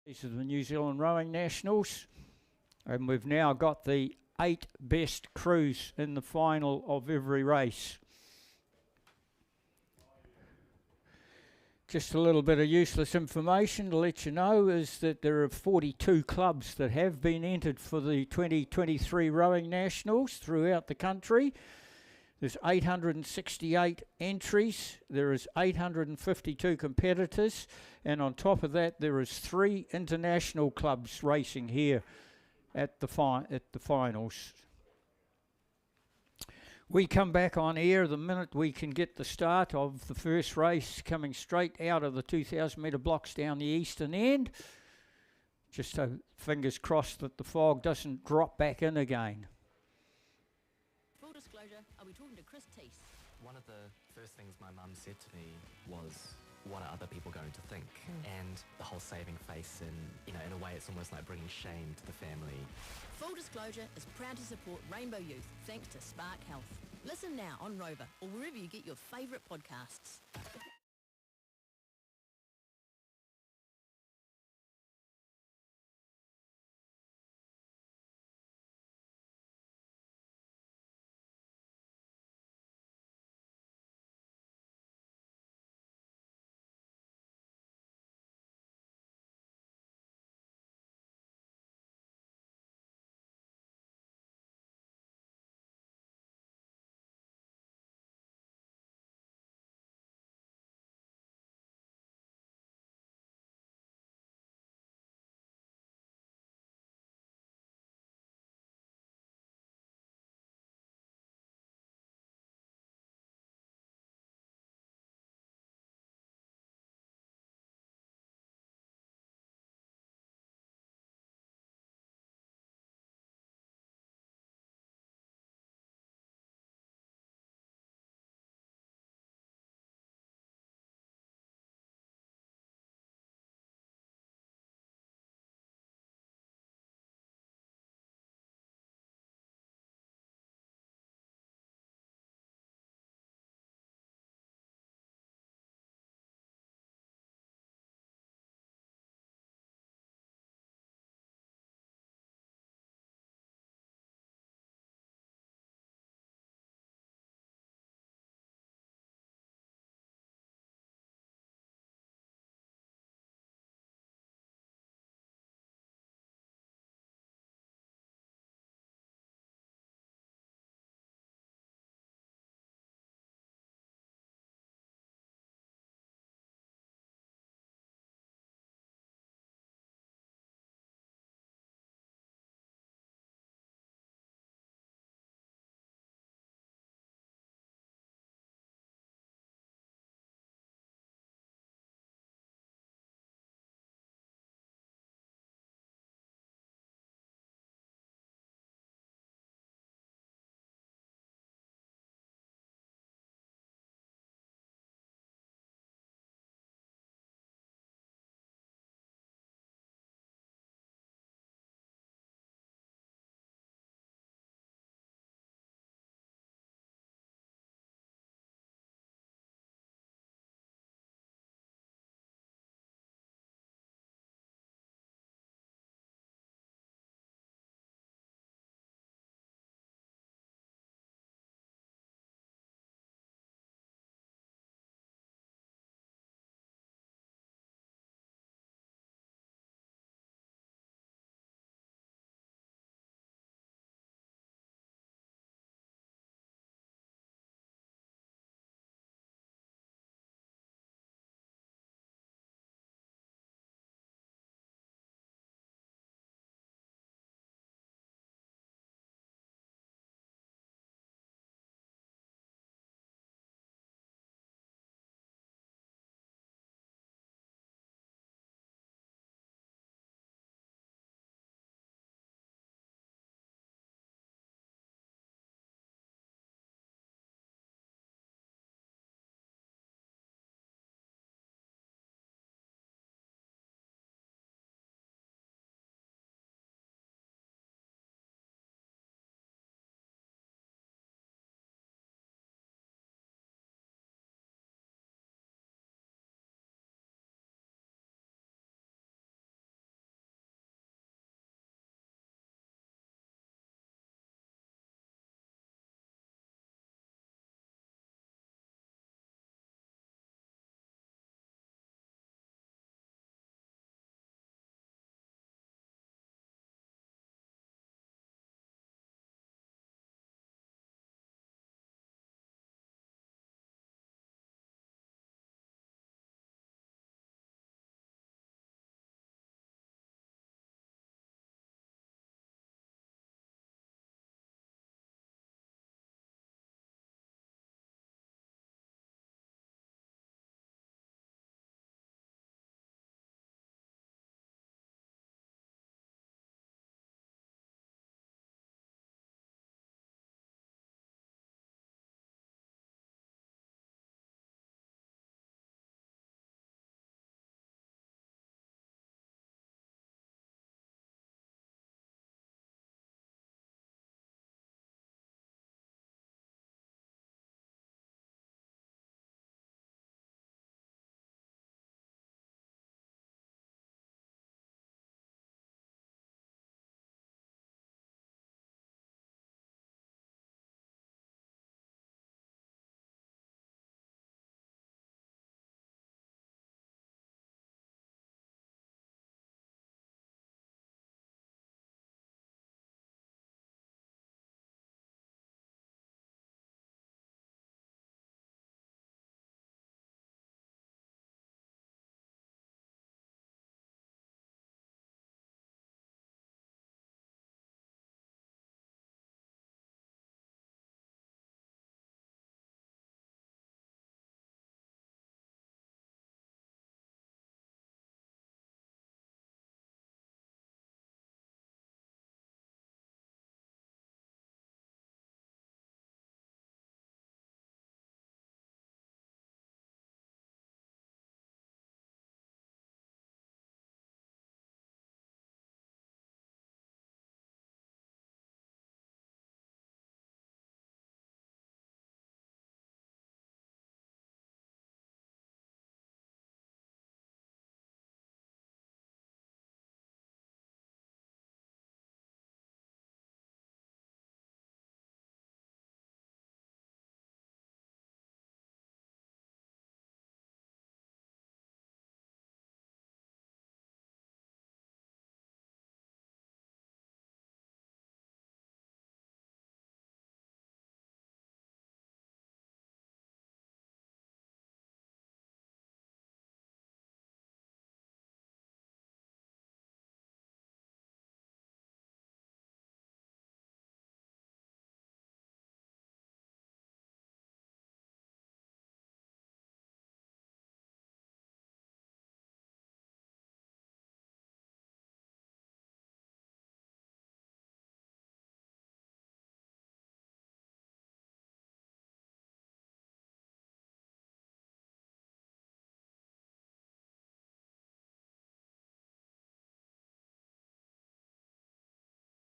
These are the New Zealand Rowing Nationals, and we've now got the 8 best crews in the final of every race. Just a little bit of useless information to let you know is that there are 42 clubs that have been entered for the 2023 Rowing Nationals throughout the country. There's 868 entries, there is 852 competitors, and on top of that there is 3 international clubs racing here at the finals. We come back on air the minute we can get the start of the first race coming straight out of the 2,000 metre blocks down the eastern end. Just so fingers crossed that the fog doesn't drop back in again. Full disclosure, I'll be talking to Chris Teese. One of the first things my mum said to me was, what are other people going to think? And the whole saving face, and in a way it's almost like bringing shame to the family. Full Disclosure is proud to support Rainbow Youth thanks to Spark Health. Listen now on Rover or wherever you get your favourite podcasts.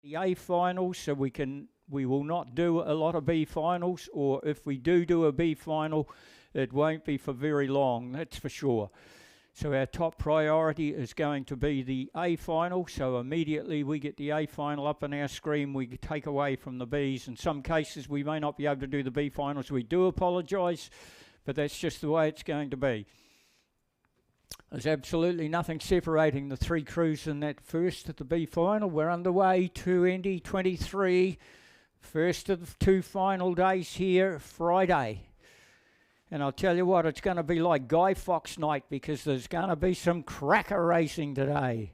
the A finals, so we will not do a lot of B finals, or if we do a B final, it won't be for very long, that's for sure. So our top priority is going to be the A final, so immediately we get the A final up on our screen, we take away from the Bs. In some cases we may not be able to do the B finals, we do apologise, but that's just the way it's going to be. There's absolutely nothing separating the three crews in that first at the B final. We're underway, 2023, first of the two final days here, Friday. And I'll tell you what, it's going to be like Guy Fawkes night, because there's going to be some cracker racing today.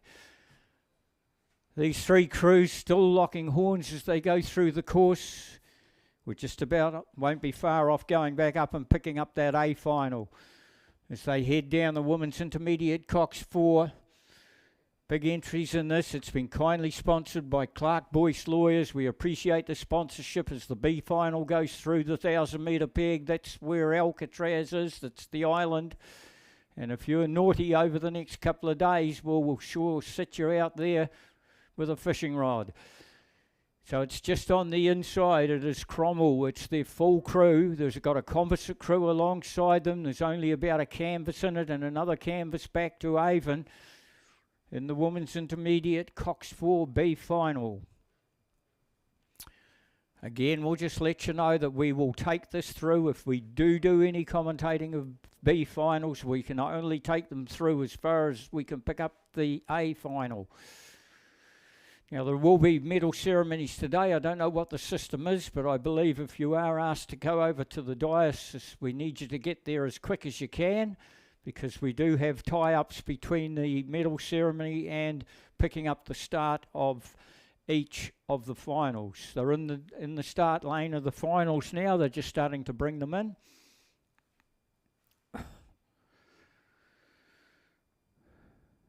These three crews still locking horns as they go through the course. We're just about, won't be far off going back up and picking up that A final. As they head down the women's intermediate Cox 4. Big entries in this. It's been kindly sponsored by Clark Boyce Lawyers. We appreciate the sponsorship as the B final goes through the 1,000-metre peg. That's where Alcatraz is. That's the island. And if you're naughty over the next couple of days, we'll sure sit you out there with a fishing rod. So it's just on the inside. It is Cromwell. It's their full crew. There's got a composite crew alongside them. There's only about a canvas in it and another canvas back to Avon in the women's intermediate Cox 4B final. Again, we'll just let you know that we will take this through. If we do any commentating of B finals, we can only take them through as far as we can pick up the A final. Now, there will be medal ceremonies today. I don't know what the system is, but I believe if you are asked to go over to the diocese, we need you to get there as quick as you can, because we do have tie-ups between the medal ceremony and picking up the start of each of the finals. They're in the start lane of the finals now. They're just starting to bring them in.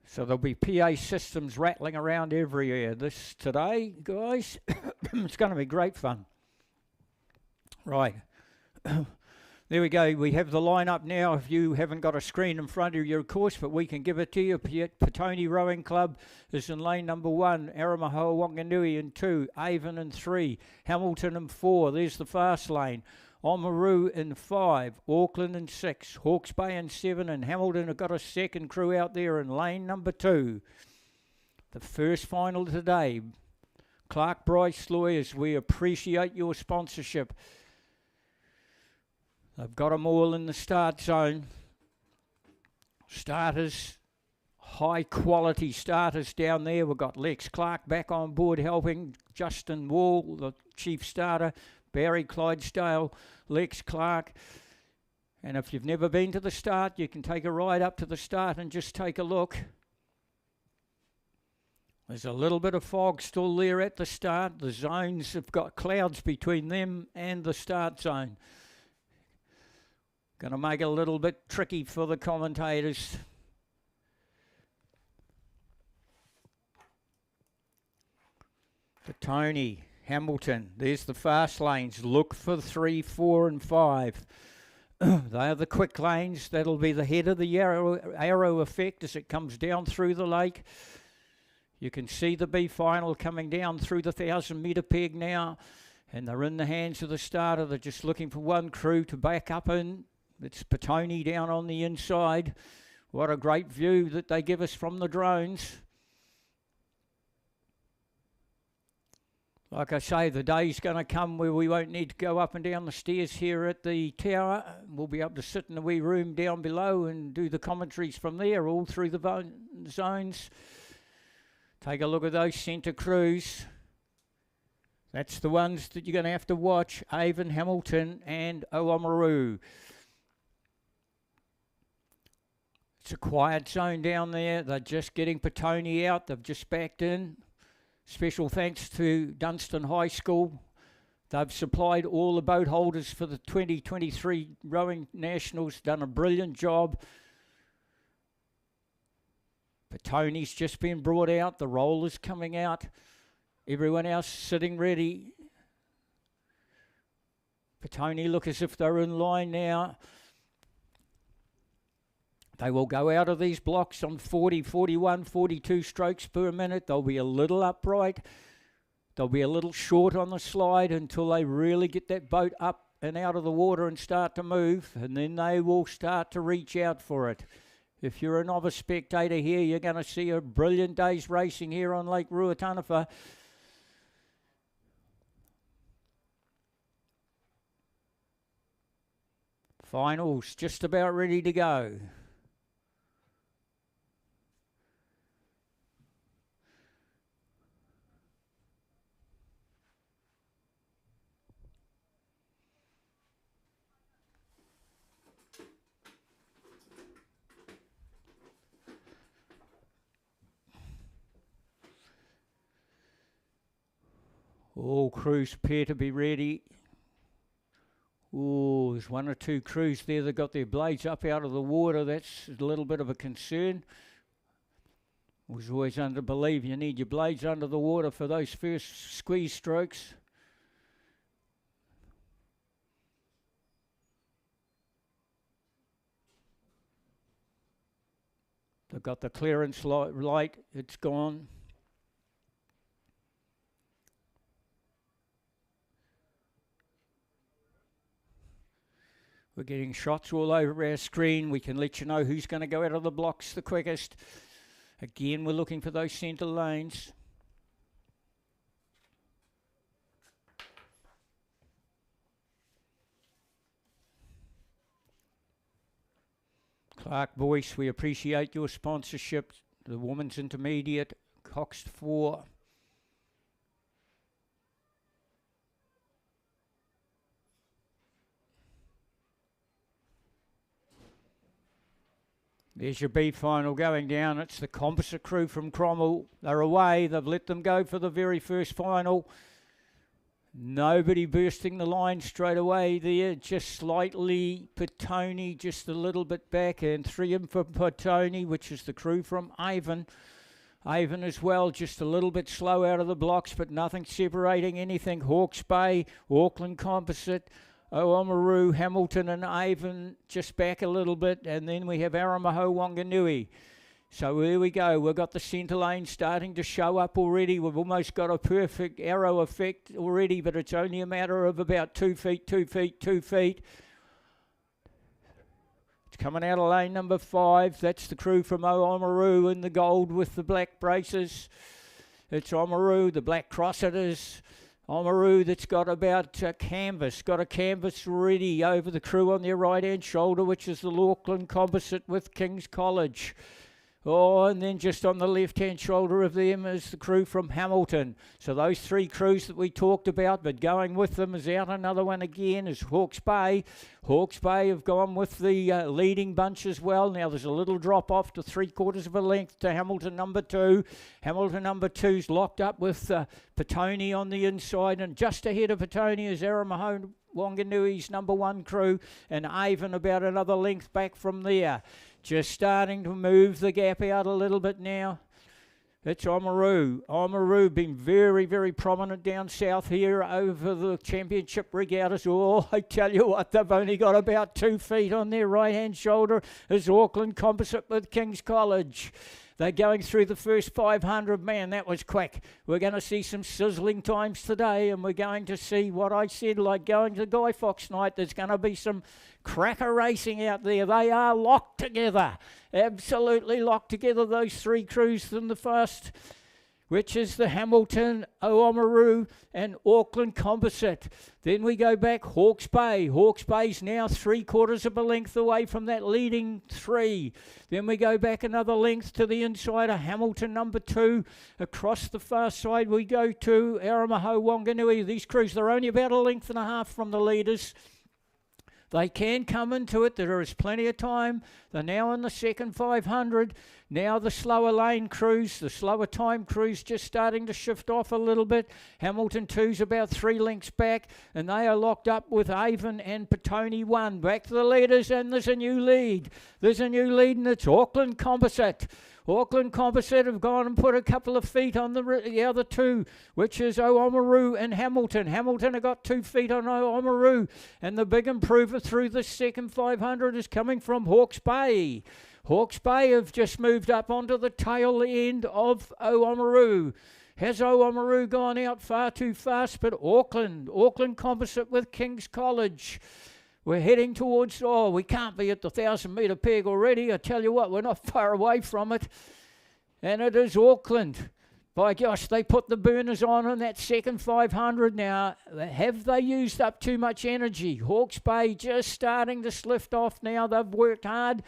So there'll be PA systems rattling around everywhere this today, guys. It's going to be great fun. Right. There we go. We have the lineup now. If you haven't got a screen in front of you, of course, but we can give it to you. Petone Rowing Club is in lane number 1. Aramahoa Wanganui in 2. Avon in 3. Hamilton in 4. There's the fast lane. Oamaru in 5. Auckland in 6. Hawke's Bay in 7. And Hamilton have got a second crew out there in lane number 2. The first final today. Clark Boyce Lawyers, we appreciate your sponsorship. They've got them all in the start zone. Starters, high quality starters down there. We've got Lex Clark back on board helping. Justin Wall, the chief starter. Barry Clydesdale, Lex Clark. And if you've never been to the start, you can take a ride up to the start and just take a look. There's a little bit of fog still there at the start. The zones have got clouds between them and the start zone. Going to make it a little bit tricky for the commentators. Petone, Hamilton, there's the fast lanes. Look for 3, 4 and 5. They are the quick lanes. That'll be the head of the arrow effect as it comes down through the lake. You can see the B final coming down through the 1,000-metre peg now. And they're in the hands of the starter. They're just looking for one crew to back up in. It's Petone down on the inside. What a great view that they give us from the drones. Like I say, the day's going to come where we won't need to go up and down the stairs here at the tower. We'll be able to sit in the wee room down below and do the commentaries from there all through the zones. Take a look at those centre crews. That's the ones that you're going to have to watch. Avon, Hamilton and Oamaru. It's a quiet zone down there. They're just getting Petone out. They've just backed in. Special thanks to Dunstan High School. They've supplied all the boat holders for the 2023 Rowing Nationals. Done a brilliant job. Petone's just been brought out. The roller's coming out. Everyone else sitting ready. Petone look as if they're in line now. They will go out of these blocks on 40, 41, 42 strokes per minute. They'll be a little upright. They'll be a little short on the slide until they really get that boat up and out of the water and start to move, and then they will start to reach out for it. If you're a novice spectator here, you're going to see a brilliant day's racing here on Lake Ruataniwha. Finals just about ready to go. All crews appear to be ready. Oh, there's one or two crews there that got their blades up out of the water. That's a little bit of a concern. I was always under believe you need your blades under the water for those first squeeze strokes. They've got the clearance light. It's gone. We're getting shots all over our screen. We can let you know who's going to go out of the blocks the quickest. Again, we're looking for those centre lanes. Clark Boyce, we appreciate your sponsorship. The Women's Intermediate, Cox 4. There's your B final going down. It's the composite crew from Cromwell. They're away. They've let them go for the very first final. Nobody bursting the line straight away there. Just slightly Petone, just a little bit back. And 3 in for Petone, which is the crew from Avon. Avon as well, just a little bit slow out of the blocks, but nothing separating anything. Hawke's Bay, Auckland Composite, Oamaru, Hamilton and Avon just back a little bit, and then we have Aramaho, Wanganui. So here we go. We've got the centre lane starting to show up already. We've almost got a perfect arrow effect already, but it's only a matter of about 2 feet, 2 feet, 2 feet. It's coming out of lane number 5. That's the crew from Oamaru in the gold with the black braces. It's Oamaru, the black crossetters. Oamaru that's got about canvas, got a canvas ready over the crew on their right-hand shoulder, which is the Auckland Composite with King's College. Oh, and then just on the left-hand shoulder of them is the crew from Hamilton. So those 3 crews that we talked about, but going with them is out another one again, is Hawke's Bay. Hawke's Bay have gone with the leading bunch as well. Now there's a little drop off to 3/4 of a length to Hamilton number 2. Hamilton number 2's locked up with Petone on the inside, and just ahead of Petone is Aramaho Wanganui's number 1 crew, and Avon about another length back from there. Just starting to move the gap out a little bit now. It's Oamaru. Oamaru been very, very prominent down south here over the championship regattas. Oh, I tell you what, they've only got about 2 feet on their right-hand shoulder. Is Auckland Composite with King's College. They're going through the first 500. Man, that was quick. We're going to see some sizzling times today, and we're going to see what I said, like going to Guy Fawkes night. There's going to be some cracker racing out there. They are locked together, absolutely locked together, those 3 crews from the first, which is the Hamilton, Oamaru and Auckland Composite. Then we go back, Hawke's Bay. Hawke's Bay's now 3/4 of a length away from that leading 3. Then we go back another length to the inside of Hamilton number 2. Across the far side we go to Aramaho Wanganui. These crews, they're only about a length and a half from the leaders. They can come into it. There is plenty of time. They're now in the second 500. Now the slower lane crews, the slower time crews just starting to shift off a little bit. Hamilton 2's about 3 lengths back, and they are locked up with Avon and Petone 1. Back to the leaders, and there's a new lead. There's a new lead, and it's Auckland Composite. Auckland Composite have gone and put a couple of feet on the other 2, which is Oamaru and Hamilton. Hamilton have got 2 feet on Oamaru, and the big improver through the second 500 is coming from Hawke's Bay. Hawke's Bay have just moved up onto the tail end of Oamaru. Has Oamaru gone out far too fast? But Auckland Composite with King's College. We're heading towards, we can't be at the 1,000-metre peg already. I tell you what, we're not far away from it. And it is Auckland. By gosh, they put the burners on in that second 500 now. Have they used up too much energy? Hawke's Bay just starting to lift off now. They've worked hard.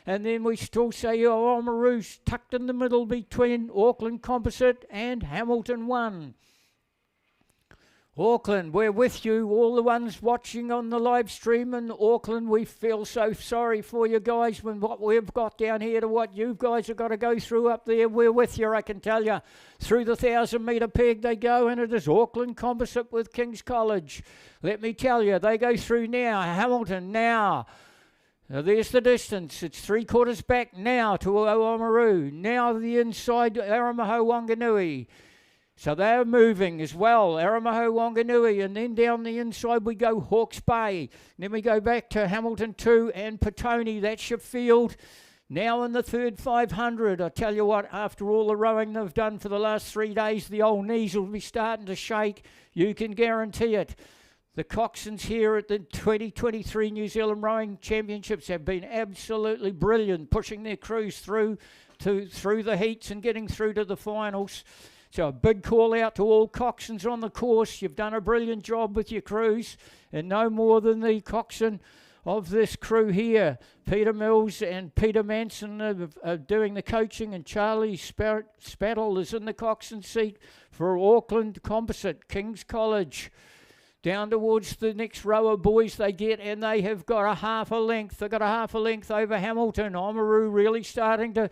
And then we still say Oamaru's tucked in the middle between Auckland Composite and Hamilton 1. Auckland, we're with you, all the ones watching on the live stream in Auckland. We feel so sorry for you guys when what we've got down here to what you guys have got to go through up there. We're with you, I can tell you. Through the 1,000-metre peg they go, and it is Auckland Composite with King's College. Let me tell you, they go through now. Hamilton now. Now there's the distance. It's 3/4 back now to Oamaru. Now the inside, Aramaho Wanganui. So they're moving as well, Aramaho Wanganui, and then down the inside we go Hawke's Bay. And then we go back to Hamilton 2 and Petone, that's your field. Now in the third 500, I tell you what, after all the rowing they've done for the last 3 days, the old knees will be starting to shake. You can guarantee it. The coxswains here at the 2023 New Zealand Rowing Championships have been absolutely brilliant, pushing their crews through the heats and getting through to the finals. So a big call out to all coxswains on the course. You've done a brilliant job with your crews, and no more than the coxswain of this crew here. Peter Mills and Peter Manson are doing the coaching, and Charlie Spattle is in the coxswain seat for Auckland Composite, King's College. Down towards the next row of boys they get, and they have got a half a length. They've got a half a length over Hamilton. Oamaru really starting to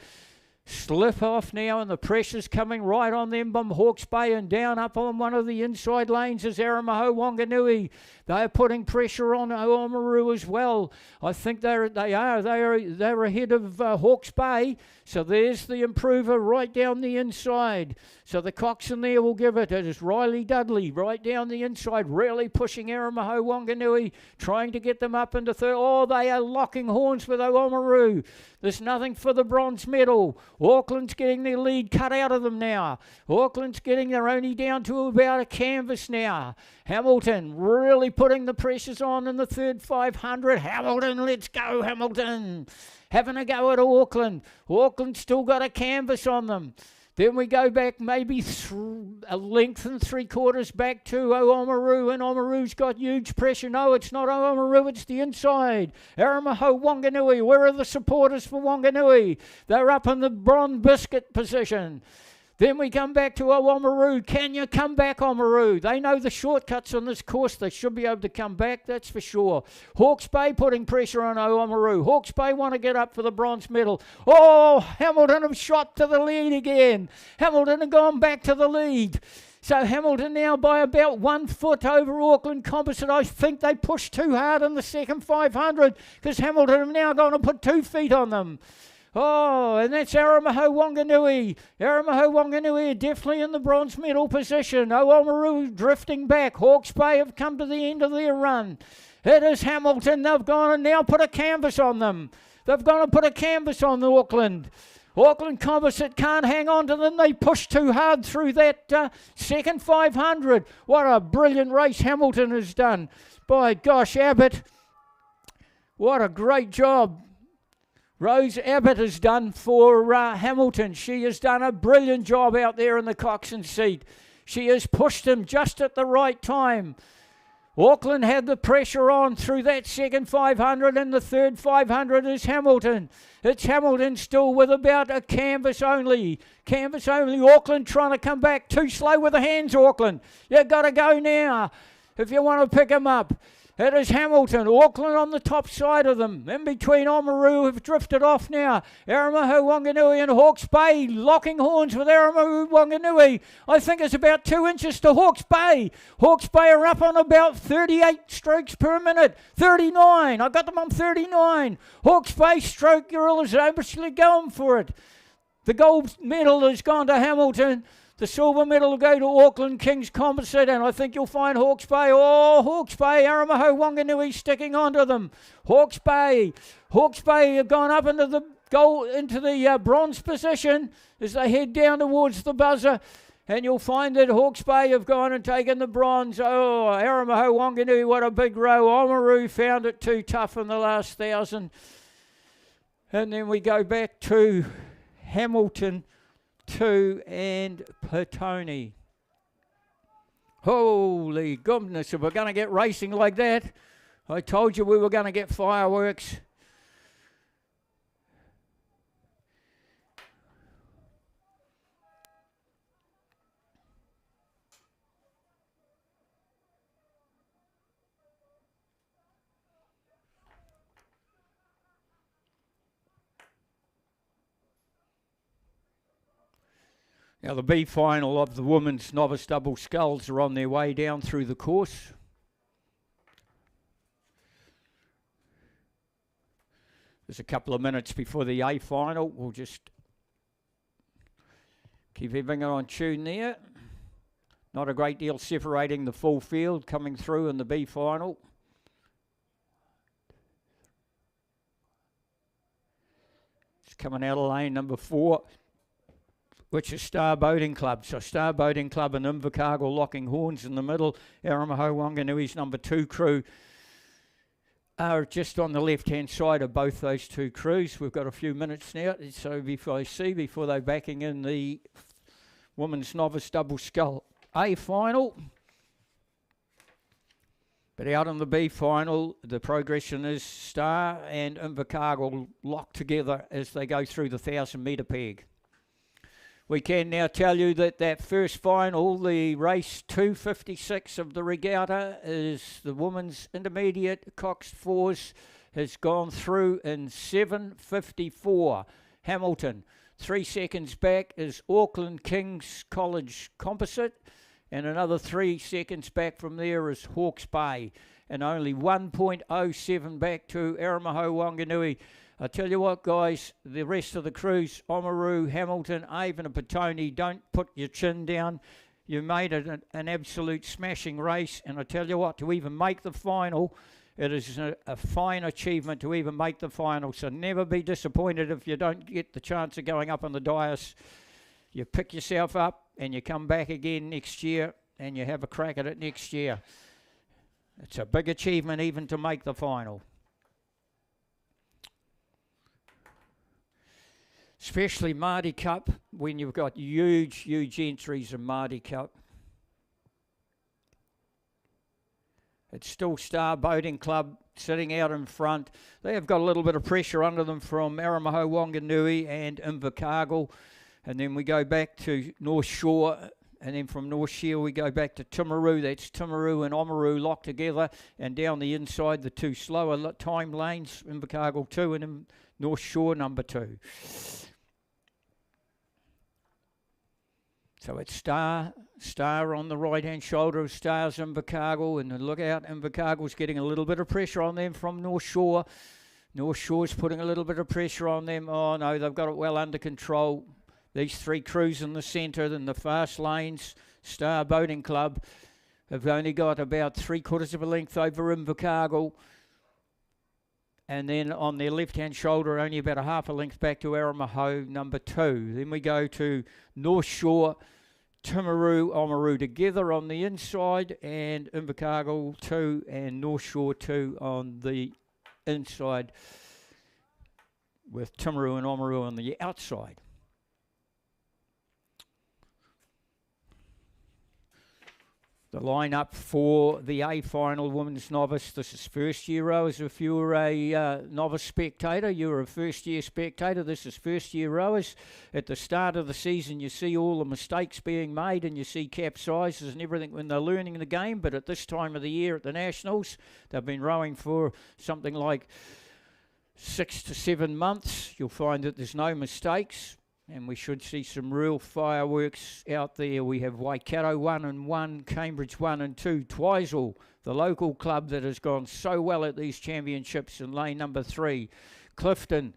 slip off now, and the pressure's coming right on them from Hawke's Bay, and down up on one of the inside lanes is Aramaho Wanganui. They are putting pressure on Oamaru as well. I think they're ahead of Hawke's Bay. So there's the improver right down the inside. So the coxswain there will give it. It is Riley Dudley right down the inside, really pushing Aramaho Wanganui, trying to get them up into third. Oh, they are locking horns with Oamaru. There's nothing for the bronze medal. Auckland's getting their lead cut out of them now. Auckland's they're only down to about a canvas now. Hamilton really putting the pressures on in the third 500. Hamilton, let's go, Hamilton. Having a go at Auckland. Auckland's still got a canvas on them. Then we go back maybe a length and 3/4 back to Oamaru, and Oamaru's got huge pressure. No, it's not Oamaru, it's the inside. Aramaho Wanganui, where are the supporters for Wanganui? They're up in the bronze biscuit position. Then we come back to Oamaru. Can you come back, Oamaru? They know the shortcuts on this course. They should be able to come back, that's for sure. Hawke's Bay putting pressure on Oamaru. Hawke's Bay want to get up for the bronze medal. Oh, Hamilton have shot to the lead again. Hamilton have gone back to the lead. So Hamilton now by about 1 foot over Auckland Composite. I think they pushed too hard in the second 500 because Hamilton have now going to put 2 feet on them. Oh, and that's Aramaho Wanganui. Aramaho Wanganui definitely in the bronze medal position. Oamaru drifting back. Hawke's Bay have come to the end of their run. It is Hamilton. They've gone and now put a canvas on them. They've gone and put a canvas on Auckland. Auckland Composite can't hang on to them. They pushed too hard through that second 500. What a brilliant race Hamilton has done. By gosh, Abbott, what a great job Rose Abbott has done for Hamilton. She has done a brilliant job out there in the coxswain seat. She has pushed him just at the right time. Auckland had the pressure on through that second 500, and the third 500 is Hamilton. It's Hamilton still with about a canvas only. Canvas only. Auckland trying to come back. Too slow with the hands, Auckland. You've got to go now if you want to pick him up. It is Hamilton. Auckland on the top side of them. In between, Oamaru have drifted off now. Aramaho Wanganui and Hawke's Bay locking horns with Aramaho Wanganui. I think it's about 2 inches to Hawke's Bay. Hawke's Bay are up on about 38 strokes per minute. 39. I got them on 39. Hawke's Bay stroke gorillas are obviously going for it. The gold medal has gone to Hamilton. The silver medal will go to Auckland King's Composite, and I think you'll find Hawke's Bay. Oh, Hawke's Bay, Aramaho Wanganui sticking onto them. Hawke's Bay have gone up into the bronze position as they head down towards the buzzer. And you'll find that Hawke's Bay have gone and taken the bronze. Oh, Aramaho Wanganui, what a big row. Oamaru found it too tough in the last 1,000. And then we go back to Hamilton 2 and Petone. Holy goodness, if we're going to get racing like that, I told you we were going to get fireworks. Now the B final of the women's novice double sculls are on their way down through the course. There's a couple of minutes before the A final. We'll just keep everything on tune there. Not a great deal separating the full field coming through in the B final. It's coming out of lane number 4. Which is Star Boating Club. So Star Boating Club and Invercargill locking horns in the middle. Aramaho Wanganui's number 2 crew are just on the left-hand side of both those two crews. We've got a few minutes now, so before they're backing in the women's novice double scull A final. But out in the B final, the progression is Star and Invercargill locked together as they go through the 1,000-metre peg. We can now tell you that that first final, the race 256 of the regatta, is the women's intermediate Cox Fours, has gone through in 7:54. Hamilton, 3 seconds back is Auckland King's College Composite, and another 3 seconds back from there is Hawke's Bay, and only 1.07 back to Aramaho Wanganui. I tell you what, guys, the rest of the crews, Oamaru, Hamilton, Avon and Petone, don't put your chin down. You made it an absolute smashing race, and I tell you what, to even make the final, it is a fine achievement to even make the final. So never be disappointed if you don't get the chance of going up on the dais. You pick yourself up and you come back again next year and you have a crack at it next year. It's a big achievement even to make the final. Especially Māori Cup, when you've got huge entries in Māori Cup. It's still Star Boating Club sitting out in front. They have got a little bit of pressure under them from Aramaho Wanganui and Invercargill. And then we go back to North Shore. And then from North Shore we go back to Timaru. That's Timaru and Oamaru locked together. And down the inside, the two slower time lanes, Invercargill 2 and North Shore number 2. So it's Star on the right-hand shoulder of Star's Invercargill, and look out, Invercargill's getting a little bit of pressure on them from North Shore. North Shore's putting a little bit of pressure on them. Oh no, they've got it well under control. These 3 crews in the centre, in the fast lanes, Star Boating Club, have only got about 3/4 of a length over Invercargill. And then on their left-hand shoulder, only about a half a length back to Aramaho number 2. Then we go to North Shore, Timaru, Oamaru together on the inside, and Invercargill 2 and North Shore 2 on the inside, with Timaru and Oamaru on the outside. The lineup for the A final women's novice. This is first year rowers. If you were a novice spectator, you were a first year spectator. This is first year rowers. At the start of the season, you see all the mistakes being made and you see capsizes and everything when they're learning the game. But at this time of the year at the Nationals, they've been rowing for something like 6 to 7 months. You'll find that there's no mistakes. And we should see some real fireworks out there. We have Waikato 1 and 1, Cambridge 1 and 2, Twizel, the local club that has gone so well at these championships, in lane number 3, Clifton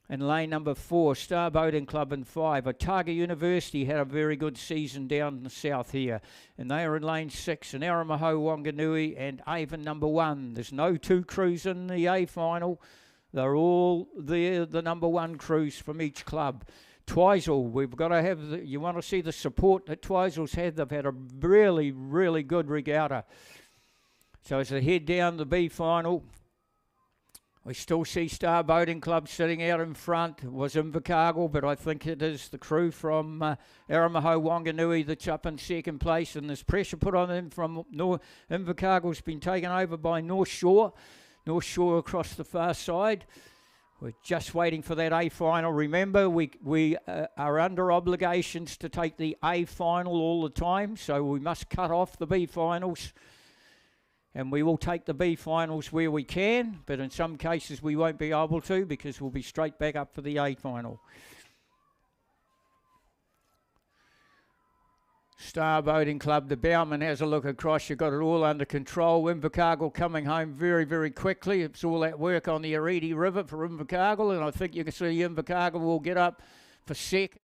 in lane number 4, Star Boating Club in 5. Otago University had a very good season down in the south here, and they are in lane 6, and Aramaho Wanganui and Avon number 1. There's no 2 crews in the A final. They're all there, the number 1 crews from each club. Twizel, we've got to have, you want to see the support that Twizel's had. They've had a really, really good regatta. So as they head down the B final, we still see Star Boating Club sitting out in front. It was Invercargill, but I think it is the crew from Aramaho Wanganui that's up in second place, and there's pressure put on them from Invercargill's been taken over by North Shore. North Shore across the far side. We're just waiting for that A final. Remember, we are under obligations to take the A final all the time, so we must cut off the B finals. And we will take the B finals where we can, but in some cases we won't be able to because we'll be straight back up for the A final. Star Boating Club, the bowman has a look across. You've got it all under control. Invercargill coming home very, very quickly. It's all that work on the Aridi River for Invercargill, and I think you can see Invercargill will get up for second.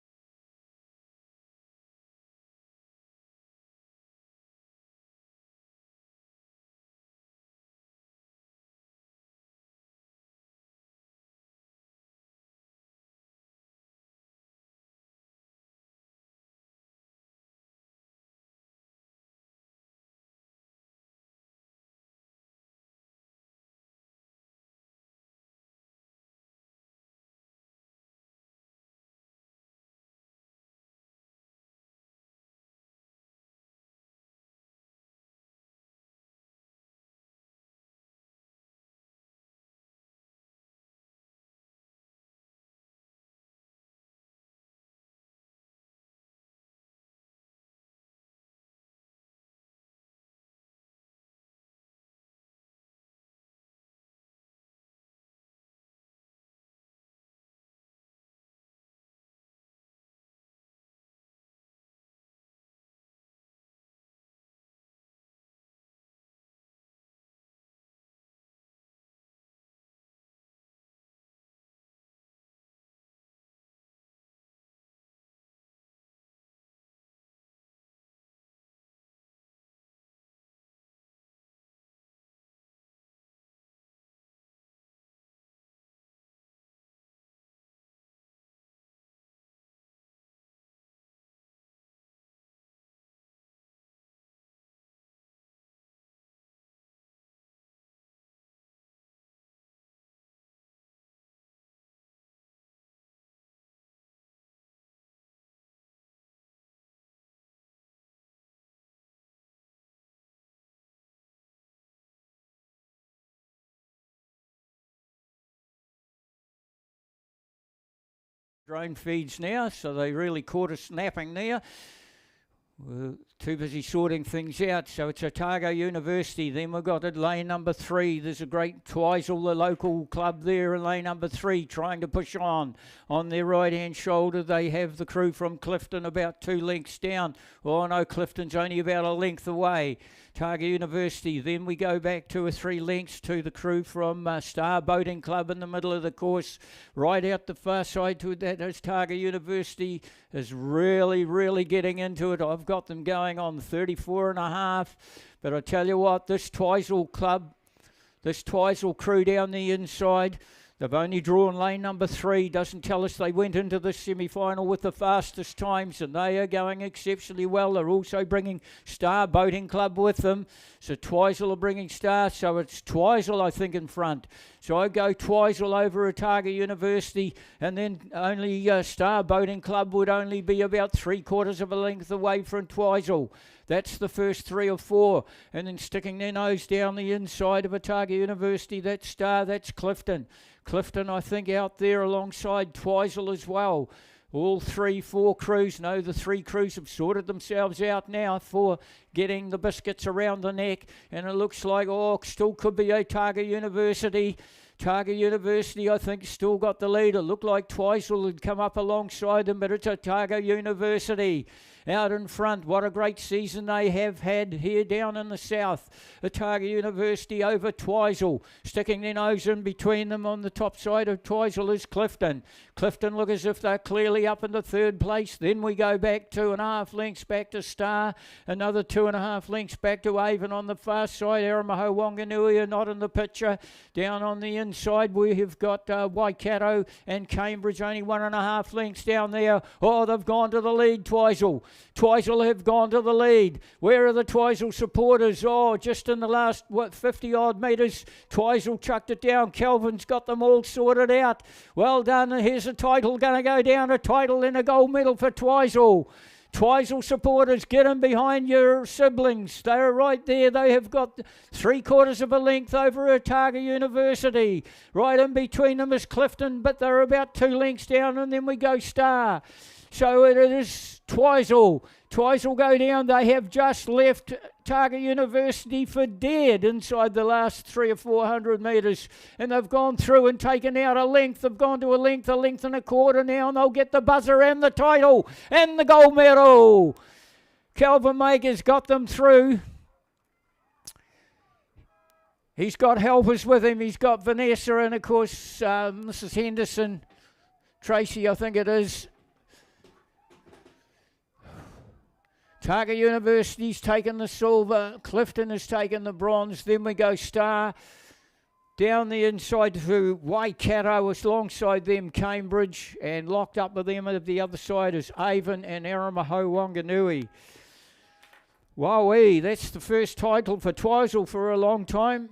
Drone feeds now, so they really caught us napping there. We're too busy sorting things out. So it's Otago University. Then we've got at lane number 3. There's a great Twizel, the local club there in lane number 3, trying to push on. On their right-hand shoulder, they have the crew from Clifton about 2 lengths down. Oh, no, Clifton's only about a length away. Otago University. Then we go back 2 or 3 lengths to the crew from Star Boating Club in the middle of the course. Right out the far side to that is Otago University is really, really getting into it. I've got them going on 34.5. But I tell you what, this Twizel club, this Twizel crew down the inside, they've only drawn lane number 3. Doesn't tell us they went into the semi-final with the fastest times, and they are going exceptionally well. They're also bringing Star Boating Club with them. So Twizel are bringing Star, so it's Twizel, I think, in front. So I go Twizel over Otago University, and then only Star Boating Club would only be about 3/4 of a length away from Twizel. That's the first 3 or 4. And then sticking their nose down the inside of Otago University, that's Star, that's Clifton. Clifton, I think, out there alongside Twizel as well. All 3, 4 crews. No, the 3 crews have sorted themselves out now for getting the biscuits around the neck. And it looks like, still could be Otago University. Otago University, I think, still got the lead. It looked like Twizel had come up alongside them, but it's Otago University. out in front. What a great season they have had here down in the south. Otago University over Twizel. Sticking their nose in between them on the top side of Twizel is Clifton. Clifton look as if they're clearly up into third place. Then we go back 2.5 lengths back to Star. Another 2.5 lengths back to Avon on the far side. Aramaho Wanganui are not in the picture. Down on the inside we have got Waikato and Cambridge only 1.5 lengths down there. Oh, they've gone to the lead, Twizel. Twizel have gone to the lead. Where are the Twizel supporters? Oh, just in the last, 50 odd metres, Twizel chucked it down. Kelvin's got them all sorted out. Well done. Here's a title going to go down. A title and a gold medal for Twizel. Twizel supporters, get in behind your siblings. They're right there. They have got 3/4 of a length over Otago University. Right in between them is Clifton, but they're about 2 lengths down, and then we go Star. So it is Twizel. Twizel go down. They have just left Otago University for dead inside the last 300 or 400 metres. And they've gone through and taken out a length. They've gone to a length and a quarter now. And they'll get the buzzer and the title and the gold medal. Calvin Maker's got them through. He's got helpers with him. He's got Vanessa and, of course, Mrs. Henderson. Tracy, I think it is. Otago University's taken the silver. Clifton has taken the bronze. Then we go Star. Down the inside to Waikato, alongside them Cambridge, and locked up with them at the other side is Avon and Aramaho Wanganui. Wowee, that's the first title for Twizel for a long time.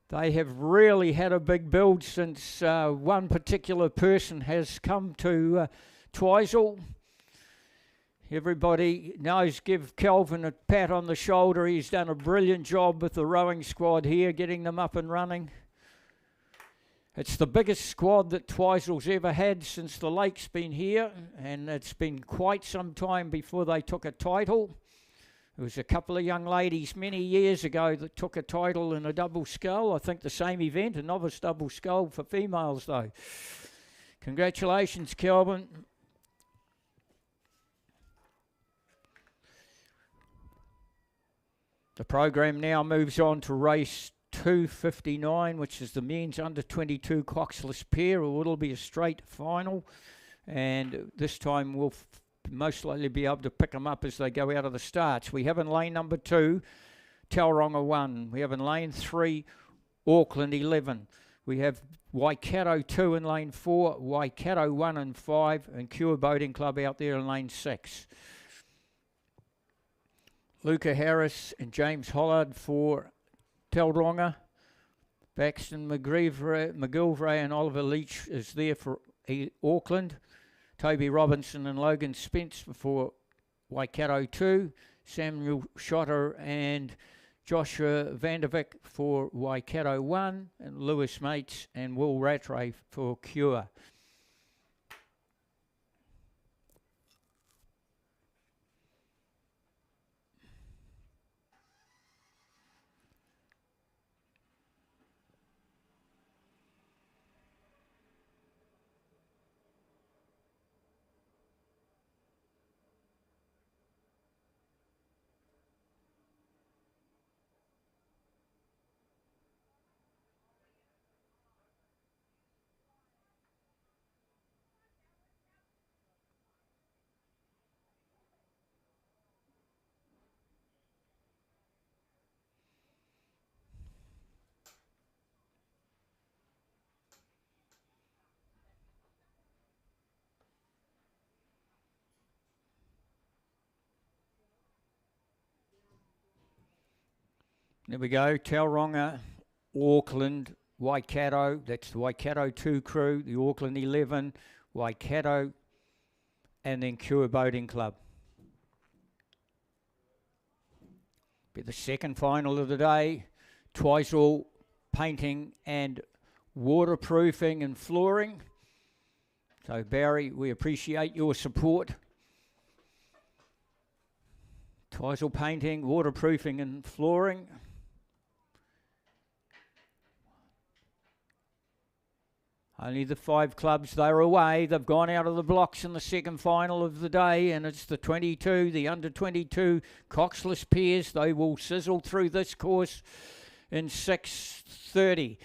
They have really had a big build since one particular person has come to Twizel. Everybody knows, give Kelvin a pat on the shoulder. He's done a brilliant job with the rowing squad here, getting them up and running. It's the biggest squad that Twizel's ever had since the lake's been here, and it's been quite some time before they took a title. There was a couple of young ladies many years ago that took a title in a double scull. I think the same event, a novice double scull for females though. Congratulations, Kelvin. The program now moves on to race 259, which is the men's under 22 coxless pair. It'll be a straight final, and this time we'll most likely be able to pick them up as they go out of the starts. We have in lane number 2, Tauranga 1. We have in lane 3, Auckland 11. We have Waikato 2 in lane 4, Waikato 1 and 5, and Cure Boating Club out there in lane 6. Luca Harris and James Hollard for Tauranga. Baxton McGilvray and Oliver Leach is there for Auckland. Toby Robinson and Logan Spence for Waikato 2. Samuel Schotter and Joshua Vandervik for Waikato 1. And Lewis Mates and Will Rattray for Cure. There we go, Tauranga, Auckland, Waikato, that's the Waikato 2 crew, the Auckland 11, Waikato, and then Cure Boating Club. Be the second final of the day, Twizel painting and waterproofing and flooring. So Barry, we appreciate your support. Twizel painting, waterproofing and flooring. Only the 5 clubs, they're away. They've gone out of the blocks in the second final of the day, and it's the 22, the under-22 Coxless Peers. They will sizzle through this course in 6:30,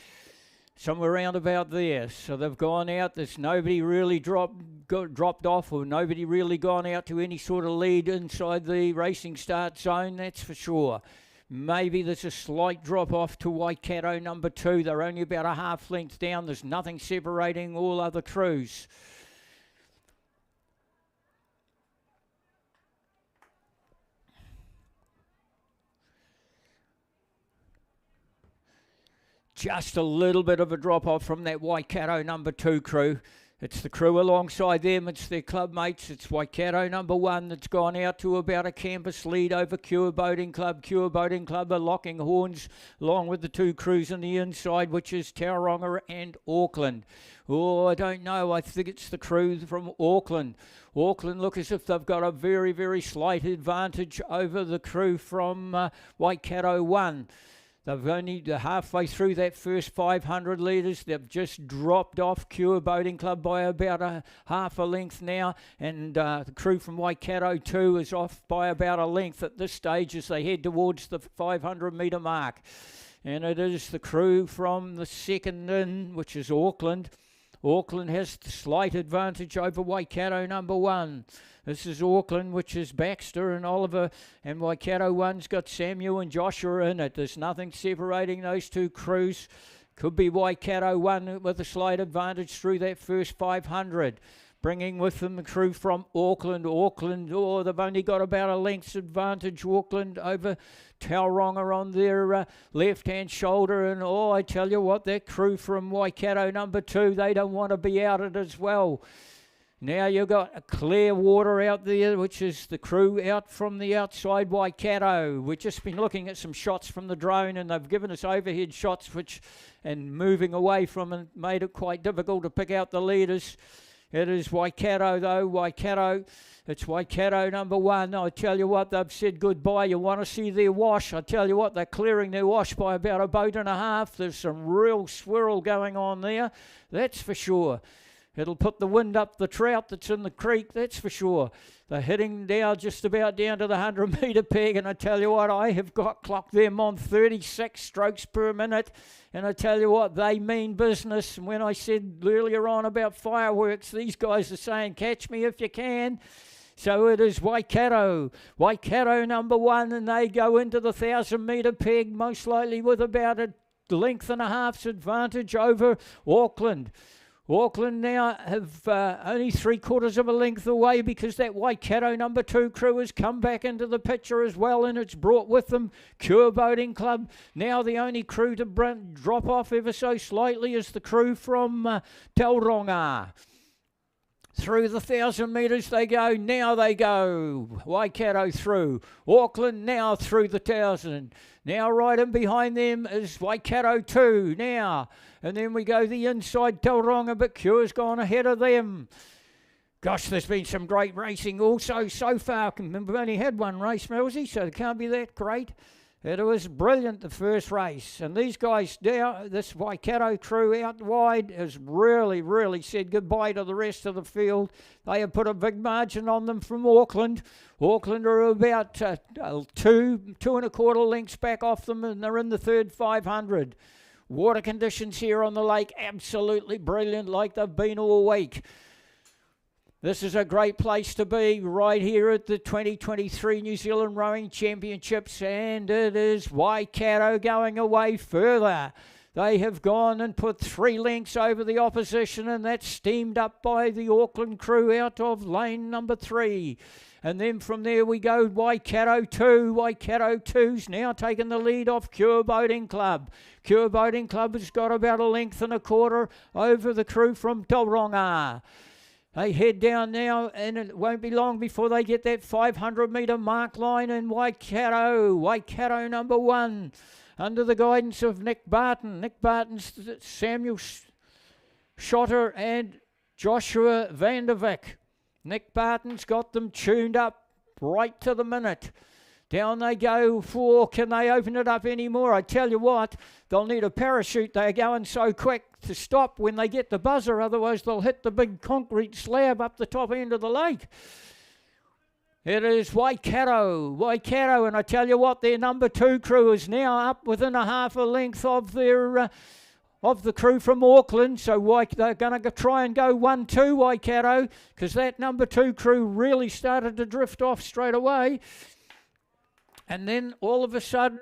somewhere around about there. So they've gone out. There's nobody really dropped off, or nobody really gone out to any sort of lead inside the racing start zone, that's for sure. Maybe there's a slight drop off to Waikato number 2. They're only about a half length down. There's nothing separating all other crews. Just a little bit of a drop off from that Waikato number 2 crew. It's the crew alongside them. It's their club mates. It's Waikato number 1 that's gone out to about a canvas lead over Cure Boating Club. Cure Boating Club are locking horns along with the 2 crews on the inside, which is Tauranga and Auckland. Oh, I don't know. I think it's the crew from Auckland. Auckland look as if they've got a very, very slight advantage over the crew from Waikato 1. They've only halfway through that first 500 litres. They've just dropped off Cure Boating Club by about a half a length now. And the crew from Waikato 2 is off by about a length at this stage as they head towards the 500 metre mark. And it is the crew from the second in, which is Auckland. Auckland has the slight advantage over Waikato number 1. This is Auckland, which is Baxter and Oliver, and Waikato 1's got Samuel and Joshua in it. There's nothing separating those 2 crews. Could be Waikato 1 with a slight advantage through that first 500. Bringing with them the crew from Auckland. Oh, they've only got about a length's advantage, Auckland, over Tauranga on their left-hand shoulder. And, oh, I tell you what, that crew from Waikato number 2, they don't want to be out it as well. Now you've got a Clearwater out there, which is the crew out from the outside Waikato. We've just been looking at some shots from the drone, and they've given us overhead shots, and moving away from it made it quite difficult to pick out the leaders. It is Waikato, though. Waikato. It's Waikato number 1. I tell you what, they've said goodbye. You want to see their wash. I tell you what, they're clearing their wash by about a boat and a half. There's some real swirl going on there. That's for sure. It'll put the wind up the trout that's in the creek, that's for sure. They're hitting down just about down to the 100 metre peg, and I tell you what, I have got clocked them on 36 strokes per minute, and I tell you what, they mean business. And when I said earlier on about fireworks, these guys are saying, catch me if you can. So it is Waikato number 1, and they go into the 1,000 metre peg, most likely with about a length and a half's advantage over Auckland. Auckland now have only 3/4 of a length away because that Waikato number 2 crew has come back into the picture as well, and it's brought with them Cure Boating Club. Now the only crew to drop off ever so slightly is the crew from Tauranga. Through the 1,000 metres they go. Now they go. Waikato through. Auckland now through the 1,000. Now right in behind them is Waikato 2 now. And then we go the inside Tauranga, but Cure's gone ahead of them. Gosh, there's been some great racing also so far. We've only had one race, Millsy, so it can't be that great. It was brilliant, the first race. And these guys now, this Waikato crew out wide has really, really said goodbye to the rest of the field. They have put a big margin on them from Auckland. Auckland are about 2.25 lengths back off them, and they're in the third 500. Water conditions here on the lake, absolutely brilliant, like they've been all week. This is a great place to be, right here at the 2023 New Zealand Rowing Championships, and it is Waikato going away further. They have gone and put 3 lengths over the opposition, and that's steamed up by the Auckland crew out of lane number 3. And then from there we go Waikato 2. Waikato 2's now taken the lead off Cure Boating Club. Cure Boating Club has got about a length and a quarter over the crew from Tauranga. They head down now, and it won't be long before they get that 500 metre mark line in Waikato number 1, under the guidance of Nick Barton. Nick Barton's Samuel Schotter and Joshua Vandervik. Nick Barton's got them tuned up right to the minute. Down they go for, can they open it up anymore? I tell you what, they'll need a parachute. They're going so quick to stop when they get the buzzer, otherwise they'll hit the big concrete slab up the top end of the lake. It is Waikato, and I tell you what, their number 2 crew is now up within a half a length of their of the crew from Auckland. So they're going to try and go 1-2 Waikato, because that number 2 crew really started to drift off straight away. And then all of a sudden,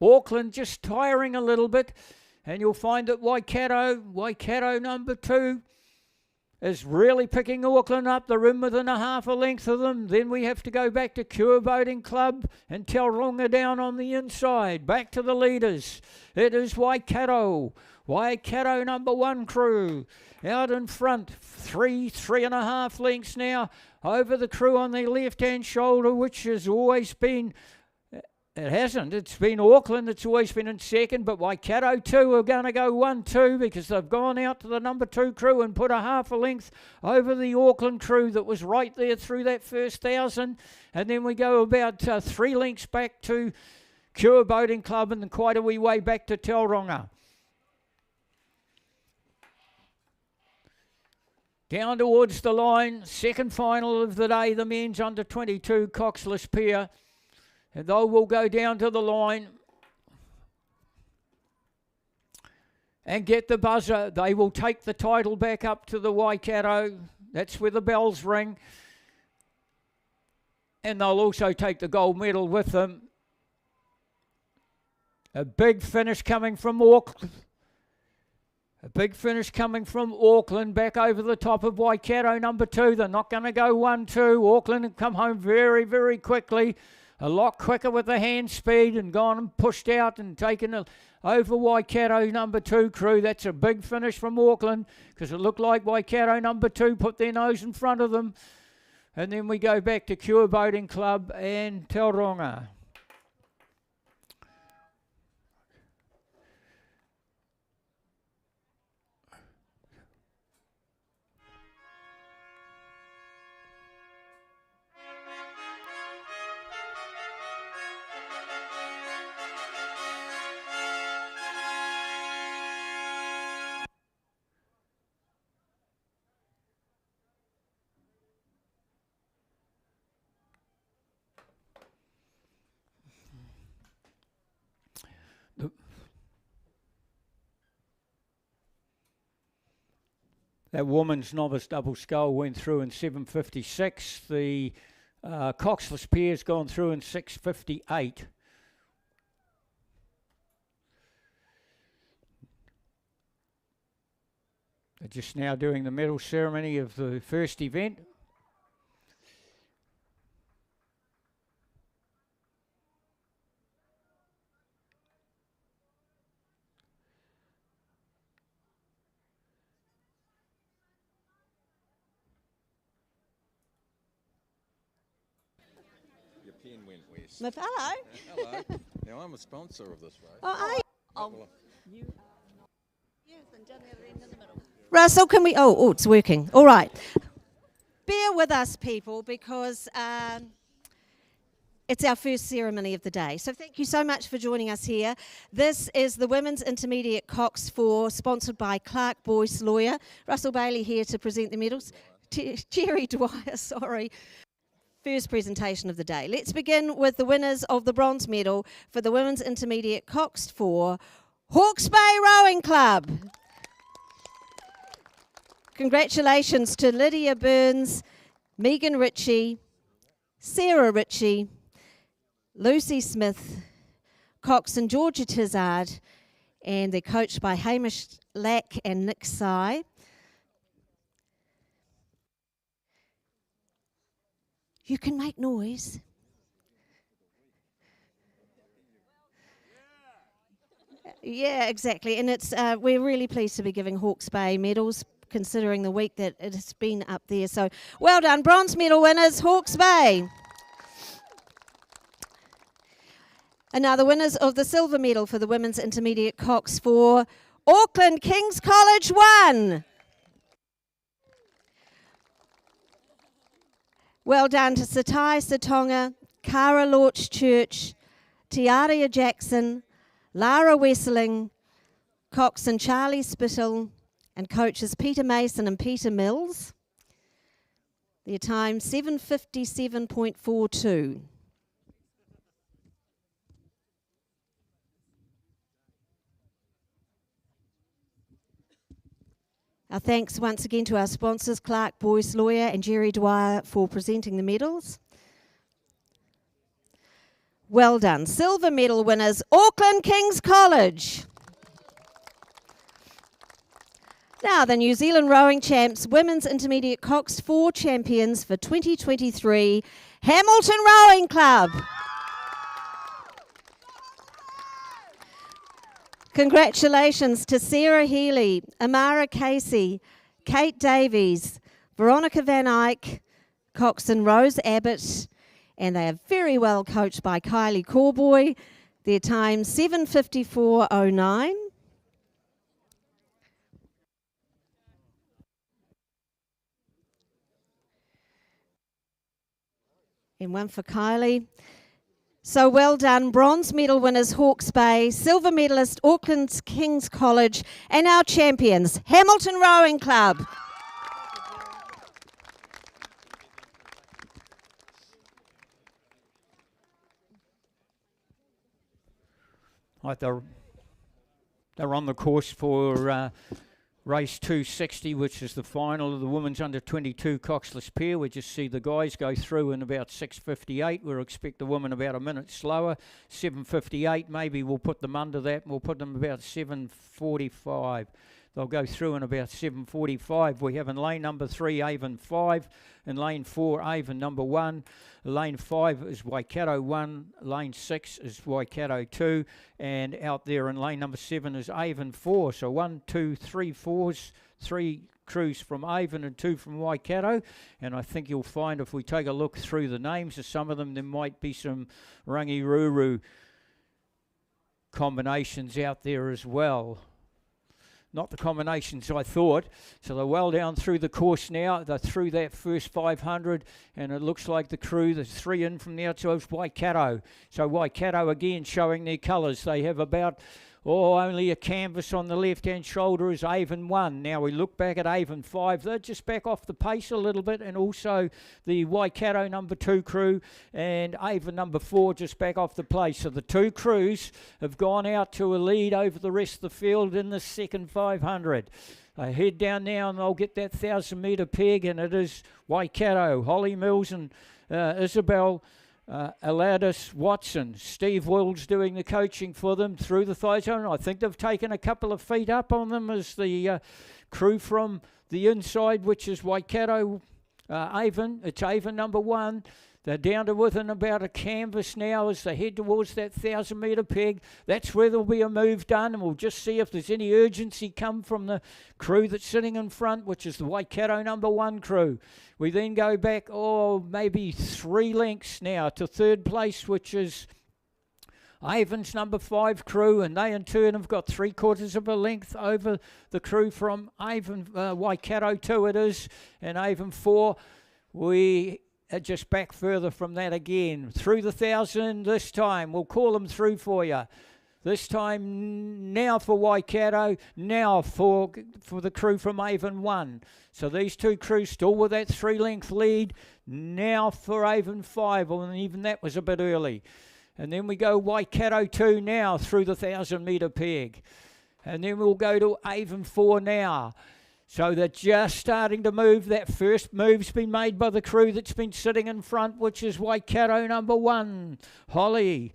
Auckland just tiring a little bit, and you'll find that Waikato number 2 is really picking Auckland up. They're in within a half a length of them. Then we have to go back to Kua Boating Club and Tauranga down on the inside. Back to the leaders. It is Waikato number 1 crew out in front. 3.5 lengths now over the crew on the left-hand shoulder, which has always been, it hasn't, it's been Auckland that's always been in second, but Waikato too are going to go 1-2 because they've gone out to the number 2 crew and put a half a length over the Auckland crew that was right there through that first 1,000. And then we go about 3 lengths back to Kua Boating Club and then quite a wee way back to Tauranga. Down towards the line, second final of the day, the men's under 22 coxless pair. And they will go down to the line and get the buzzer. They will take the title back up to the Waikato. That's where the bells ring. And they'll also take the gold medal with them. A big finish coming from Auckland. Back over the top of Waikato number 2. They're not going to go 1-2. Auckland have come home very, very quickly. A lot quicker with the hand speed and gone and pushed out and taken over Waikato number 2 crew. That's a big finish from Auckland because it looked like Waikato number 2 put their nose in front of them. And then we go back to Kua Boating Club and Tauranga. That woman's novice double scull went through in 7.56. The coxless pair's gone through in 6.58. They're just now doing the medal ceremony of the first event. Hello. Hello. Now I'm a sponsor of this race. Russell, can we? Oh, it's working. All right. Bear with us, people, because it's our first ceremony of the day. So thank you so much for joining us here. This is the Women's Intermediate Cox 4, sponsored by Clark Boyce Lawyer. Russell Bailey here to present the medals. Jerry Dwyer, sorry. First presentation of the day. Let's begin with the winners of the bronze medal for the Women's Intermediate Cox 4, Hawke's Bay Rowing Club. Congratulations to Lydia Burns, Megan Ritchie, Sarah Ritchie, Lucy Smith, Cox and Georgia Tizard, and they're coached by Hamish Lack and Nick Sy. You can make noise. Yeah, exactly. And it's we're really pleased to be giving Hawke's Bay medals, considering the week that it has been up there. So well done, bronze medal winners, Hawke's Bay. And now the winners of the silver medal for the Women's Intermediate Cox 4, Auckland King's College 1. Well done to Satai Satonga, Cara Lorch Church, Tiaria Jackson, Lara Wesseling, coxswain Charlie Spittle, and coaches Peter Mason and Peter Mills. Their time 7:57.42. Our thanks once again to our sponsors, Clark Boyce Lawyer and Jerry Dwyer, for presenting the medals. Well done. Silver medal winners, Auckland King's College. Now, the New Zealand Rowing Champs, Women's Intermediate Cox 4 champions for 2023, Hamilton Rowing Club. Congratulations to Sarah Healy, Amara Casey, Kate Davies, Veronica Van Eyck, coxswain Rose Abbott, and they are very well coached by Kylie Corboy. Their time 7:54.09. And one for Kylie. So well done. Bronze medal winners Hawke's Bay, silver medalist Auckland King's College, and our champions, Hamilton Rowing Club. Right, they're on the course for race 260, which is the final of the women's under-22 coxless pair. We just see the guys go through in about 6:58. We'll expect the women about a minute slower. 7:58, maybe we'll put them under that, and we'll put them about 7:45. They'll go through in about 7:45. We have in lane number 3, Avon 5. In lane 4, Avon number 1. Lane 5 is Waikato 1. Lane 6 is Waikato 2. And out there in lane number 7 is Avon 4. So 1, 2, 3 fours, 3 crews from Avon and 2 from Waikato. And I think you'll find if we take a look through the names of some of them, there might be some Rangiruru combinations out there as well. Not the combinations I thought. So they're well down through the course now. They're through that first 500, and it looks like the crew, there's 3 in from the outside, is Waikato. So Waikato again showing their colours. They have about, only a canvas on the left-hand shoulder is Avon 1. Now we look back at Avon 5. They're just back off the pace a little bit, and also the Waikato number 2 crew and Avon number 4 just back off the pace. So the 2 crews have gone out to a lead over the rest of the field in the second 500. They head down now and they'll get that 1,000-metre peg, and it is Waikato, Holly Mills and Isabel Aladis Watson. Steve Wills doing the coaching for them through the thigh zone. I think they've taken a couple of feet up on them as the crew from the inside, which is Waikato Avon. It's Avon number 1. They're down to within about a canvas now as they head towards that 1,000-metre peg. That's where there'll be a move done, and we'll just see if there's any urgency come from the crew that's sitting in front, which is the Waikato number 1 crew. We then go back, maybe 3 lengths now to third place, which is Avon's number 5 crew, and they in turn have got 3/4 of a length over the crew from Avon, Waikato 2 it is, and Avon 4. We just back further from that again. Through the 1,000 this time. We'll call them through for you. This time now for Waikato, now for the crew from Avon 1. So these 2 crews still with that 3-length lead. Now for Avon 5, and even that was a bit early. And then we go Waikato 2 now through the 1,000-metre peg. And then we'll go to Avon 4 now. So they're just starting to move. That first move's been made by the crew that's been sitting in front, which is Waikato number 1. Holly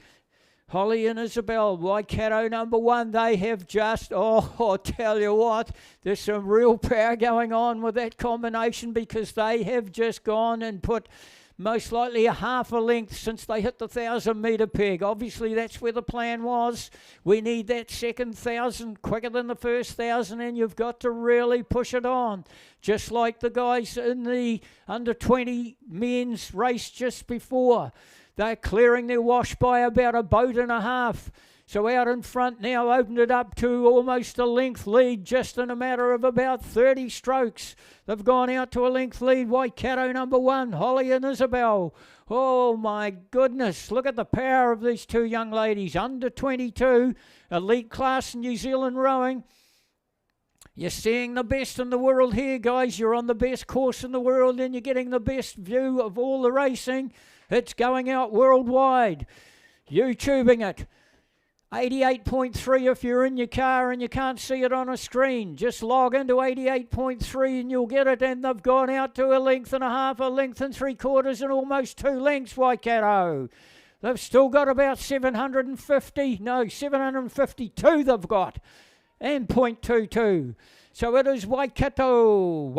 and Isabel, Waikato number 1. They have just, I'll tell you what, there's some real power going on with that combination, because they have just gone and put most likely a half a length since they hit the 1,000-metre peg. Obviously, that's where the plan was. We need that second 1,000 quicker than the first 1,000, and you've got to really push it on. Just like the guys in the under-20 men's race just before. They're clearing their wash by about a boat and a half. So out in front now, opened it up to almost a length lead, just in a matter of about 30 strokes. They've gone out to a length lead. Waikato number 1, Holly and Isabel. Oh my goodness, look at the power of these two young ladies. Under 22, elite class in New Zealand rowing. You're seeing the best in the world here, guys. You're on the best course in the world and you're getting the best view of all the racing. It's going out worldwide. YouTubing it. 88.3 if you're in your car and you can't see it on a screen. Just log into 88.3 and you'll get it. And they've gone out to a length and a half, a length and 3/4 and almost 2 lengths, Waikato. They've still got about 752 they've got. And 0.22. So it is Waikato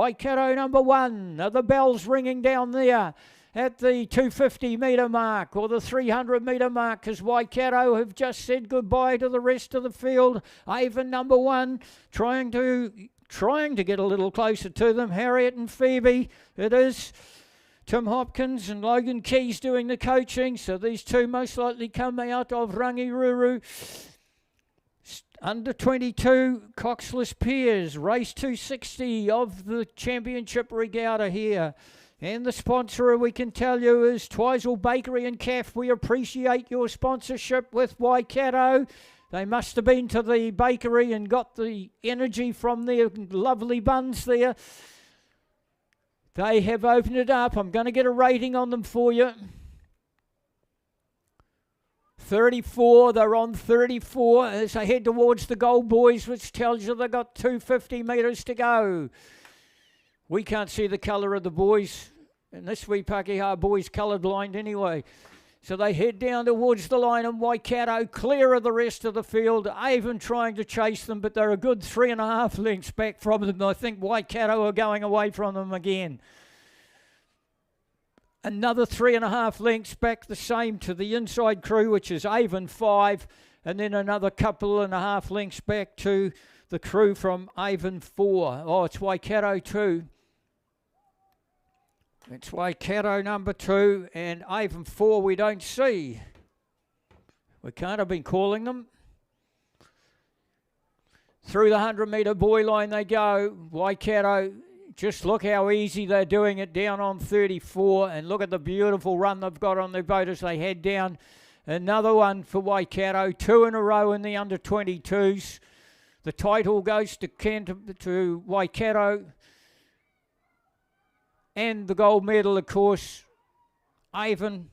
number 1. Are the bells ringing down there at the 250 metre mark or the 300 metre mark, because Waikato have just said goodbye to the rest of the field. Avon number 1 trying to get a little closer to them. Harriet and Phoebe, it is. Tim Hopkins and Logan Keys doing the coaching, so these two most likely come out of Rangiruru. Under 22, Coxless Piers, race 260 of the championship regatta here. And the sponsor, we can tell you, is Twizel Bakery and Cafe. We appreciate your sponsorship with Waikato. They must have been to the bakery and got the energy from their lovely buns there. They have opened it up. I'm going to get a rating on them for you. 34, they're on 34 as they head towards the Gold Boys, which tells you they've got 250 metres to go. We can't see the colour of the boys, and this wee Pakeha boy's colourblind anyway. So they head down towards the line, and Waikato clear of the rest of the field. Avon trying to chase them, but they're a good 3.5 lengths back from them. I think Waikato are going away from them again. Another 3.5 lengths back, the same to the inside crew, which is Avon 5, and then another 2.5 lengths back to the crew from Avon 4. Oh, it's Waikato 2. It's Waikato number 2, and Avon 4 we don't see. We can't have been calling them. Through the 100 metre buoy line they go. Waikato, just look how easy they're doing it down on 34, and look at the beautiful run they've got on their boat as they head down. Another one for Waikato, 2 in a row in the under 22s. The title goes to Waikato, and the gold medal, of course, Avon.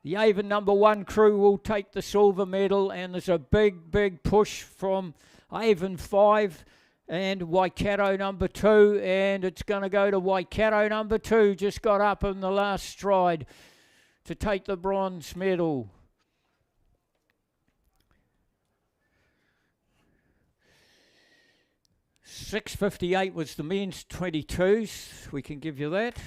The Avon number 1 crew will take the silver medal, and there's a big push from Avon 5 and Waikato number 2, and it's going to go to Waikato number 2, just got up in the last stride to take the bronze medal. $6.58 was the men's 22s, we can give you that.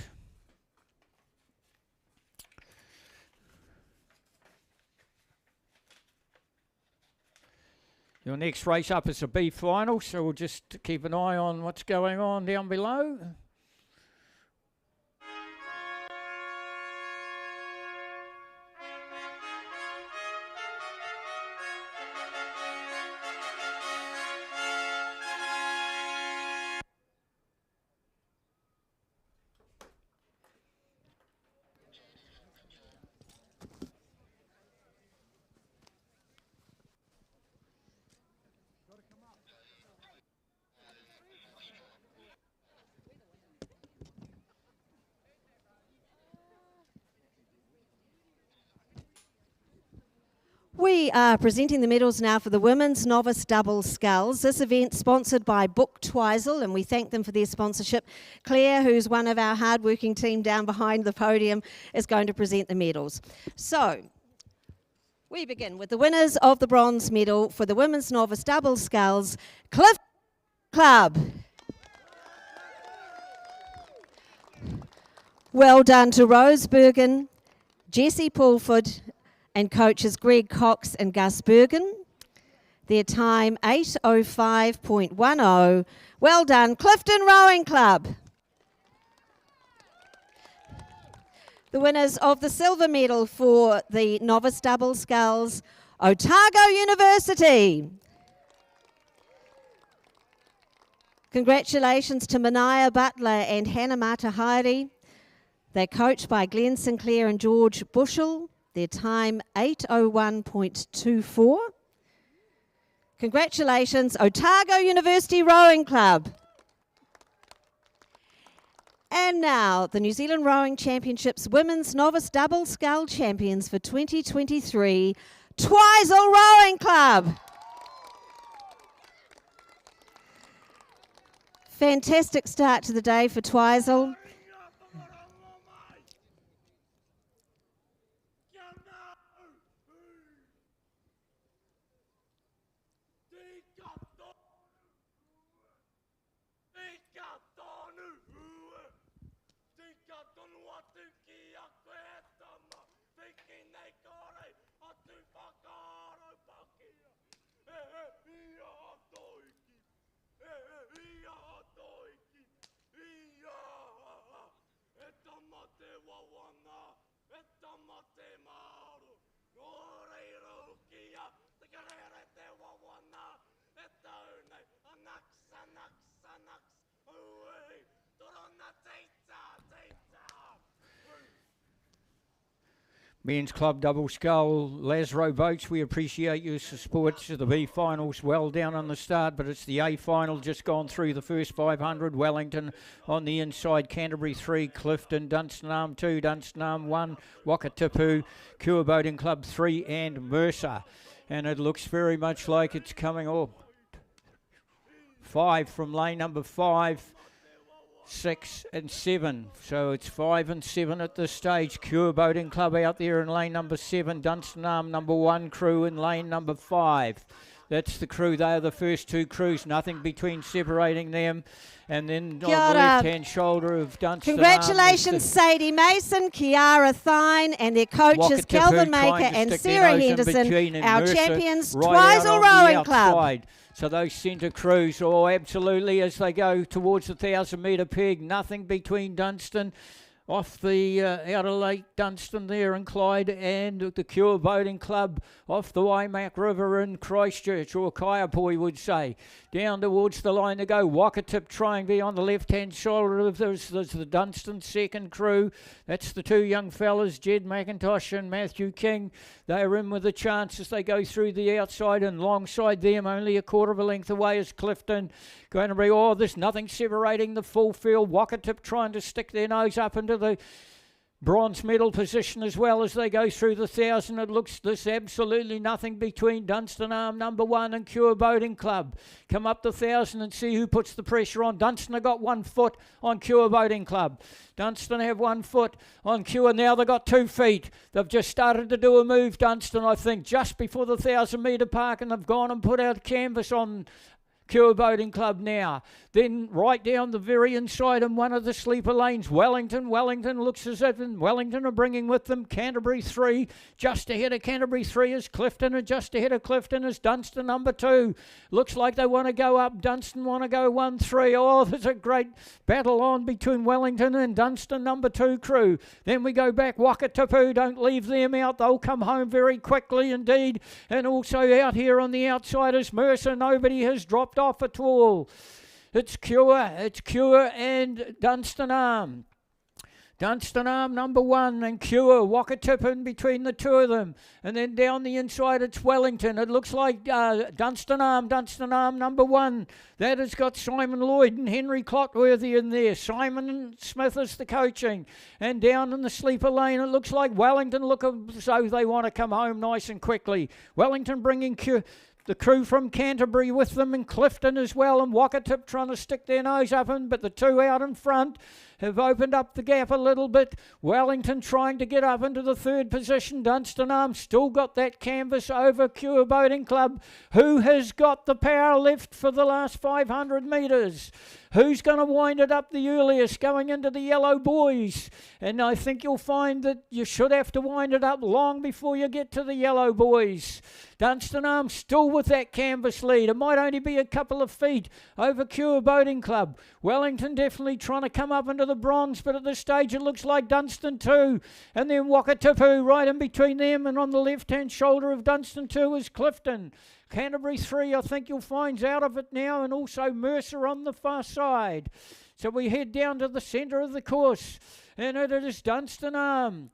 Your next race up is a B final, so we'll just keep an eye on what's going on down below. We are presenting the medals now for the Women's Novice Double Sculls. This event sponsored by Book Twizel, and we thank them for their sponsorship. Claire, who's one of our hard-working team down behind the podium, is going to present the medals. So, we begin with the winners of the bronze medal for the Women's Novice Double Sculls, Cliff Club. Well done to Rose Bergen, Jessie Pulford, and coaches Greg Cox and Gus Bergen. Their time 8:05.10. Well done, Clifton Rowing Club. The winners of the silver medal for the novice double sculls Otago University. Congratulations to Mania Butler and Hannah Matahaere. They're coached by Glenn Sinclair and George Bushell. Their time 8:01.24. Congratulations, Otago University Rowing Club. And now, the New Zealand Rowing Championships Women's Novice Double Scull Champions for 2023, Twizel Rowing Club. Fantastic start to the day for Twizel. Men's Club Double Scull, Lazaro Boats, we appreciate your support to the B finals. Well down on the start, but it's the A final just gone through the first 500. Wellington on the inside, Canterbury 3, Clifton, Dunstanarm 2, Dunstanarm 1, Wakatipu, Kua Boating Club 3 and Mercer. And it looks very much like it's coming off. 5 from lane number 5. 6 and 7, so it's 5 and 7 at this stage. Kua Boating Club out there in lane number 7, Dunstanarm number 1 crew in lane number 5. That's the crew. They are the first two crews, nothing between separating them. And then on the left-hand shoulder of Dunstanarm. Congratulations, Sadie Mason, Kiara Thine, and their coaches, Kelvin Maker and Sarah Henderson, our champions, Twizel Rowing Club. So those centre crews, absolutely, as they go towards the 1,000-metre peg, nothing between Dunstan, off the outer Lake Dunstan there in Clyde, and the Kua Boating Club off the Waimak River in Christchurch, or Kaiapoi would say. Down towards the line to go. Wakatip trying to be on the left-hand shoulder of there's the Dunstan second crew. That's the two young fellas, Jed McIntosh and Matthew King. They're in with a chance as they go through the outside, and alongside them, only a quarter of a length away, is Clifton. Going to be, there's nothing separating the full field. Wakatip trying to stick their nose up into the bronze medal position as well as they go through the 1,000. It looks there's absolutely nothing between Dunstanarm number 1 and Kua Boating Club. Come up the 1,000 and see who puts the pressure on. Dunstan have got 1 foot on Kua Boating Club. Dunstan have 1 foot on Kua. Now they've got 2 feet. They've just started to do a move, Dunstan, I think, just before the 1,000-metre park, and they've gone and put out canvas on Kua Boating Club now. Then right down the very inside in one of the sleeper lanes, Wellington looks as if Wellington are bringing with them Canterbury 3. Just ahead of Canterbury 3 is Clifton, and just ahead of Clifton is Dunstan number 2. Looks like they want to go up. Dunstan want to go 1-3. There's a great battle on between Wellington and Dunstan number 2 crew. Then we go back. Wakatipu, don't leave them out. They'll come home very quickly indeed. And also out here on the outside is Mercer. Nobody has dropped off at all. It's Kua and Dunstanarm. Dunstanarm number 1 and Kua, Wakatipu in between the two of them. And then down the inside it's Wellington. It looks like Dunstanarm number 1. That has got Simon Lloyd and Henry Clotworthy in there. Simon Smith is the coaching. And down in the sleeper lane it looks like Wellington look as though they want to come home nice and quickly. Wellington bringing the crew from Canterbury with them, and Clifton as well, and Wakatip trying to stick their nose up in, but the two out in front have opened up the gap a little bit. Wellington trying to get up into the 3rd position. Dunstanarm still got that canvas over Kua Boating Club, who has got the power left for the last 500 metres. Who's going to wind it up the earliest going into the yellow boys? And I think you'll find that you should have to wind it up long before you get to the yellow boys. Dunstanarm still with that canvas lead. It might only be a couple of feet over Cure Boating Club. Wellington definitely trying to come up into the bronze, but at this stage it looks like Dunstan 2. And then Wakatipu right in between them, and on the left-hand shoulder of Dunstan 2 is Clifton. Canterbury 3, I think you'll find's out of it now, and also Mercer on the far side. So we head down to the centre of the course, and it is Dunstanarm.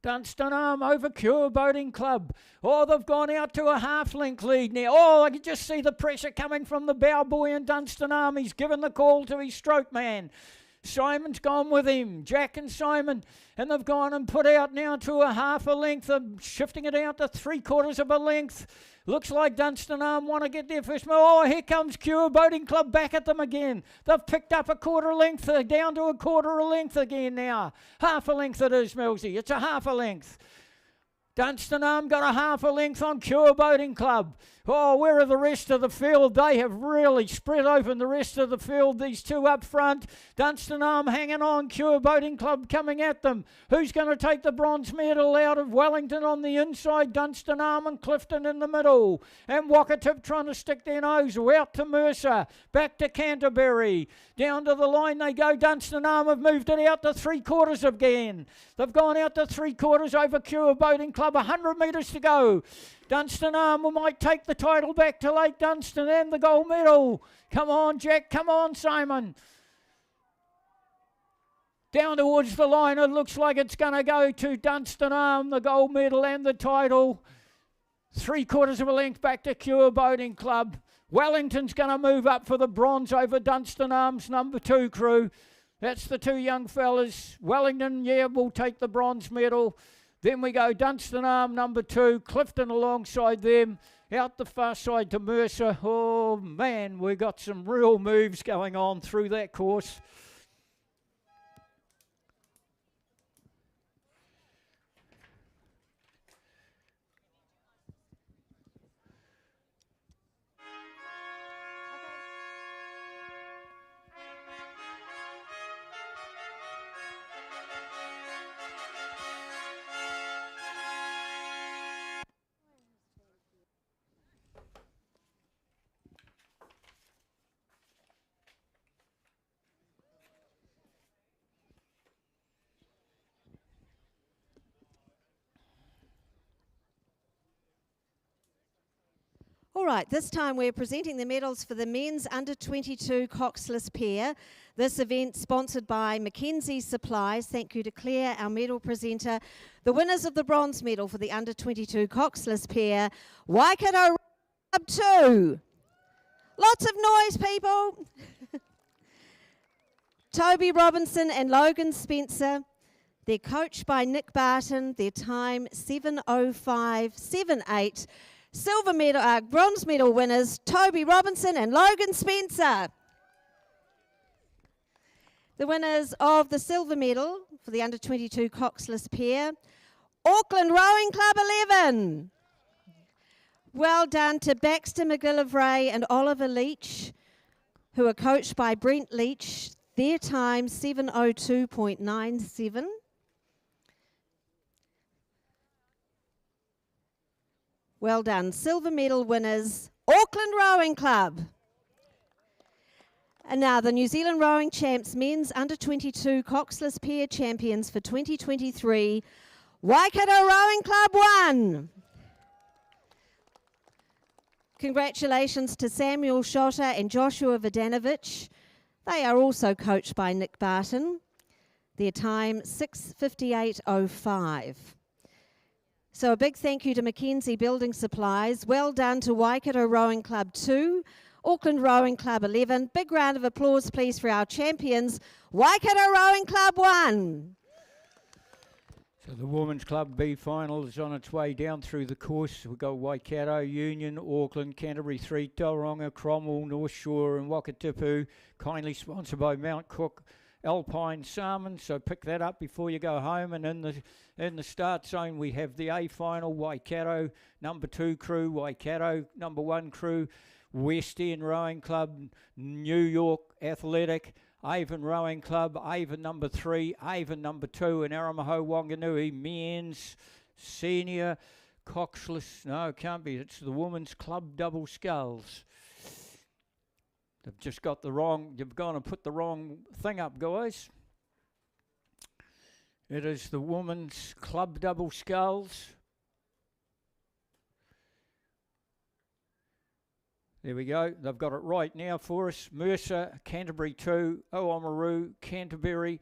Dunstanarm over Cure Boating Club. Oh, they've gone out to a half-length lead now. Oh, I can just see the pressure coming from the bow boy and Dunstanarm. He's given the call to his stroke man. Simon's gone with him, Jack and Simon, and they've gone and put out now to a half a length. They're shifting it out to 3/4 of a length. Looks like Dunstanarm want to get there first. Oh, here comes Cure Boating Club back at them again. They've picked up a quarter length. They're down to a quarter a length again now. Half a length it is, Millsy. It's a half a length. Dunstanarm got a half a length on Cure Boating Club. Oh, where are the rest of the field? They have really spread open the rest of the field, these two up front. Dunstanarm hanging on, Cure Boating Club coming at them. Who's going to take the bronze medal out of Wellington on the inside? Dunstanarm and Clifton in the middle. And Wakatip trying to stick their nose out to Mercer. Back to Canterbury. Down to the line they go. Dunstanarm have moved it out to 3/4 again. They've gone out to 3/4 over Cure Boating Club. 100 metres to go. Dunstanarm might take the title back to Lake Dunstan and the gold medal. Come on, Jack. Come on, Simon. Down towards the line, it looks like it's going to go to Dunstanarm, the gold medal and the title. 3/4 of a length back to Cure Boating Club. Wellington's going to move up for the bronze over Dunstanarm's number 2 crew. That's the two young fellas. Wellington, yeah, will take the bronze medal. Then we go Dunstanarm, number 2, Clifton alongside them, out the far side to Mercer. Oh, man, we got some real moves going on through that course. All right, this time we're presenting the medals for the men's under-22 coxless pair. This event sponsored by Mackenzie Supplies. Thank you to Claire, our medal presenter. The winners of the bronze medal for the under-22 coxless pair, Waikato Club 2. Lots of noise, people. Toby Robinson and Logan Spencer. They're coached by Nick Barton. Their time 7:05.78. Silver medal, bronze medal winners, Toby Robinson and Logan Spencer. The winners of the silver medal for the under-22 coxless pair, Auckland Rowing Club 11. Well done to Baxter McGillivray and Oliver Leach, who are coached by Brent Leach. Their time 7:02.97. Well done. Silver medal winners, Auckland Rowing Club. And now the New Zealand Rowing Champs men's under-22 coxless pair champions for 2023, Waikato Rowing Club 1. Congratulations to Samuel Schotter and Joshua Vodanovic. They are also coached by Nick Barton. Their time 6:58.05. So a big thank you to Mackenzie Building Supplies. Well done to Waikato Rowing Club 2, Auckland Rowing Club 11. Big round of applause, please, for our champions, Waikato Rowing Club 1. So the Women's Club B final is on its way down through the course. We've got Waikato, Union, Auckland, Canterbury 3, Tauranga, Cromwell, North Shore and Wakatipu. Kindly sponsored by Mount Cook Alpine Salmon, so pick that up before you go home. And in the start zone we have the A final, Waikato number 2 crew, Waikato number 1 crew, West End Rowing Club, New York Athletic, Avon Rowing Club, Avon number 3, Avon number 2, and Aramaho Wanganui men's senior coxless. No, it can't be. It's the women's club double sculls. They've just got the wrong. You've gone and put the wrong thing up, guys. It is the women's club double sculls. There we go. They've got it right now for us. Mercer, Canterbury 2, Oamaru, Canterbury,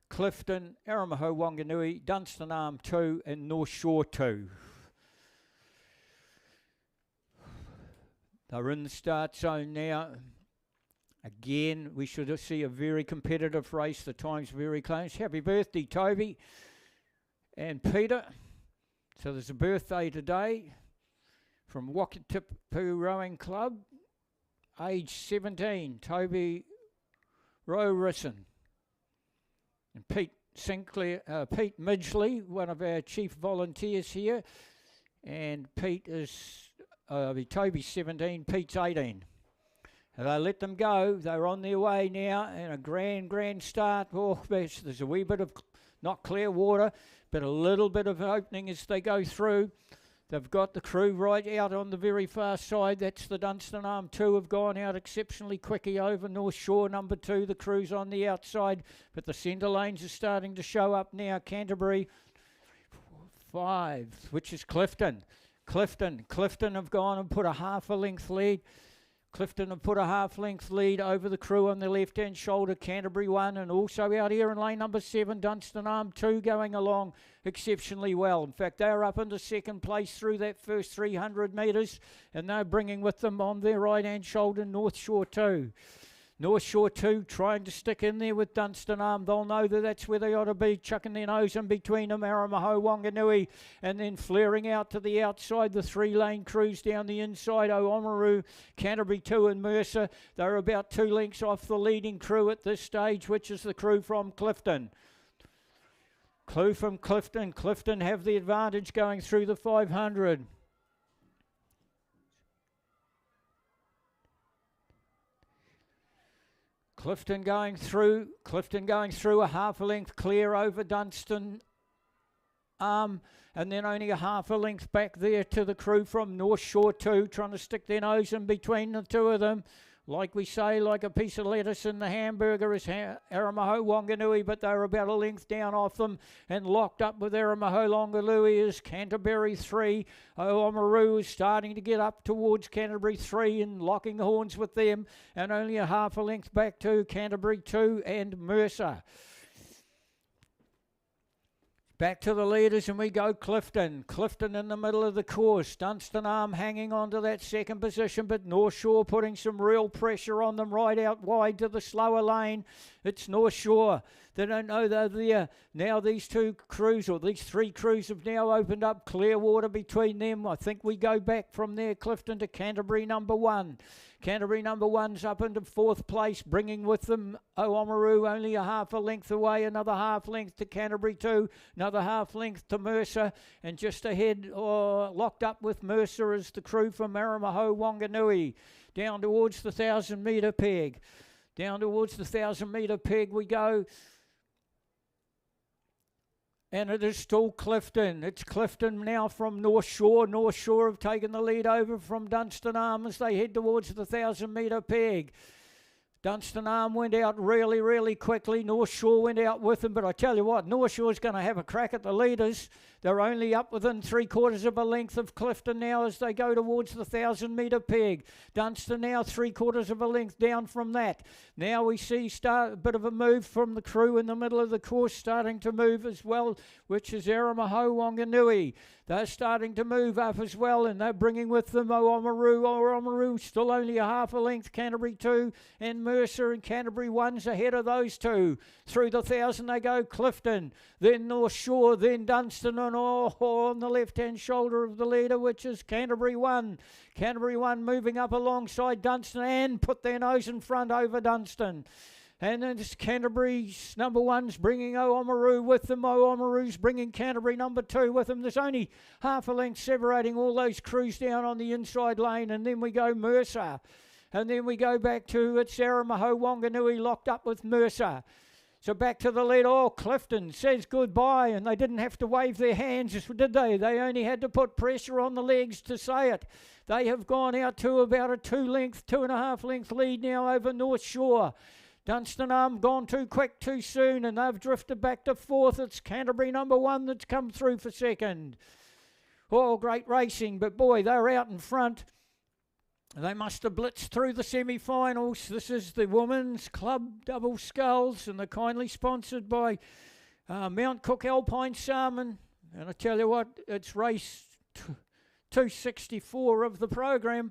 Clifton, Aramaho Wanganui, Dunstan Arm 2, and North Shore 2. They're in the start zone now. Again, we should see a very competitive race. The time's very close. Happy birthday, Toby and Peter. So there's a birthday today from Wakatipu Rowing Club, age 17, Toby Rowerison. And Pete Midgley, one of our chief volunteers here. And Pete is, Toby's 17, Pete's 18. And they let them go. They're on their way now, and a grand start. Oh, there's a wee bit of, not clear water, but a little bit of opening as they go through. They've got the crew right out on the very far side. That's the Dunstan Arm 2 have gone out exceptionally quickly over North Shore number 2. The crew's on the outside, but the centre lanes are starting to show up now. Canterbury 5, which is Clifton. Clifton have gone and put a half a length lead. Clifton have put a half-length lead over the crew on the left-hand shoulder. Canterbury 1, and also out here in lane number 7, Dunstan Arm 2 going along exceptionally well. In fact, they're up into second place through that first 300 metres, and they're bringing with them on their right-hand shoulder North Shore 2. North Shore 2 trying to stick in there with Dunstan Arm. They'll know that that's where they ought to be, chucking their nose in between them. Aramaho Wanganui, and then flaring out to the outside, the 3-lane crews down the inside. Oamaru, Canterbury 2 and Mercer. They're about 2 lengths off the leading crew at this stage, which is the crew from Clifton. Crew from Clifton. Clifton have the advantage going through the 500. Clifton going through a half a length clear over Dunstan Arm, and then only a half a length back there to the crew from North Shore 2, trying to stick their nose in between the two of them. Like we say, like a piece of lettuce in the hamburger is Aramaho Wanganui, but they're about a length down off them, and locked up with Aramaho Wanganui is Canterbury 3. Oamaru is starting to get up towards Canterbury 3 and locking horns with them, and only a half a length back to Canterbury 2 and Mercer. Back to the leaders, and we go Clifton. Clifton in the middle of the course. Dunstan Arm hanging on to that second position, but North Shore putting some real pressure on them right out wide to the slower lane. It's North Shore. They don't know they're there. Now these 2 crews, or these 3 crews, have now opened up clear water between them. I think we go back from there, Clifton, to Canterbury number 1. Canterbury number 1's up into 4th place, bringing with them Oamaru only a half a length away, another half length to Canterbury 2, another half length to Mercer, and just ahead, locked up with Mercer, is the crew from Aramaho Wanganui. Down towards the 1,000 metre peg. Down towards the 1,000 metre peg we go. And it is still Clifton. It's Clifton now from North Shore. North Shore have taken the lead over from Dunstan Arm as they head towards the 1,000 metre peg. Dunstan Arm went out really quickly. North Shore went out with them, but I tell you what, North Shore's going to have a crack at the leaders. They're only up within 3/4 of a length of Clifton now as they go towards the 1,000 metre peg. Dunstan now 3/4 of a length down from that. Now we see a bit of a move from the crew in the middle of the course, starting to move as well, which is Aramaho Wanganui. They're starting to move up as well, and they're bringing with them Oamaru. Oamaru still only a half a length. Canterbury 2 and Mercer, and Canterbury 1's ahead of those 2. Through the 1,000 they go Clifton, then North Shore, then Dunstan, and on the left-hand shoulder of the leader, which is Canterbury 1. Canterbury 1 moving up alongside Dunstan and put their nose in front over Dunstan. And then it's Canterbury's number 1's bringing Oamaru with them. Oamaru's bringing Canterbury number 2 with them. There's only half a length separating all those crews down on the inside lane. And then we go Mercer. And then we go back to it's Aramaho Wanganui locked up with Mercer. So back to the lead. Oh, Clifton says goodbye, and they didn't have to wave their hands, did they? They only had to put pressure on the legs to say it. They have gone out to about a 2.5 length lead now over North Shore. Dunstanarm gone too quick too soon, and they've drifted back to 4th. It's Canterbury number 1 that's come through for 2nd. Oh, great racing, but boy, they're out in front. They must have blitzed through the semi-finals. This is the Women's Club Double Sculls, and they're kindly sponsored by Mount Cook Alpine Salmon. And I tell you what, it's race 264 of the program.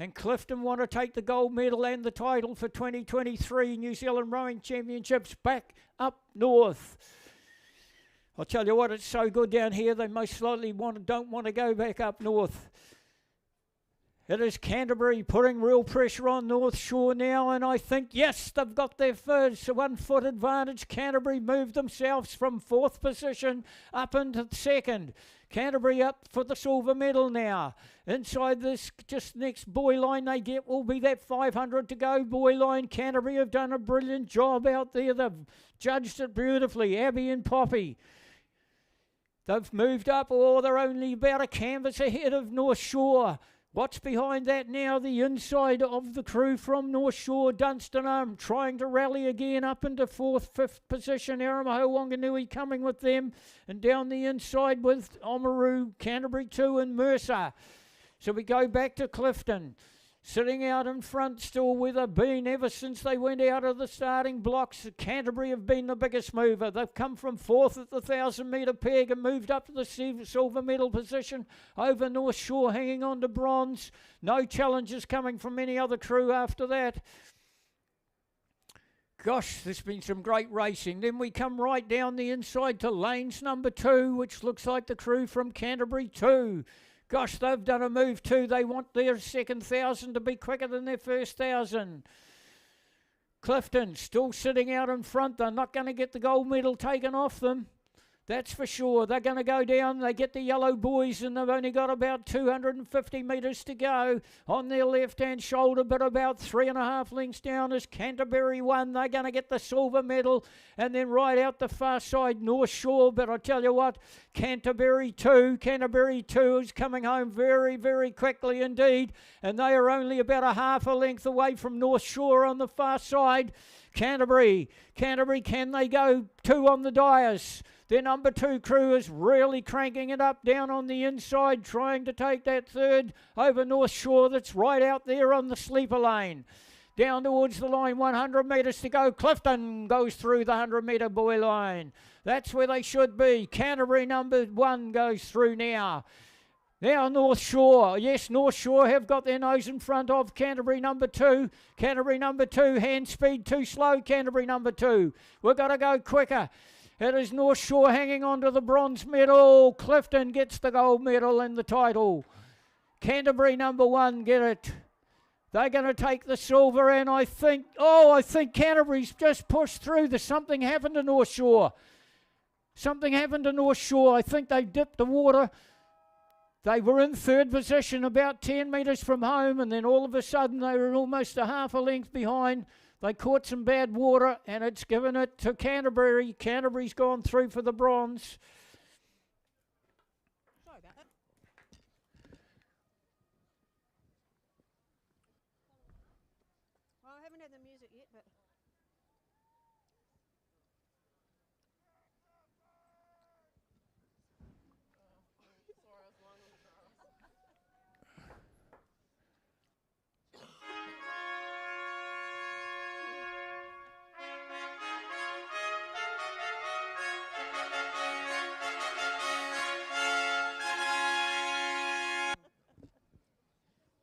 And Clifton want to take the gold medal and the title for 2023 New Zealand Rowing Championships back up north. I'll tell you what, it's so good down here, they most likely don't want to go back up north. It is Canterbury putting real pressure on North Shore now, and I think, yes, they've got their first 1 foot advantage. Canterbury moved themselves from 4th position up into 2nd. Canterbury up for the silver medal now. Inside this just next buoy line they get will be that 500 to go buoy line. Canterbury have done a brilliant job out there. They've judged it beautifully. Abby and Poppy. They've moved up, or they're only about a canvas ahead of North Shore. What's behind that now? The inside of the crew from North Shore, Dunstanarm trying to rally again up into 4th, 5th position. Aramaho Wanganui coming with them, and down the inside with Oamaru, Canterbury 2 and Mercer. So we go back to Clifton. Sitting out in front still with a bean ever since they went out of the starting blocks. Canterbury have been the biggest mover. They've come from 4th at the 1,000 metre peg and moved up to the silver medal position over North Shore, hanging on to bronze. No challenges coming from any other crew after that. Gosh, there's been some great racing. Then we come right down the inside to lanes number 2, which looks like the crew from Canterbury 2. Gosh, they've done a move too. They want their second 1,000 to be quicker than their first 1,000. Clifton still sitting out in front. They're not going to get the gold medal taken off them. That's for sure. They're going to go down. They get the yellow buoys, and they've only got about 250 metres to go on their left-hand shoulder, but about 3.5 lengths down is Canterbury 1. They're going to get the silver medal, and then right out the far side, North Shore. But I tell you what, Canterbury 2 is coming home very, very quickly indeed, and they are only about a half a length away from North Shore on the far side. Canterbury, can they go 2 on the dais? Their number 2 crew is really cranking it up down on the inside, trying to take that 3rd over North Shore that's right out there on the sleeper lane. Down towards the line, 100 metres to go. Clifton goes through the 100 metre buoy line. That's where they should be. Canterbury number 1 goes through now. Now North Shore. Yes, North Shore have got their nose in front of Canterbury number 2. Canterbury number 2, hand speed too slow. Canterbury number 2. We've got to go quicker. It is North Shore hanging on to the bronze medal. Clifton gets the gold medal and the title. Canterbury number 1 get it. They're going to take the silver, and I think Canterbury's just pushed through. There's something happened to North Shore. I think they dipped the water. They were in 3rd position, about 10 metres from home, and then all of a sudden they were almost a half a length behind. They caught some bad water, and it's given it to Canterbury. Canterbury's gone through for the bronze. Sorry about that. Well, I haven't had the music yet, but...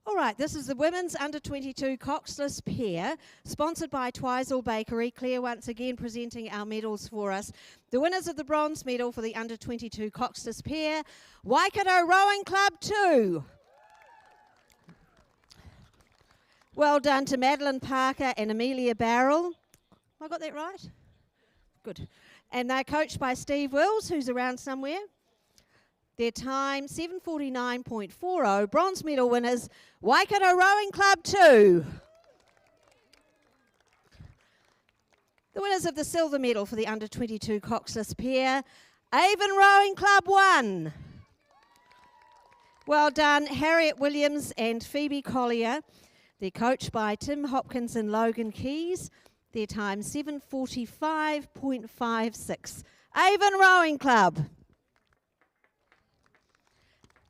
All right, this is the women's under-22 coxless pair, sponsored by Twizel Bakery. Claire once again presenting our medals for us. The winners of the bronze medal for the under-22 coxless pair, Waikato Rowing Club 2. Well done to Madeline Parker and Amelia Barrell. I got that right? Good. And they're coached by Steve Wills, who's around somewhere. Their time, 7:49.40. Bronze medal winners, Waikato Rowing Club 2. The winners of the silver medal for the under-22 coxless pair, Avon Rowing Club 1. Well done, Harriet Williams and Phoebe Collier. They're coached by Tim Hopkins and Logan Keys. Their time, 7:45.56. Avon Rowing Club.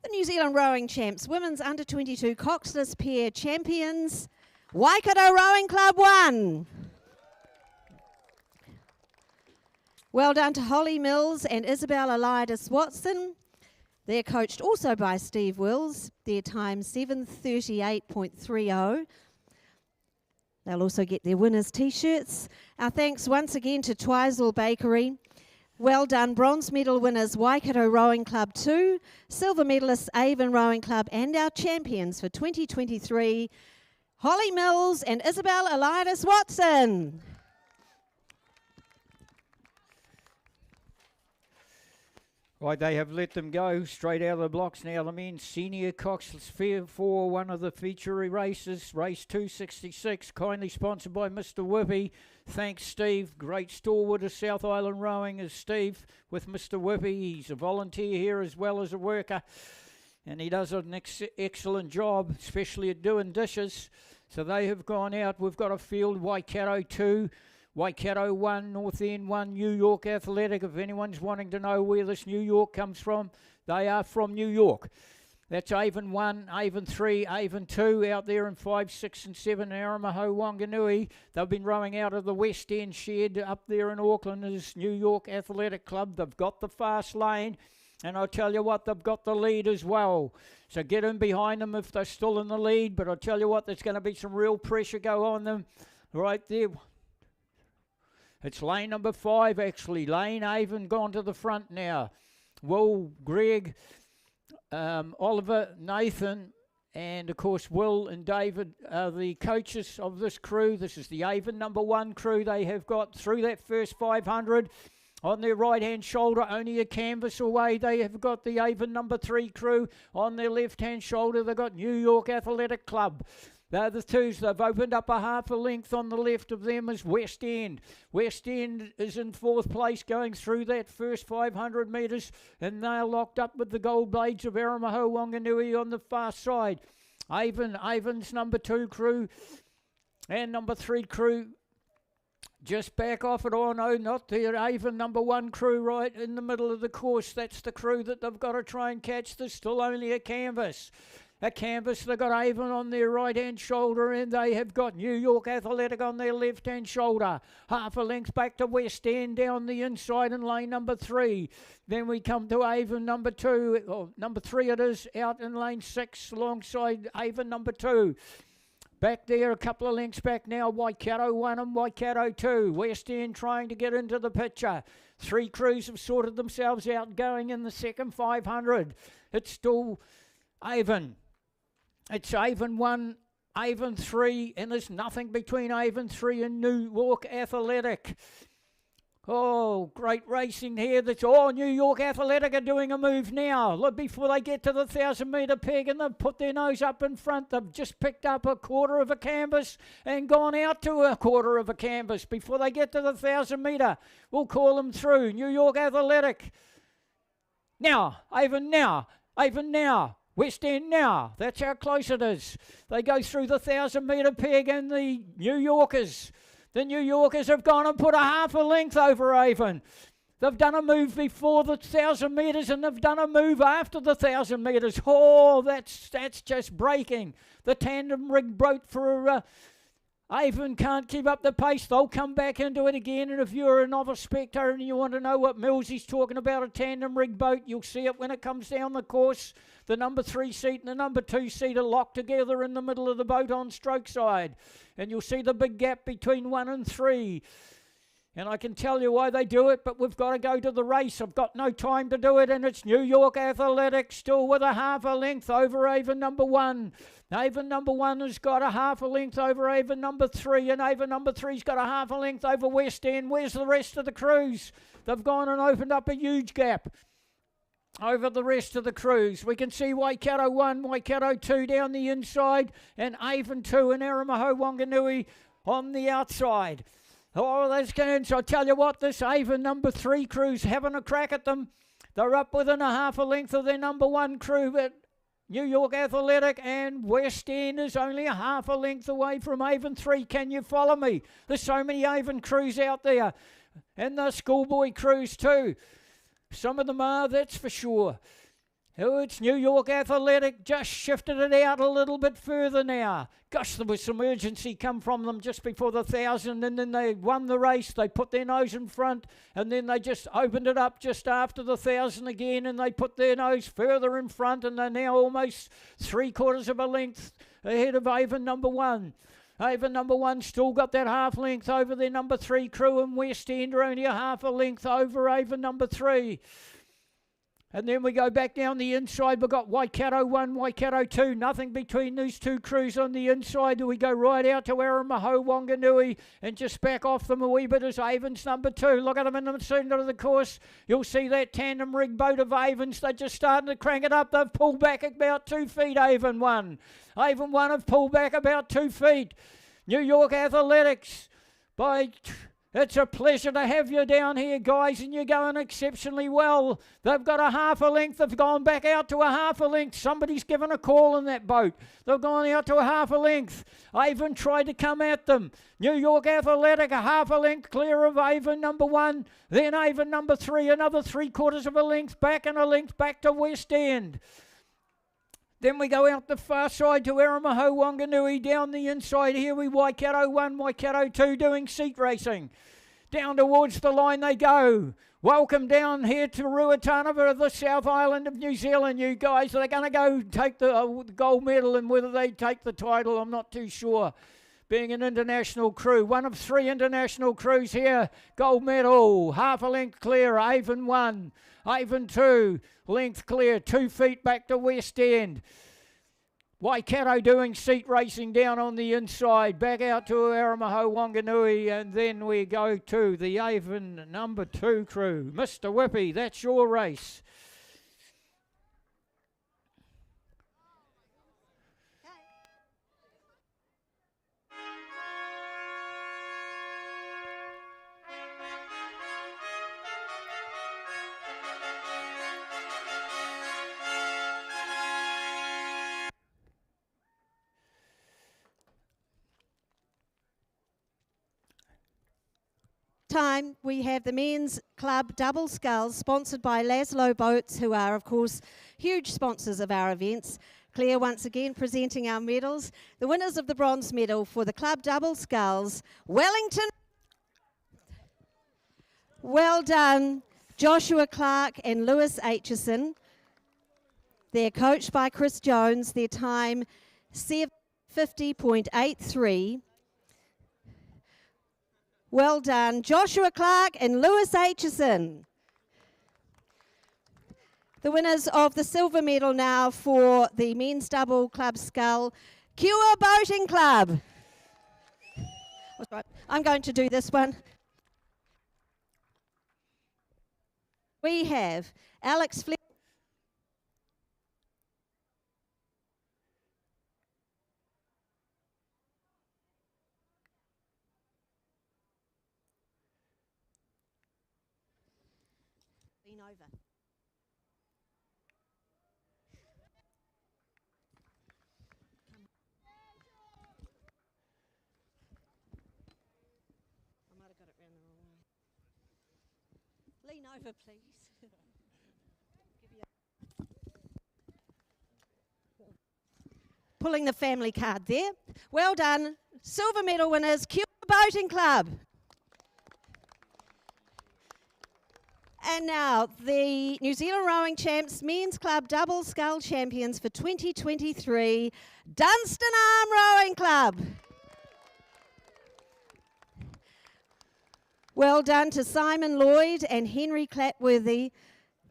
The New Zealand Rowing Champs, women's under-22 coxless pair champions, Waikato Rowing Club 1. Well done to Holly Mills and Isabel Elias Watson. They're coached also by Steve Wills. Their time 7:38.30. They'll also get their winners' T-shirts. Our thanks once again to Twizel Bakery. Well done, bronze medal winners Waikato Rowing Club 2, silver medalists Avon Rowing Club, and our champions for 2023, Holly Mills and Isabel Elias Watson. Right, they have let them go straight out of the blocks now. The men's senior coxless fair for one of the feature races, race 266, kindly sponsored by Mr. Whippy. Thanks, Steve. Great stalwart of South Island rowing is Steve with Mr. Whippy. He's a volunteer here as well as a worker, and he does an excellent job, especially at doing dishes. So they have gone out. We've got a field, Waikato 2. Waikato 1, North End 1, New York Athletic. If anyone's wanting to know where this New York comes from, they are from New York. That's Avon 1, Avon 3, Avon 2 out there in 5, 6 and 7, Aramaho, Wanganui. They've been rowing out of the West End shed up there in Auckland as New York Athletic Club. They've got the fast lane, and I'll tell you what, they've got the lead as well. So get in behind them if they're still in the lead, but I'll tell you what, there's going to be some real pressure go on them right there. It's lane number 5, actually. Lane Avon gone to the front now. Will, Greg, Oliver, Nathan, and of course Will and David are the coaches of this crew. This is the Avon number 1 crew. They have got through that first 500. On their right-hand shoulder, only a canvas away, they have got the Avon number 3 crew. On their left-hand shoulder, they've got New York Athletic Club. They're the twos. They've opened up a half a length. On the left of them is West End. West End is in 4th place going through that first 500 metres, and they're locked up with the Gold Blades of Aramaho Wanganui on the far side. Avon's number 2 crew and number 3 crew just back off it. Oh no, not the Avon number 1 crew right in the middle of the course. That's the crew that they've got to try and catch. There's still only a canvas. A canvas, they've got Avon on their right-hand shoulder, and they have got New York Athletic on their left-hand shoulder. Half a length back to West End down the inside in lane number 3. Then we come to Avon number 2, or number 3 it is, out in lane 6 alongside Avon number 2. Back there, a couple of lengths back now, Waikato 1 and Waikato 2. West End trying to get into the picture. 3 crews have sorted themselves out going in the second 500. It's still Avon. It's Avon 1, Avon 3, and there's nothing between Avon 3 and New York Athletic. Oh, great racing here. New York Athletic are doing a move now. Look, before they get to the 1,000-metre peg, and they've put their nose up in front. They've just picked up a quarter of a canvas and gone out to a quarter of a canvas before they get to the 1,000-metre. We'll call them through. New York Athletic. Now, Avon now, Avon now. West End now. That's how close it is. They go through the 1,000-metre peg, and the New Yorkers have gone and put a half a length over Avon. They've done a move before the 1,000 metres, and they've done a move after the 1,000 metres. Oh, that's just breaking. The tandem rig boat for Avon can't keep up the pace. They'll come back into it again, and if you're a novice spectator and you want to know what Millsy's talking about, a tandem rig boat, you'll see it when it comes down the course. The number 3 seat and the number 2 seat are locked together in the middle of the boat on stroke side, and you'll see the big gap between 1 and 3. And I can tell you why they do it, but we've got to go to the race. I've got no time to do it, and it's New York Athletics still with a half a length over Avon number 1. Avon number 1 has got a half a length over Avon number 3, and Avon number 3's got a half a length over West End. Where's the rest of the crews? They've gone and opened up a huge gap over the rest of the crews. We can see Waikato 1, Waikato 2 down the inside, and Avon 2 and Aramaho Wanganui on the outside. Oh, that's good. So I tell you what, this Avon number 3 crew's having a crack at them. They're up within a half a length of their number 1 crew, but New York Athletic and West End is only a half a length away from Avon 3. Can you follow me? There's so many Avon crews out there, and the schoolboy crews too. Some of them are, that's for sure. Oh, it's New York Athletic, just shifted it out a little bit further now. Gosh, there was some urgency come from them just before the 1,000, and then they won the race. They put their nose in front, and then they just opened it up just after the 1,000 again, and they put their nose further in front, and they're now almost 3/4 of a length ahead of Avon number 1. Avon number 1 still got that half length over their number 3 crew, and West End are only a half a length over Avon number 3. And then we go back down the inside. We've got Waikato 1, Waikato 2. Nothing between these two crews on the inside. We go right out to Aramaho Wanganui and just back off them a wee bit as Avon's number 2. Look at them in the centre of the course. You'll see that tandem rig boat of Avon's. They're just starting to crank it up. They've pulled back about 2 feet, Avon 1. Avon 1 have pulled back about 2 feet. New York Athletics by... It's a pleasure to have you down here, guys, and you're going exceptionally well. They've got a half a length. They've gone back out to a half a length. Somebody's given a call in that boat. They've gone out to a half a length. Avon tried to come at them. New York Athletic, a half a length clear of Avon number 1. Then Avon number 3, another 3/4 of a length back and a length back to West End. Then we go out the far side to Aramaho Wanganui. Down the inside here we Waikato 1, Waikato 2 doing seat racing. Down towards the line they go. Welcome down here to Ruataniwha, the South Island of New Zealand, you guys. They're going to go take the gold medal, and whether they take the title, I'm not too sure. Being an international crew, one of 3 international crews here. Gold medal, half a length clear, Avon 1, Avon 2, length clear, 2 feet back to West End. Waikato doing seat racing down on the inside, back out to Aramaho Wanganui, and then we go to the Avon number 2 crew. Mr. Whippy, that's your race. Time we have the men's club double sculls sponsored by Laszlo Boats, who are of course huge sponsors of our events. Claire once again presenting our medals. The winners of the bronze medal for the club double sculls, Wellington. Well done, Joshua Clark and Lewis Aitchison. They're coached by Chris Jones. Their time 7:50.83. Well done, Joshua Clark and Lewis Aitchison. The winners of the silver medal now for the men's double club scull, Cure Boating Club. I'm going to do this one. We have Alex Fleck. Over. I might have got it round the wrong way. Lean over, please. Pulling the family card there. Well done. Silver medal winners, Cure Boating Club. And now, the New Zealand Rowing Champs Men's Club Double Scull Champions for 2023, Dunstan Arm Rowing Club. Well done to Simon Lloyd and Henry Clatworthy.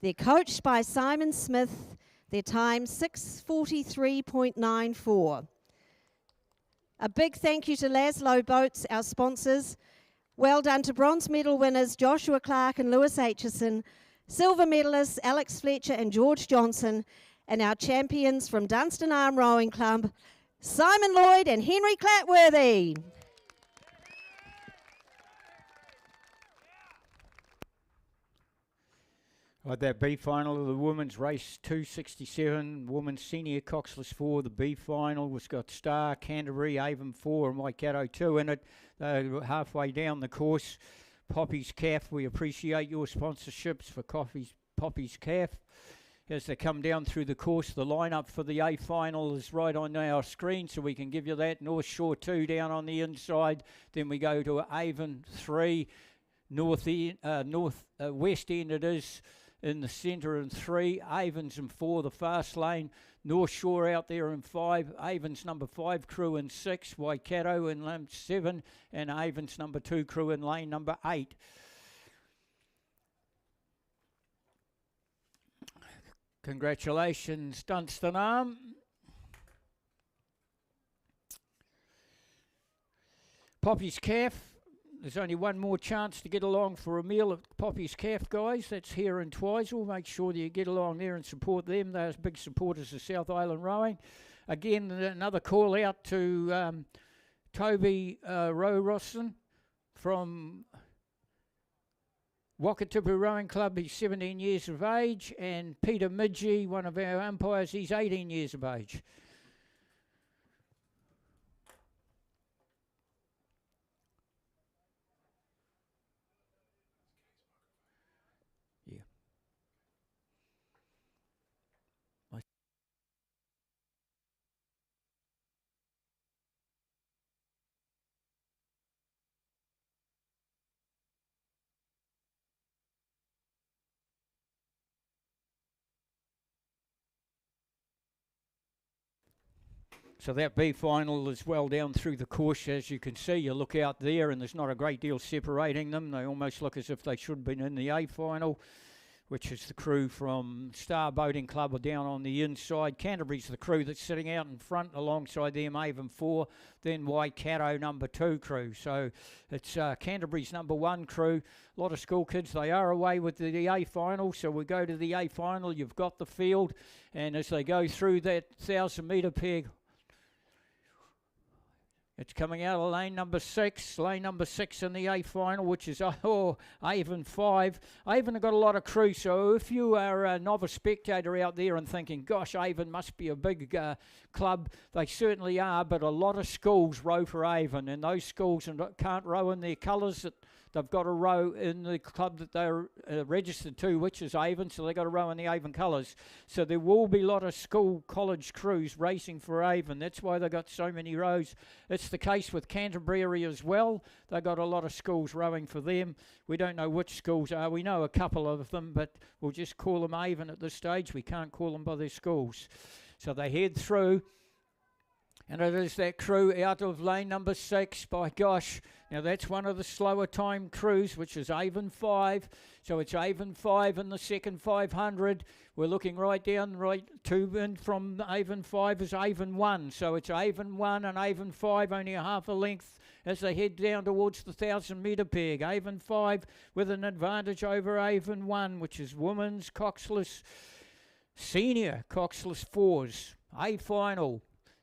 They're coached by Simon Smith. Their time 6:43.94. A big thank you to Laszlo Boats, our sponsors. Well done to bronze medal winners Joshua Clark and Lewis Aitchison, silver medalists Alex Fletcher and George Johnson, and our champions from Dunstan Arm Rowing Club, Simon Lloyd and Henry Clatworthy. Right, that B final of the women's race 267, women's senior coxless 4. The B final was got Star, Canterbury, Avon 4 and Waikato 2 in it. They're halfway down the course. Poppy's Calf, we appreciate your sponsorships for Poppy's Calf. As they come down through the course, the lineup for the A final is right on our screen, so we can give you that. North Shore 2 down on the inside. Then we go to Avon 3, West End it is in the centre in 3, Avon's in 4, the fast lane. North Shore out there in 5, Avon's number 5 crew in 6, Waikato in lane 7, and Avon's number 2 crew in lane number 8. Congratulations, Dunstan Arm. Poppy's Calf. There's only one more chance to get along for a meal at Poppy's Calf, guys. That's here in Twizel. Make sure that you get along there and support them. They're big supporters of South Island Rowing. Again, another call out to Toby Roe-Rosson from Wakatipu Rowing Club. He's 17 years of age. And Peter Midgey, one of our umpires, he's 18 years of age. So that B final is well down through the course, as you can see. You look out there and there's not a great deal separating them. They almost look as if they should have been in the A final, which is the crew from Star Boating Club are down on the inside. Canterbury's the crew that's sitting out in front alongside them, Avon 4, then Waikato number 2 crew. So it's Canterbury's number 1 crew. A lot of school kids, they are away with the A final, so we go to the A final. You've got the field, and as they go through that 1,000 metre peg, it's coming out of lane number 6 in the A final, which is Avon 5. Avon have got a lot of crew, so if you are a novice spectator out there and thinking, gosh, Avon must be a big club, they certainly are, but a lot of schools row for Avon, and those schools can't row in their colours. They've got to row in the club that they're registered to, which is Avon, so they've got to row in the Avon colours. So there will be a lot of school college crews racing for Avon. That's why they've got so many rows. It's the case with Canterbury as well. They've got a lot of schools rowing for them. We don't know which schools are. We know a couple of them, but we'll just call them Avon at this stage. We can't call them by their schools. So they head through. And it is that crew out of lane number 6. By gosh, now that's one of the slower time crews, which is Avon 5. So it's Avon 5 in the second 500. We're looking right down, right to and from Avon 5 is Avon 1. So it's Avon 1 and Avon 5, only a half a length as they head down towards the 1,000 metre peg. Avon 5 with an advantage over Avon 1, which is women's coxless, senior coxless 4s. A final.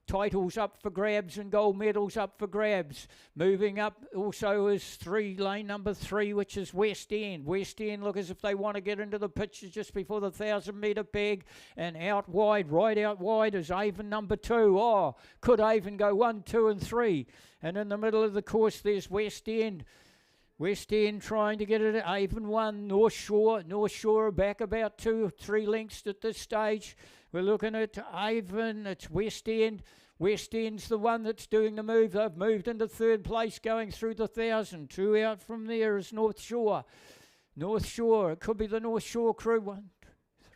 Titles up for grabs and gold medals up for grabs. Moving up also is lane number 3, which is West End. West End look as if they want to get into the picture just before the 1,000 metre peg. And out wide, right out wide is Avon number 2. Oh, could Avon go 1, 2 and 3? And in the middle of the course there's West End. West End trying to get it at Avon 1. North Shore are back about 2 or 3 lengths at this stage. We're looking at Avon, it's West End. West End's the one that's doing the move. They've moved into 3rd place going through the 1,000. 2 out from there is North Shore. North Shore, it could be the North Shore crew. 1, 2, 3,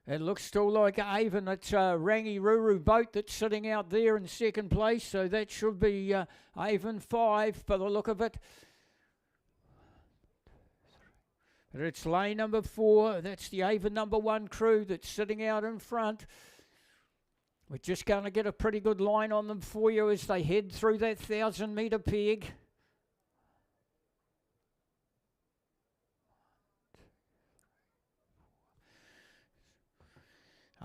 4. It looks still like Avon. It's a Rangi Ruru boat that's sitting out there in second place, so that should be Avon 5 by the look of it. But it's lane number 4. That's the Avon number 1 crew that's sitting out in front. We're just going to get a pretty good line on them for you as they head through that 1,000-metre peg.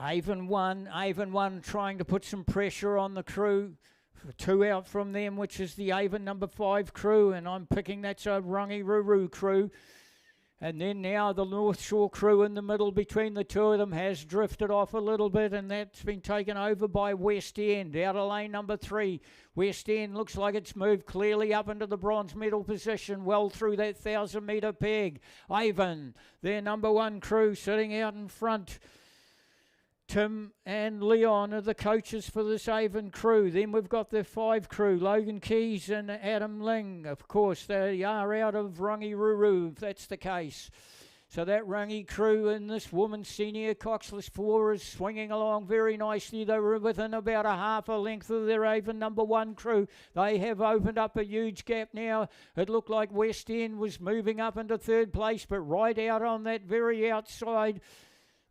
Avon 1 trying to put some pressure on the crew. 2 out from them, which is the Avon number 5 crew, and I'm picking that's a Rangi Ruru crew. And then now the North Shore crew in the middle between the two of them has drifted off a little bit, and that's been taken over by West End. Out of lane number 3. West End looks like it's moved clearly up into the bronze medal position, well through that 1,000-metre peg. Avon, their number 1 crew, sitting out in front. Tim and Leon are the coaches for this Avon crew. Then we've got the 5 crew, Logan Keys and Adam Ling. Of course, they are out of Rangi Ruru, if that's the case. So that Rangi crew in this women's senior Coxless 4 is swinging along very nicely. They were within about a half a length of their Avon number 1 crew. They have opened up a huge gap now. It looked like West End was moving up into 3rd place, but right out on that very outside,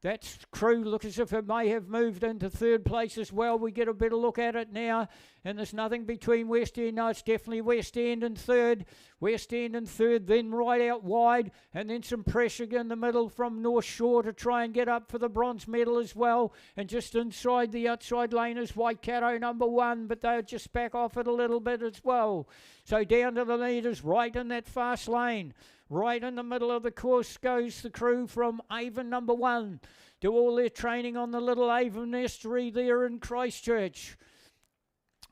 that crew looks as if it may have moved into 3rd place as well. We get a better look at it now, and there's nothing between West End. No, it's definitely West End in 3rd. West End in 3rd, then right out wide, and then some pressure in the middle from North Shore to try and get up for the bronze medal as well. And just inside the outside lane is Waikato number 1, but they'll just back off it a little bit as well. So down to the leaders, right in that fast lane. Right in the middle of the course goes the crew from Avon number 1. Do all their training on the little Avon estuary there in Christchurch.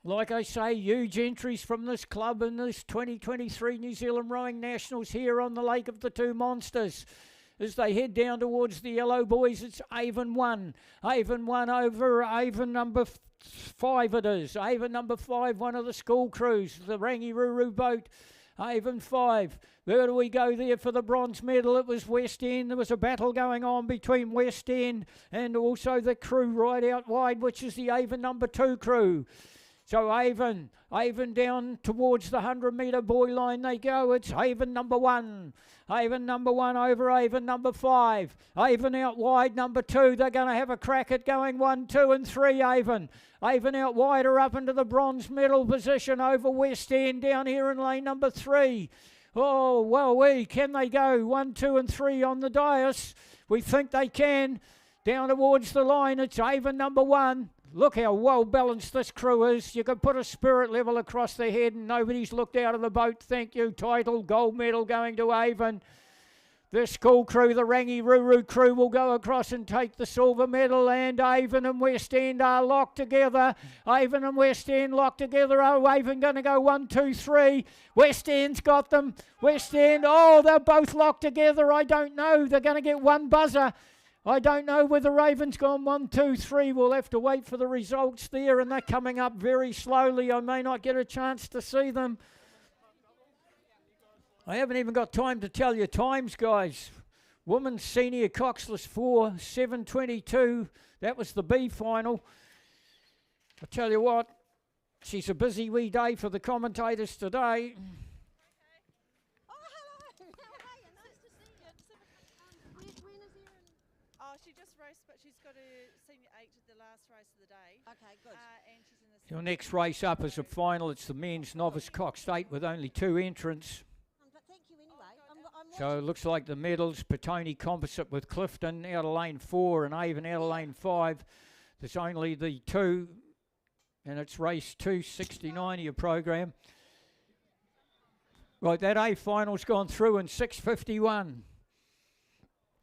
Like I say, huge entries from this club in this 2023 New Zealand Rowing Nationals here on the Lake of the Two Monsters. As they head down towards the Yellow Boys, it's Avon 1. Avon 1 over Avon number 5 it is. Avon number 5, one of the school crews, the Rangi Ruru boat. Avon 5. Where do we go there for the bronze medal? It was West End. There was a battle going on between West End and also the crew right out wide, which is the Avon number 2 crew. So Avon down towards the 100-metre buoy line they go. It's Avon number 1. Avon number 1 over Avon number 5. Avon out wide, number 2. They're going to have a crack at going 1, 2 and 3, Avon. Avon out wide are up into the bronze medal position over West End down here in lane number 3. Oh, well, can they go 1, 2 and 3 on the dais? We think they can. Down towards the line, it's Avon number 1. Look how well balanced this crew is. You can put a spirit level across their head and nobody's looked out of the boat. Thank you. Title, gold medal going to Avon. The school crew, the Rangi Ruru crew, will go across and take the silver medal, and Avon and West End are locked together. Avon and West End locked together. Oh, Avon going to go 1, 2, 3. West End's got them. West End, oh, they're both locked together. I don't know. They're going to get one buzzer. I don't know whether Raven's gone 1, 2, 3. We'll have to wait for the results there, and they're coming up very slowly. I may not get a chance to see them. I haven't even got time to tell you times, guys. Women's Senior Coxless 4, 7:22. That was the B final. I tell you what, she's a busy wee day for the commentators today. Oh, hello. How are you? Nice to see you. When is Erin? Oh, she just raced, but she's got a senior 8 at the last race of the day. Okay, good. And she's in the Your next race up is a final. It's the men's novice cox 8 with only 2 entrants. But thank you anyway. So it looks like the medals, Petone Composite with Clifton out of lane 4 and Avon out of lane 5. There's only the 2, and it's race 269 of your program. Right, that A final's gone through in 6:51.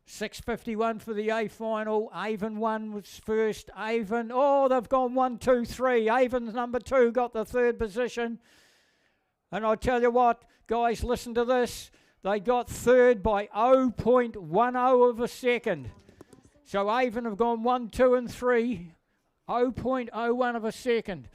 6:51 for the A final. Avon 1 was first. Avon, oh, they've gone 1, 2, 3. Avon's number 2 got the 3rd position. And I'll tell you what, guys, listen to this. They got 3rd by 0.10 of a second. So Avon have gone 1, 2 and 3. 0.01 of a second.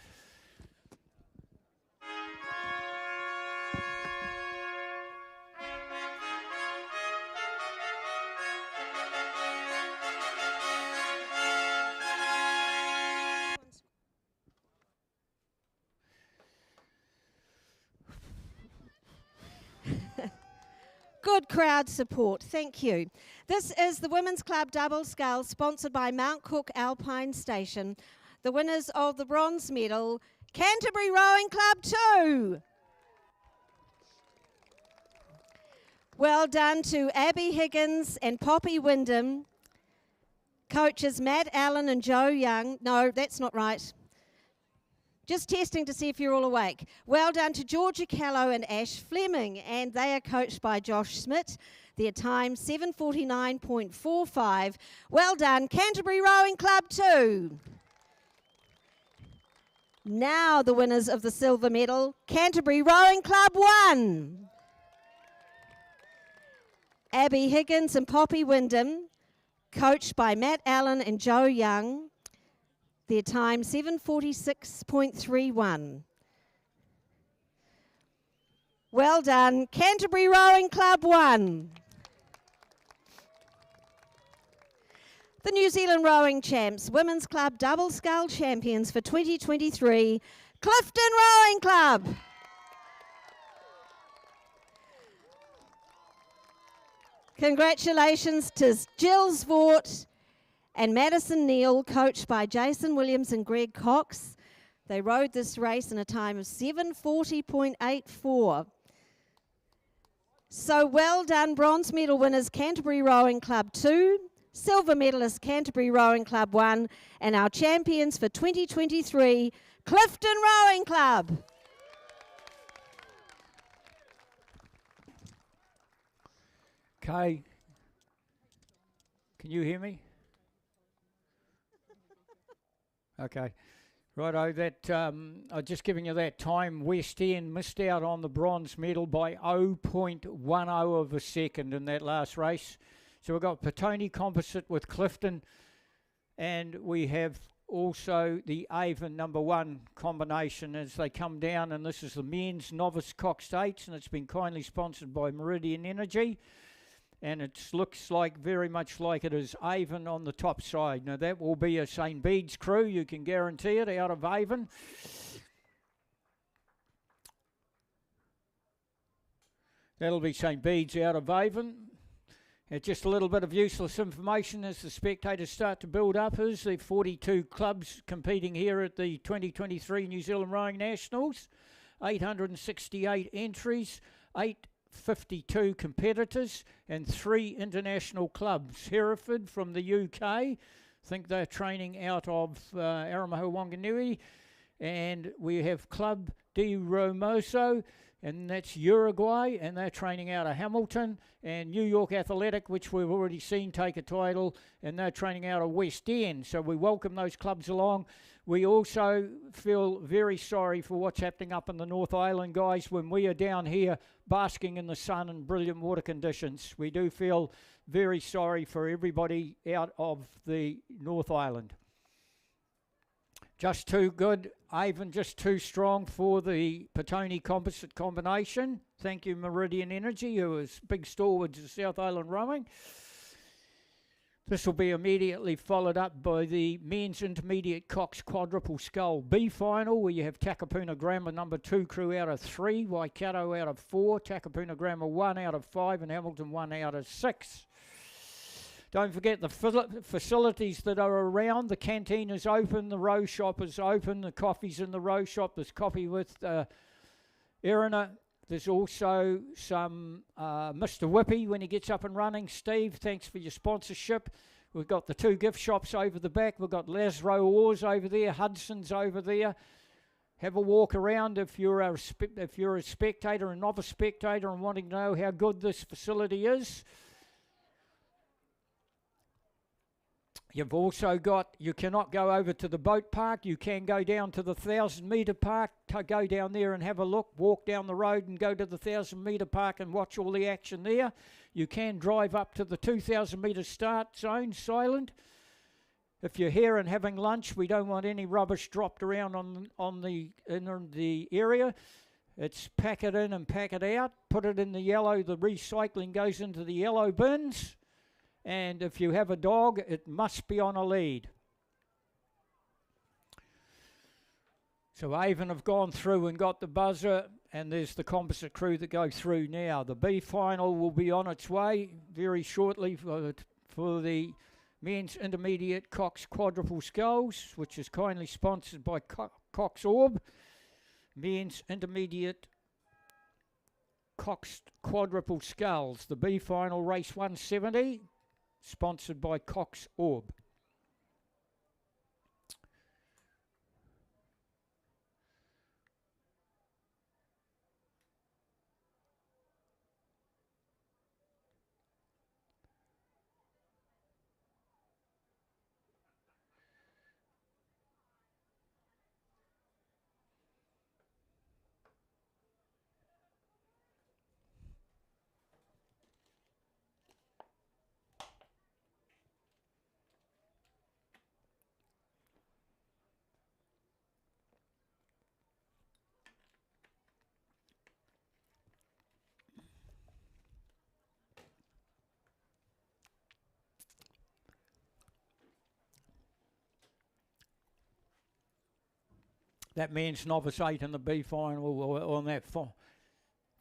good crowd support. Thank you. This is the Women's Club Double Scull, sponsored by Mount Cook Alpine Station. The winners of the bronze medal, Canterbury Rowing Club 2. Well done to Abby Higgins and Poppy Wyndham. Coaches Matt Allen and Joe Young. No, that's not right. Just testing to see if you're all awake. Well done to Georgia Callow and Ash Fleming, and they are coached by Josh Smith. Their time 7:49.45. Well done, Canterbury Rowing Club 2. Now the winners of the silver medal, Canterbury Rowing Club 1. Abby Higgins and Poppy Wyndham, coached by Matt Allen and Joe Young. Their time 7:46.31. Well done, Canterbury Rowing Club 1. The New Zealand Rowing Champs, Women's Club Double Scull Champions for 2023, Clifton Rowing Club. Congratulations to Jill Svort and Madison Neal, coached by Jason Williams and Greg Cox. They rowed this race in a time of 7:40.84. So well done, bronze medal winners Canterbury Rowing Club 2, silver medalist Canterbury Rowing Club 1, and our champions for 2023, Clifton Rowing Club. Okay. Can you hear me? Okay. Righto, that I'm just giving you that time. West End missed out on the bronze medal by 0.10 of a second in that last race. So we've got Petone Composite with Clifton, and we have also the Avon #1 combination as they come down, and this is the men's novice cock stakes, and it's been kindly sponsored by Meridian Energy. And it looks like very much like it is Avon on the top side. Now that will be a St. Bede's crew, you can guarantee it, out of Avon. That'll be St. Bede's out of Avon. Just a little bit of useless information as the spectators start to build up is the 42 clubs competing here at the 2023 New Zealand Rowing Nationals. 868 entries, 852 competitors, and 3 international clubs. Hereford from the UK, I think they're training out of Aramaho Wanganui, and we have Club Di Romoso, and that's Uruguay, and they're training out of Hamilton, and New York Athletic, which we've already seen take a title, and they're training out of West End. So we welcome those clubs along. We also feel very sorry for what's happening up in the North Island, guys, when we are down here basking in the sun and brilliant water conditions. We do feel very sorry for everybody out of the North Island. Just too good. Avon just too strong for the Petone Composite combination. Thank you, Meridian Energy, who is big stalwarts of South Island rowing. This will be immediately followed up by the men's intermediate Cox quadruple scull B final, where you have Takapuna Grammar #2 crew out of 3, Waikato out of 4, Takapuna Grammar 1 out of 5, and Hamilton 1 out of 6. Don't forget the facilities that are around. The canteen is open, the row shop is open, the coffee's in the row shop. There's coffee with Erina. There's also some Mr. Whippy when he gets up and running. Steve, thanks for your sponsorship. We've got the 2 gift shops over the back. We've got Lazaro Oars over there, Hudson's over there. Have a walk around if you're a spectator, a novice spectator, and wanting to know how good this facility is. You've also got, you cannot go over to the boat park. You can go down to the 1,000-metre park, go down there and have a look, walk down the road and go to the 1,000-metre park and watch all the action there. You can drive up to the 2,000-metre start zone, silent. If you're here and having lunch, we don't want any rubbish dropped around in the area. It's pack it in and pack it out, put it in the yellow, the recycling goes into the yellow bins. And if you have a dog, it must be on a lead. So Avon have gone through and got the buzzer. and there's the composite crew that go through now. The B final will be on its way very shortly for the men's intermediate Cox quadruple sculls, which is kindly sponsored by Cox Orb. Men's intermediate Cox quadruple sculls. The B final, race 170, sponsored by Cox Orb. That means novice 8 in the B final, or on that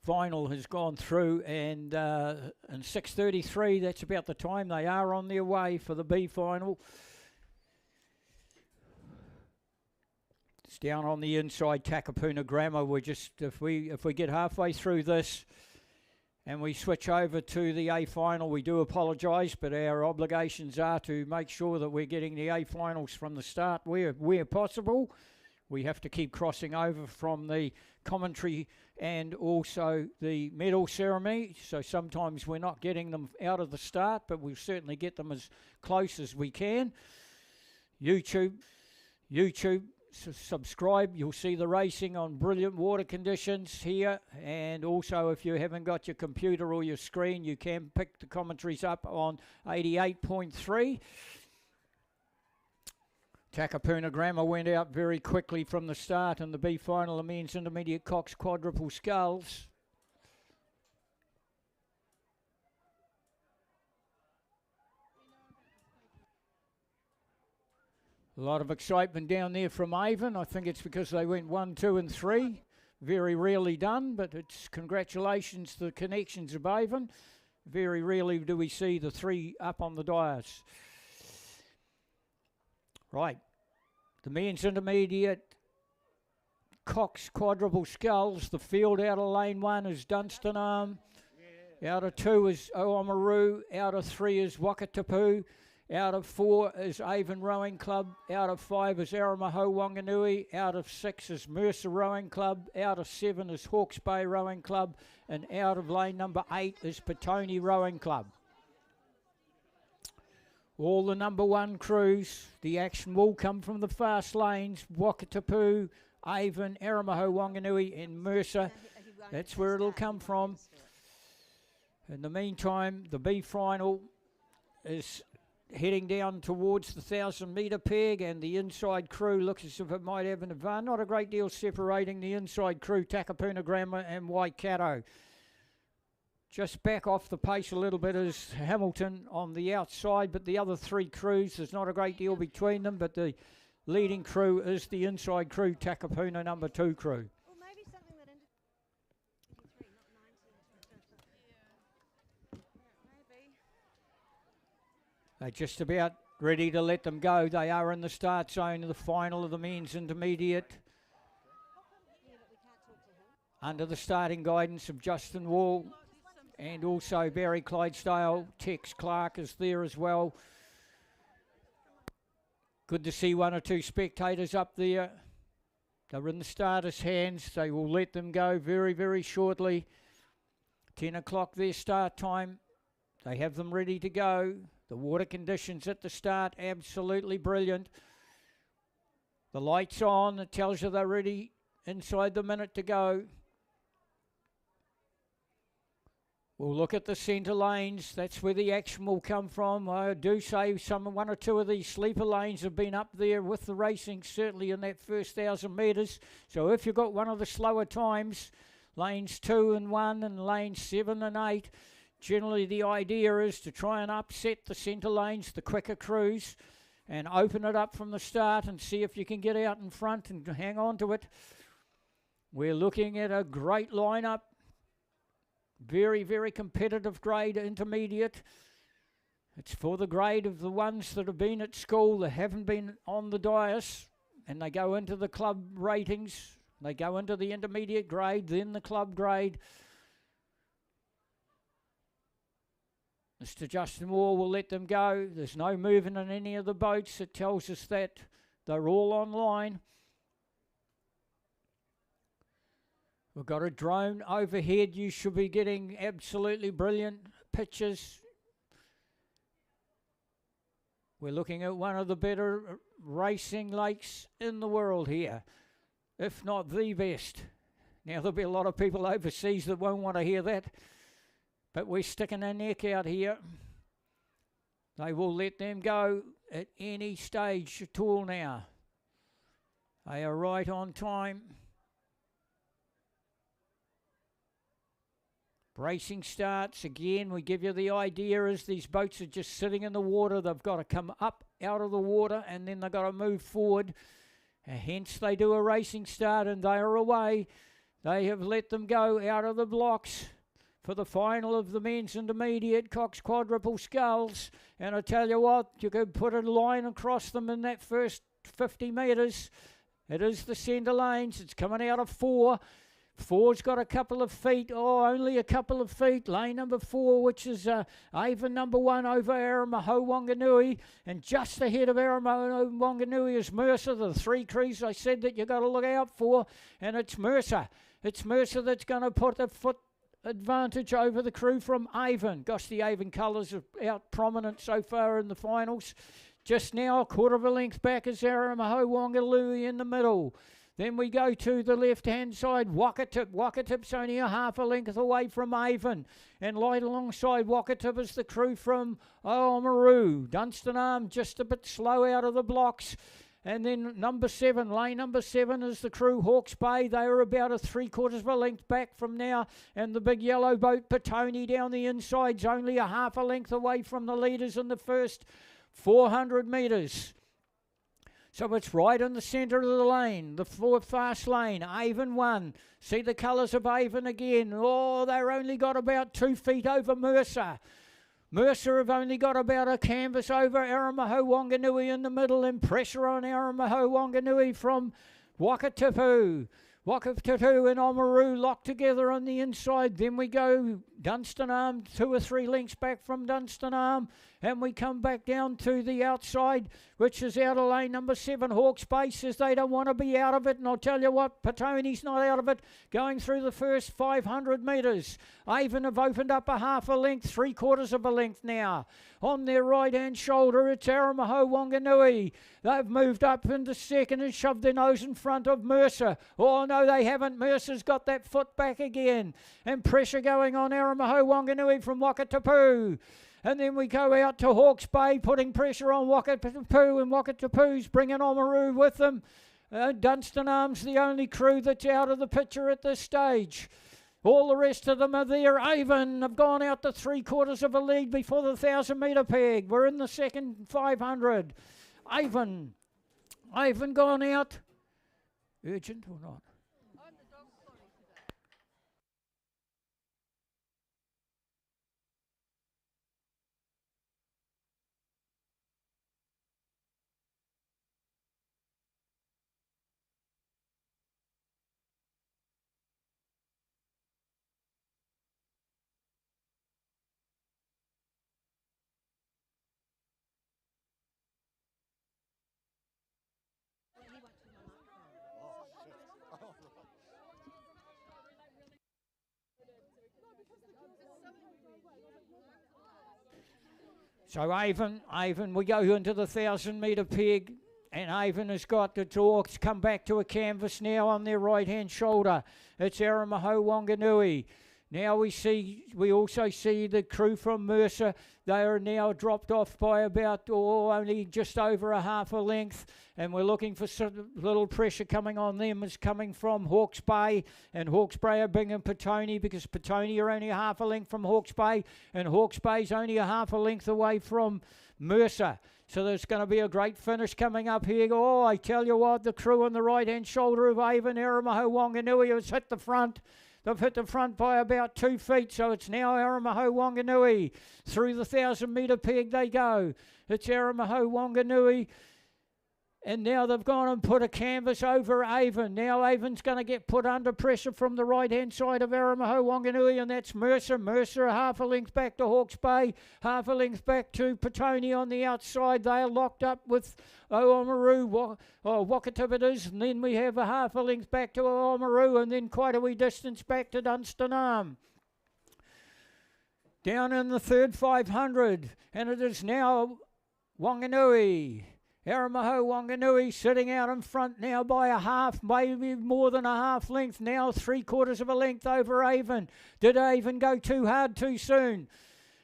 final has gone through, and 6:33, that's about the time they are on their way for the B final. It's down on the inside, Takapuna Grammar. We're just, if we get halfway through this and we switch over to the A final, we do apologise, but our obligations are to make sure that we're getting the A finals from the start where possible. We have to keep crossing over from the commentary and also the medal ceremony, so sometimes we're not getting them out of the start, but we'll certainly get them as close as we can. YouTube, subscribe. You'll see the racing on brilliant water conditions here, and also if you haven't got your computer or your screen, you can pick the commentaries up on 88.3. Takapuna Grammar went out very quickly from the start in the B final, the men's intermediate Cox quadruple sculls. A lot of excitement down there from Avon. I think it's because they went 1, 2 and 3. Very rarely done, but it's congratulations to the connections of Avon. Very rarely do we see the 3 up on the dais. Right, the men's intermediate Cox quadruple sculls. The field out of lane 1 is Dunstanarm. Out of 2 is Oamaru. Out of 3 is Wakatapu. Out of 4 is Avon Rowing Club. Out of 5 is Aramaho Wanganui. Out of 6 is Mercer Rowing Club. Out of 7 is Hawke's Bay Rowing Club. And out of lane number 8 is Petone Rowing Club. All the number 1 crews, the action will come from the fast lanes. Wakatapu, Avon, Aramaho Wanganui and Mercer. That's where it'll come from. In the meantime, the B final is heading down towards the 1,000-metre peg, and the inside crew looks as if it might have an advantage. Not a great deal separating the inside crew, Takapuna Grammar and Waikato. Just back off the pace a little bit is Hamilton on the outside, but the other 3 crews, there's not a great deal between them, but the leading crew is the inside crew, Takapuna number 2 crew. Or maybe something that ended 3, not 19. Maybe. They're just about ready to let them go. They are in the start zone of the final of the men's intermediate. Under the starting guidance of Justin Wall and also Barry Clydesdale. Tex Clark is there as well. Good to see 1 or 2 spectators up there. They're in the starters' hands. They will let them go very, very shortly. 10 o'clock their start time. They have them ready to go. The water conditions at the start, absolutely brilliant. The light's on. It tells you they're ready inside the minute to go. We'll look at the centre lanes. That's where the action will come from. I do say 1 or 2 of these sleeper lanes have been up there with the racing, certainly in that first 1,000 metres. So if you've got one of the slower times, lanes 2 and 1 and lanes 7 and 8, generally the idea is to try and upset the centre lanes, the quicker crews, and open it up from the start and see if you can get out in front and hang on to it. We're looking at a great lineup. Very, very competitive grade intermediate. It's for the grade of the ones that have been at school, that haven't been on the dais, and they go into the club ratings. They go into the intermediate grade, then the club grade. Mr. Justin Moore will let them go. There's no movement in any of the boats. It tells us that they're all online. We've got a drone overhead. You should be getting absolutely brilliant pictures. We're looking at one of the better racing lakes in the world here, if not the best. Now, there'll be a lot of people overseas that won't want to hear that, but we're sticking our neck out here. They will let them go at any stage at all now. They are right on time. Bracing starts. Again, we give you the idea as these boats are just sitting in the water. They've got to come up out of the water and then they've got to move forward. Hence, they do a racing start and they are away. They have let them go out of the blocks for the final of the men's intermediate Cox quadruple sculls. And I tell you what, you could put a line across them in that first 50 metres. It is the centre lanes. It's coming out of 4. 4's got a couple of feet, only a couple of feet. Lane number 4, which is Avon number 1 over Aramaho Wanganui. And just ahead of Aramaho Wanganui is Mercer, the 3 crews I said that you've got to look out for. And it's Mercer. It's Mercer that's going to put a foot advantage over the crew from Avon. Gosh, the Avon colours are out prominent so far in the finals. Just now, a quarter of a length back is Aramaho Wanganui in the middle. Then we go to the left-hand side, Wakatip. Wakatip's only a half a length away from Avon. And right alongside Wakatip is the crew from Oamaru. Dunstanarm just a bit slow out of the blocks. And then number 7, lane number 7 is the crew Hawke's Bay. They are about a 3/4 of a length back from now. And the big yellow boat, Petone, down the inside's only a half a length away from the leaders in the first 400 metres. So it's right in the centre of the lane, the fast lane. Avon 1. See the colours of Avon again. They're only got about 2 feet over Mercer. Mercer have only got about a canvas over Aramaho Wanganui in the middle, and pressure on Aramaho Wanganui from Wakatipu. Wakatipu and Oamaru locked together on the inside. Then we go Dunstanarm, 2 or 3 lengths back from Dunstanarm. And we come back down to the outside, which is out of lane number 7. Hawke's Bay says they don't want to be out of it. And I'll tell you what, Petone's not out of it. Going through the first 500 metres. Avon have opened up a half a length, 3/4 of a length now. On their right-hand shoulder, it's Aramaho Wanganui. They've moved up into second and shoved their nose in front of Mercer. No, they haven't. Mercer's got that foot back again. And pressure going on Aramaho Wanganui from Wakatipu. And then we go out to Hawke's Bay, putting pressure on Wakatipu, and Wakatipu's bringing Oamaru with them. Dunstanarm's the only crew that's out of the picture at this stage. All the rest of them are there. Avon have gone out to 3/4 of a lead before the 1,000-metre peg. We're in the second 500. Avon gone out. Urgent or not? So Avon, we go into the 1,000-metre peg, and Avon has got the talks, come back to a canvas now on their right-hand shoulder. It's Aramaho Wanganui. Now we also see the crew from Mercer. They are now dropped off by about only just over a half a length, and we're looking for sort of little pressure coming on them is coming from Hawke's Bay, and Hawke's Bay are bringing Petone because Petone are only a half a length from Hawke's Bay, and Hawke's Bay's only a half a length away from Mercer. So there's going to be a great finish coming up here. Oh, I tell you what, the crew on the right-hand shoulder of Avon, Aramaho Wanganui has hit the front. They've hit the front by about 2 feet, so it's now Aramaho Wanganui. Through the 1,000-metre peg they go. It's Aramaho Wanganui. And now they've gone and put a canvas over Avon. Now Avon's going to get put under pressure from the right-hand side of Aramaho Wanganui, and that's Mercer. Mercer half a length back to Hawke's Bay, half a length back to Petone on the outside. They are locked up with Oomaru, Wakatibitas, and then we have a half a length back to Oomaru, and then quite a wee distance back to Dunstanarm. Down in the third 500, and it is now Wanganui. Aramaho Wanganui sitting out in front now by a half, maybe more than a half length, now 3/4 of a length over Avon. Did Avon go too hard too soon?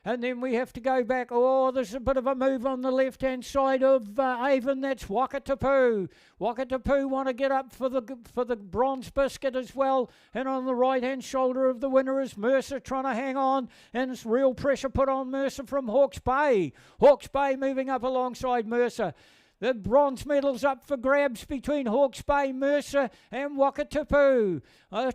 And then we have to go back. Oh, there's a bit of a move on the left-hand side of Avon. That's Wakatipu. Wakatipu want to get up for the bronze biscuit as well. And on the right-hand shoulder of the winner is Mercer trying to hang on. And it's real pressure put on Mercer from Hawke's Bay. Hawke's Bay moving up alongside Mercer. The bronze medal's up for grabs between Hawke's Bay, Mercer and Wakatipu.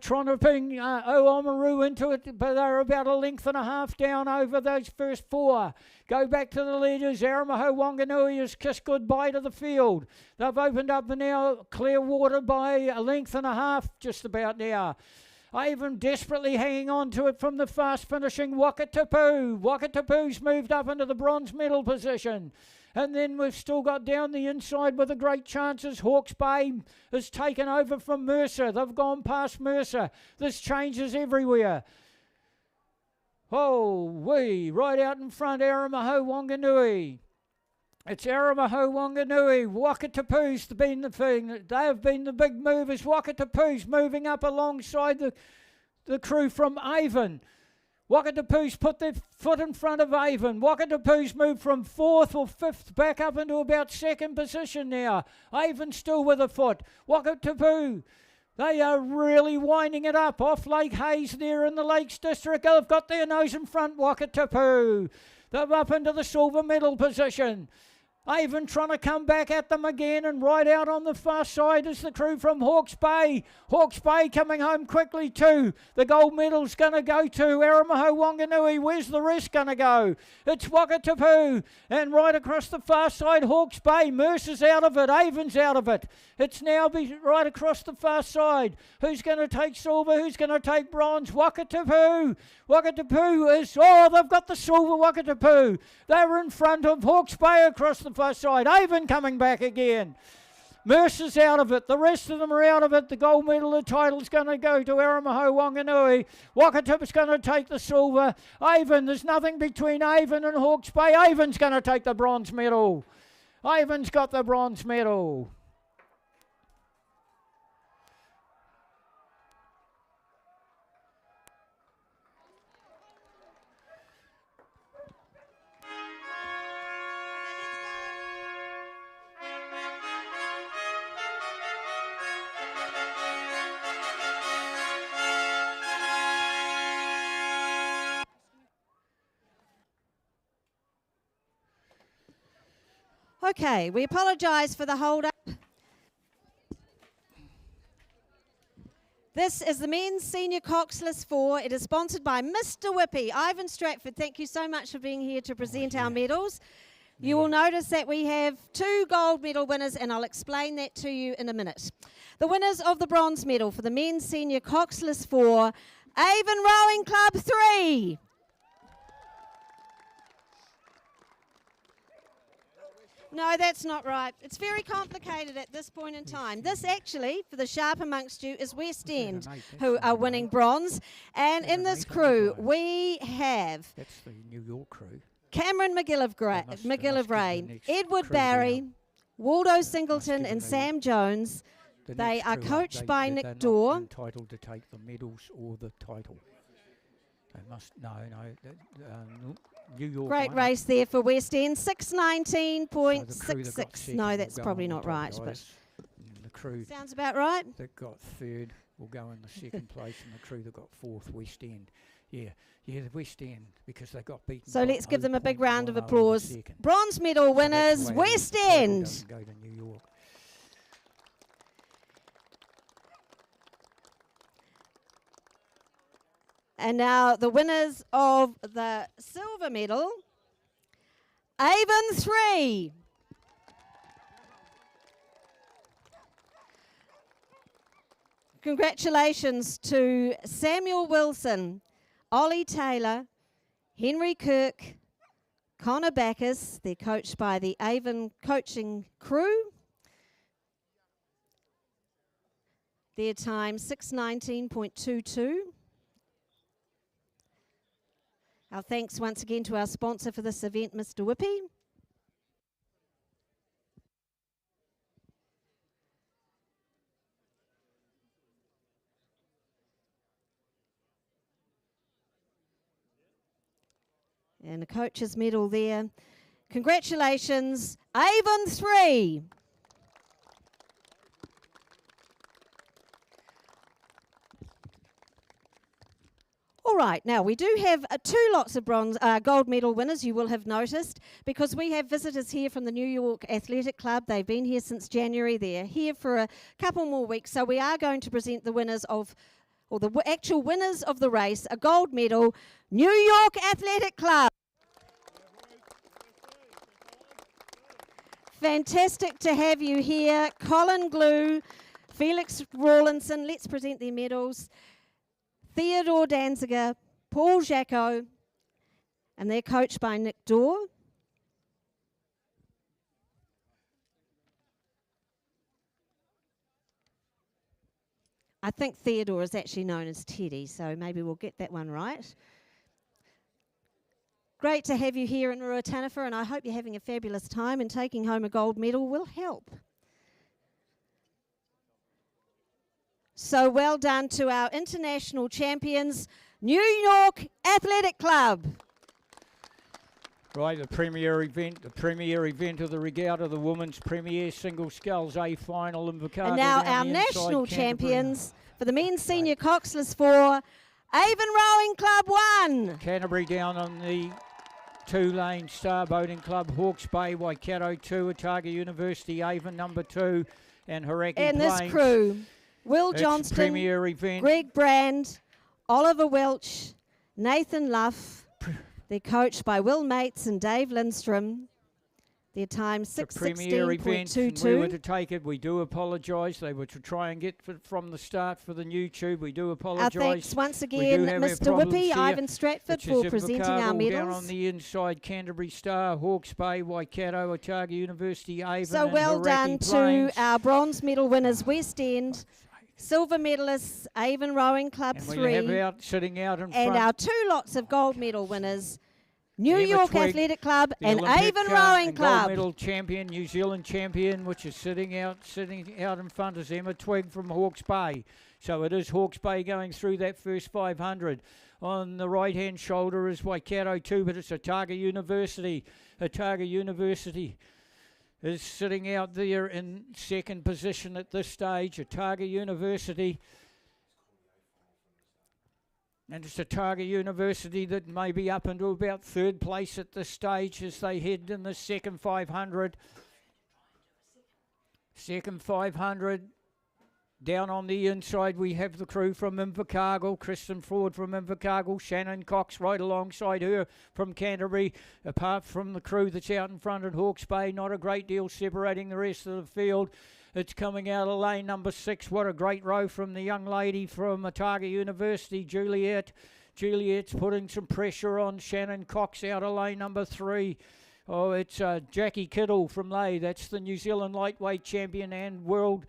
Trying to bring Oomaru into it, but they're about a length and a half down over those first 4. Go back to the leaders. Aramaho Wanganui has kissed goodbye to the field. They've opened up now clear water by a length and a half just about now. Avon desperately hanging on to it from the fast finishing Wakatipu. Wakatipu's moved up into the bronze medal position. And then we've still got down the inside with the great chances. Hawke's Bay has taken over from Mercer. They've gone past Mercer. There's changes everywhere. Oh, right out in front, Aramaho Wanganui. It's Aramaho Wanganui. Wakatipu's been the thing. They have been the big movers. Wakatipu's moving up alongside the crew from Avon. Wakatipu's put their foot in front of Avon. Wakatipu's moved from 4th or 5th back up into about 2nd position now. Avon still with a foot. Wakatipu, they are really winding it up off Lake Hayes there in the Lakes District. They've got their nose in front, Wakatipu. They're up into the silver medal position. Avon trying to come back at them again, and right out on the far side is the crew from Hawke's Bay. Hawke's Bay coming home quickly too. The gold medal's going to go to Aramaho Wanganui. Where's the rest going to go? It's Wakatipu, and right across the far side, Hawke's Bay. Mercer's out of it. Avon's out of it. It's now right across the far side. Who's going to take silver? Who's going to take bronze? Wakatipu. Wakatipu is, they've got the silver Wakatipu. They're in front of Hawke's Bay across the far side. Avon coming back again. Mercer's out of it. The rest of them are out of it. The gold medal, the title's going to go to Aramaho Wanganui. Wakatipu's going to take the silver. Avon, there's nothing between Avon and Hawke's Bay. Avon's going to take the bronze medal. Avon's got the bronze medal. Okay, we apologise for the hold-up. This is the men's senior Cox List 4. It is sponsored by Mr. Whippy. Ivan Stratford, thank you so much for being here to present our medals. You will notice that we have 2 gold medal winners, and I'll explain that to you in a minute. The winners of the bronze medal for the men's senior Cox List 4, Avon Rowing Club 3. No, that's not right. It's very complicated at this point in time. This actually, for the sharp amongst you, is West End, who are winning bronze. And in this crew, we have... That's the New York crew. Cameron McGillivray, Edward Barry, Waldo Singleton and Sam Jones. They are coached by Nick Dorr. Entitled to take the medals or the title. They must, no, New York. Great won. race there for West End. So the crew that got 619.66. second No, will that's go probably on the not top, right, but guys. And the crew sounds about right. that got third will go in the second place, and the crew that got fourth, West End. Yeah, the West End, because they got beaten. So by let's give them a big 0.10 round of over the applause. second. Bronze medal So that's winners, the way it is. West The title End. doesn't go to New York. And now the winners of the silver medal, Avon 3. Congratulations to Samuel Wilson, Ollie Taylor, Henry Kirk, Connor Backus. They're coached by the Avon coaching crew. Their time 6:19.22. Our thanks once again to our sponsor for this event, Mr. Whippy. And a coach's medal there. Congratulations, Avon 3. All right, now we do have two lots of gold medal winners, you will have noticed, because we have visitors here from the New York Athletic Club. They've been here since January. They're here for a couple more weeks, so we are going to present the winners of, or the actual winners of the race, a gold medal, New York Athletic Club. Fantastic to have you here. Colin Glue, Felix Rawlinson, let's present their medals. Theodore Danziger, Paul Jacko, and they're coached by Nick Dorr. I think Theodore is actually known as Teddy, so maybe we'll get that one right. Great to have you here in Ruataniwha, and I hope you're having a fabulous time, and taking home a gold medal will help. So well done to our international champions, New York Athletic Club. Right, the premier event of the regatta, the women's premier single sculls A final in Vicargo. And now down our the inside, national Canterbury. champions for the men's senior coxless for Avon Rowing Club 1. Canterbury down on the two-lane Star Boating Club, Hawke's Bay, Waikato 2, Otago University, Avon number 2, and Hauraki And Plains. this crew, Will It's Johnston, premier event. Greg Brand, Oliver Welch, Nathan Luff. They're coached by Will Mates and Dave Lindstrom. Their time The premier event, and we were to take it. We do apologise. They were to try and get from the start for the new tube. We do Our apologise. thanks once We again, do have our Mr. problems Whippy, here, Ivan Stratford, which is for in presenting our Vicargo, down on medals. the inside, Canterbury Star, Hawke's Bay, Waikato, Otago University, Avon, So and well Hauraki done Plains. to our bronze medal winners, West End, silver medalists, Avon Rowing Club And 3, we have sitting out in and front. our two lots of gold medal winners, New Emma York Twigg, Athletic Club the and Olympic, Avon Rowing and Club. gold medal champion, New Zealand champion, which is sitting out in front is Emma Twigg from Hawke's Bay. So it is Hawke's Bay going through that first 500. On the right-hand shoulder is Waikato 2, but it's Otago University. Otago University is sitting out there in second position at this stage. Otago University. And it's Otago University that may be up into about third place at this stage as they head in the second 500. Second 500. Down on the inside we have the crew from Invercargill, Kristen Ford from Invercargill, Shannon Cox right alongside her from Canterbury. Apart from the crew that's out in front at Hawke's Bay, not a great deal separating the rest of the field. It's coming out of lane number 6. What a great row from the young lady from Otago University, Juliet. Juliet's putting some pressure on Shannon Cox out of lane number 3. Oh, it's Jackie Kittle from Lay. That's the New Zealand lightweight champion and world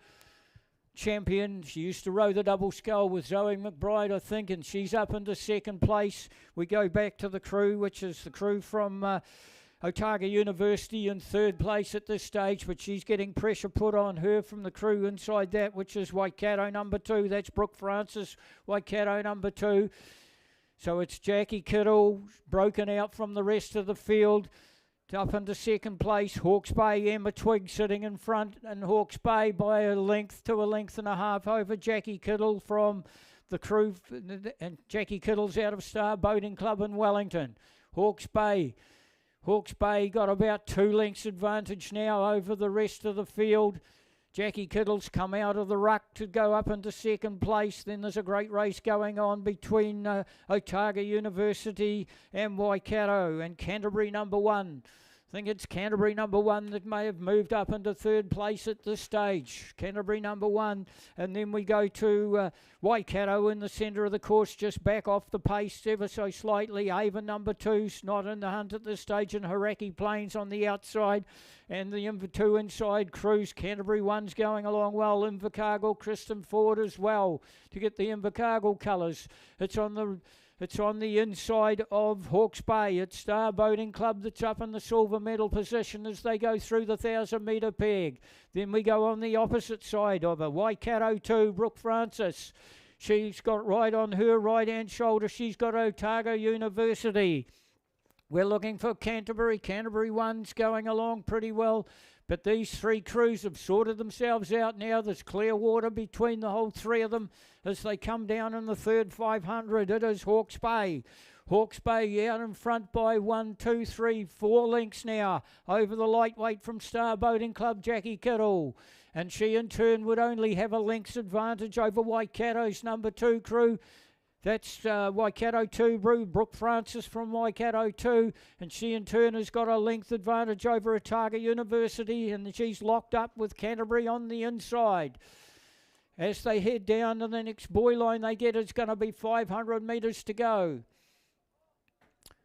champion. She used to row the double scull with Zoe McBride, I think, and she's up into second place. We go back to the crew, which is the crew from Otago University in third place at this stage, but she's getting pressure put on her from the crew inside that, which is Waikato number 2. That's Brooke Francis, Waikato number 2. So it's Jackie Kittle broken out from the rest of the field. Up into second place, Hawke's Bay, Emma Twigg sitting in front, and Hawke's Bay by a length to a length and a half over Jackie Kittle from the crew, and Jackie Kittle's out of Star Boating Club in Wellington. Hawke's Bay got about 2 lengths advantage now over the rest of the field. Jackie Kittle's come out of the ruck to go up into second place. Then there's a great race going on between Otago University and Waikato, and Canterbury number 1. I think it's Canterbury number 1 that may have moved up into third place at this stage. Canterbury number 1. And then we go to Waikato in the centre of the course, just back off the pace ever so slightly. Avon number 2's not in the hunt at this stage, and Hauraki Plains on the outside. And the two inside crews, Canterbury 1's going along well. Invercargill, Kristen Ford as well to get the Invercargill colours. It's on the inside of Hawke's Bay. It's Star Boating Club that's up in the silver medal position as they go through the 1,000-metre peg. Then we go on the opposite side of her. Waikato 2, Brooke Francis. She's got right on her right-hand shoulder. She's got Otago University. We're looking for Canterbury. Canterbury 1's going along pretty well. But these 3 crews have sorted themselves out now. There's clear water between the whole 3 of them as they come down in the third 500. It is Hawke's Bay. Hawke's Bay out in front by 1, 2, 3, 4 lengths now over the lightweight from Star Boating Club, Jackie Kittle. And she in turn would only have a length's advantage over Waikato's number 2 crew. That's Waikato 2, Brooke Francis from Waikato 2, and she in turn has got a length advantage over Otago University, and she's locked up with Canterbury on the inside. As they head down to the next buoy line they get, it's going to be 500 metres to go.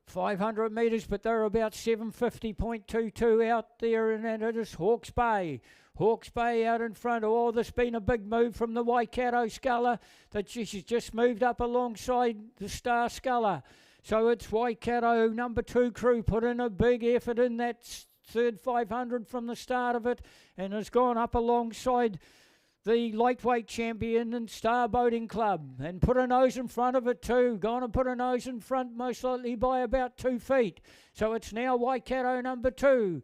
500 metres, but they're about 750.22 out there, and it is Hawke's Bay. Hawke's Bay out in front. Oh, there's been a big move from the Waikato sculler that she's just moved up alongside the Star sculler. So it's Waikato number 2 crew put in a big effort in that third 500 from the start of it, and has gone up alongside the lightweight champion and Star Boating Club, and put a nose in front of it too. Gone and put a nose in front, most likely by about 2 feet. So it's now Waikato number 2.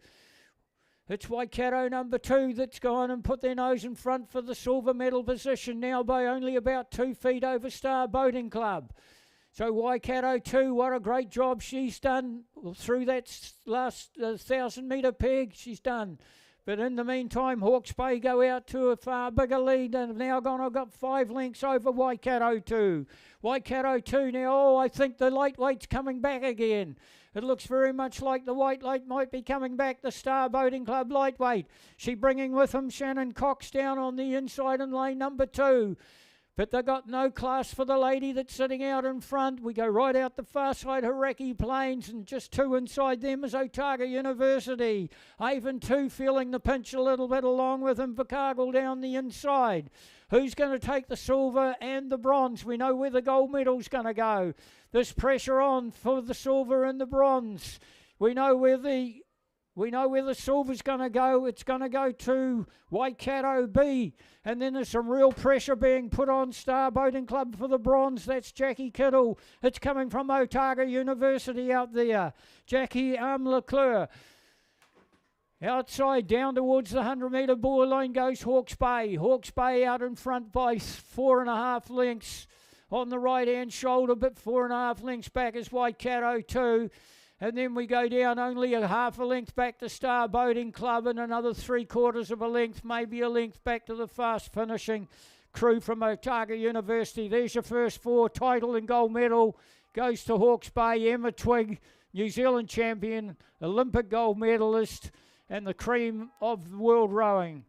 It's Waikato number 2 that's gone and put their nose in front for the silver medal position now by only about 2 feet over Star Boating Club. So Waikato 2, what a great job she's done through that last 1,000-metre peg. She's done. But in the meantime, Hawke's Bay go out to a far bigger lead and have now got 5 lengths over Waikato 2. Waikato 2 now, oh, I think the lightweight's coming back again. It looks very much like the lightweight might be coming back, the Star Boating Club lightweight. She bringing with him Shannon Cox down on the inside in lane number 2. But they've got no class for the lady that's sitting out in front. We go right out the far side, Hauraki Plains, and just 2 inside them is Otago University. Avon 2 feeling the pinch a little bit along with Invercargill down the inside. Who's going to take the silver and the bronze? We know where the gold medal's going to go. There's pressure on for the silver and the bronze. We know where the silver's going to go. It's going to go to Waikato B. And then there's some real pressure being put on Star Boating Club for the bronze. That's Jackie Kittle. It's coming from Otago University out there. Jackie Leclerc. Outside, down towards the 100-metre buoy line goes Hawke's Bay. Hawke's Bay out in front by 4.5 lengths on the right-hand shoulder, but 4.5 lengths back is Waikato 2. And then we go down only a half a length back to Star Boating Club, and another 3/4 of a length, maybe a length back to the fast finishing crew from Otago University. There's your first 4. Title and gold medal goes to Hawke's Bay. Emma Twigg, New Zealand champion, Olympic gold medalist, and the cream of world rowing.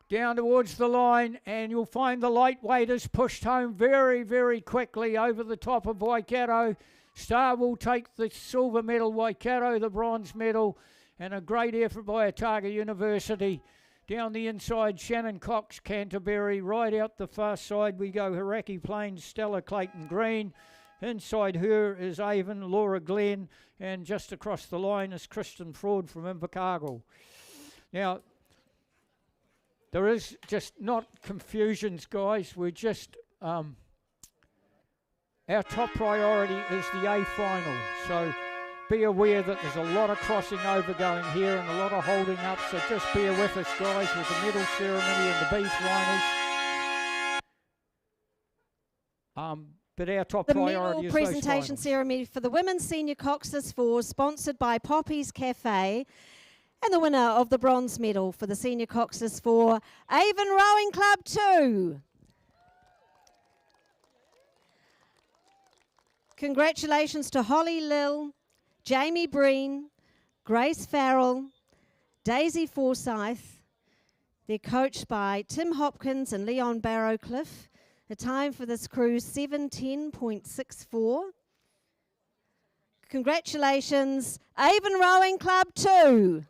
Down towards the line, and you'll find the lightweight is pushed home very, very quickly over the top of Waikato. Star will take the silver medal, Waikato the bronze medal, and a great effort by Otago University. Down the inside, Shannon Cox, Canterbury. Right out the far side we go, Hauraki Plains, Stella Clayton Green. Inside her is Avon, Laura Glenn, and just across the line is Kristen Ford from Invercargill. Now, there is just not confusions, guys. We're just our top priority is the A final. So be aware that there's a lot of crossing over going here and a lot of holding up. So just bear with us, guys, with the medal ceremony and the B finals. But our top The priority medal is presentation those finals. ceremony for the Women's Senior Cox's 4, sponsored by Poppy's Cafe. And the winner of the bronze medal for the Senior Cox's 4, Avon Rowing Club 2. Congratulations to Holly Lill, Jamie Breen, Grace Farrell, Daisy Forsyth. They're coached by Tim Hopkins and Leon Barrowcliffe. The time for this crew, 7:10.64. Congratulations, Avon Rowing Club 2.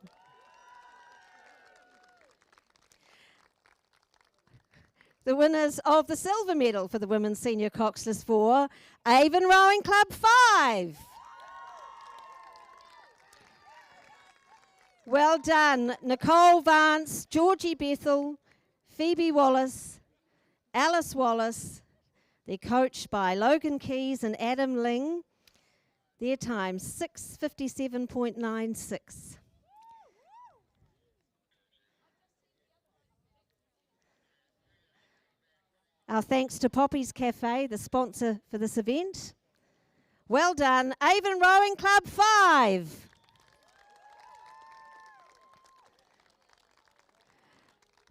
The winners of the silver medal for the Women's Senior Coxless 4, Avon Rowing Club 5. Well done, Nicole Vance, Georgie Bethel, Phoebe Wallace, Alice Wallace. They're coached by Logan Keys and Adam Ling. Their time, 6:57.96. Our thanks to Poppy's Cafe, the sponsor for this event. Well done, Avon Rowing Club 5.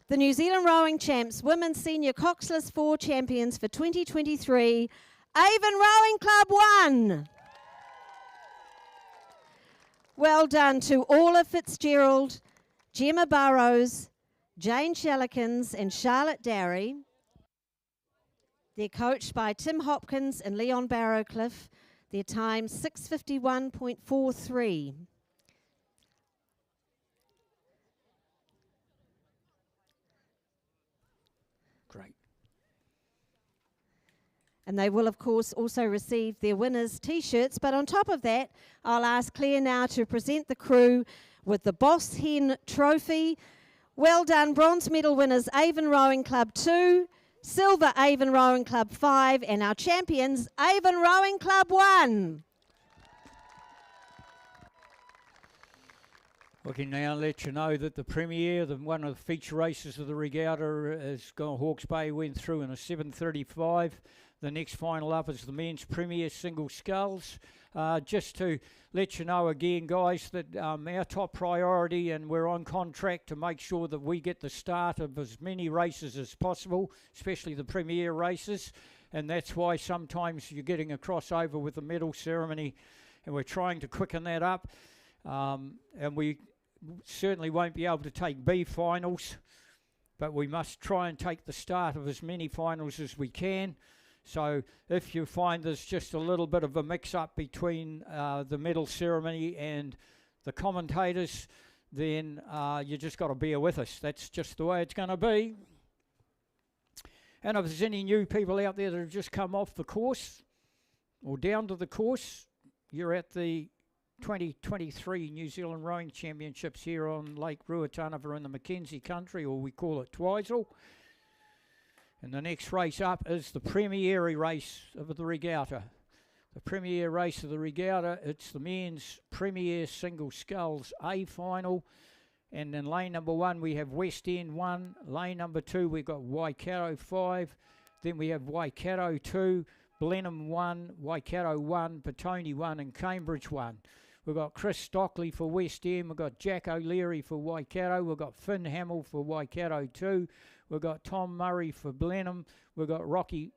The New Zealand Rowing Champs, Women's Senior Coxless 4 champions for 2023, Avon Rowing Club 1. Well done to Orla Fitzgerald, Gemma Burrows, Jane Shallikins and Charlotte Darry. They're coached by Tim Hopkins and Leon Barrowcliffe. Their time, 6:51.43. Great. And they will, of course, also receive their winners' T-shirts. But on top of that, I'll ask Claire now to present the crew with the Boss Hen Trophy. Well done, bronze medal winners, Avon Rowing Club 2, silver Avon Rowing Club 5, and our champions, Avon Rowing Club 1. I can now let you know that the premier, one of the feature races of the regatta, is gone. Hawke's Bay went through in a 7:35. The next final up is the men's premier single sculls. Just to let you know again, guys, that our top priority, and we're on contract to make sure that we get the start of as many races as possible, especially the premier races, and that's why sometimes you're getting a crossover with the medal ceremony, and we're trying to quicken that up. And we certainly won't be able to take B finals, but we must try and take the start of as many finals as we can. So if you find there's just a little bit of a mix-up between the medal ceremony and the commentators, then you just got to bear with us. That's just the way it's going to be. And if there's any new people out there that have just come off the course or down to the course, you're at the 2023 New Zealand Rowing Championships here on Lake Ruataniwha in the Mackenzie country, or we call it Twizel. And the next race up is the premier race of the regatta. The premier race of the regatta, it's the men's premier single sculls A final. And in lane number 1, we have West End 1. Lane number 2, we've got Waikato 5. Then we have Waikato 2, Blenheim 1, Waikato 1, Petone 1, and Cambridge 1. We've got Chris Stockley for West End. We've got Jack O'Leary for Waikato. We've got Finn Hamill for Waikato 2. We've got Tom Murray for Blenheim. We've got Robbie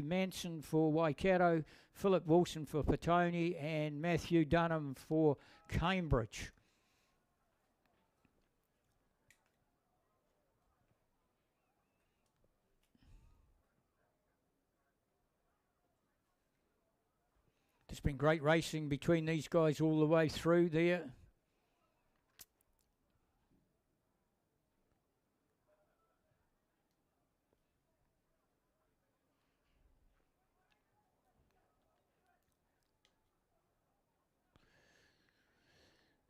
Manson for Waikato, Philip Wilson for Petone, and Matthew Dunham for Cambridge. There's been great racing between these guys all the way through there.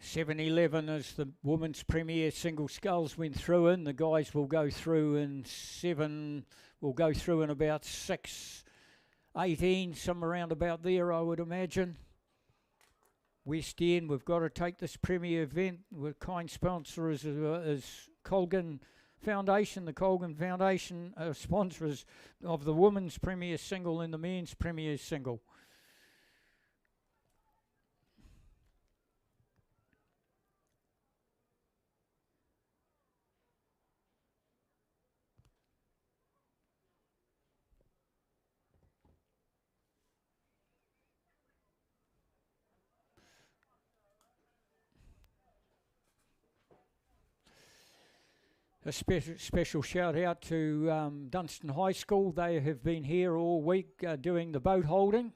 $7.11 as the women's premier single sculls went through in. The guys will go through in about 6. 18, somewhere around about there, I would imagine. West End, we've got to take this premier event. We're kind sponsor is Colgan Foundation. The Colgan Foundation are sponsors of the women's premier single and the men's premier single. A special shout out to Dunstan High School. They have been here all week doing the boat holding.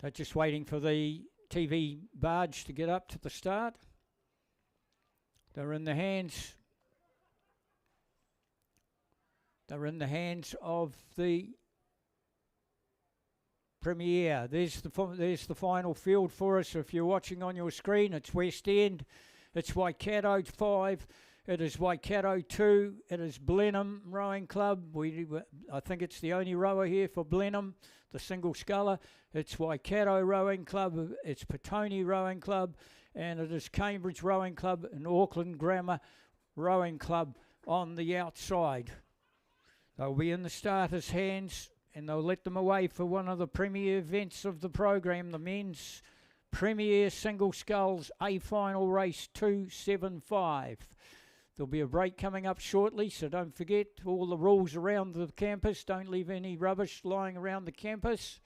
They're just waiting for the TV barge to get up to the start. They're in the hands. They're in the hands of the Premier. There's the final field for us. If you're watching on your screen, it's West End. It's Waikato 5. It is Waikato 2. It is Blenheim Rowing Club. I think it's the only rower here for Blenheim, the single sculler. It's Waikato Rowing Club. It's Petone Rowing Club. And it is Cambridge Rowing Club and Auckland Grammar Rowing Club on the outside. They'll be in the starters' hands and they'll let them away for one of the premier events of the program, the men's Premier Single Sculls A Final Race 275. There'll be a break coming up shortly, so don't forget all the rules around the campus. Don't leave any rubbish lying around the campus.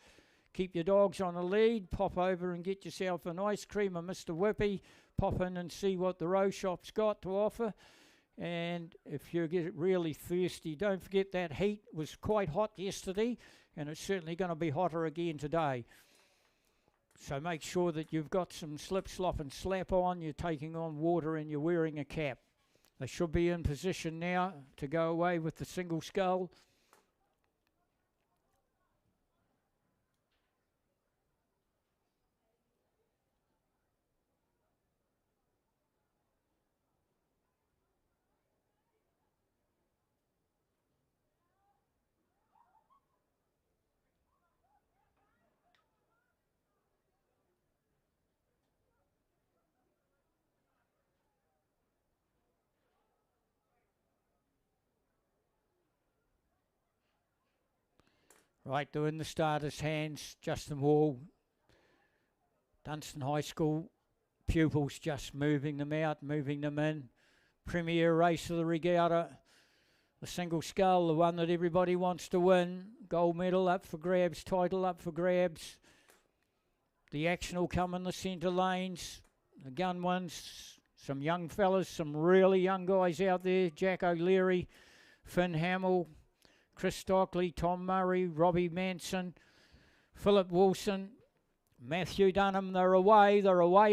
Keep your dogs on a lead. Pop over and get yourself an ice cream or Mr. Whippy. Pop in and see what the row shop's got to offer. And if you get really thirsty, don't forget that heat was quite hot yesterday, and it's certainly going to be hotter again today. So make sure that you've got some slip, slop and slap on. You're taking on water and you're wearing a cap. They should be in position now to go away with the single scull. Right, they're in the starters' hands. Justin Wall, Dunstan High School pupils just moving them out, moving them in. Premier race of the regatta. The single scull, the one that everybody wants to win. Gold medal up for grabs, title up for grabs. The action will come in the centre lanes. The gun ones, some young fellas, some really young guys out there. Jack O'Leary, Finn Hamill, Chris Stockley, Tom Murray, Robbie Manson, Philip Wilson, Matthew Dunham. They're away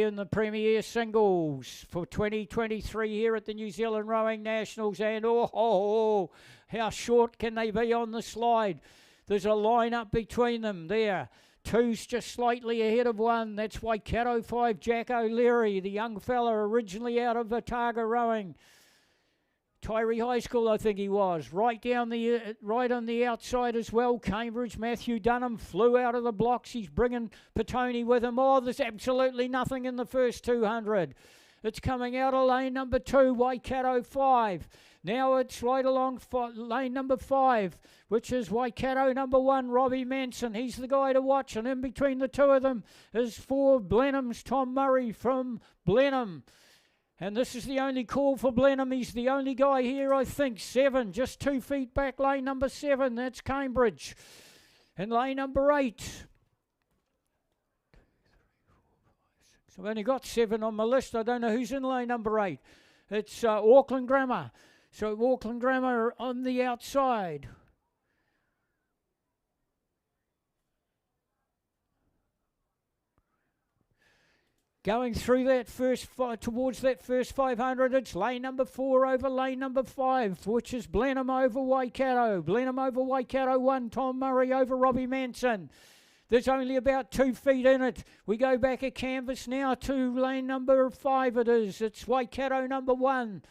in the Premier Singles for 2023 here at the New Zealand Rowing Nationals. And how short can they be on the slide? There's a line up between them there. Two's just slightly ahead of one. That's Waikato 5, Jack O'Leary, the young fella originally out of Otago Rowing. Tyree High School, I think he was. Right on the outside as well. Cambridge, Matthew Dunham flew out of the blocks. He's bringing Petone with him. Oh, there's absolutely nothing in the first 200. It's coming out of lane number 2, Waikato 5. Now it's right along lane number 5, which is Waikato number 1, Robbie Manson. He's the guy to watch. And in between the two of them is 4 Blenheim's Tom Murray from Blenheim. And this is the only call for Blenheim. He's the only guy here, I think. 7, just 2 feet back, lane number 7. That's Cambridge. And lane number 8. So I've only got 7 on my list. I don't know who's in lane number 8. It's Auckland Grammar. So Auckland Grammar on the outside. Going through that towards that first 500, it's lane number 4 over lane number 5, which is Blenheim over Waikato. Blenheim over Waikato 1, Tom Murray over Robbie Manson. There's only about 2 feet in it. We go back a canvas now to lane number 5 it is. It's Waikato number 1.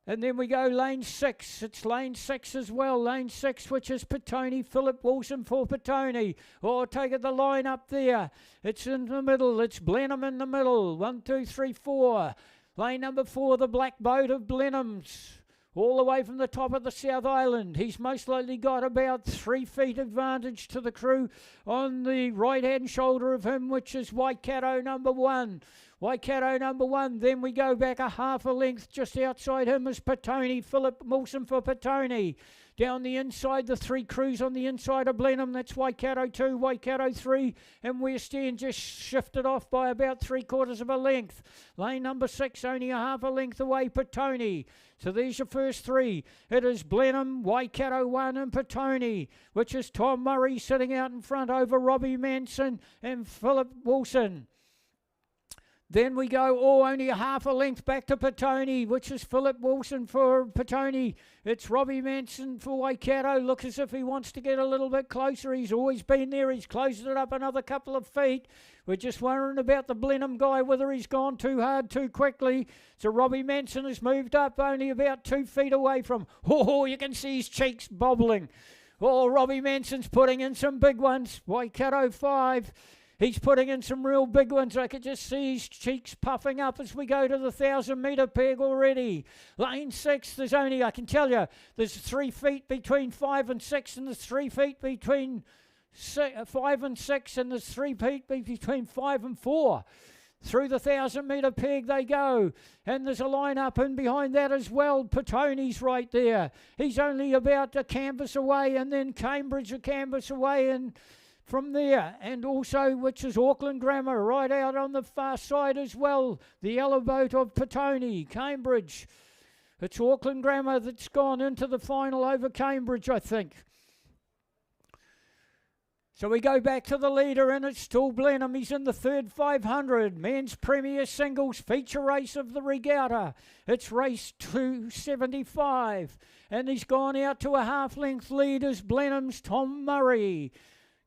And then we go lane 6. It's lane 6 as well. Lane 6, which is Petone. Philip Wilson for Petone. Oh, take it the line up there. It's in the middle. It's Blenheim in the middle. 1, 2, 3, 4. Lane number 4, the Black Boat of Blenheim's. All the way from the top of the South Island. He's most likely got about 3 feet advantage to the crew on the right-hand shoulder of him, which is Waikato number 1. Waikato number 1. Then we go back a half a length. Just outside him is Petone. Philip Wilson for Petone. Down the inside, the 3 crews on the inside of Blenheim. That's Waikato 2, Waikato 3, and West End just shifted off by about 3/4 of a length. Lane number 6, only a half a length away, Petone. So there's your first 3. It is Blenheim, Waikato 1 and Petone, which is Tom Murray sitting out in front over Robbie Manson and Philip Wilson. Then we go, only a half a length back to Petone, which is Philip Wilson for Petone. It's Robbie Manson for Waikato. Looks as if he wants to get a little bit closer. He's always been there. He's closed it up another couple of feet. We're just wondering about the Blenheim guy, whether he's gone too hard too quickly. So Robbie Manson has moved up only about 2 feet away from. You can see his cheeks bobbling. Robbie Manson's putting in some big ones. Waikato 5. He's putting in some real big ones. I could just see his cheeks puffing up as we go to the 1,000-metre peg already. Lane 6, there's only, I can tell you, there's 3 feet between 5 and 6, and there's 3 feet between 5 and 6, and there's 3 feet between 5 and 4. Through the 1,000-metre peg they go. And there's a line up in behind that as well. Petone's right there. He's only about a canvas away, and then Cambridge a canvas away, and from there, and also which is Auckland Grammar right out on the far side as well. The yellow boat of Petone, Cambridge. It's Auckland Grammar that's gone into the final over Cambridge, I think. So we go back to the leader, and it's still Blenheim. He's in the third 500. Men's Premier Singles feature race of the regatta. It's race 275. And he's gone out to a half-length lead as Blenheim's Tom Murray.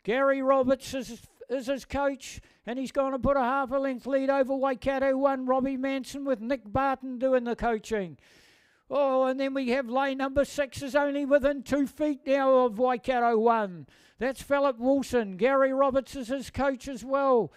Gary Roberts is his coach, and he's going to put a half a length lead over Waikato 1, Robbie Manson, with Nick Barton doing the coaching. And then we have lane number 6 is only within 2 feet now of Waikato 1. That's Philip Wilson. Gary Roberts is his coach as well.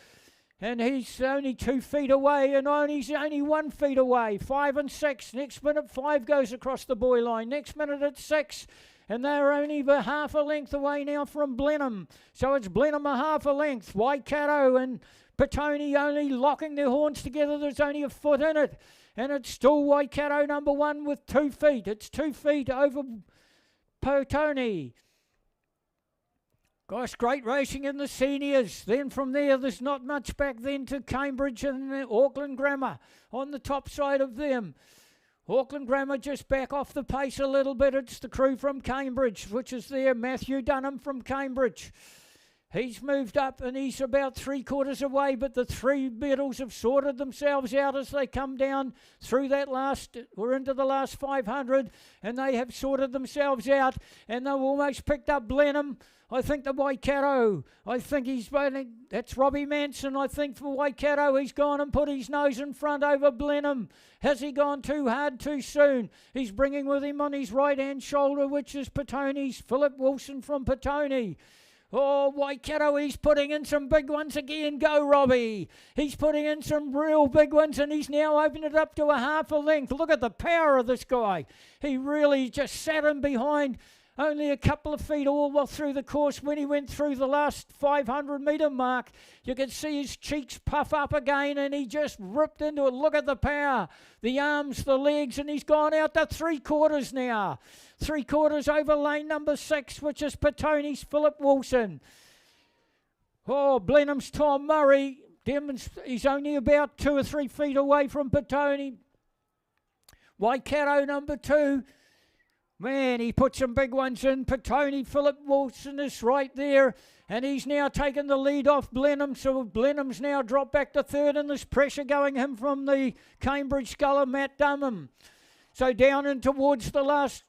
And he's only 2 feet away, and he's only 1 feet away. 5 and 6. Next minute, 5 goes across the buoy line. Next minute, it's 6. And they're only half a length away now from Blenheim. So it's Blenheim a half a length. Waikato and Petone only locking their horns together. There's only a foot in it. And it's still Waikato number 1 with 2 feet. It's 2 feet over Petone. Gosh, great racing in the seniors. Then from there, there's not much back then to Cambridge and Auckland Grammar on the top side of them. Auckland Grammar just back off the pace a little bit. It's the crew from Cambridge, which is there. Matthew Dunham from Cambridge. He's moved up and he's about 3/4 away, but the 3 medals have sorted themselves out as they come down through that we're into the last 500, and they have sorted themselves out, and they've almost picked up Blenheim. I think the Waikato, I think that's Robbie Manson, I think, for Waikato. He's gone and put his nose in front over Blenheim. Has he gone too hard too soon? He's bringing with him on his right-hand shoulder, which is Petone's Philip Wilson from Petone. Waikato, he's putting in some big ones again. Go, Robbie. He's putting in some real big ones, and he's now opened it up to a half a length. Look at the power of this guy. He really just sat him behind only a couple of feet all through the course. When he went through the last 500-metre mark, you could see his cheeks puff up again, and he just ripped into it. Look at the power, the arms, the legs, and he's gone out to 3/4 now. 3/4 over lane number 6, which is Petone's Philip Wilson. Blenheim's Tom Murray. He's only about 2 or 3 feet away from Petone. Waikato number 2. Man, he put some big ones in. Petone, Philip Wilson is right there. And he's now taken the lead off Blenheim. So Blenheim's now dropped back to 3rd, and there's pressure going him from the Cambridge sculler, Matt Dunham. So down and towards the last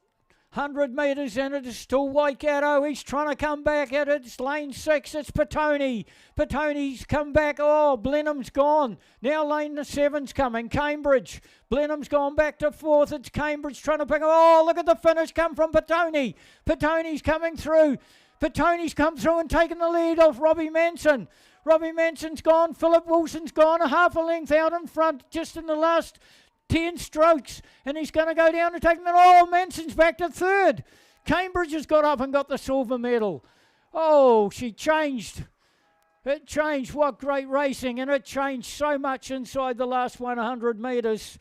100 metres and it is still Waikato. He's trying to come back at it. It's lane 6. It's Petone. Petone's come back. Oh, Blenheim's gone. Now lane 7's coming. Cambridge. Blenheim's gone back to 4th. It's Cambridge trying to pick up. Oh, look at the finish come from Petone. Petone's coming through. Petone's come through and taken the lead off Robbie Manson. Robbie Manson's gone. Philip Wilson's gone. A half a length out in front just in the last 10 strokes, and he's going to go down and take them. Oh, Manson's back to 3rd. Cambridge has got up and got the silver medal. Oh, she changed. It changed. What great racing, and it changed so much inside the last 100 metres.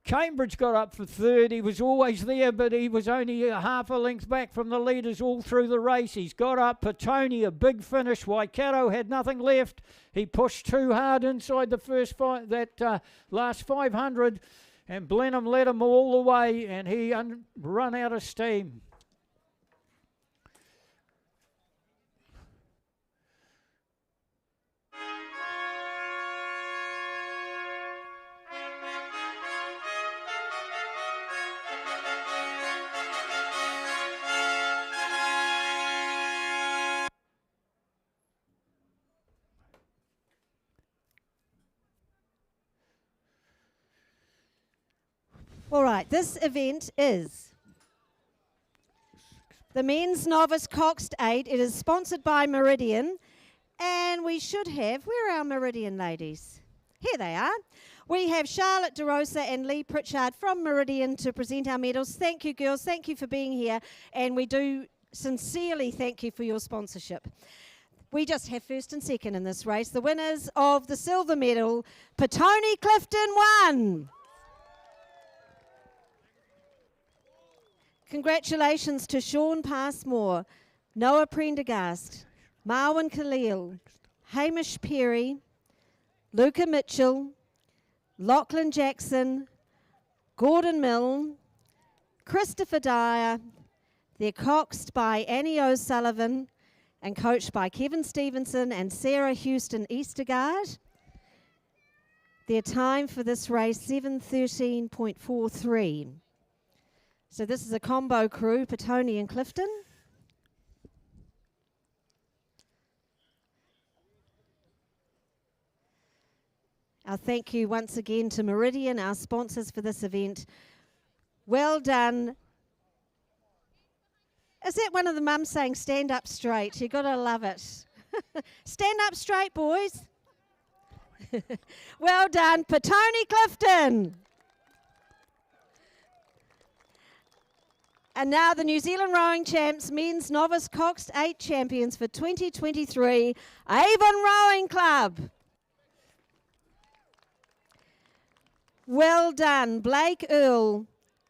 Cambridge got up for 3rd. He was always there, but he was only a half a length back from the leaders all through the race. He's got up. Petone, a big finish. Waikato had nothing left. He pushed too hard inside the first last 500, and Blenheim led him all the way, and he run out of steam. All right, this event is the Men's Novice Coxed 8. It is sponsored by Meridian, and we should have, where are our Meridian ladies? Here they are. We have Charlotte DeRosa and Lee Pritchard from Meridian to present our medals. Thank you, girls. Thank you for being here, and we do sincerely thank you for your sponsorship. We just have first and second in this race. The winners of the silver medal, Petone Clifton won. Congratulations to Sean Passmore, Noah Prendergast, Marwin Khalil, Hamish Perry, Luca Mitchell, Lachlan Jackson, Gordon Mill, Christopher Dyer. They're coxed by Annie O'Sullivan and coached by Kevin Stevenson and Sarah Houston Eastergaard. Their time for this race, 7:13.43. So this is a combo crew, Petone and Clifton. Our thank you once again to Meridian, our sponsors for this event. Well done. Is that one of the mums saying stand up straight? You've got to love it. Stand up straight, boys. Well done, Petone Clifton. And now the New Zealand Rowing Champs, Men's Novice Coxed 8 Champions for 2023, Avon Rowing Club. Well done, Blake Earl,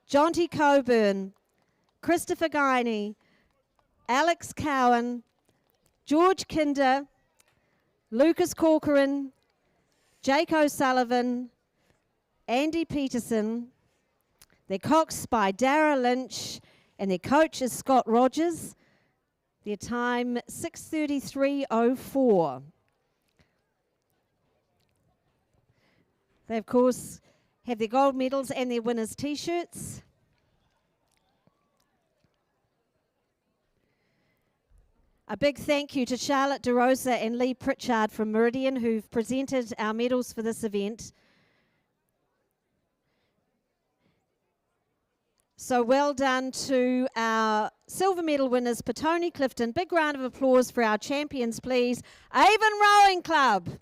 Jonty Coburn, Christopher Guiney, Alex Cowan, George Kinder, Lucas Corcoran, Jake O'Sullivan, Andy Peterson. They're coxed by Dara Lynch, and their coach is Scott Rogers. Their time, 6:33.04. They, of course, have their gold medals and their winners' T-shirts. A big thank you to Charlotte DeRosa and Lee Pritchard from Meridian, who've presented our medals for this event. So well done to our silver medal winners, Petone Clifton. Big round of applause for our champions, please. Avon Rowing Club.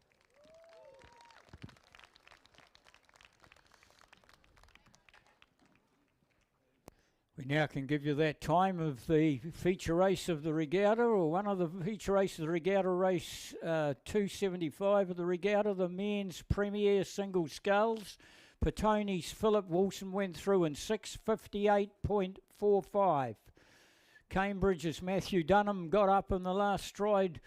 We now can give you that time of the feature race of the regatta, or one of the feature races of the regatta, race 275 of the regatta, the men's premier single sculls. Petone's Philip Wilson went through in 6:58.45. Cambridge's Matthew Dunham got up in the last stride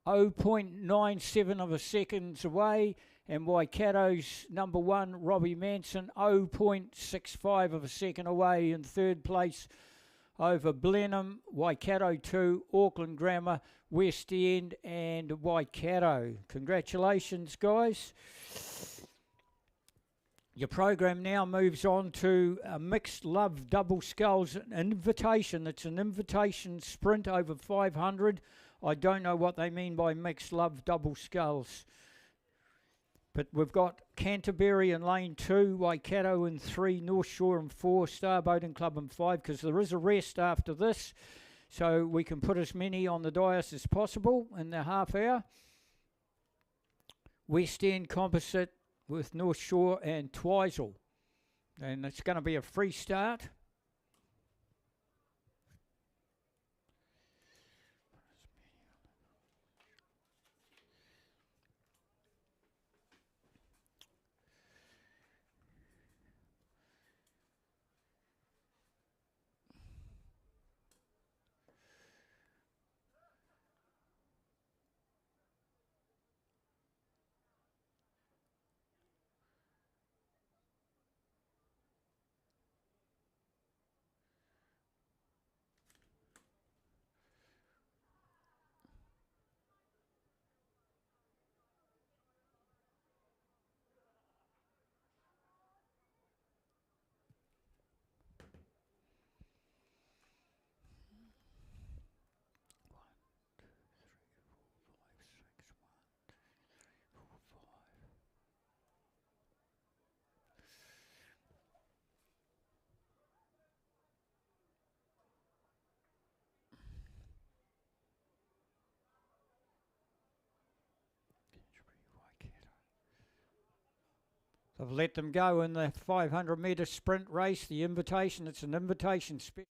0.97 of a seconds away, and Waikato's number 1, Robbie Manson, 0.65 of a second away in third place over Blenheim, Waikato 2, Auckland Grammar, West End and Waikato. Congratulations, guys. Your program now moves on to a mixed love double sculls invitation. It's an invitation sprint over 500. I don't know what they mean by mixed love double sculls. But we've got Canterbury in lane 2, Waikato in 3, North Shore in 4, Starboating Club in 5, because there is a rest after this, so we can put as many on the dais as possible in the half hour. West End Composite with North Shore and Twizel, and it's going to be a free start. I've let them go in the 500 metre sprint race, the invitation. It's an invitation special.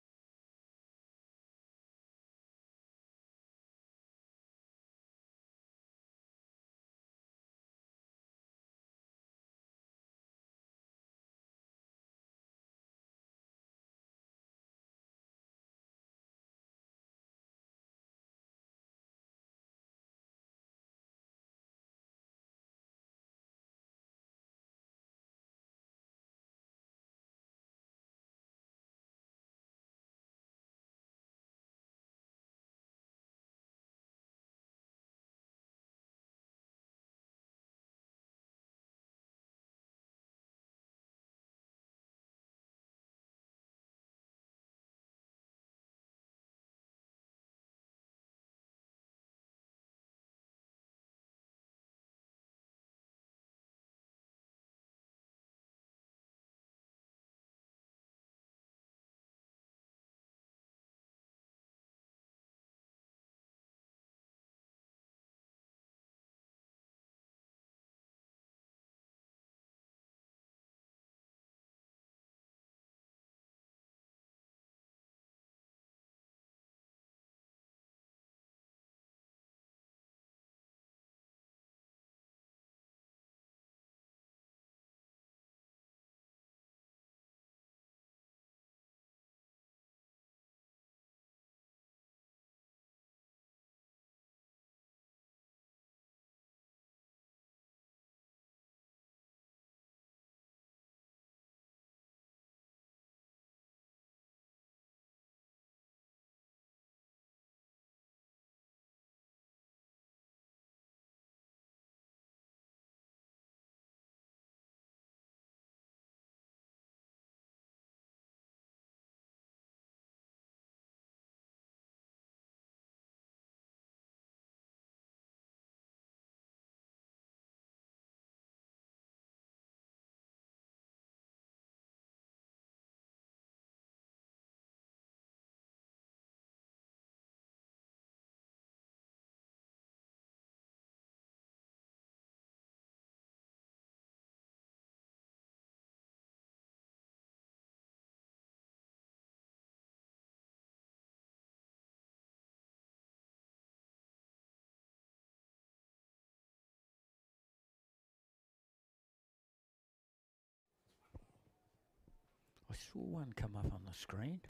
I saw one come up on the screen.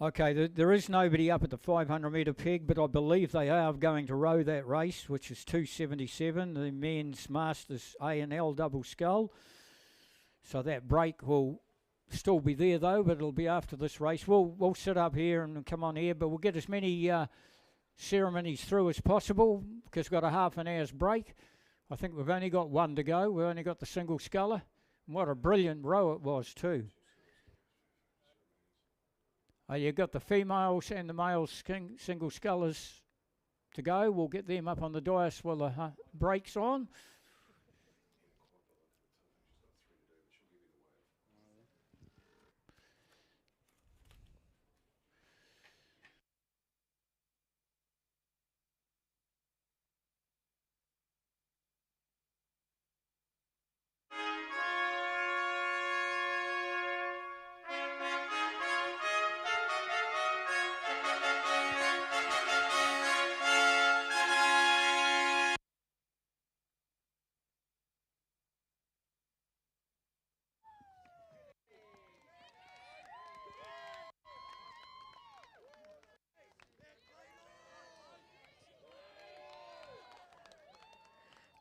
Okay, there is nobody up at the 500 metre peg, but I believe they are going to row that race, which is 277, the men's Masters A&L double scull. So that break will still be there though, but it'll be after this race. We'll sit up here and come on here, but we'll get as many ceremonies through as possible because we've got a half an hour's break. I think we've only got one to go. We've only got the single sculler. And what a brilliant row it was too. You've got the females and the males single scullers to go. We'll get them up on the dais while the break's on.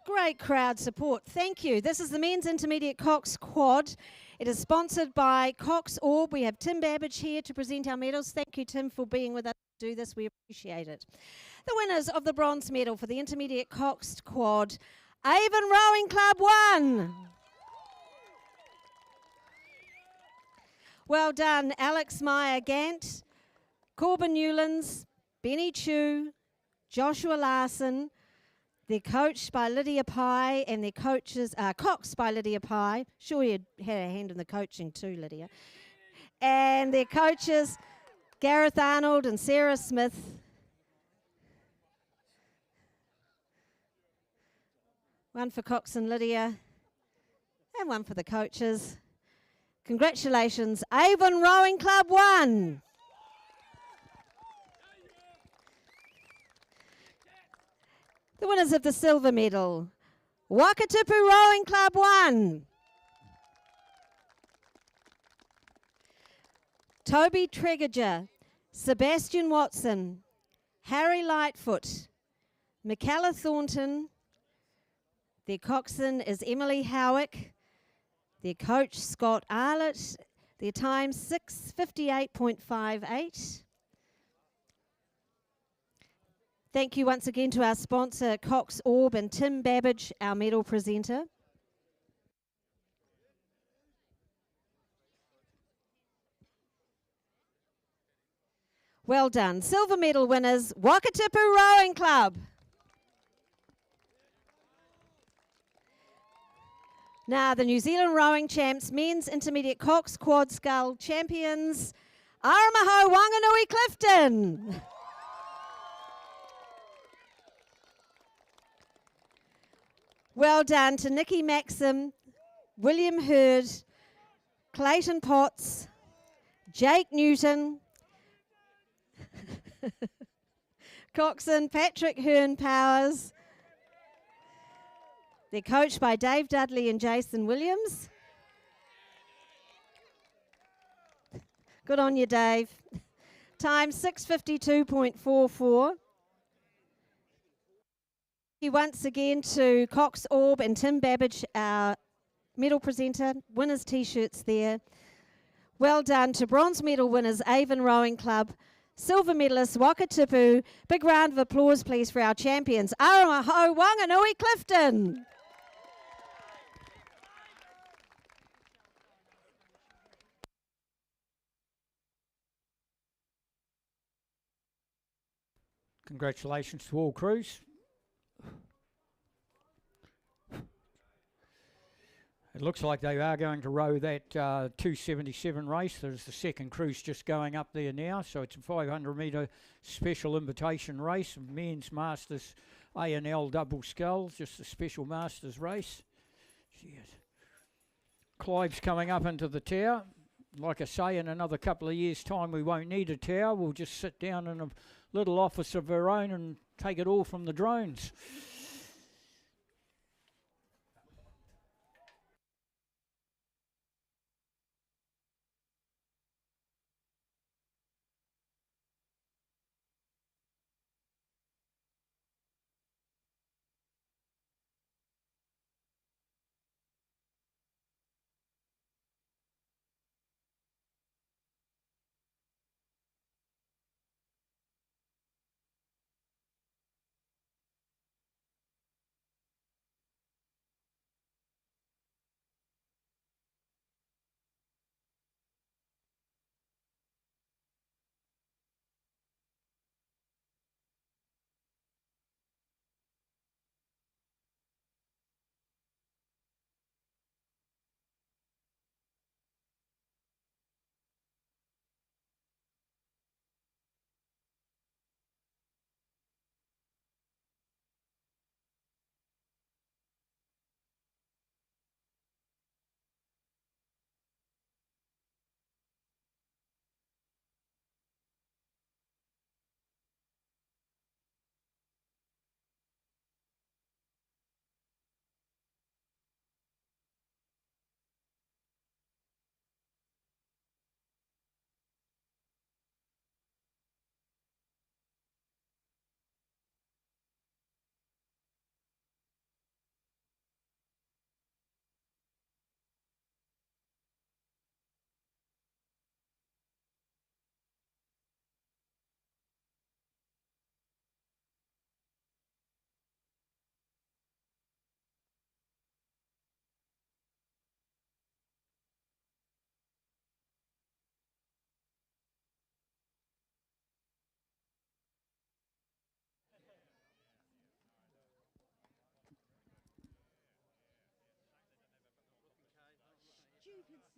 Great crowd support. Thank you. This is the Men's Intermediate Cox Quad. It is sponsored by Cox Orb. We have Tim Babbage here to present our medals. Thank you, Tim, for being with us to do this. We appreciate it. The winners of the bronze medal for the Intermediate Cox Quad, Avon Rowing Club won. Well done, Alex Meyer-Gant, Corbin Newlands, Benny Chu, Joshua Larson. They're coached by Lydia Pye, and their coaches are coxed by Lydia Pye. Sure, you had a hand in the coaching too, Lydia. And their coaches, Gareth Arnold and Sarah Smith. One for Cox and Lydia, and one for the coaches. Congratulations, Avon Rowing Club won. The winners of the silver medal, Wakatipu Rowing Club won. Toby Tregeger, Sebastian Watson, Harry Lightfoot, Michaela Thornton. Their coxswain is Emily Howick. Their coach, Scott Arlett. Their time, 6:58.58. Thank you once again to our sponsor, Cox Orb, and Tim Babbage, our medal presenter. Well done. Silver medal winners, Wakatipu Rowing Club. Now, the New Zealand Rowing Champs, Men's Intermediate Cox Quad Scull Champions, Aramaho Wanganui Clifton. Well done to Nikki Maxim, William Hurd, Clayton Potts, Jake Newton, coxswain Patrick Hearn Powers. They're coached by Dave Dudley and Jason Williams. Good on you, Dave. Time 6:52.44. Once again to Cox Orb and Tim Babbage, our medal presenter. Winners' T-shirts there. Well done to bronze medal winners, Avon Rowing Club. Silver medalists, Wakatipu. Big round of applause, please, for our champions, Aramaho Wanganui Clifton. Congratulations to all crews. It looks like they are going to row that 277 race. There's the second cruise just going up there now. So it's a 500 metre special invitation race. Men's Masters A&L double scull, just a special Masters race. Cheers. Clive's coming up into the tower. Like I say, in another couple of years' time, we won't need a tower. We'll just sit down in a little office of our own and take it all from the drones.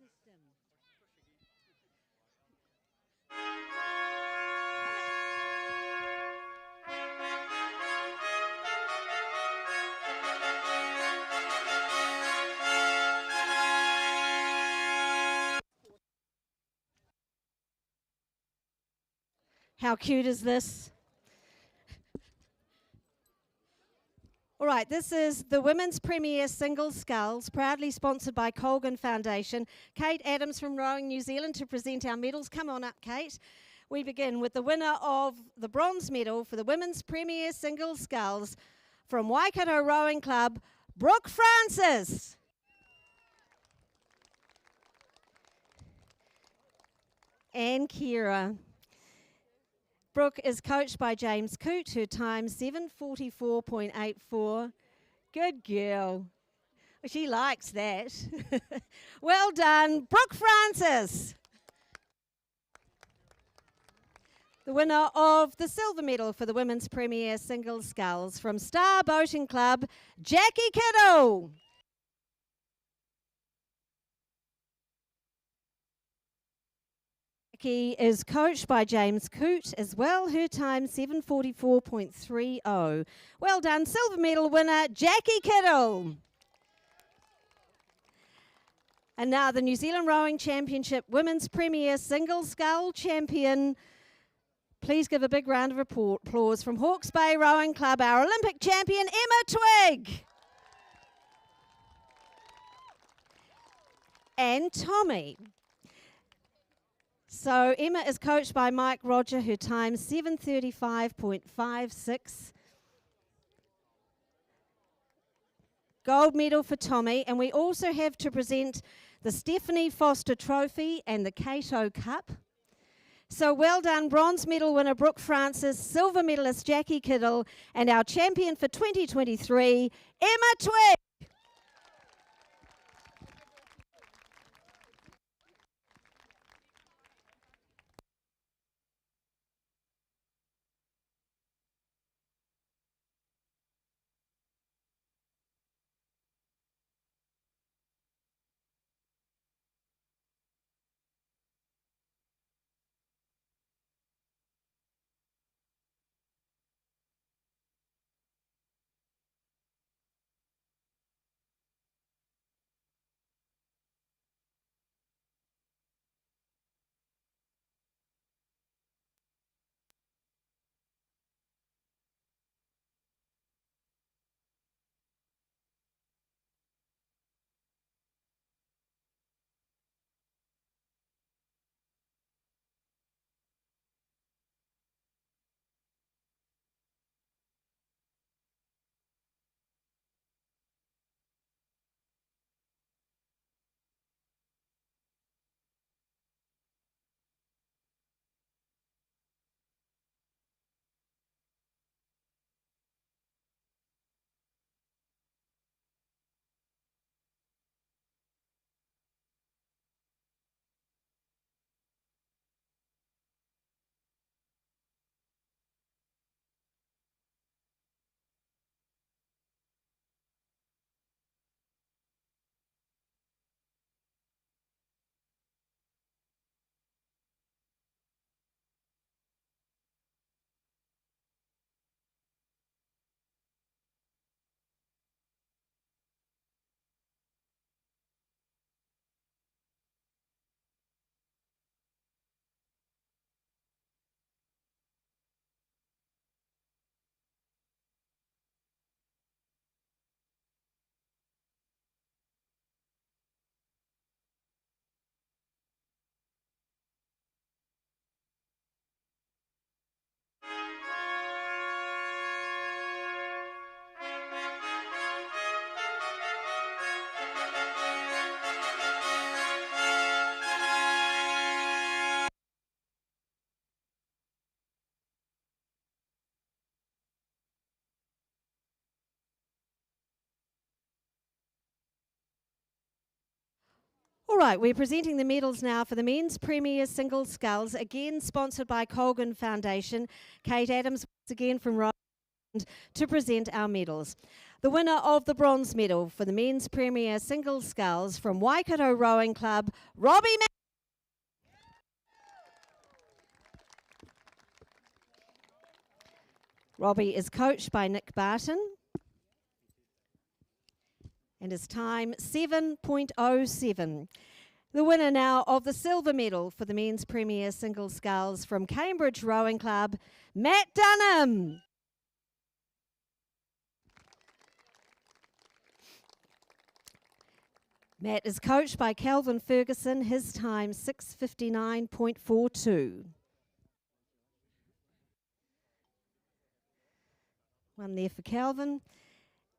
system. How cute is this? All right, this is the Women's Premier Single Sculls, proudly sponsored by Colgan Foundation. Kate Adams from Rowing New Zealand to present our medals. Come on up, Kate. We begin with the winner of the bronze medal for the Women's Premier Single Sculls from Waikato Rowing Club, Brooke Francis. And Kira. Brooke is coached by James Coote, her time 7:44.84. Good girl. She likes that. Well done, Brooke Francis. The winner of the silver medal for the Women's Premier Single Sculls from Star Boating Club, Jackie Kittle. Jackie is coached by James Coote as well, her time 7:44.30. Well done, silver medal winner, Jackie Kittle. And now the New Zealand Rowing Championship Women's Premier Single Scull Champion. Please give a big round of applause from Hawke's Bay Rowing Club, our Olympic champion, Emma Twigg. And Tommy. So Emma is coached by Mike Roger, her time 7:35.56. Gold medal for Tommy, and we also have to present the Stephanie Foster Trophy and the Cato Cup. So well done, bronze medal winner Brooke Francis, silver medalist Jackie Kittle, and our champion for 2023, Emma Twigg. All right, we're presenting the medals now for the Men's Premier Single Sculls, again sponsored by Colgan Foundation. Kate Adams, once again from Rowland, to present our medals. The winner of the bronze medal for the men's premier single sculls from Waikato Rowing Club, Robbie Robbie is coached by Nick Barton and his time 7.07. The winner now of the silver medal for the men's premier single sculls from Cambridge Rowing Club, Matt Dunham. Matt is coached by Calvin Ferguson, his time 6:59.42. One there for Calvin.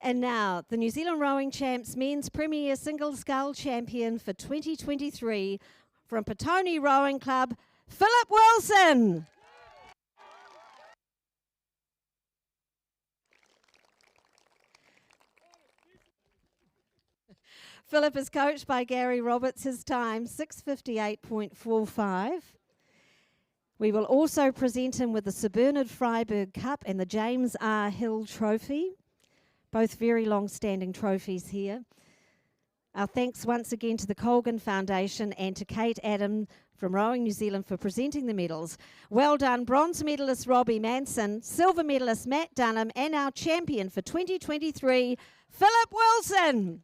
And now, the New Zealand Rowing Champs Men's Premier Single Scull Champion for 2023 from Petone Rowing Club, Philip Wilson. Philip is coached by Gary Roberts, his time 6:58.45. We will also present him with the Sir Bernard Freiberg Cup and the James R. Hill Trophy, both very long-standing trophies here. Our thanks once again to the Colgan Foundation and to Kate Adam from Rowing New Zealand for presenting the medals. Well done, bronze medalist Robbie Manson, silver medalist Matt Dunham, and our champion for 2023, Philip Wilson.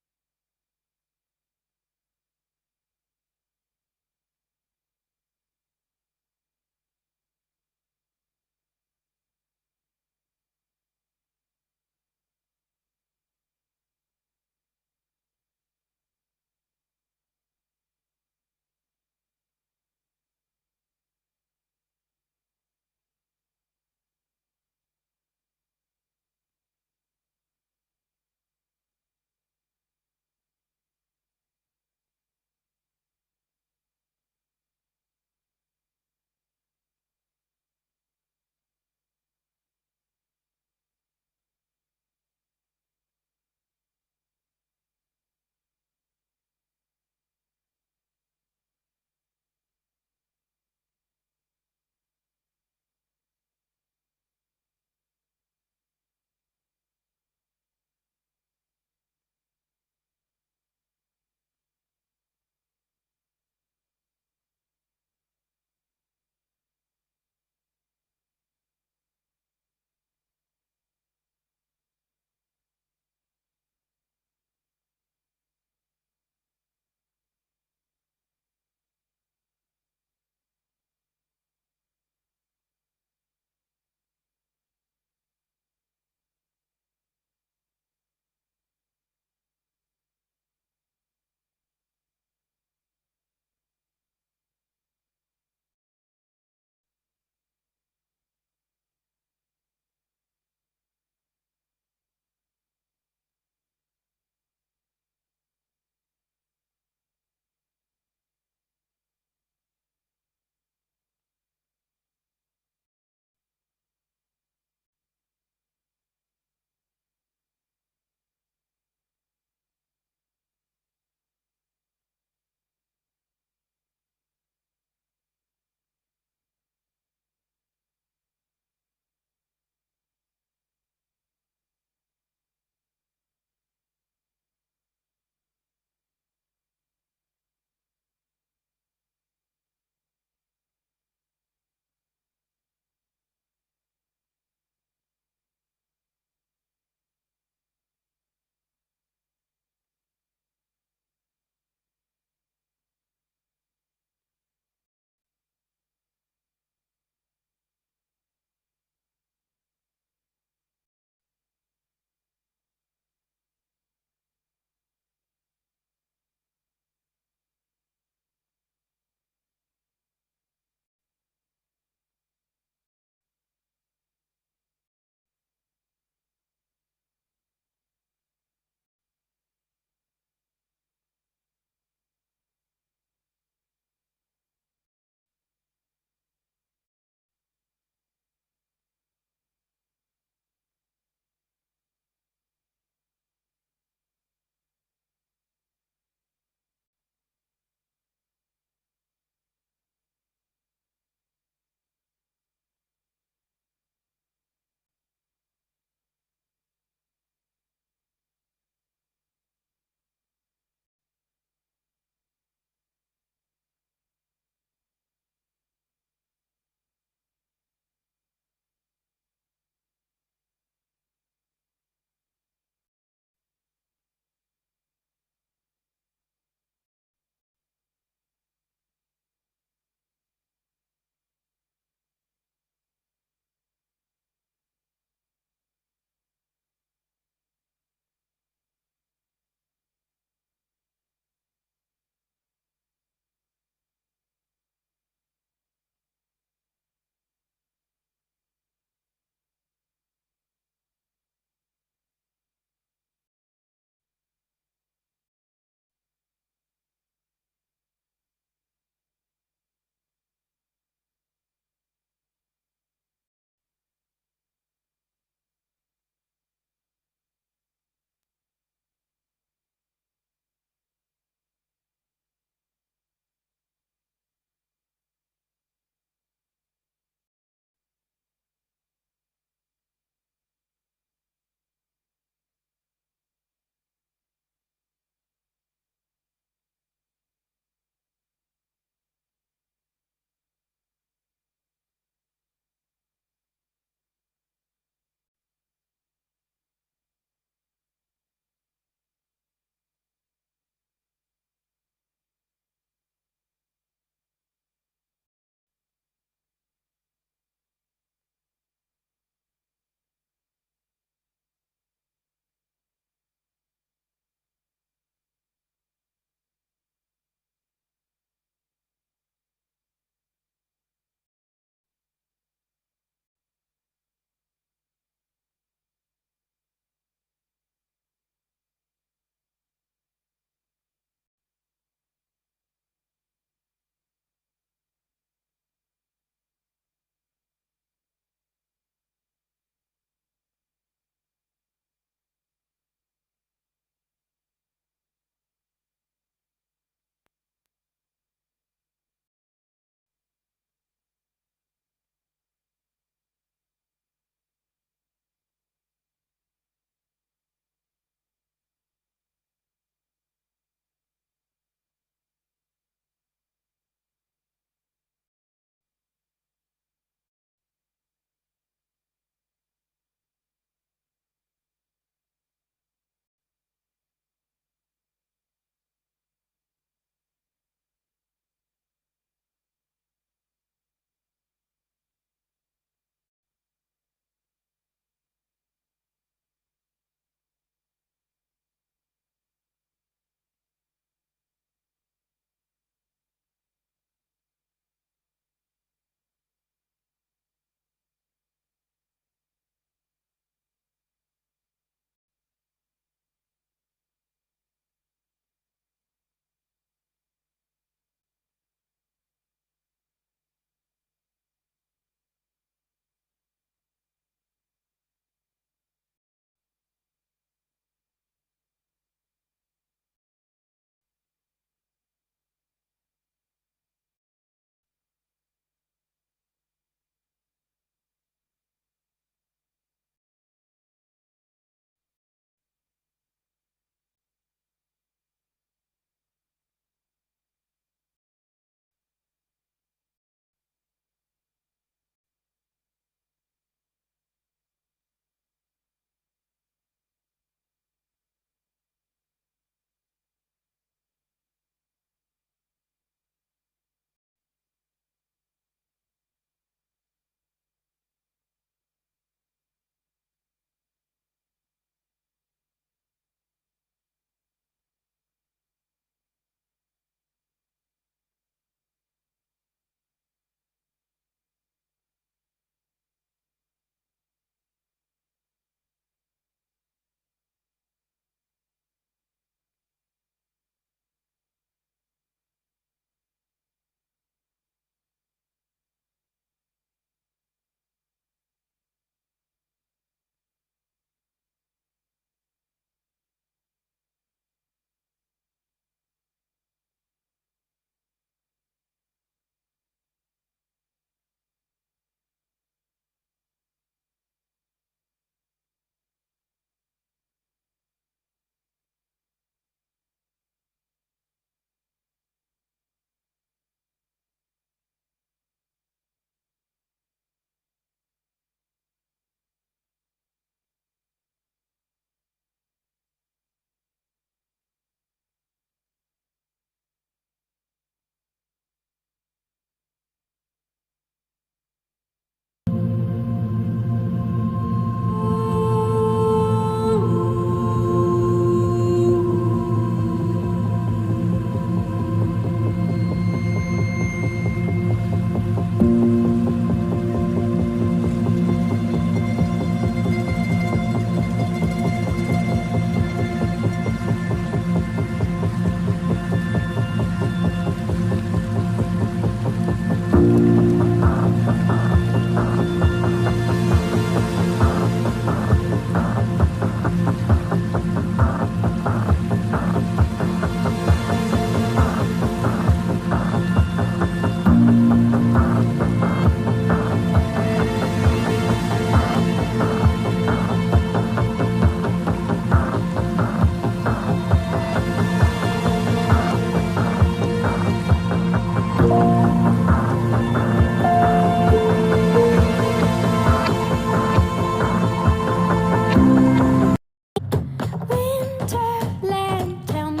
Winterland, tell me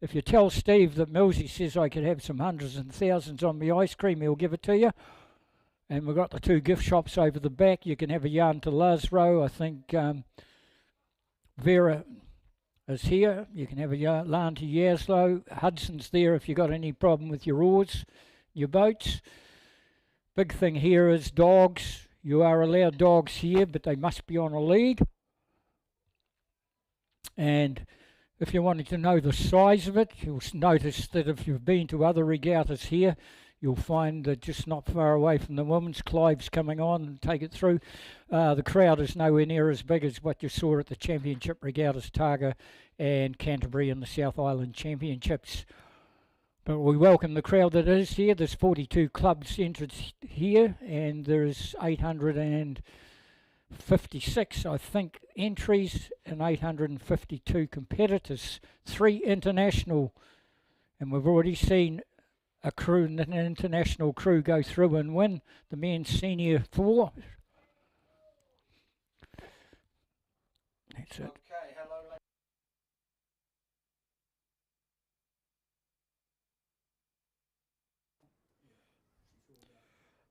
If you tell Steve that Millsy says I could have some hundreds and thousands on my ice cream, he'll give it to you. And we've got the 2 gift shops over the back. You can have a yarn to Lasro. I think Vera is here. You can have a yarn to Yaslo. Hudson's there if you've got any problem with your oars, your boats. Big thing here is dogs. You are allowed dogs here, but they must be on a lead. And if you wanted to know the size of it, you'll notice that if you've been to other regattas here, you'll find that just not far away from the women's, Clive's coming on and take it through. The crowd is nowhere near as big as what you saw at the Championship Regattas, Targa and Canterbury in the South Island Championships. But we welcome the crowd that is here. There's 42 clubs entered here, and there's 856, I think, entries and 852 competitors. 3 international, and we've already seen an international crew go through and win the men's senior 4. That's it. Okay, hello.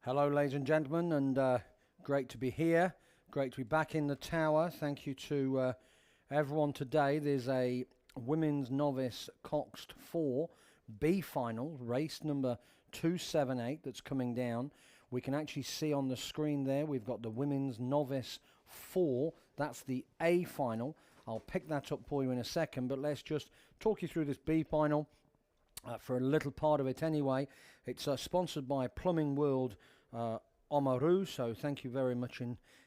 Hello, ladies and gentlemen, and great to be here. Great to be back in the tower. Thank you to everyone today. There's a women's novice coxed 4 B final, race number 278 that's coming down. We can actually see on the screen there, we've got the women's novice 4. That's the A final. I'll pick that up for you in a second, but let's just talk you through this B final for a little part of it anyway. It's sponsored by Plumbing World Oamaru, so thank you very much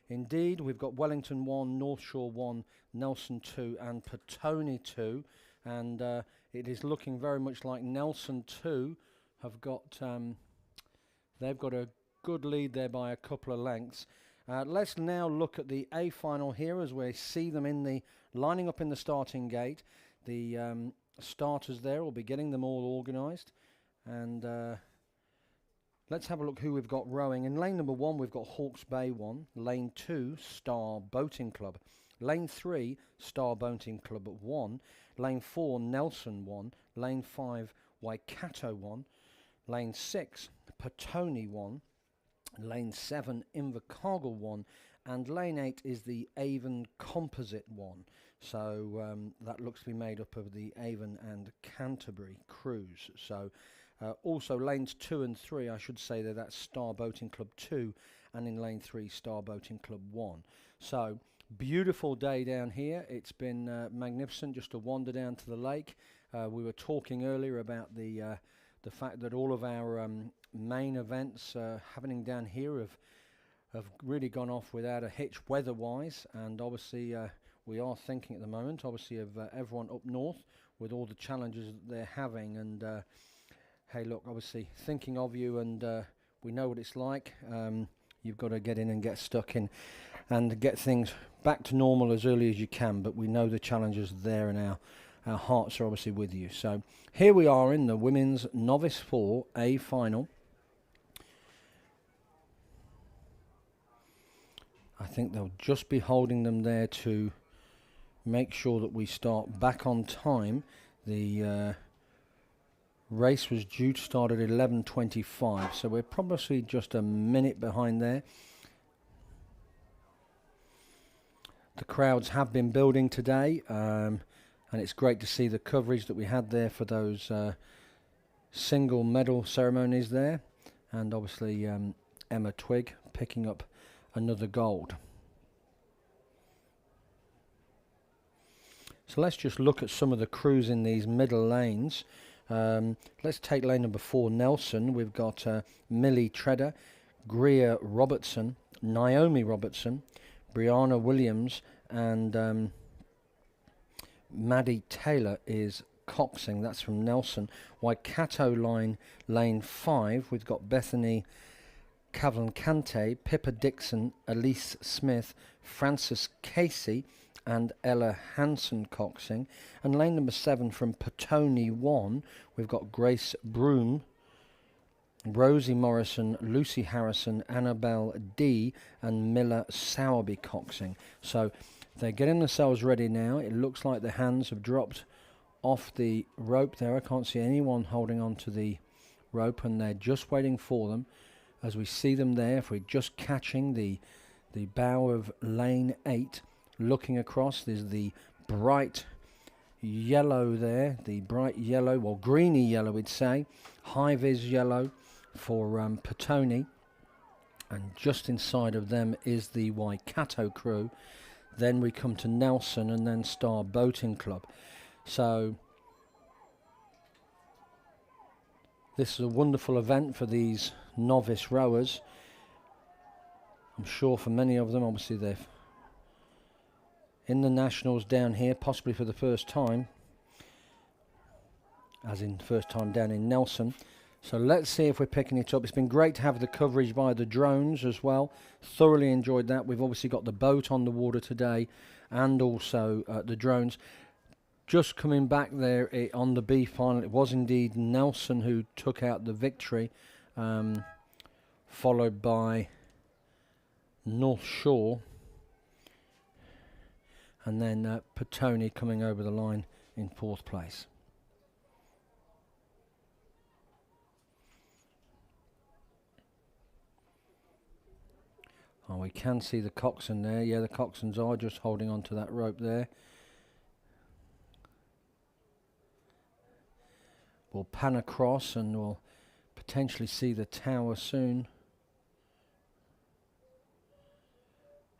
indeed. We've got Wellington 1, North Shore 1, Nelson 2 and Petone 2, and it is looking very much like Nelson 2 have got they've got a good lead there by a couple of lengths. Let's now look at the A final here as we see them in the lining up in the starting gate. The starters there will be getting them all organised, and let's have a look who we've got rowing. In lane number 1 we've got Hawke's Bay 1, lane 2 Star Boating Club, lane 3 Star Boating Club 1, lane 4 Nelson 1, lane 5 Waikato 1, lane 6 Petone 1, lane 7 Invercargill 1, and lane 8 is the Avon Composite 1. So that looks to be made up of the Avon and Canterbury crews. So also lanes 2 and 3, I should say that's Star Boating Club 2, and in lane 3 Star Boating Club 1. So beautiful day down here. It's been magnificent just to wander down to the lake. We were talking earlier about the fact that all of our main events happening down here have really gone off without a hitch weather-wise, and obviously we are thinking at the moment, obviously, of everyone up north with all the challenges that they're having. And hey, look, obviously thinking of you, and we know what it's like. You've got to get in and get stuck in and get things back to normal as early as you can, but we know the challenges there, and our hearts are obviously with you. So here we are in the women's novice 4 A final. I think they'll just be holding them there to make sure that we start back on time. The race was due to start at 11:25, so we're probably just a minute behind there. The crowds have been building today, and it's great to see the coverage that we had there for those single medal ceremonies there, and obviously Emma Twigg picking up another gold. So let's just look at some of the crews in these middle lanes. Let's take lane number 4, Nelson. We've got Millie Tredder, Greer Robertson, Naomi Robertson, Brianna Williams, and Maddie Taylor is coxing. That's from Nelson. Waikato lane 5, we've got Bethany Cavalcante, Pippa Dixon, Elise Smith, Frances Casey, and Ella Hansen coxing. And lane number 7 from Petone 1, we've got Grace Broom, Rosie Morrison, Lucy Harrison, Annabelle D, and Miller Sowerby coxing. So they're getting themselves ready now. It looks like the hands have dropped off the rope there. I can't see anyone holding on to the rope, and they're just waiting for them. As we see them there, if we're just catching the bow of lane 8, looking across, there's the bright yellow there, the bright yellow, or greeny yellow we'd say, high-vis yellow for Petone, and just inside of them is the Waikato crew. Then we come to Nelson and then Star Boating Club. So this is a wonderful event for these novice rowers. I'm sure for many of them, obviously they're in the Nationals down here, possibly for the first time, as in first time down in Nelson. So let's see if we're picking it up. It's been great to have the coverage by the drones as well. Thoroughly enjoyed that. We've obviously got the boat on the water today and also the drones. Just coming back there on the B final, it was indeed Nelson who took out the victory, followed by North Shore, and then Petone coming over the line in 4th place. Oh, we can see the coxswain there. Yeah, the coxswains are just holding on to that rope there. We'll pan across and we'll potentially see the tower soon.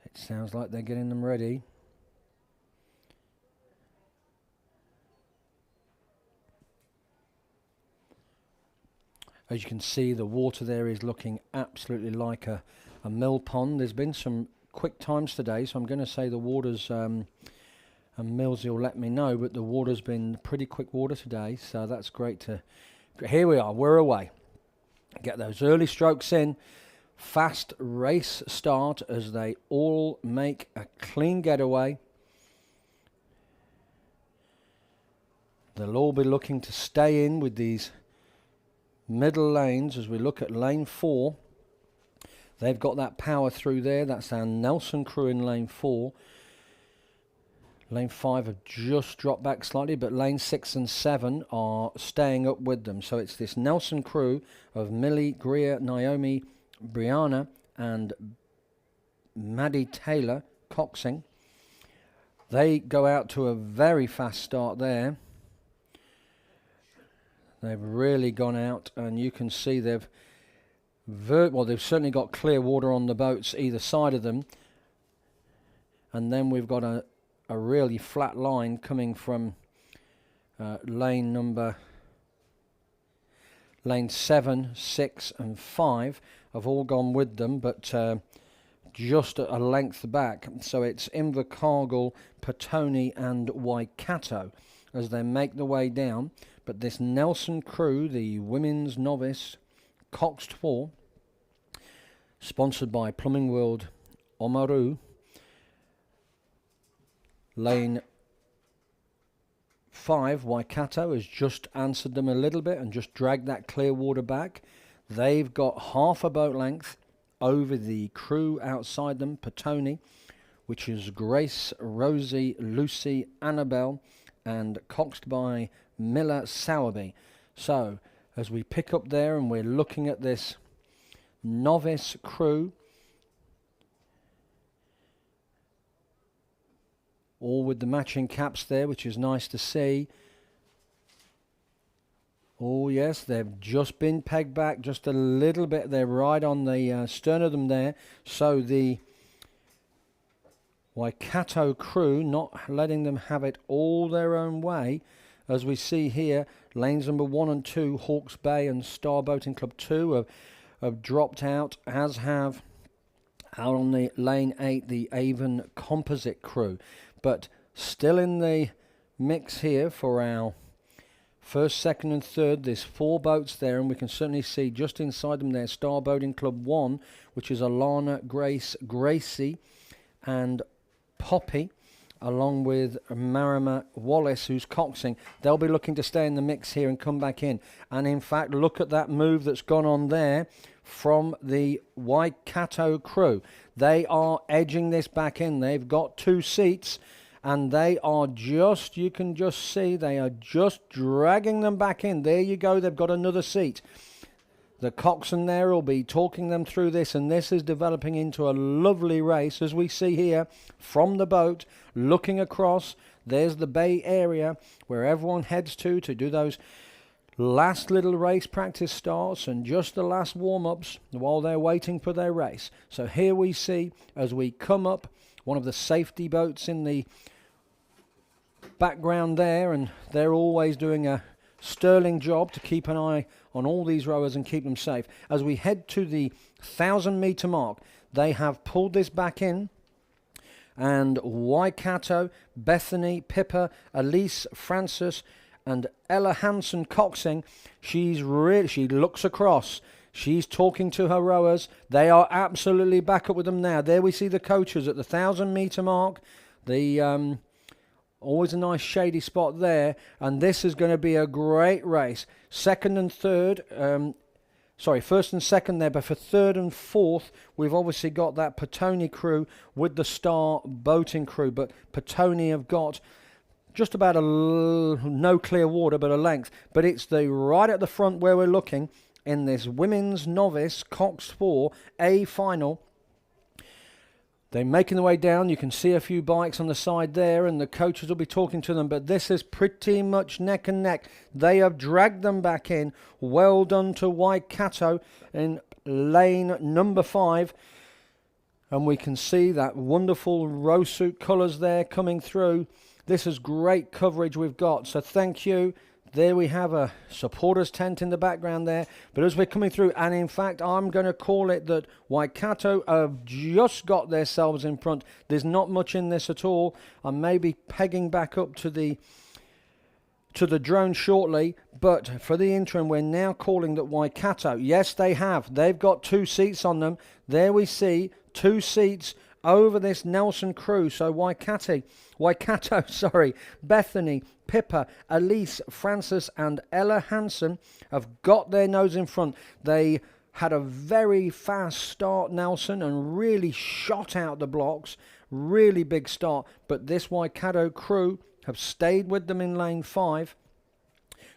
It sounds like they're getting them ready. As you can see, the water there is looking absolutely like a mill pond. There's been some quick times today, so I'm going to say the water's, and Mills will let me know, but the water's been pretty quick water today, so that's great to... Here we are, we're away. Get those early strokes in. Fast race start as they all make a clean getaway. They'll all be looking to stay in with these middle lanes. As we look at lane 4, they've got that power through there. That's our Nelson crew in lane 4. Lane 5 have just dropped back slightly, but lane 6 and 7 are staying up with them. So it's this Nelson crew of Millie, Greer, Naomi, Brianna and Maddie Taylor coxing. They go out to a very fast start there. They've really gone out, and you can see they've certainly got clear water on the boats either side of them. And then we've got a really flat line coming from lane 7, 6 and 5 have all gone with them, but just a length back. So it's Invercargill, Petone and Waikato as they make the way down. But this Nelson crew, the women's novice Coxed 4, sponsored by Plumbing World Oamaru, lane 5, Waikato, has just answered them a little bit and just dragged that clear water back. They've got half a boat length over the crew outside them, Petone, which is Grace, Rosie, Lucy, Annabelle, and coxed by Miller Sowerby. So, as we pick up there and we're looking at this novice crew, all with the matching caps there, which is nice to see. Oh yes, they've just been pegged back just a little bit. They're right on the stern of them there. So the Waikato crew not letting them have it all their own way. As we see here, lanes number 1 and 2, Hawke's Bay and Star Boating Club 2 have dropped out, as have out on the lane 8, the Avon Composite crew. But still in the mix here for our first, second and third. There's 4 boats there, and we can certainly see just inside them there Star Boating Club 1, which is Alana, Grace, Gracie and Poppy, along with Marima Wallace, who's coxing. They'll be looking to stay in the mix here and come back in. And in fact, look at that move that's gone on there from the Waikato crew. They are edging this back in. They've got 2 seats, and they are just, you can just see, they are just dragging them back in. There you go, they've got another seat. The coxswain there will be talking them through this, and this is developing into a lovely race, as we see here from the boat, looking across. There's the bay area where everyone heads to do those last little race practice starts and just the last warm-ups while they're waiting for their race. So here we see, as we come up, one of the safety boats in the background there, and they're always doing a sterling job to keep an eye on all these rowers and keep them safe. As we head to the 1,000-metre mark, they have pulled this back in, and Waikato, Bethany, Pippa, Elise, Frances and Ella Hansen coxing. She looks across. She's talking to her rowers. They are absolutely back up with them now. There we see the coaches at the 1,000-metre mark. The always a nice shady spot there, and this is going to be a great race. Second and third, first and second there, but for third and fourth, we've obviously got that Petone crew with the Star boating crew, but Petone have got just about no clear water, but a length. But it's the right at the front where we're looking in this Women's Novice Cox 4 A final. They're making their way down. You can see a few bikes on the side there, and the coaches will be talking to them, but this is pretty much neck and neck. They have dragged them back in. Well done to Waikato in lane number 5. And we can see that wonderful rose suit colours there coming through. This is great coverage we've got, so thank you. There we have a supporters tent in the background there. But as we're coming through, and in fact, I'm going to call it that Waikato have just got themselves in front. There's not much in this at all. I may be pegging back up to the drone shortly, but for the interim, we're now calling that Waikato. Yes, they have. They've got 2 seats on them. There we see 2 seats over this Nelson crew. So Waikato, Bethany, Pippa, Elise, Frances and Ella Hansen have got their nose in front. They had a very fast start, Nelson, and really shot out the blocks. Really big start. But this Waikato crew have stayed with them in lane 5.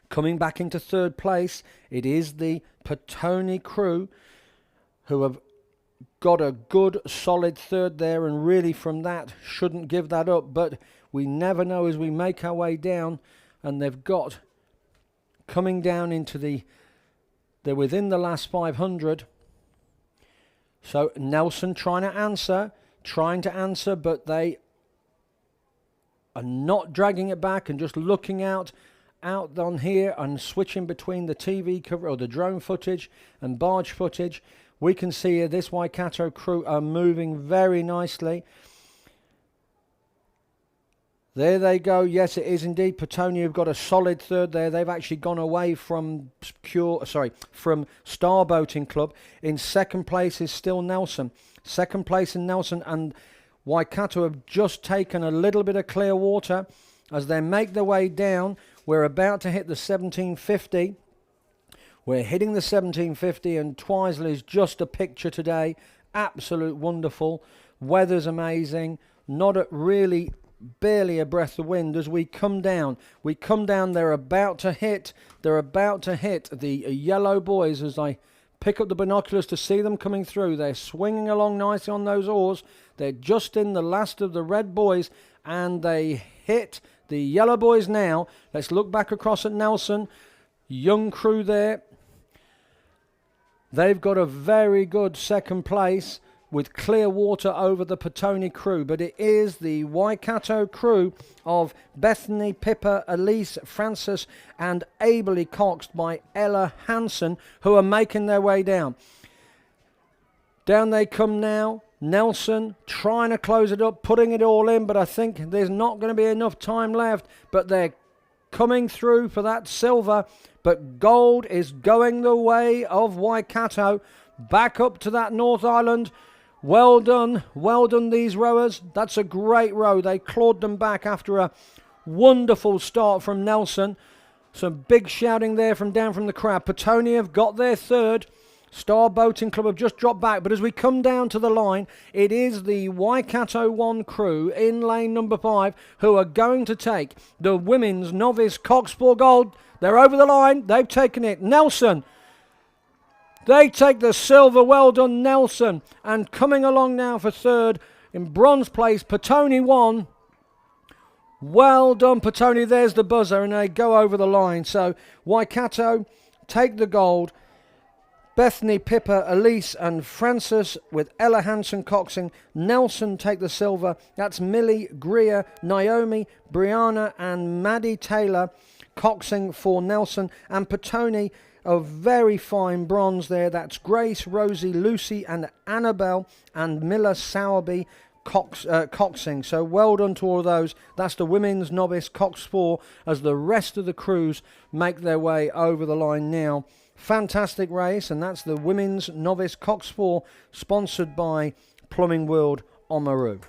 Coming back into third place, it is the Petone crew who have got a good solid third there, and really from that shouldn't give that up, but we never know as we make our way down. And they've got coming down into they're within the last 500. So Nelson trying to answer, but they are not dragging it back and just looking out on here and switching between the TV cover or the drone footage and barge footage. We can see here this Waikato crew are moving very nicely. There they go. Yes, it is indeed. Petone have got a solid third there. They've actually gone away from Star Boating Club. In second place is still Nelson. Second place in Nelson, and Waikato have just taken a little bit of clear water as they make their way down. We're about to hit the 1750. We're hitting the 1750, and Twizel is just a picture today. Absolute wonderful. Weather's amazing. Not at really barely a breath of wind as we come down. They're about to hit the yellow buoys as I pick up the binoculars to see them coming through. They're swinging along nicely on those oars. They're just in the last of the red buoys, and they hit the yellow buoys now. Let's look back across at Nelson. Young crew there. They've got a very good second place with clear water over the Petone crew, but it is the Waikato crew of Bethany, Pippa, Elise, Frances and ably coxed by Ella Hansen who are making their way down. Down they come now. Nelson trying to close it up, putting it all in, but I think there's not going to be enough time left, but they're coming through for that silver. But gold is going the way of Waikato. Back up to that North Island. Well done these rowers. That's a great row. They clawed them back after a wonderful start from Nelson. Some big shouting there from down from the crowd. Petone have got their third. Star Boating Club have just dropped back, but as we come down to the line, it is the Waikato 1 crew in lane number 5 who are going to take the women's novice Cockspur Gold. They're over the line. They've taken it. Nelson. They take the silver. Well done, Nelson. And coming along now for third in bronze place, Petone 1. Well done, Petone. There's the buzzer, and they go over the line. So Waikato take the gold. Bethany, Pippa, Elise and Francis with Ella Hansen coxing. Nelson take the silver. That's Millie, Greer, Naomi, Brianna and Maddie Taylor coxing for Nelson. And Petone, a very fine bronze there. That's Grace, Rosie, Lucy and Annabelle and Miller Sowerby coxing. So well done to all of those. That's the women's novice Cox 4 as the rest of the crews make their way over the line now. Fantastic race, and that's the women's novice Cox 4 sponsored by Plumbing World Oamaru.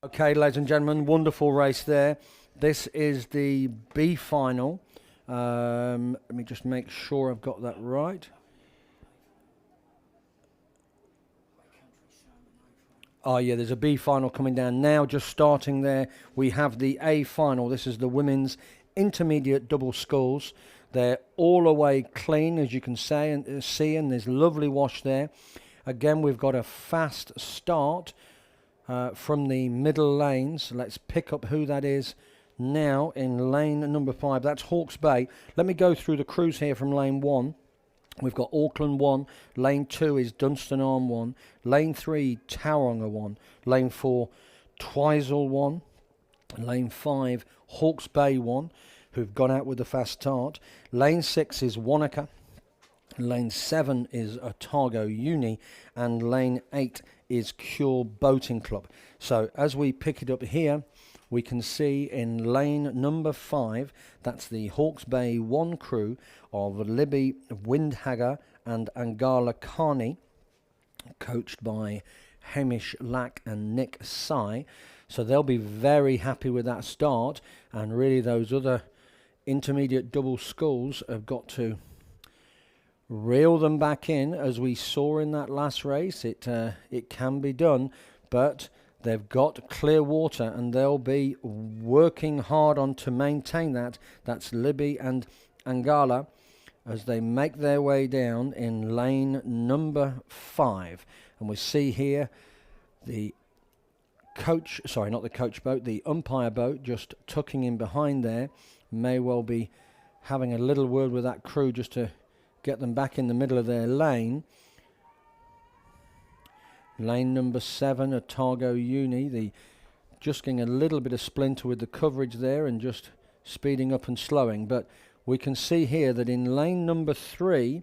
Okay, ladies and gentlemen, wonderful race there. This is the B final. Let me just make sure I've got that right. Oh yeah, there's a B final coming down now. Just starting there, we have the A final. This is the women's intermediate double sculls. They're all away clean, as you can see, and there's lovely wash there. Again, we've got a fast start from the middle lanes. Let's pick up who that is now in lane number 5. That's Hawke's Bay. Let me go through the crews here from lane 1. We've got Auckland 1, lane 2 is Dunstan Arm 1, lane 3 Tauranga 1, lane 4 Twizel 1, lane 5 Hawke's Bay 1, who've gone out with the fast start, lane 6 is Wanaka, lane 7 is Otago Uni, and lane 8 is Cure Boating Club. So as we pick it up here, we can see in lane number 5, that's the Hawke's Bay 1 crew of Libby Windhagger and Angala Carney, coached by Hamish Lack and Nick Sy. So they'll be very happy with that start, and really those other intermediate double sculls have got to reel them back in, as we saw in that last race. It can be done, but they've got clear water and they'll be working hard on to maintain that. That's Libby and Angala as they make their way down in lane number 5. And we see here the the umpire boat just tucking in behind there. May well be having a little word with that crew just to get them back in the middle of their lane. Lane number 7, Otago Uni, just getting a little bit of splinter with the coverage there and just speeding up and slowing. But we can see here that in lane number 3,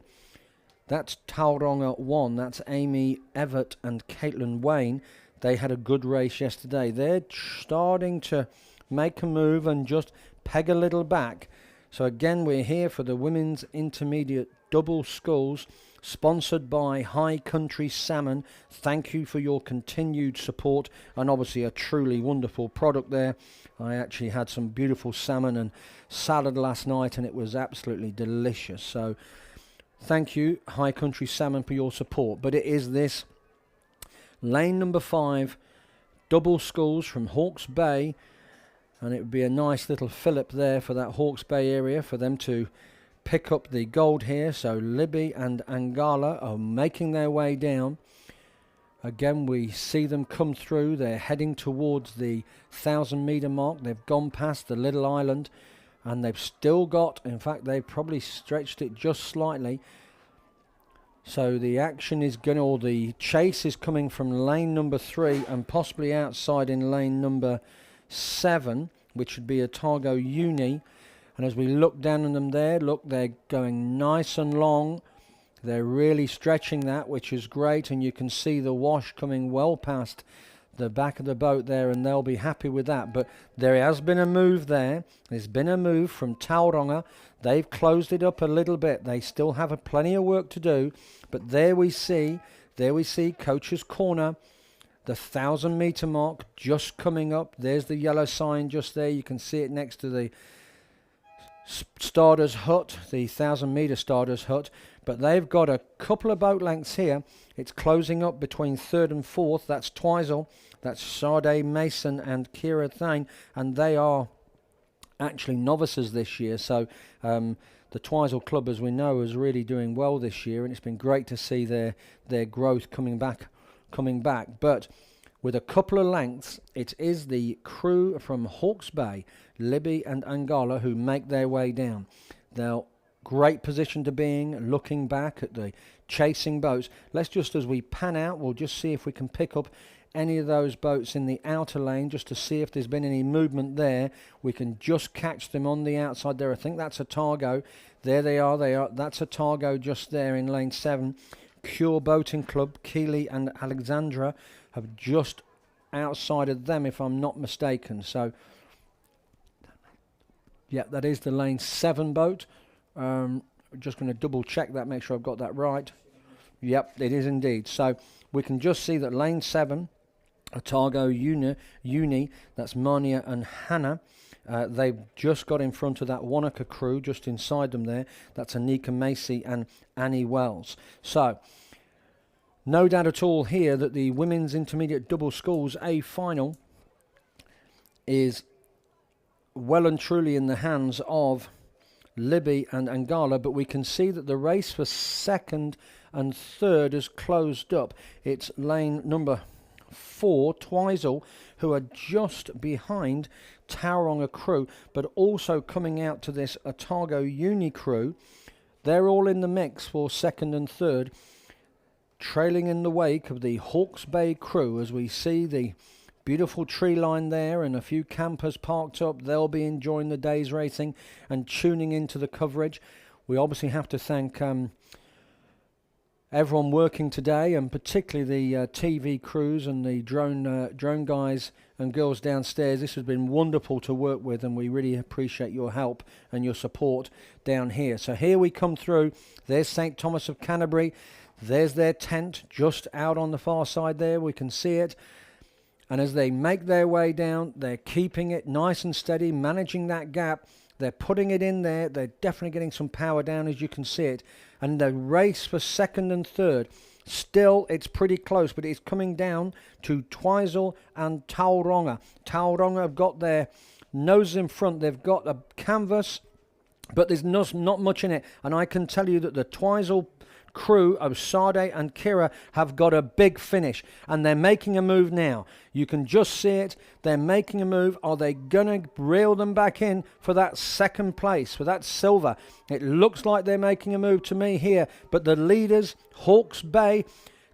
that's Tauranga 1, that's Amy Everett and Caitlin Wayne. They had a good race yesterday. They're starting to make a move and just peg a little back. So again, we're here for the women's intermediate double sculls, sponsored by High Country Salmon. Thank you for your continued support, and obviously a truly wonderful product there. I actually had some beautiful salmon and salad last night, and it was absolutely delicious. So thank you, High Country Salmon, for your support. But it is this lane number 5 double sculls from Hawke's Bay, and it would be a nice little fillip there for that Hawke's Bay area for them to pick up the gold here. So Libby and Angala are making their way down. Again, we see them come through. They're heading towards the 1,000-metre mark. They've gone past the little island, and they've still got, in fact, they've probably stretched it just slightly. So the action is going to, or the chase is coming from lane number 3 and possibly outside in lane number 7, which would be Otago Uni. And as we look down on them there, look, they're going nice and long. They're really stretching that, which is great, and you can see the wash coming well past the back of the boat there, and they'll be happy with that. But there has been a move there. There's been a move from Tauranga. They've closed it up a little bit. They still have plenty of work to do, but there we see Coach's Corner, the 1,000-metre mark just coming up. There's the yellow sign just there. You can see it next to the starter's hut, the 1,000-metre starter's hut. But they've got a couple of boat lengths here. It's closing up between 3rd and 4th. That's Twizel, that's Sade Mason and Kira Thane, and they are actually novices this year. So the Twizel club, as we know, is really doing well this year, and it's been great to see their growth coming back. But with a couple of lengths, it is the crew from Hawke's Bay, Libby and Angala, who make their way down. They're great position to be in, looking back at the chasing boats. Let's just, as we pan out, we'll just see if we can pick up any of those boats in the outer lane, just to see if there's been any movement there. We can just catch them on the outside there. I think that's Otago. There they are. That's Otago just there in lane 7. Cure Boating Club, Keeley and Alexandra have just outside of them, if I'm not mistaken. So, yeah, that is the lane 7 boat. Just going to double check that, make sure I've got that right. Yep, it is indeed. So we can just see that lane 7, Otago Uni, that's Mania and Hannah. They've just got in front of that Wanaka crew, just inside them there. That's Anika Macy and Annie Wells. So, no doubt at all here that the Women's Intermediate Double Sculls A final is well and truly in the hands of Libby and Angala, but we can see that the race for 2nd and 3rd is closed up. It's lane number 4, Twizel, who are just behind Tauranga crew, but also coming out to this Otago Uni crew. They're all in the mix for 2nd and 3rd, trailing in the wake of the Hawke's Bay crew. As we see the beautiful tree line there and a few campers parked up, they'll be enjoying the day's racing and tuning into the coverage. We obviously have to thank everyone working today, and particularly the TV crews and the drone guys and girls downstairs. This has been wonderful to work with, and we really appreciate your help and your support down here. So here we come through. There's St. Thomas of Canterbury. There's their tent just out on the far side there. We can see it. And as they make their way down, they're keeping it nice and steady, managing that gap. They're putting it in there. They're definitely getting some power down, as you can see it. And the race for 2nd and 3rd, still it's pretty close, but it's coming down to Twizel and Tauranga. Tauranga have got their nose in front. They've got a canvas, but there's not much in it. And I can tell you that the Twizel crew of Sade and Kira have got a big finish, and they're making a move now. You can just see it. They're making a move. Are they going to reel them back in for that 2nd place, for that silver? It looks like they're making a move to me here, but the leaders, Hawke's Bay,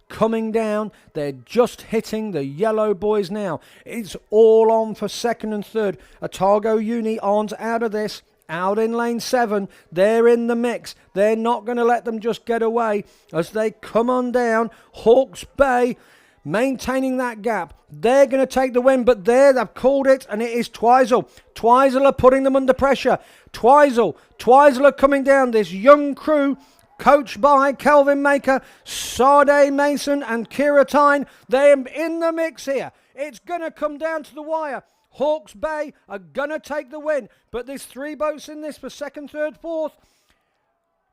coming down. They're just hitting the yellow boys now. It's all on for 2nd and 3rd. Otago Uni aren't out of this. Out in lane 7, they're in the mix. They're not going to let them just get away as they come on down. Hawke's Bay maintaining that gap. They're going to take the win, but they've called it, and it is Twizel. Twizel are putting them under pressure. Twizel are coming down. This young crew, coached by Kelvin Maker, Sade Mason and Kira Tyne. They're in the mix here. It's going to come down to the wire. Hawke's Bay are going to take the win, but there's 3 boats in this for 2nd, 3rd, 4th.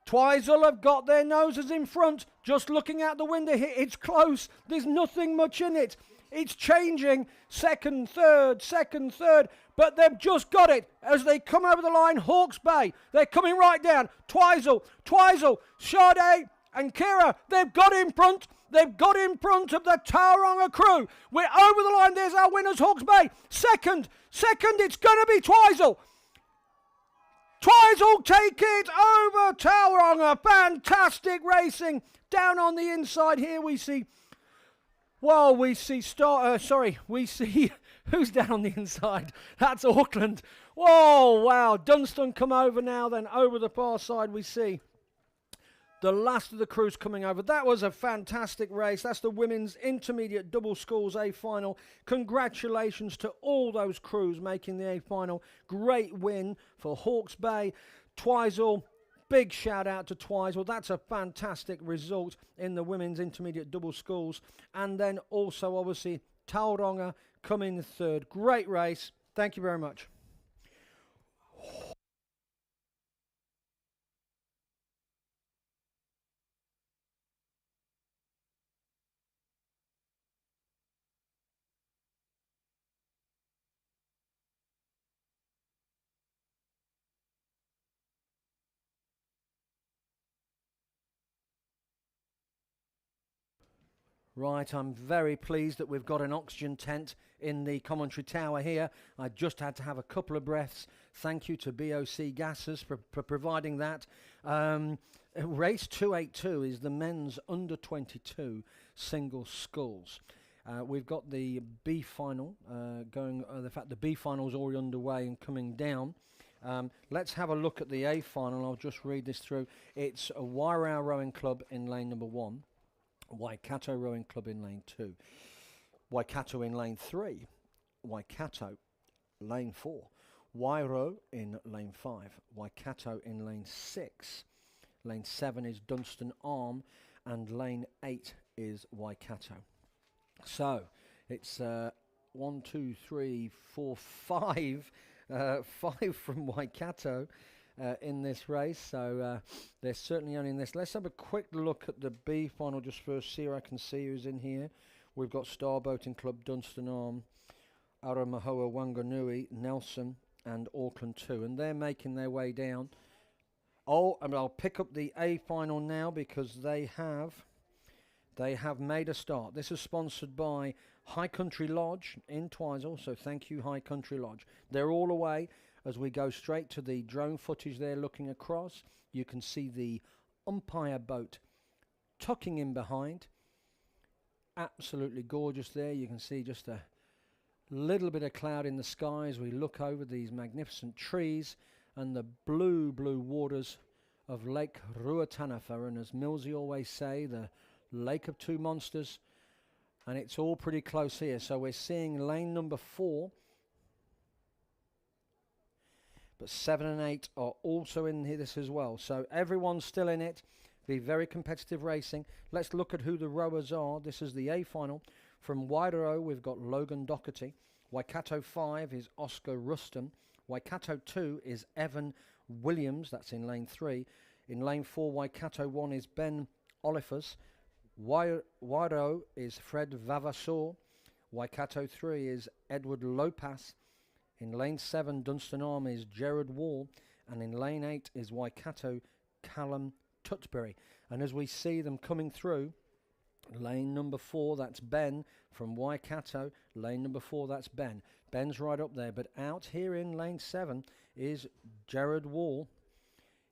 Twizel have got their noses in front. Just looking out the window here, it's close. There's nothing much in it. It's changing. Second, third. But they've just got it. As they come over the line, Hawke's Bay. They're coming right down. Twizel, Sade and Kira. They've got in front. They've got in front of the Tauranga crew. We're over the line. There's our winners, Hawke's Bay. Second, it's going to be Twizel. Twizel take it over Tauranga. Fantastic racing. Down on the inside here we see, we see who's down on the inside. That's Auckland. Whoa, wow. Dunstan come over now, then over the far side we see the last of the crews coming over. That was a fantastic race. That's the women's intermediate double schools A final. Congratulations to all those crews making the A final. Great win for Hawke's Bay. Twizel, big shout out to Twizel. That's a fantastic result in the women's intermediate double schools. And then also obviously Tauranga coming third. Great race. Thank you very much. Right, I'm very pleased that we've got an oxygen tent in the commentary tower here. I just had to have a couple of breaths. Thank you to BOC Gases for providing that. Race 282 is the men's under 22 single sculls. We've got the B final going. The fact the B final is already underway and coming down. Let's have a look at the A final. I'll just read this through. It's a Wairau Rowing Club in lane number 1. Waikato Rowing Club in lane 2, Waikato in lane 3, Waikato lane 4, Wairo in lane 5, Waikato in lane 6, lane 7 is Dunstan Arm, and lane 8 is Waikato. So it's 1, 2, 3, 4, 5, 5 from Waikato in this race, so they're certainly only in this. Let's have a quick look at the B final just first, see who I can see who's in here. We've got Star Boating Club, Dunstan Arm, Aramahoa, Wanganui, Nelson and Auckland 2, and they're making their way down. Oh, and I'll pick up the A final now because they have made a start. This is sponsored by High Country Lodge in Twizel, so thank you High Country Lodge. They're all away. As we go straight to the drone footage there looking across, you can see the umpire boat tucking in behind. Absolutely gorgeous there. You can see just a little bit of cloud in the sky as we look over these magnificent trees and the blue waters of Lake Ruataniwha. And as Millsy always say, the Lake of Two Monsters. And it's all pretty close here. So we're seeing lane number 4. But 7 and 8 are also in here this as well. So everyone's still in it. Be very competitive racing. Let's look at who the rowers are. This is the A final. From Wairau, we've got Logan Doherty. Waikato 5 is Oscar Ruston. Waikato 2 is Evan Williams. That's in lane 3. In lane 4, Waikato 1 is Ben Olifers. Wairau is Fred Vavassor. Waikato 3 is Edward Lopas. In lane 7, Dunstan Arm is Gerard Wall, and in lane 8 is Waikato Callum Tutbury. And as we see them coming through, lane number 4, that's Ben from Waikato. Lane number 4, that's Ben. Ben's right up there, but out here in lane 7 is Gerard Wall.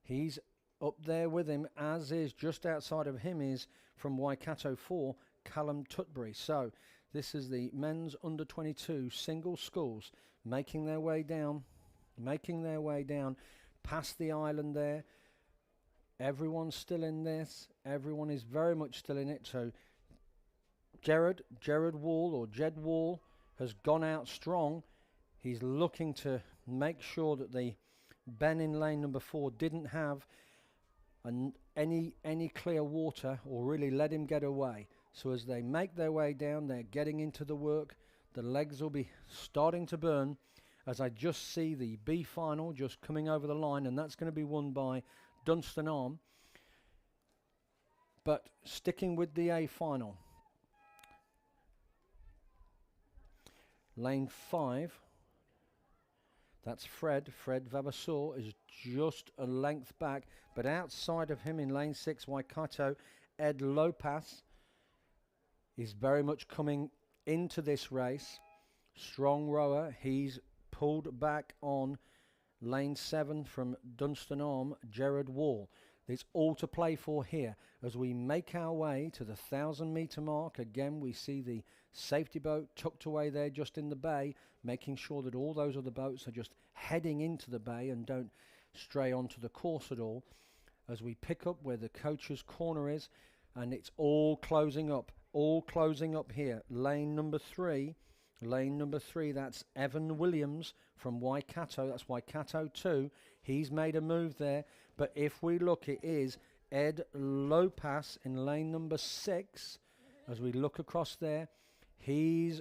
He's up there with him, as is just outside of him is from Waikato 4, Callum Tutbury. So this is the men's under 22 single schools making their way down past the island there. Everyone's still in this. Everyone is very much still in it. So Gerard Wall or Jed Wall has gone out strong. He's looking to make sure that the Ben in lane number 4 didn't have any clear water or really let him get away. So as they make their way down, they're getting into the work. The legs will be starting to burn as I just see the B final just coming over the line, and that's going to be won by Dunstan Arm. But sticking with the A final. Lane 5. That's Fred. Fred Vavasseur is just a length back. But outside of him in lane 6, Waikato, Ed Lopez is very much coming into this race. Strong rower. He's pulled back on lane 7 from Dunstan Arm, Gerard Wall. There's all to play for here. As we make our way to the 1,000-metre mark, again we see the safety boat tucked away there just in the bay, making sure that all those other boats are just heading into the bay and don't stray onto the course at all. As we pick up where the coach's corner is, and it's all closing up here. Lane number 3, that's Evan Williams from Waikato. That's Waikato 2. He's made a move there. But if we look, it is Ed Lopez in lane number 6. As we look across there, he's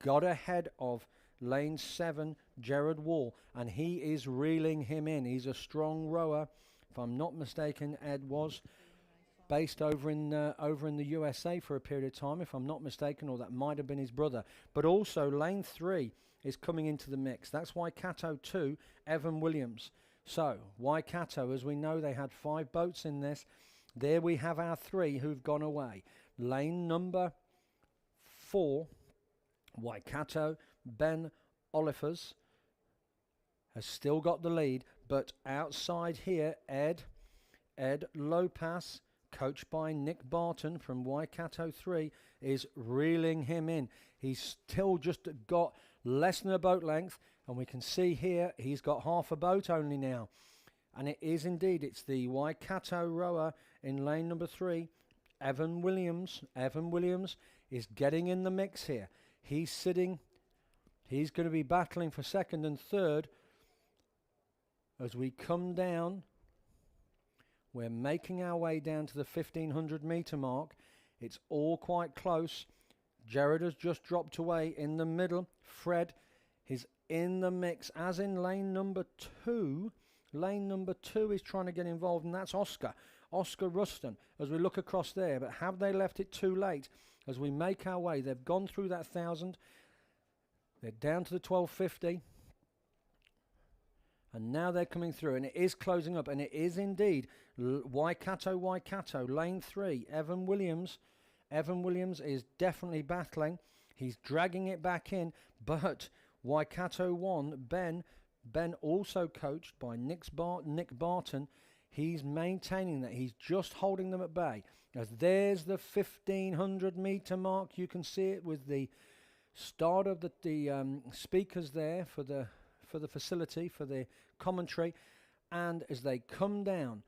got ahead of lane 7, Gerard Wall, and he is reeling him in. He's a strong rower. If I'm not mistaken, Ed was based over in the USA for a period of time, if I'm not mistaken, or that might have been his brother. But also lane 3 is coming into the mix. That's Waikato 2, Evan Williams. So Waikato, as we know, they had 5 boats in this. There we have our 3 who've gone away. Lane number 4, Waikato, Ben Olifers has still got the lead, but outside here, Ed Lopez, coached by Nick Barton from Waikato 3, is reeling him in. He's still just got less than a boat length, and we can see here he's got half a boat only now. And it is indeed, it's the Waikato rower in lane number 3, Evan Williams. Evan Williams is getting in the mix here. He's sitting, he's going to be battling for second and third. As we come down, we're making our way down to the 1,500 metre mark. It's all quite close. Gerard has just dropped away in the middle. Fred is in the mix, as in lane number 2. Lane number 2 is trying to get involved, and that's Oscar Ruston, as we look across there. But have they left it too late? As we make our way, they've gone through that 1,000. They're down to the 1,250. And now they're coming through, and it is closing up, and it is indeed Waikato, lane 3, Evan Williams. Evan Williams is definitely battling. He's dragging it back in, but Waikato 1, Ben also coached by Nick Barton. He's maintaining that. He's just holding them at bay. As there's the 1,500 metre mark. You can see it with the start of the speakers there for the facility, for the commentary. And as they come down,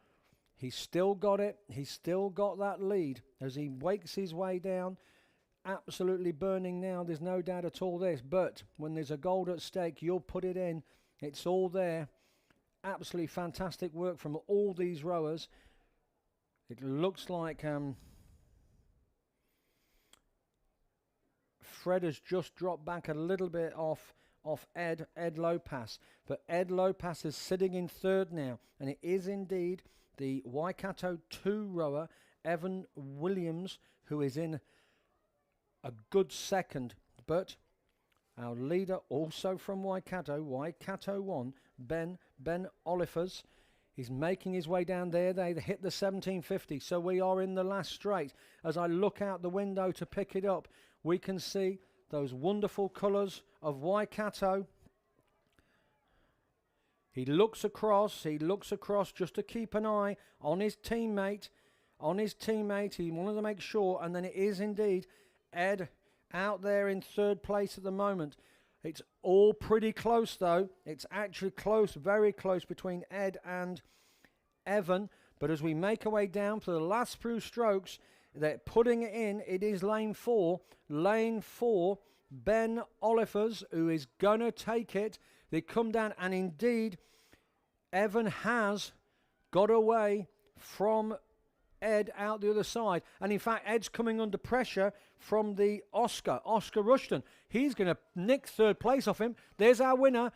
he's still got it. He's still got that lead as he wakes his way down. Absolutely burning now. There's no doubt at all this. But when there's a gold at stake, you'll put it in. It's all there. Absolutely fantastic work from all these rowers. It looks like Fred has just dropped back a little bit off Ed Lopez. But Ed Lopez is sitting in third now. And it is indeed the Waikato 2 rower, Evan Williams, who is in a good second. But our leader also from Waikato 1, Ben Olifers, he's making his way down there. They hit the 1750, so we are in the last straight. As I look out the window to pick it up, we can see those wonderful colours of Waikato. He looks across just to keep an eye on his teammate. He wanted to make sure, and then it is indeed Ed out there in third place at the moment. It's all pretty close though. It's actually close, very close between Ed and Evan. But as we make our way down for the last few strokes, they're putting it in. It is lane 4. Lane 4, Ben Olifers, who is going to take it. They come down, and indeed, Evan has got away from Ed out the other side. And in fact, Ed's coming under pressure from the Oscar Rushton. He's going to nick third place off him. There's our winner.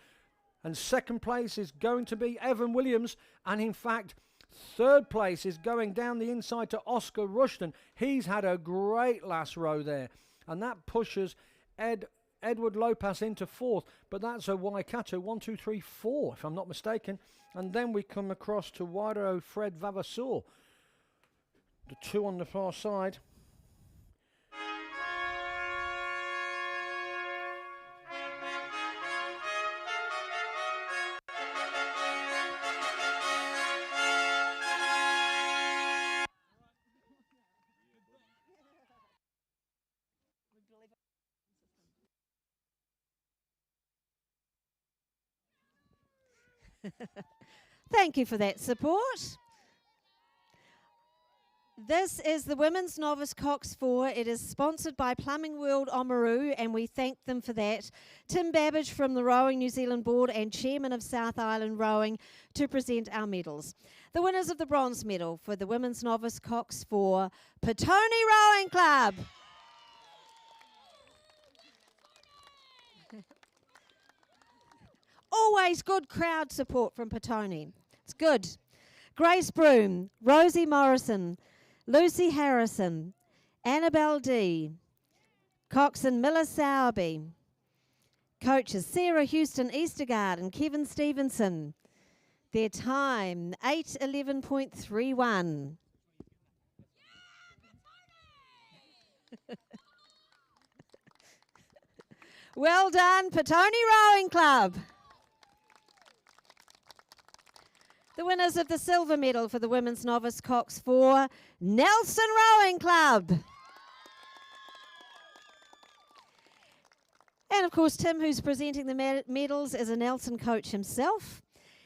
And second place is going to be Evan Williams. And in fact, Third place is going down the inside to Oscar Rushton. He's had a great last row there. And that pushes Edward Lopez into fourth. But that's a Waikato 1, 2, 3, 4, if I'm not mistaken. And then we come across to Wairau Fred Vavasseur. The two on the far side. Thank you for that support. This is the Women's Novice Cox 4. It is sponsored by Plumbing World Oamaru, and we thank them for that. Tim Babbage from the Rowing New Zealand Board and Chairman of South Island Rowing to present our medals. The winners of the bronze medal for the Women's Novice Cox 4, Petone Rowing Club. Always good crowd support from Petone. It's good. Grace Broom, Rosie Morrison, Lucy Harrison, Annabelle D, Coxon Miller Sowerby, coaches Sarah Houston Eastergaard and Kevin Stevenson. Their time, 8:11.31. Well done, Petone Rowing Club. The winners of the silver medal for the Women's Novice Cox 4, Nelson Rowing Club. And of course, Tim, who's presenting the medals, is a Nelson coach himself.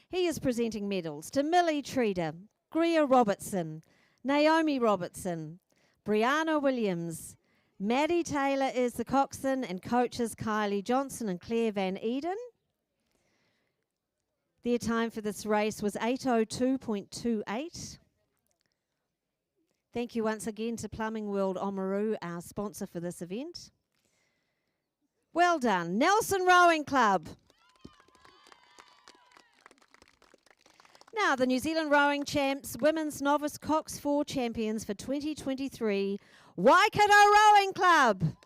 He is presenting medals to Millie Treader, Greer Robertson, Naomi Robertson, Brianna Williams. Maddie Taylor is the coxswain, and coaches Kylie Johnson and Claire Van Eden. Their time for this race was 8:02.28. Thank you once again to Plumbing World Oamaru, our sponsor for this event. Well done, Nelson Rowing Club. Now, the New Zealand Rowing Champs, Women's Novice Cox 4 champions for 2023, Waikato Rowing Club.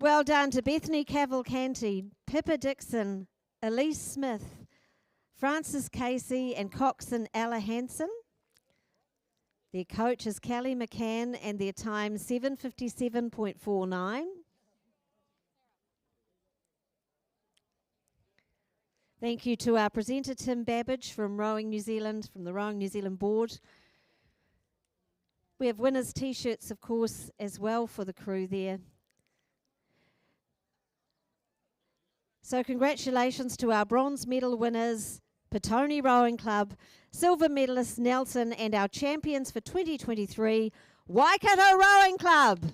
Well done to Bethany Cavalcanti, Pippa Dixon, Elise Smith, Francis Casey and coxswain Ella Hansen. Their coach is Kelly McCann and their time 7:57.49. Thank you to our presenter Tim Babbage from Rowing New Zealand, from the Rowing New Zealand Board. We have winners' t-shirts, of course, as well for the crew there. So congratulations to our bronze medal winners, Petone Rowing Club, silver medalist Nelson, and our champions for 2023, Waikato Rowing Club.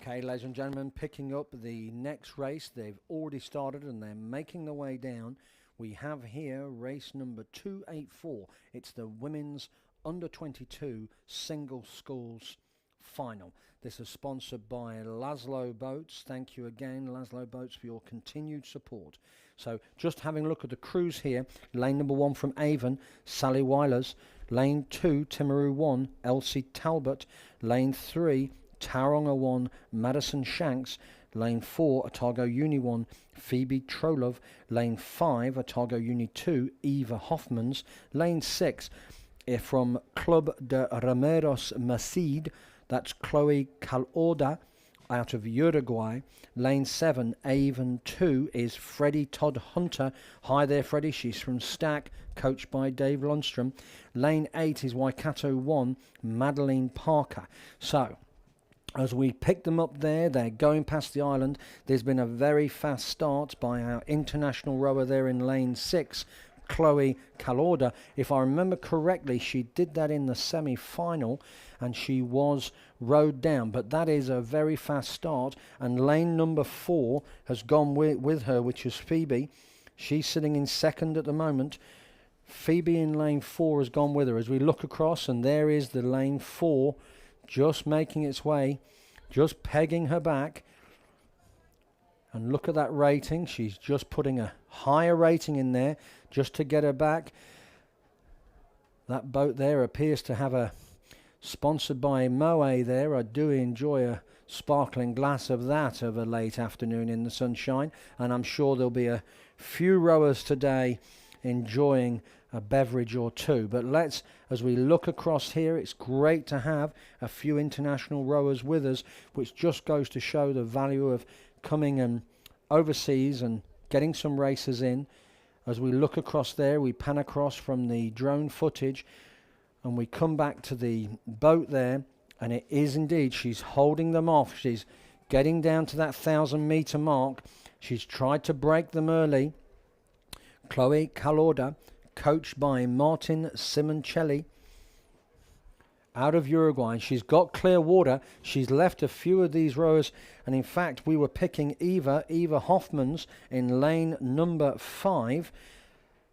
Okay, ladies and gentlemen, picking up the next race. They've already started and they're making their way down. We have here race number 284. It's the women's under-22 single schools final. This is sponsored by Laszlo Boats. Thank you again, Laszlo Boats, for your continued support. So just having a look at the crews here. Lane number 1 from Avon, Sally Weilers. Lane 2, Timaru 1, Elsie Talbot. Lane 3, Tauranga 1, Madison Shanks. Lane 4, Otago Uni 1, Phoebe Trolov. Lane 5, Otago Uni 2, Eva Hoffmans. Lane 6, from Club de Rameros Macid, that's Chloe Calorda out of Uruguay. Lane 7, Avon 2, is Freddie Todd Hunter. Hi there, Freddie. She's from Stack, coached by Dave Lundstrom. Lane 8 is Waikato 1, Madeline Parker. So, as we pick them up there, they're going past the island. There's been a very fast start by our international rower there in lane 6, Chloe Calorda. If I remember correctly, she did that in the semi-final and she was rowed down, but that is a very fast start, and lane number 4 has gone with her, which is Phoebe. She's sitting in second at the moment. Phoebe in lane 4 has gone with her. As we look across, and there is the lane 4 just making its way, just pegging her back. And look at that rating. She's just putting a higher rating in there just to get her back. That boat there appears to have a sponsored by Moe there. I do enjoy a sparkling glass of that of a late afternoon in the sunshine. And I'm sure there'll be a few rowers today enjoying a beverage or two. But let's, as we look across here, it's great to have a few international rowers with us, which just goes to show the value of coming and overseas and getting some races in. As we look across there, we pan across from the drone footage and we come back to the boat there, and it is indeed, she's holding them off. She's getting down to that 1,000-meter mark. She's tried to break them early. Chloe Calorda, coached by Martin Simoncelli, out of Uruguay. She's got clear water. She's left a few of these rowers, and in fact we were picking Eva Hoffmans in lane number 5,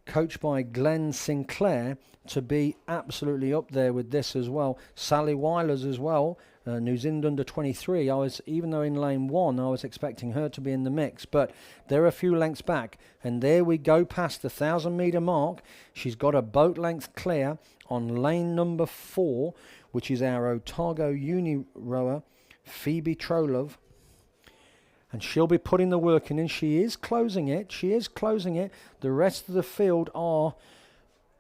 coached by Glenn Sinclair, to be absolutely up there with this as well. Sally Weilers as well, New Zealand under 23. Even though in lane 1 I was expecting her to be in the mix, but they're a few lengths back, and there we go past the 1,000-meter mark. She's got a boat length clear on lane number 4, which is our Otago uni rower, Phoebe Trolov. And she'll be putting the work in, and she is closing it. She is closing it. The rest of the field are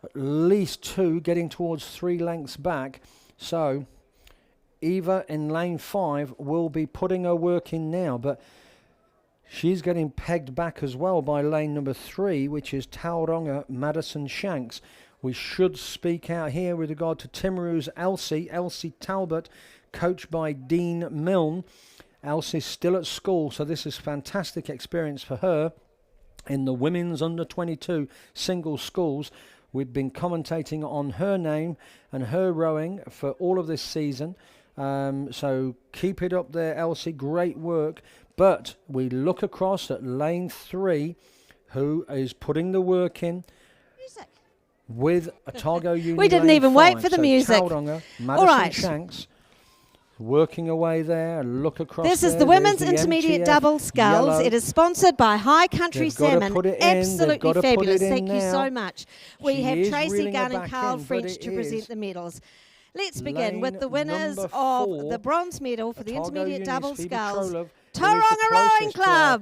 at least 2, getting towards 3 lengths back. So Eva in lane 5 will be putting her work in now, but she's getting pegged back as well by lane number 3, which is Tauranga Madison Shanks. We should speak out here with regard to Timaru's Elsie Talbot, coached by Dean Milne. Elsie's still at school, so this is fantastic experience for her in the women's under 22 single schools. We've been commentating on her name and her rowing for all of this season. So keep it up there, Elsie. Great work. But we look across at lane 3, who is putting the work in. Music. With Otago Uni. We didn't lane even 5. wait for the So music. Tauranga, Madison All right. Shanks, working away there. Look across. This is there. the women's There's the intermediate MTF double sculls. yellow. It is sponsored by High Country They've gotta Salmon. put it in. They've Absolutely gotta put it fabulous. in Thank you now. so much. We She have is Tracy reeling her Gunn and back Carl in, but French it to is present the medals. Let's begin lane with the winners number of 4, the bronze medal for the Otago intermediate Uni's double Phoebe sculls. Trolov, who is the Tauranga Rowing closest to our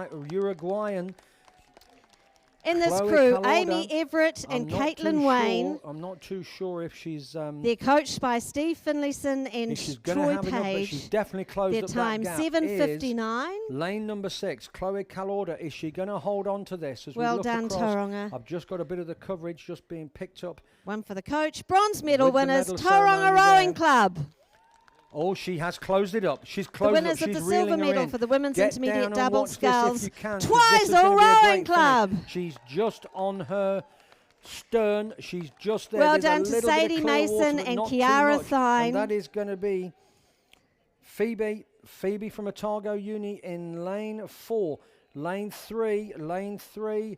Club. Uruguayan. In this Chloe crew, Calorda. Amy Everett and I'm not Caitlin too Wayne. Sure, I'm not too sure if she's. They're coached by Steve Finlayson and if she's gonna Troy have enough, but she's Page. definitely closed Their up time that gap. 7:59. Is lane number 6, Chloe Calorda. Is she going to hold on to this as Well we look done, across? Tauranga. I've just got a bit of the coverage just being picked up. One for the coach. Bronze medal With the winners, medal Tauranga ceremony Rowing there. Club. Oh, she has closed it up. She's The closed it up. winners of She's the silver reeling her medal in. for the women's Get intermediate down double and watch this sculls, if you can, 'cause this Twizel is gonna be a Rowing great finish. Club. She's just on her stern. She's just there. Well There's a done to little bit of Sadie clear water, Mason but and not too Kiara much. Thine. And that is going to be Phoebe from Otago Uni in lane 4. Lane 3. Lane 5.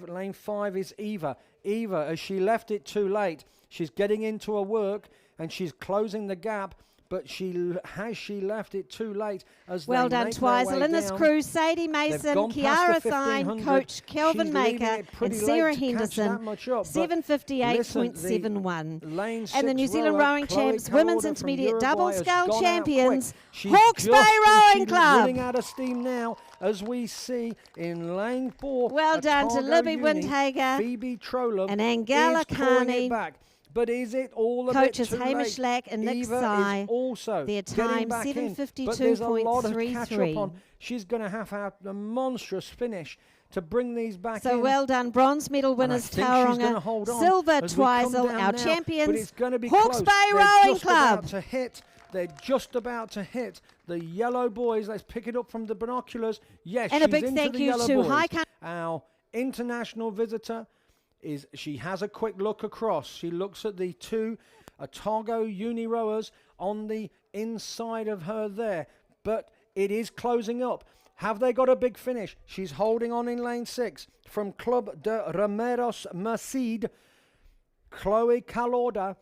Lane 5 is Eva. Eva, as she left it too late, she's getting into her work and she's closing the gap. But she left it too late as Well they done, make their way Twizel. In this down. crew, Sadie Mason, gone past Kiara the Thine, 1500. Coach Kelvin She's leaving Maker, it pretty and late Sarah to catch Henderson. that much up, but 7:58.71. Lane And the 6 New Zealand rower, rowing Chloe champs, women's Calorda from intermediate double Uruguay has scull gone out champions, quick. She's Hawke's just- Bay Rowing she's Club. running out of steam now, as we see in lane 4. Well done to Otago Libby Uni, Windhager Phoebe Trolov and Angela is clawing Carney. it back. But is it all a Coaches bit too Hamish late? Lack and Nick Eva Sy. is also Their getting time back in, but there's a lot of catch up 7:52.33. on. She's going to have a monstrous finish to bring these back So in. well done, bronze medal And I winners think she's gonna Tauranga, hold on silver as we come Twizel, down our now, champions, but it's gonna be Hawke's close. Bay They're Rowing just Club. about to hit. They're just about to hit the yellow boys. Let's pick it up from the binoculars. Yes, And a she's big into thank the you yellow to boys. High Country. Our international visitor she has a quick look across. She looks at the 2 Otago Uni rowers on the inside of her there, but it is closing up. Have they got a big finish? She's holding on in lane 6 from Club de Remeros Merced. Chloe Calorda.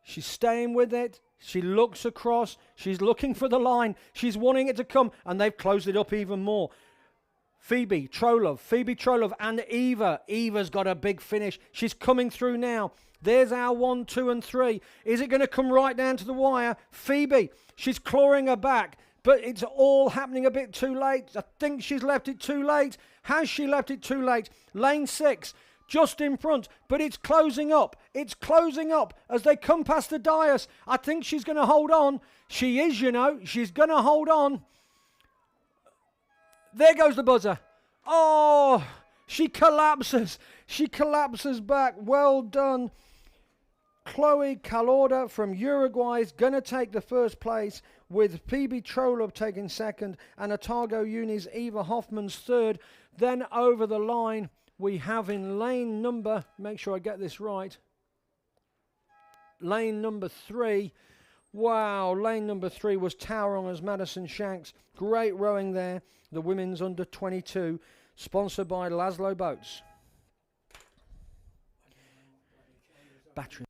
She's staying with it. She looks across. She's looking for the line. She's wanting it to come, and they've closed it up even more. Phoebe Trolov, and Eva. Eva's got a big finish. She's coming through now. There's our 1, 2, and 3. Is it going to come right down to the wire? Phoebe, she's clawing her back, but it's all happening a bit too late. I think she's left it too late. Has she left it too late? Lane 6, just in front, but it's closing up. It's closing up as they come past the dais. I think she's going to hold on. She is, you know. She's going to hold on. There goes the buzzer. Oh, she collapses. She collapses back. Well done. Chloe Calorda from Uruguay is going to take the first place, with Phoebe Trolov taking second and Otago Uni's Eva Hoffman's third. Then over the line we have in lane number, make sure I get this right, lane number 3. Wow, lane number 3 was Tauranga Madison Shanks. Great rowing there. The women's under 22, sponsored by Laszlo Boats. Battery.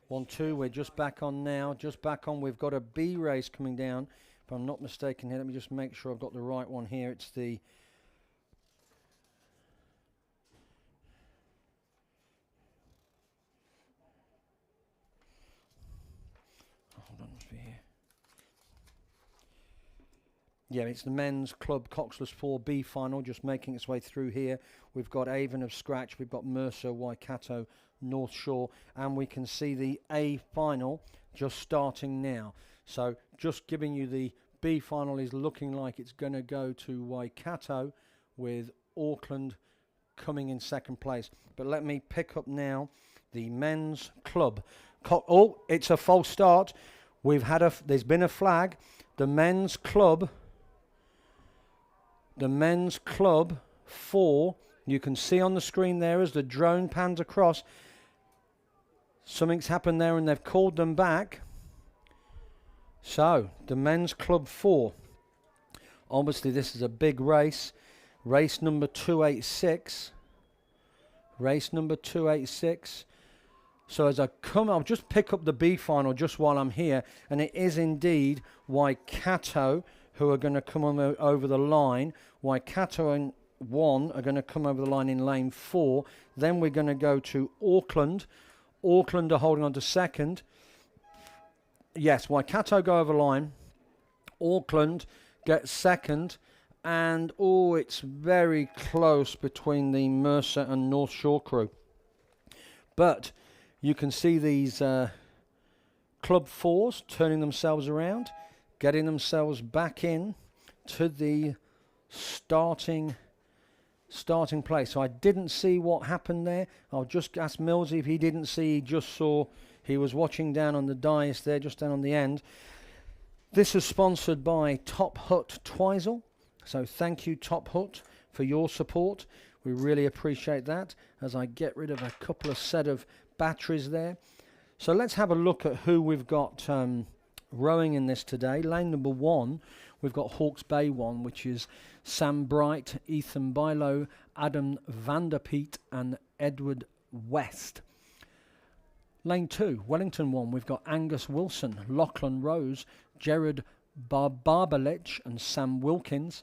One, two, we're just back on now, just back on. We've got a B race coming down, if I'm not mistaken here. Let me just make sure I've got the right one here. It's the... Hold on, must be here. Yeah, it's the men's club Coxless 4B final, just making its way through here. We've got Avon of Scratch, we've got Mercer, Waikato, North Shore, and we can see the A final just starting now. So just giving you the B final is looking like it's going to go to Waikato, with Auckland coming in second place. But let me pick up now the men's club. Oh, it's a false start. There's been a flag. The men's club 4, you can see on the screen there as the drone pans across. Something's happened there and they've called them back. So, the men's club 4. Obviously, this is a big race. Race number 286. Race number 286. So as I come, I'll just pick up the B final just while I'm here. And it is indeed Waikato who are going to come on over the line. Waikato and 1 are going to come over the line in lane 4. Then we're going to go to Auckland. Auckland are holding on to second. Yes, Waikato go over the line. Auckland gets second. And, oh, it's very close between the Mercer and North Shore crew. But you can see these Club 4s turning themselves around, getting themselves back in to the starting place. So I didn't see what happened there. I'll just ask Millsy if he didn't see. He just saw, he was watching down on the dais there, just down on the end. This is sponsored by Top Hut Twizel. So thank you, Top Hut, for your support. We really appreciate that, as I get rid of a couple of set of batteries there. So let's have a look at who we've got rowing in this today. Lane number 1, we've got Hawke's Bay 1, which is Sam Bright, Ethan Bilo, Adam Vanderpeet and Edward West. Lane 2, Wellington 1, we've got Angus Wilson, Lachlan Rose, Jared Barbalich and Sam Wilkins.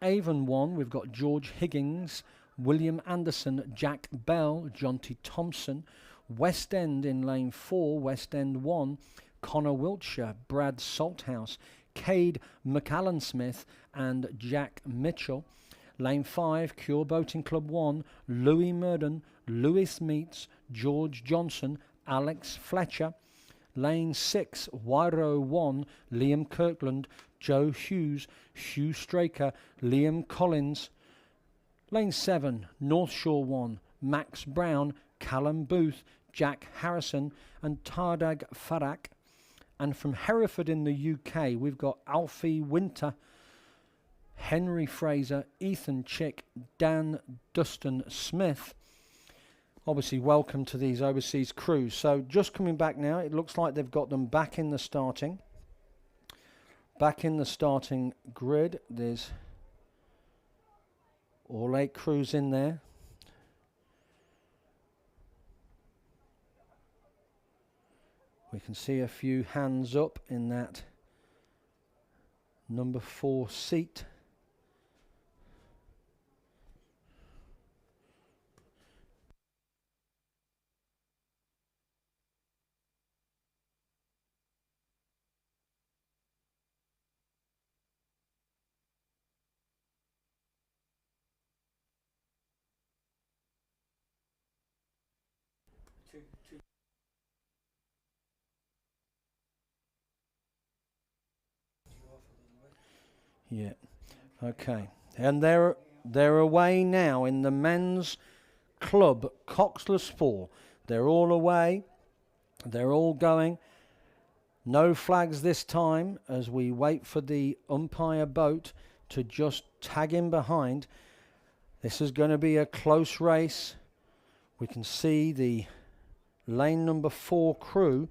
Avon 1, we've got George Higgins, William Anderson, Jack Bell, John T. Thompson. West End in lane 4, West End 1, Connor Wiltshire, Brad Salthouse, Cade McAllen-Smith and Jack Mitchell. Lane 5, Cure Boating Club 1, Louis Murden, Lewis Meets, George Johnson, Alex Fletcher. Lane 6, Wyro 1, Liam Kirkland, Joe Hughes, Hugh Straker, Liam Collins. Lane 7, North Shore 1, Max Brown, Callum Booth, Jack Harrison and Tardag Farak. And from Hereford in the UK, we've got Alfie Winter, Henry Fraser, Ethan Chick, Dan Dustin Smith. Obviously, welcome to these overseas crews. So just coming back now, it looks like they've got them back in the starting. Back in the starting grid, there's all 8 crews in there. We can see a few hands up in that number 4 seat. Yeah, okay. And they're away now in the men's club, Coxless 4. They're all away. They're all going. No flags this time as we wait for the umpire boat to just tag in behind. This is going to be a close race. We can see the lane number 4 crew.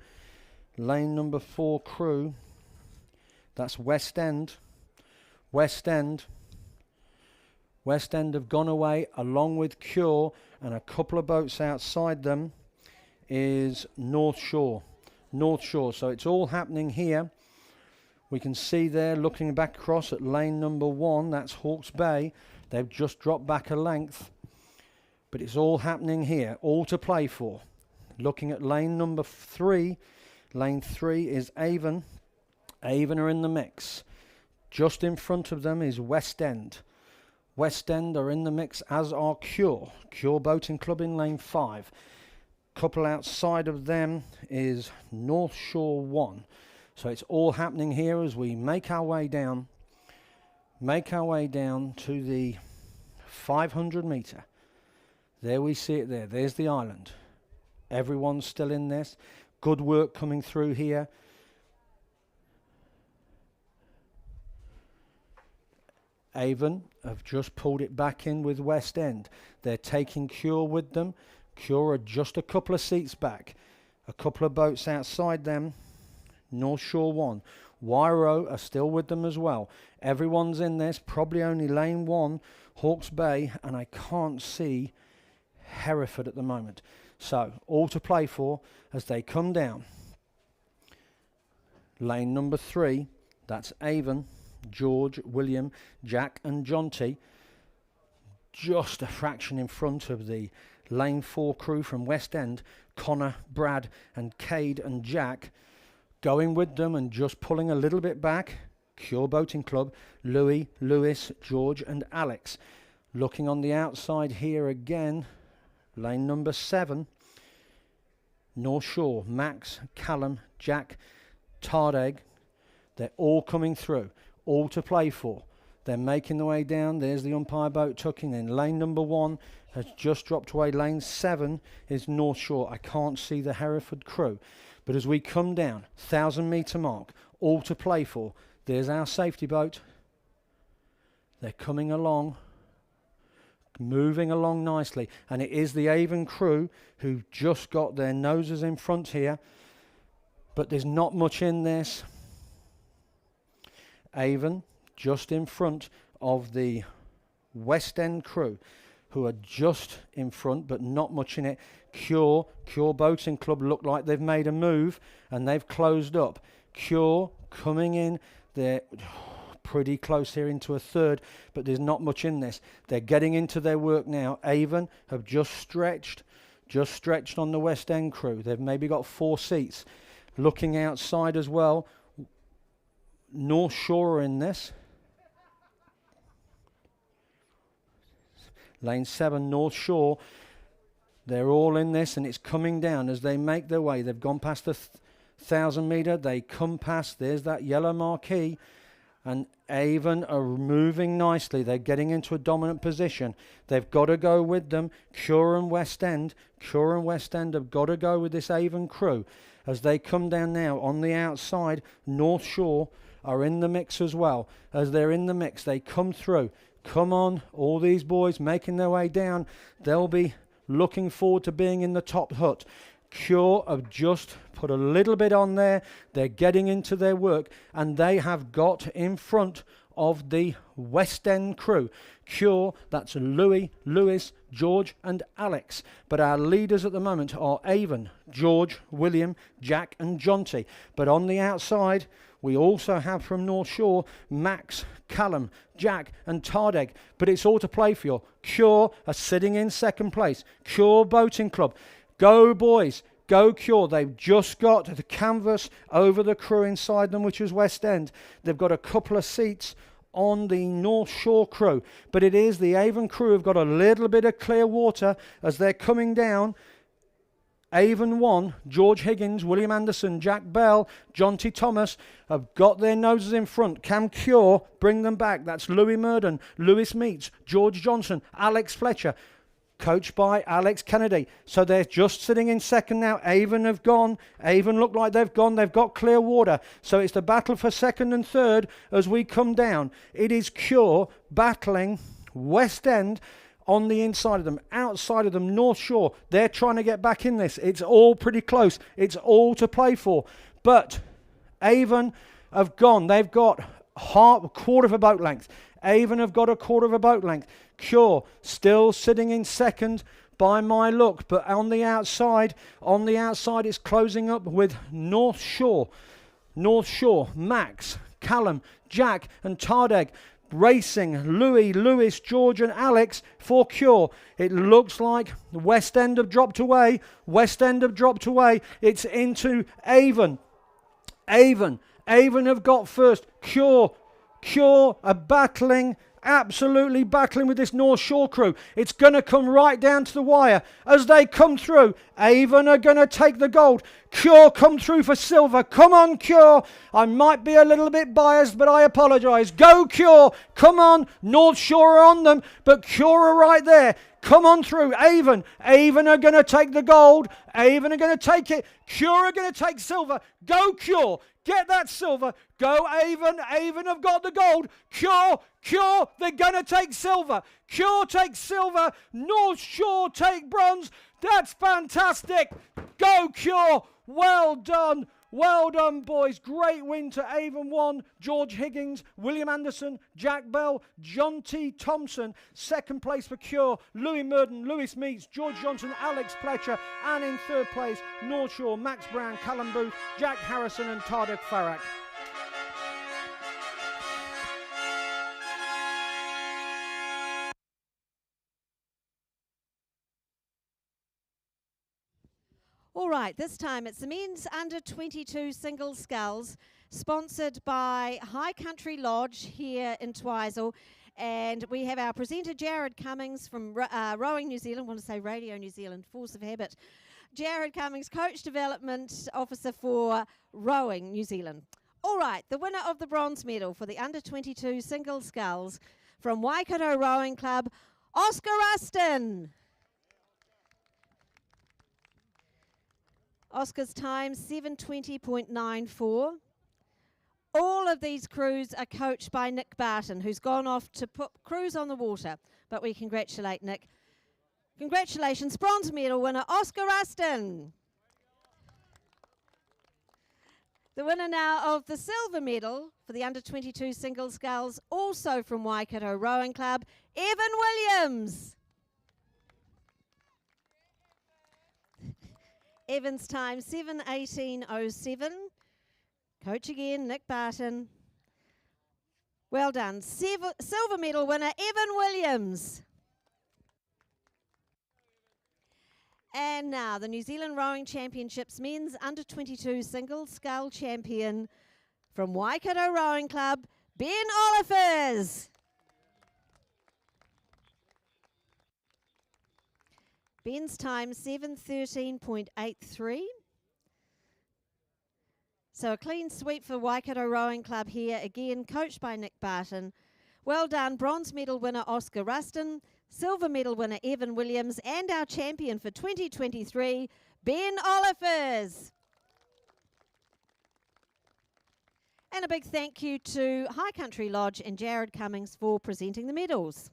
Lane number 4 crew. That's West End. West End have gone away along with Cure, and a couple of boats outside them is North Shore. So it's all happening here. We can see there, looking back across at lane number 1, that's Hawke's Bay. They've just dropped back a length, but it's all happening here, all to play for. Looking at lane number 3, lane 3 is Avon. Avon are in the mix. Just in front of them is West End. West End are in the mix, as are Cure. Cure Boating Club in lane 5. Couple outside of them is North Shore 1. So it's all happening here as we make our way down to the 500 metre. There we see it there. There's the island. Everyone's still in this. Good work coming through here. Avon have just pulled it back in with West End. They're taking Cure with them. Cure are just a couple of seats back. A couple of boats outside them. North Shore 1. Wyro are still with them as well. Everyone's in this. Probably only lane 1, Hawke's Bay, and I can't see Hereford at the moment. So all to play for as they come down. Lane number 3, that's Avon, George, William, Jack and Jonty. Just a fraction in front of the lane 4 crew from West End, Connor, Brad and Cade and Jack. Going with them and just pulling a little bit back, Cure Boating Club, Louis, Lewis, George and Alex. Looking on the outside here again, lane number 7, North Shore, Max, Callum, Jack, Tardeg. They're all coming through, all to play for. They're making the way down. There's the umpire boat tucking in. Lane number 1 has just dropped away. Lane 7 is North Shore. I can't see the Hereford crew. But as we come down, 1,000 metre mark, all to play for. There's our safety boat. They're coming along, moving along nicely. And it is the Avon crew who've just got their noses in front here. But there's not much in this. Avon just in front of the West End crew, who are just in front but not much in it. Cure Boating Club look like they've made a move and they've closed up. Cure coming in, they're pretty close here into a third, but there's not much in this. They're getting into their work now. Avon have just stretched on the West End crew. They've maybe got 4 seats. Looking outside as well, North Shore are in this. Lane 7, North Shore. They're all in this, and it's coming down as they make their way. They've gone past the 1,000 metre. They come past. There's that yellow marquee. And Avon are moving nicely. They're getting into a dominant position. They've got to go with them. Cure and West End. Cure and West End have got to go with this Avon crew. As they come down now on the outside, North Shore are in the mix as well. As they're in the mix, they come through. Come on, all these boys making their way down. They'll be looking forward to being in the top hut. Cure have just put a little bit on there. They're getting into their work, and they have got in front of the West End crew. Cure, that's Louis, Lewis, George and Alex. But our leaders at the moment are Avon, George, William, Jack and Jonty. But on the outside, we also have from North Shore, Max, Callum, Jack and Tardeg. But it's all to play for you. Cure are sitting in second place. Cure Boating Club. Go boys, go Cure. They've just got the canvas over the crew inside them, which is West End. They've got a couple of seats on the North Shore crew. But it is the Avon crew have got a little bit of clear water as they're coming down. Avon 1, George Higgins, William Anderson, Jack Bell, John T. Thomas have got their noses in front. Cam Cure, bring them back. That's Louis Murden, Lewis Meats, George Johnson, Alex Fletcher, coached by Alex Kennedy. So they're just sitting in second now. Avon have gone. Avon look like they've gone. They've got clear water. So it's the battle for second and third as we come down. It is Cure battling West End on the inside of them. Outside of them, North Shore. They're trying to get back in this. It's all pretty close. It's all to play for. But Avon have gone. They've got a quarter of a boat length. Avon have got a quarter of a boat length. Cure still sitting in second by my look, but on the outside it's closing up with North Shore. North Shore, Max, Callum, Jack and Tardeg racing. Louis, Lewis, George and Alex for Cure. It looks like West End have dropped away. West End have dropped away. It's into Avon. Avon have got first. Cure are battling, absolutely battling with this North Shore crew. It's going to come right down to the wire. As they come through, Avon are going to take the gold. Cure come through for silver. Come on, Cure. I might be a little bit biased, but I apologise. Go, Cure. Come on. North Shore are on them, but Cure are right there. Come on through. Avon are going to take the gold. Avon are going to take it. Cure are going to take silver. Go, Cure. Get that silver. Go, Avon. Avon have got the gold. Cure, they're going to take silver. Cure takes silver. North Shore take bronze. That's fantastic. Go, Cure. Well done. Well done, boys. Great win to Avon 1, George Higgins, William Anderson, Jack Bell, John T. Thompson. Second place for Cure, Louis Murden, Lewis Meats, George Johnson, Alex Fletcher. And in third place, North Shore, Max Brown, Callum Booth, Jack Harrison and Tardek Farrak. All right, this time it's the men's under 22 single sculls, sponsored by High Country Lodge here in Twizel. And we have our presenter, Jared Cummings from Rowing New Zealand, I want to say Radio New Zealand, Force of Habit. Jared Cummings, Coach Development Officer for Rowing New Zealand. All right, the winner of the bronze medal for the under 22 single sculls from Waikato Rowing Club, Oscar Rustin. Oscar's time, 7:20.94. All of these crews are coached by Nick Barton, who's gone off to put crews on the water. But we congratulate Nick. Congratulations, bronze medal winner, Oscar Rustin. The winner now of the silver medal for the under 22 single sculls, also from Waikato Rowing Club, Evan Williams. Evan's time, 7:18.07. Coach again, Nick Barton. Well done. Silver medal winner, Evan Williams. And now, the New Zealand Rowing Championships men's under 22 single scull champion From Waikato Rowing Club, Ben Olifers. Ben's time 7:13.83. So a clean sweep for Waikato Rowing Club here, again coached by Nick Barton. Well done, bronze medal winner Oscar Ruston, silver medal winner Evan Williams, and our champion for 2023, Ben Olifers. And a big thank you to High Country Lodge and Jared Cummings for presenting the medals.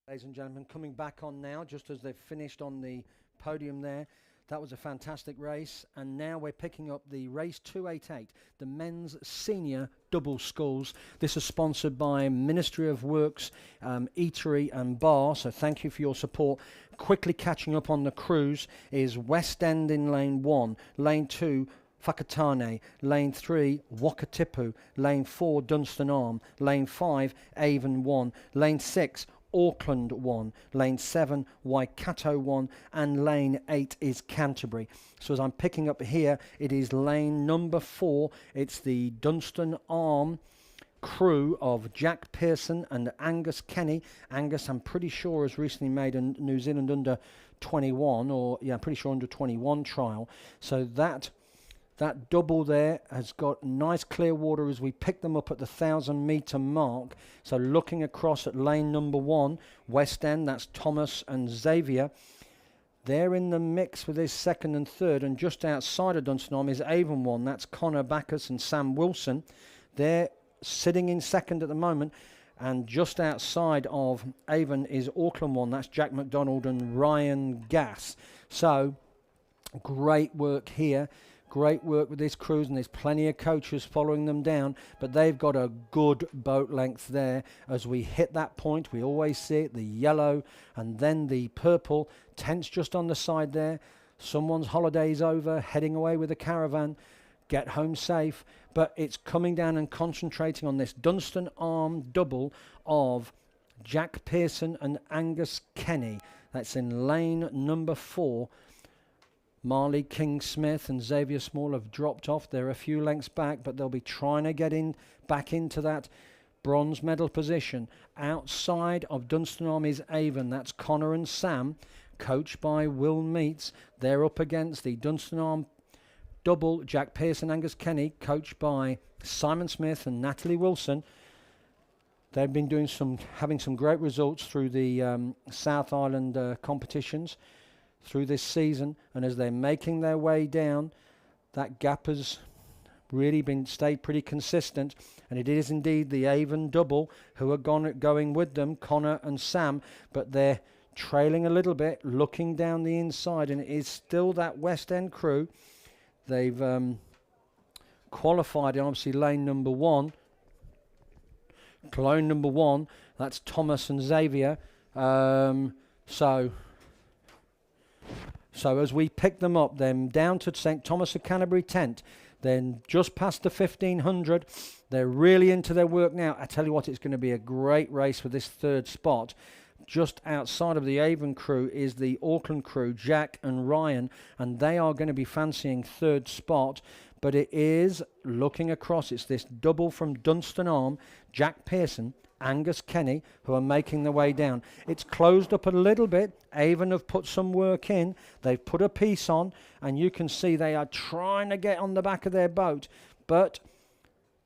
Ladies and gentlemen, coming back on now, just as they've finished on the podium there. That was a fantastic race, and now we're picking up the race 288, the men's senior double sculls. This is sponsored by Ministry of Works, Eatery and Bar, so thank you for your support. Quickly catching up on the crews is West End in lane 1, lane 2, Whakatane, lane 3, Wakatipu, lane 4, Dunstan Arm, lane 5, Avon 1, lane 6, Auckland 1, lane 7, Waikato 1, and lane 8 is Canterbury. So as I'm picking up here, it is lane number 4. It's the Dunstan Arm crew of Jack Pearson and Angus Kenny. Angus, I'm pretty sure, has recently made a New Zealand under 21, or yeah, I'm pretty sure under 21 trial. So that double there has got nice clear water as we pick them up at the 1,000-metre mark. So looking across at lane number 1, West End, that's Thomas and Xavier. They're in the mix with his second and third, and just outside of Dunstan Arm is Avon 1, that's Connor Backus and Sam Wilson. They're sitting in second at the moment, and just outside of Avon is Auckland 1, that's Jack McDonald and Ryan Gass. So great work here. Great work with this cruise, and there's plenty of coaches following them down, but they've got a good boat length there. As we hit that point, we always see it, the yellow and then the purple. Tents just on the side there. Someone's holiday's over, heading away with a caravan. Get home safe. But it's coming down and concentrating on this Dunstan Arm double of Jack Pearson and Angus Kenny. That's in lane number 4. Marley King-Smith and Xavier Small have dropped off. They're a few lengths back, but they'll be trying to get in back into that bronze medal position. Outside of Dunstan Arm is Avon. That's Connor and Sam, coached by Will Meets. They're up against the Dunstan Arm double, Jack Pearson, Angus Kenny, coached by Simon Smith and Natalie Wilson. They've been having some great results through the South Island competitions through this season, and as they're making their way down, that gap has really stayed pretty consistent, and it is indeed the Avon double who are going with them, Connor and Sam, but they're trailing a little bit, looking down the inside, and it is still that West End crew. They've qualified in obviously lane number 1. Lane number 1, that's Thomas and Xavier. So as we pick them up, then down to St Thomas of Canterbury tent, then just past the 1,500, they're really into their work now. I tell you what, it's going to be a great race for this third spot. Just outside of the Avon crew is the Auckland crew, Jack and Ryan, and they are going to be fancying third spot. But it is looking across, it's this double from Dunstan Arm, Jack Pearson, Angus Kenny, who are making their way down. It's closed up a little bit. Avon have put some work in. They've put a piece on, and you can see they are trying to get on the back of their boat, but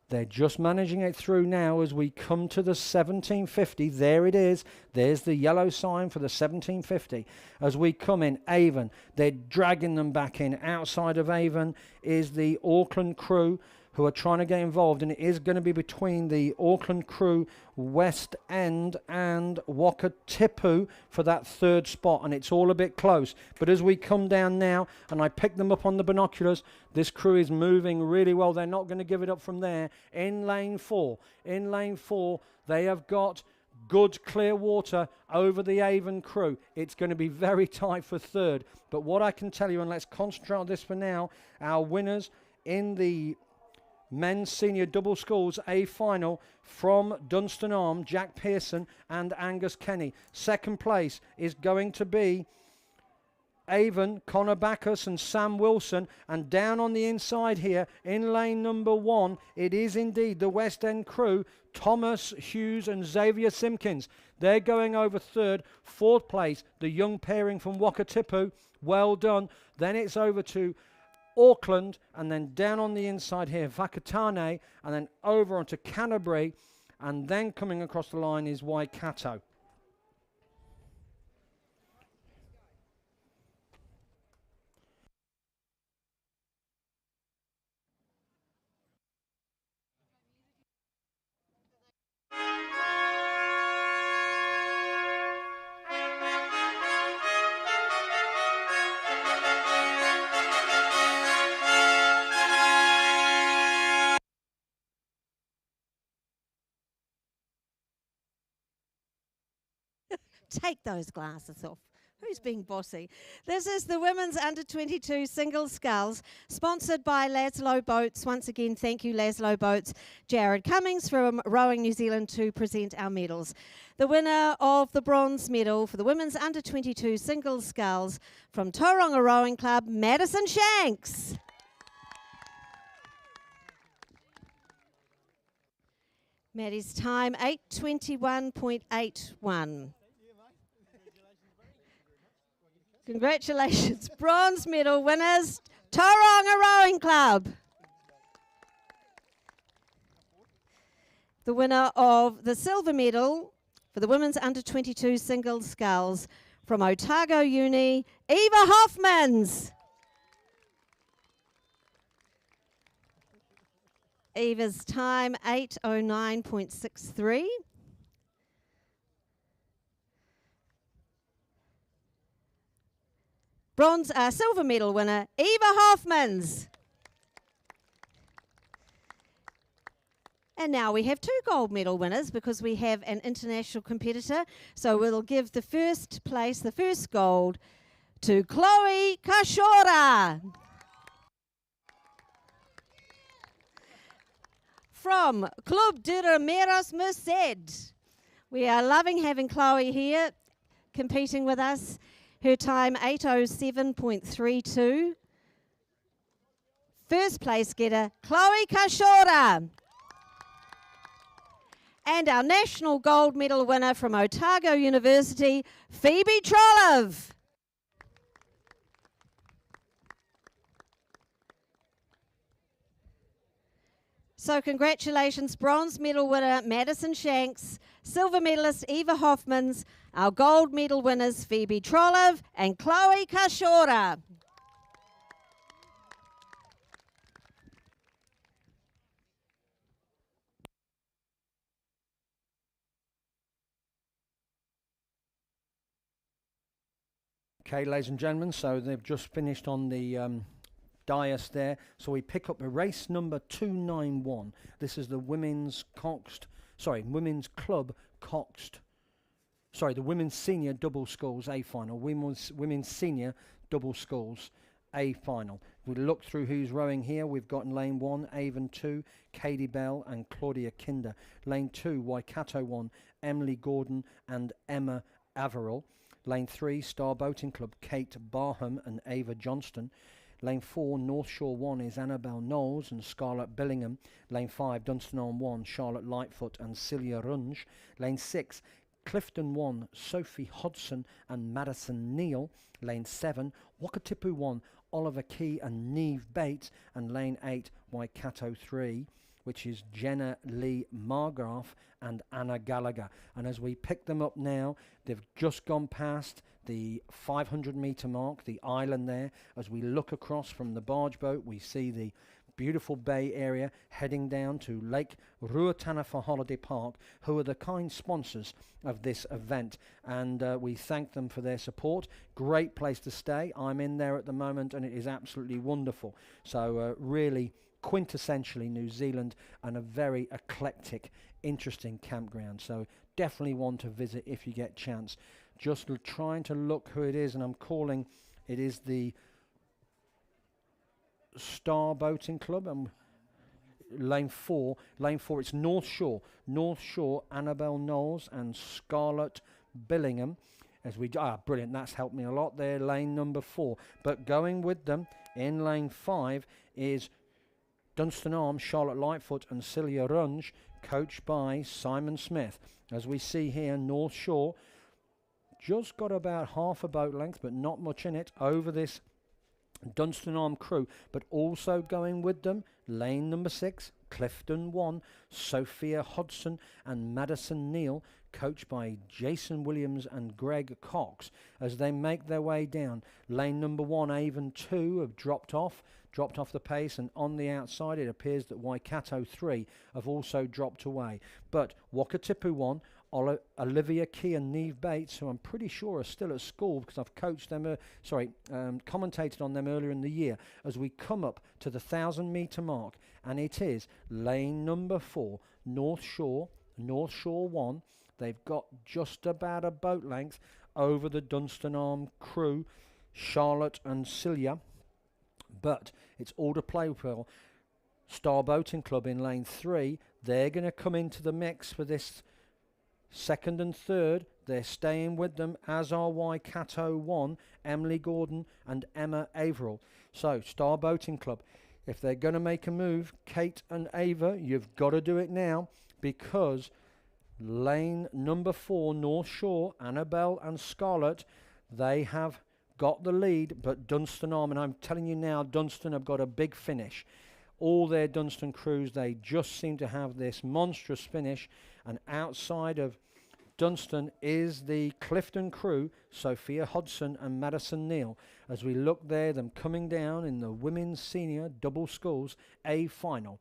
they're just managing it through now as we come to the 1750. There it is. There's the yellow sign for the 1750. As we come in, Avon, they're dragging them back in. Outside of Avon is the Auckland crew, who are trying to get involved, and it is going to be between the Auckland Crew, West End and Wakatipu for that third spot, and it's all a bit close. But as we come down now, and I pick them up on the binoculars, this crew is moving really well. They're not going to give it up from there. In lane 4, they have got good clear water over the Avon Crew. It's going to be very tight for third. But what I can tell you, and let's concentrate on this for now, our winners in the men's senior double sculls A final from Dunstan Arm, Jack Pearson and Angus Kenny. Second place is going to be Avon, Connor Bacchus and Sam Wilson. And down on the inside here in lane number 1, it is indeed the West End Crew, Thomas Hughes and Xavier Simpkins. They're going over third. Fourth place, the young pairing from Wakatipu. Well done. Then it's over to Auckland, and then down on the inside here, Whakatane, and then over onto Canterbury, and then coming across the line is Waikato. Take those glasses off. Who's being bossy? This is the women's under-22 single sculls, sponsored by Laszlo Boats. Once again, thank you, Laszlo Boats. Jared Cummings from Rowing New Zealand to present our medals. The winner of the bronze medal for the women's under-22 single sculls from Tauranga Rowing Club, Madison Shanks. Maddie's time, 8:21.81. Congratulations, bronze medal winners, Tauranga Rowing Club. The winner of the silver medal for the women's under-22 single sculls from Otago Uni, Eva Hoffmans. Eva's time, 8:09.63. Silver medal winner, Eva Hoffmans. And now we have 2 gold medal winners because we have an international competitor. So we'll give the first place, the first gold, to Chloe Kashora. From Club de Rameros Merced. We are loving having Chloe here competing with us. Her time, 8:07.32. First place getter, Chloe Kashora. And our national gold medal winner from Otago University, Phoebe Trollive. So congratulations, bronze medal winner Madison Shanks, silver medalist Eva Hoffmans, our gold medal winners Phoebe Trollive and Chloe Kashora. Okay, ladies and gentlemen, so they've just finished on the dais there. So we pick up race number 291. This is the women's club coxed. Sorry, the women's senior double sculls A final. Women's senior double sculls A final. We look through who's rowing here. We've got in lane 1, Avon 2, Katie Bell and Claudia Kinder. Lane 2, Waikato 1, Emily Gordon and Emma Averill. Lane 3, Star Boating Club, Kate Barham and Ava Johnston. Lane 4, North Shore 1 is Annabelle Knowles and Scarlett Billingham. Lane 5, Dunstan on 1, Charlotte Lightfoot and Celia Runge. Lane 6, Clifton 1, Sophie Hodson and Madison Neal. Lane 7, Wakatipu 1, Oliver Key and Neve Bates. And Lane 8, Waikato 3, which is Jenna Lee Margraf and Anna Gallagher. And as we pick them up now, they've just gone past the 500 metre mark, the island there. As we look across from the barge boat, we see the beautiful bay area, heading down to Lake Ruataniwha Holiday Park, who are the kind sponsors of this event, and we thank them for their support. Great place to stay. I'm in there at the moment, and it is absolutely wonderful. So really quintessentially New Zealand, and a very eclectic, interesting campground. So definitely one to visit if you get chance. Just trying to look who it is, and I'm calling, it is the Star Boating Club. Lane 4, it's North Shore, Annabelle Knowles and Scarlett Billingham. As we brilliant, that's helped me a lot there. Lane number 4, but going with them in lane 5 is Dunstan Arms, Charlotte Lightfoot and Celia Runge, coached by Simon Smith. As we see here, North Shore just got about half a boat length, but not much in it, over this Dunstan Arm crew. But also going with them, lane number 6, Clifton 1, Sophia Hodson and Madison Neal, coached by Jason Williams and Greg Cox, as they make their way down. Lane number 1, Avon 2 have dropped off the pace, and on the outside it appears that Waikato 3 have also dropped away. But Wakatipu 1, Olivia Key and Neve Bates, who I'm pretty sure are still at school because I've coached them, commentated on them earlier in the year, as we come up to the 1,000-metre mark, and it is lane number 4, North Shore 1. They've got just about a boat length over the Dunstan Arm crew, Charlotte and Celia, but it's all to play for. Star Boating Club in lane 3, they're going to come into the mix for this second and third. They're staying with them, as are Waikato 1, Emily Gordon and Emma Averill. So Star Boating Club, if they're going to make a move, Kate and Ava, you've got to do it now, because lane number 4, North Shore, Annabelle and Scarlett, they have got the lead, but Dunstan Arm, and I'm telling you now, Dunstan have got a big finish. All their Dunstan crews, they just seem to have this monstrous finish, and outside of Dunstan is the Clifton crew, Sophia Hodson and Madison Neal. As we look there, them coming down in the women's senior double sculls A final.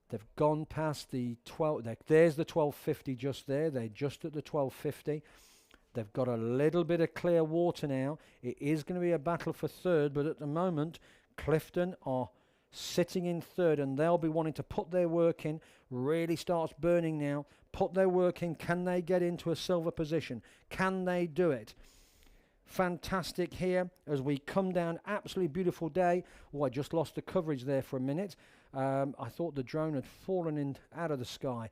They've gone past the 12, there's the 1250 just there, they're just at the 1250. They've got a little bit of clear water now. It is going to be a battle for third, but at the moment, Clifton are sitting in third, and they'll be wanting to put their work in. Really starts burning now. Put their work in. Can they get into a silver position? Can they do it? Fantastic here as we come down. Absolutely beautiful day. Oh, I just lost the coverage there for a minute. I thought the drone had fallen out of the sky.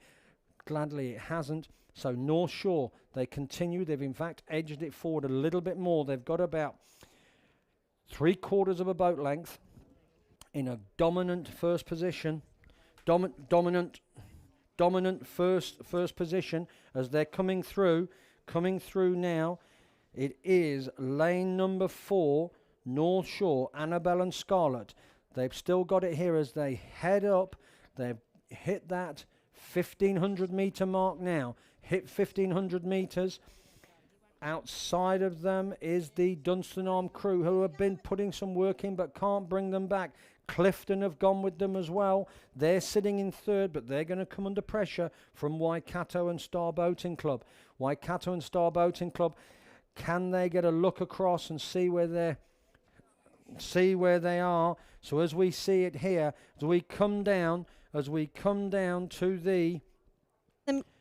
Gladly it hasn't. So North Shore, they continue. They've in fact edged it forward a little bit more. They've got about 3/4 of a boat length in a dominant first position. Dominant first position as they're coming through now. It is lane number 4, North Shore, Annabelle and Scarlett. They've still got it here as they head up. They've hit that 1,500 metre mark now. Hit 1,500 metres. Outside of them is the Dunstan Arm crew, who have been putting some work in but can't bring them back. Clifton have gone with them as well. They're sitting in third, but they're going to come under pressure from Waikato and Star Boating Club. Waikato and Star Boating Club, can they get a look across and see where they are? So as we see it here, as we come down to the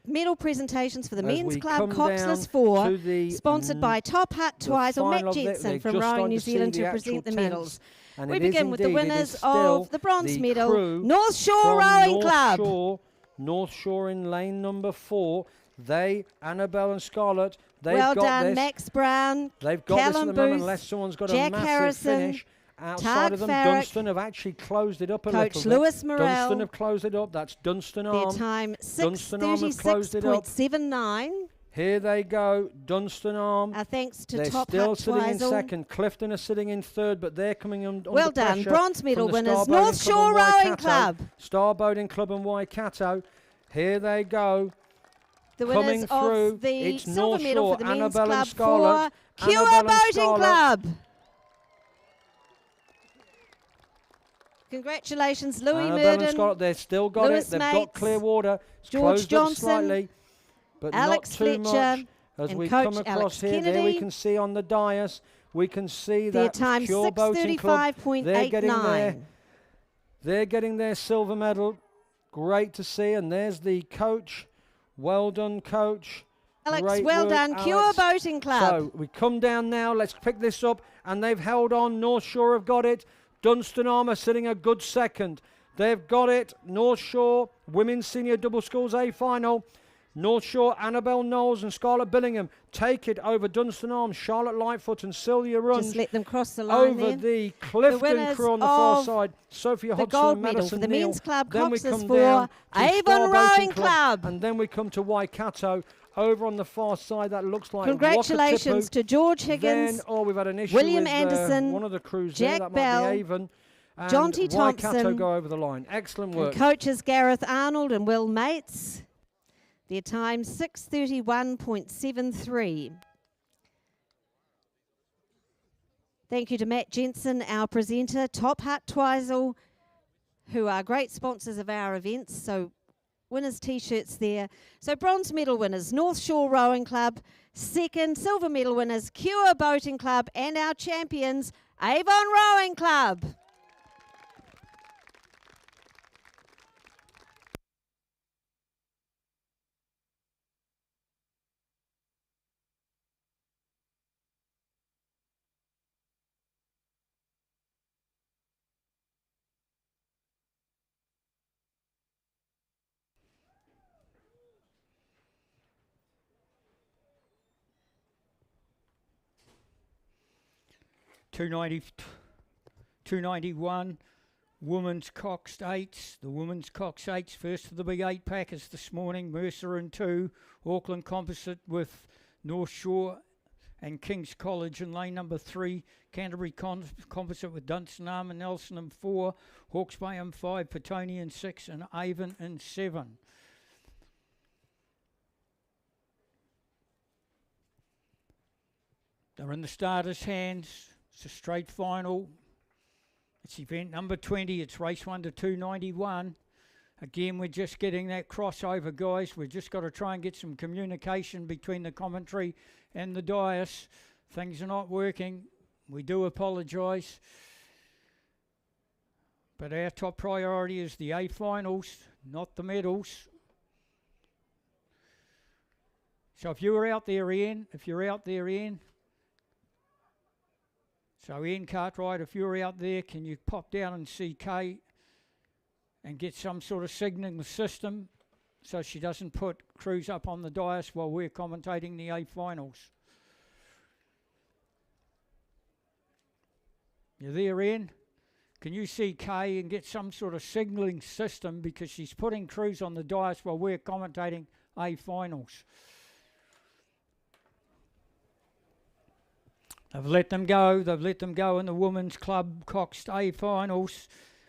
medal presentations for the men's club, Coxless 4, sponsored by Top Hat Twizel, Matt Jensen from Rowing New Zealand to present the medals. We begin with the winners of the bronze medal, North Shore Rowing Club. North Shore in lane number 4. They, Annabelle and Scarlett, they've well got done, this. Max Brown, They've got Callum this at the Booth, moment, unless someone's got Jack a massive Harrison, finish. Outside Targ of them, Farrick, Dunstan have actually closed it up a Coach little bit. Lewis Morrell. Dunstan have closed it up. That's Dunstan Arm. their time Dunstan Arm have closed it up. 6:36.79. Here they go, Dunstan Arm. Thanks to They're Top still Hat sitting in Twizel. second. Clifton are sitting in third, but they're coming under Well done, pressure bronze medal from the winners, Star Boating North Club Shore and Rowing Waikato. Club. Star Boating Club and Waikato. Here they go. The Coming winners through, of the it's silver North medal Shore, for the men's Annabelle and club Scarlett. for Cure Annabelle and Boating Scarlett. Club. Congratulations, Louis Annabelle and Murden, they've still got Lewis it. They've got Mates, clear water. It's George closed up Johnson, slightly, but Alex not too Fletcher, much. As and we Coach come across Alex here, there we Kennedy. can see on the dais, we can see Their that time Pure Boating Club, they're getting their 6:35.89. They're getting their silver medal. Great to see. And there's the coach. Well done, coach. Alex, Great well work, done. Cure Alex. Boating Club. So we come down now. Let's pick this up. And they've held on. North Shore have got it. Dunstan Armour sitting a good second. They've got it. North Shore, Women's Senior Double Sculls A final. North Shore, Annabelle Knowles and Scarlett Billingham take it over Dunstan Arms, Charlotte Lightfoot and Sylvia Runge. Just let them cross the line Over there. the Clifton winners crew on the far of side, Sophia The Hodgson gold and medal for Madison the Neal. men's club, Then we Cox is come for down to Avon Star Boating Rowing Club. And then we come to Waikato. Over on the far side, that looks like Congratulations Wakatipu. to George Higgins, Then, we've had an issue William with Anderson, one of the crews Jack there. That Bell, might be Avon. And John T. Waikato Thompson, go over the line. Excellent and work. coaches Gareth Arnold and Will Mates. Their time 6:31.73. Thank you to Matt Jensen, our presenter, Top Hat Twizel, who are great sponsors of our events. So winners' T-shirts there. So bronze medal winners, North Shore Rowing Club. Second, silver medal winners, Cure Boating Club. And our champions, Avon Rowing Club. $291 women's Coxed Eights. The women's Coxed Eights first for the big 8-packers this morning. Mercer in 2, Auckland Composite with North Shore and King's College in lane number 3. Canterbury Composite with Dunstan Armour and Nelson in 4. Hawke's Bay in 5, Petone in 6 and Avon in 7. They're in the starters' hands. It's a straight final. It's event number 20. It's race 1 to 291. Again, we're just getting that crossover, guys. We've just got to try and get some communication between the commentary and the dais. Things are not working. We do apologise. But our top priority is the A finals, not the medals. So if you're out there, Ian, So Ian Cartwright, if you're out there, can you pop down and see Kay and get some sort of signalling system so she doesn't put crews up on the dais while we're commentating the A finals? You there, Ian? Can you see Kay and get some sort of signalling system because she's putting crews on the dais while we're commentating A finals? They've let them go. They've let them go in the Women's Club Coxed A finals.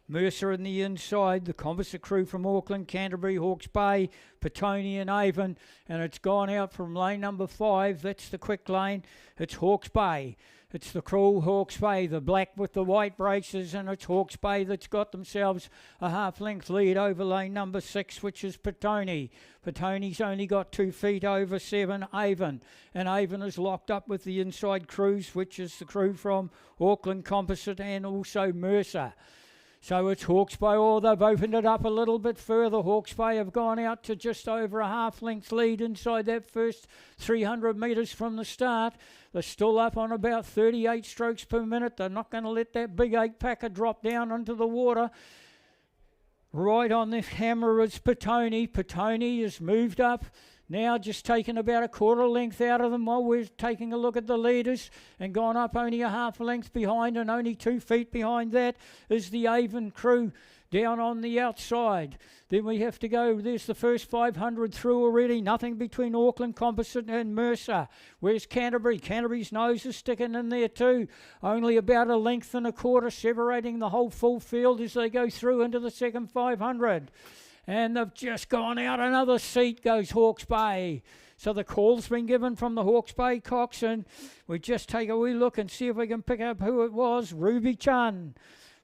Mercer in the inside, the composite crew from Auckland, Canterbury, Hawke's Bay, Petone and Avon. And it's gone out from lane number 5. That's the quick lane. It's Hawke's Bay. It's the crew Hawke's Bay, the black with the white braces, and it's Hawke's Bay that's got themselves a half-length lead over lane number 6, which is Petone. Petone's only got 2 feet over 7 Avon, and Avon is locked up with the inside crews, which is the crew from Auckland Composite and also Mercer. So it's Hawke's Bay. Oh, they've opened it up a little bit further. Hawke's Bay have gone out to just over a half-length lead inside that first 300 metres from the start. They're still up on about 38 strokes per minute. They're not going to let that big 8-packer drop down into the water. Right on the hammer is Petone. Petone has moved up. Now just taken about a quarter length out of them while we're taking a look at the leaders and gone up only a half length behind, and only 2 feet behind that is the Avon crew down on the outside. Then we have to go, there's the first 500 through already, nothing between Auckland Composite and Mercer. Where's Canterbury? Canterbury's nose is sticking in there too. Only about a length and a quarter separating the whole full field as they go through into the second 500. And they've just gone out another seat goes Hawke's Bay. So the call's been given from the Hawke's Bay Cox, and we just take a wee look and see if we can pick up who it was. Ruby Chun.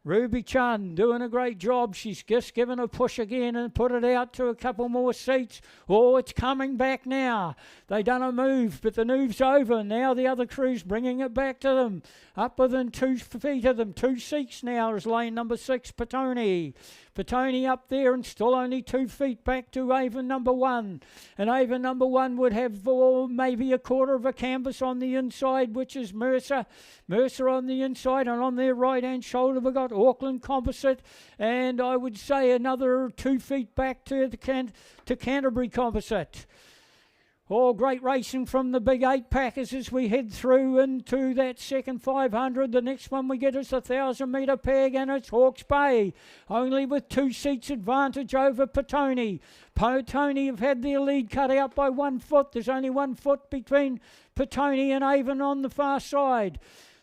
Ruby Chun doing a great job. She's just given a push again and put it out to a couple more seats. Oh, it's coming back now. They done a move, but the move's over. Now the other crew's bringing it back to them. Up within 2 feet of them. 2 seats now is lane number 6, Petone. Petone up there and still only 2 feet back to Avon number 1. And Avon number 1 would have maybe a quarter of a canvas on the inside, which is Mercer. Mercer on the inside, and on their right-hand shoulder we've got Auckland Composite. And I would say another 2 feet back to Canterbury Composite. All great racing from the big 8-packers as we head through into that second 500. The next one we get is the 1,000-metre peg, and it's Hawke's Bay, only with 2 seats advantage over Petone. Petone have had their lead cut out by 1 foot. There's only 1 foot between Petone and Avon on the far side.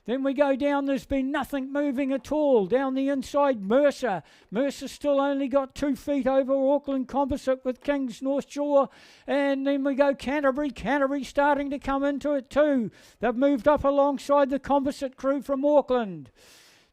Then we go down, there's been nothing moving at all. Down the inside, Mercer. Mercer still only got 2 feet over Auckland Composite with King's North Shore. And then we go Canterbury. Canterbury starting to come into it too. They've moved up alongside the Composite crew from Auckland.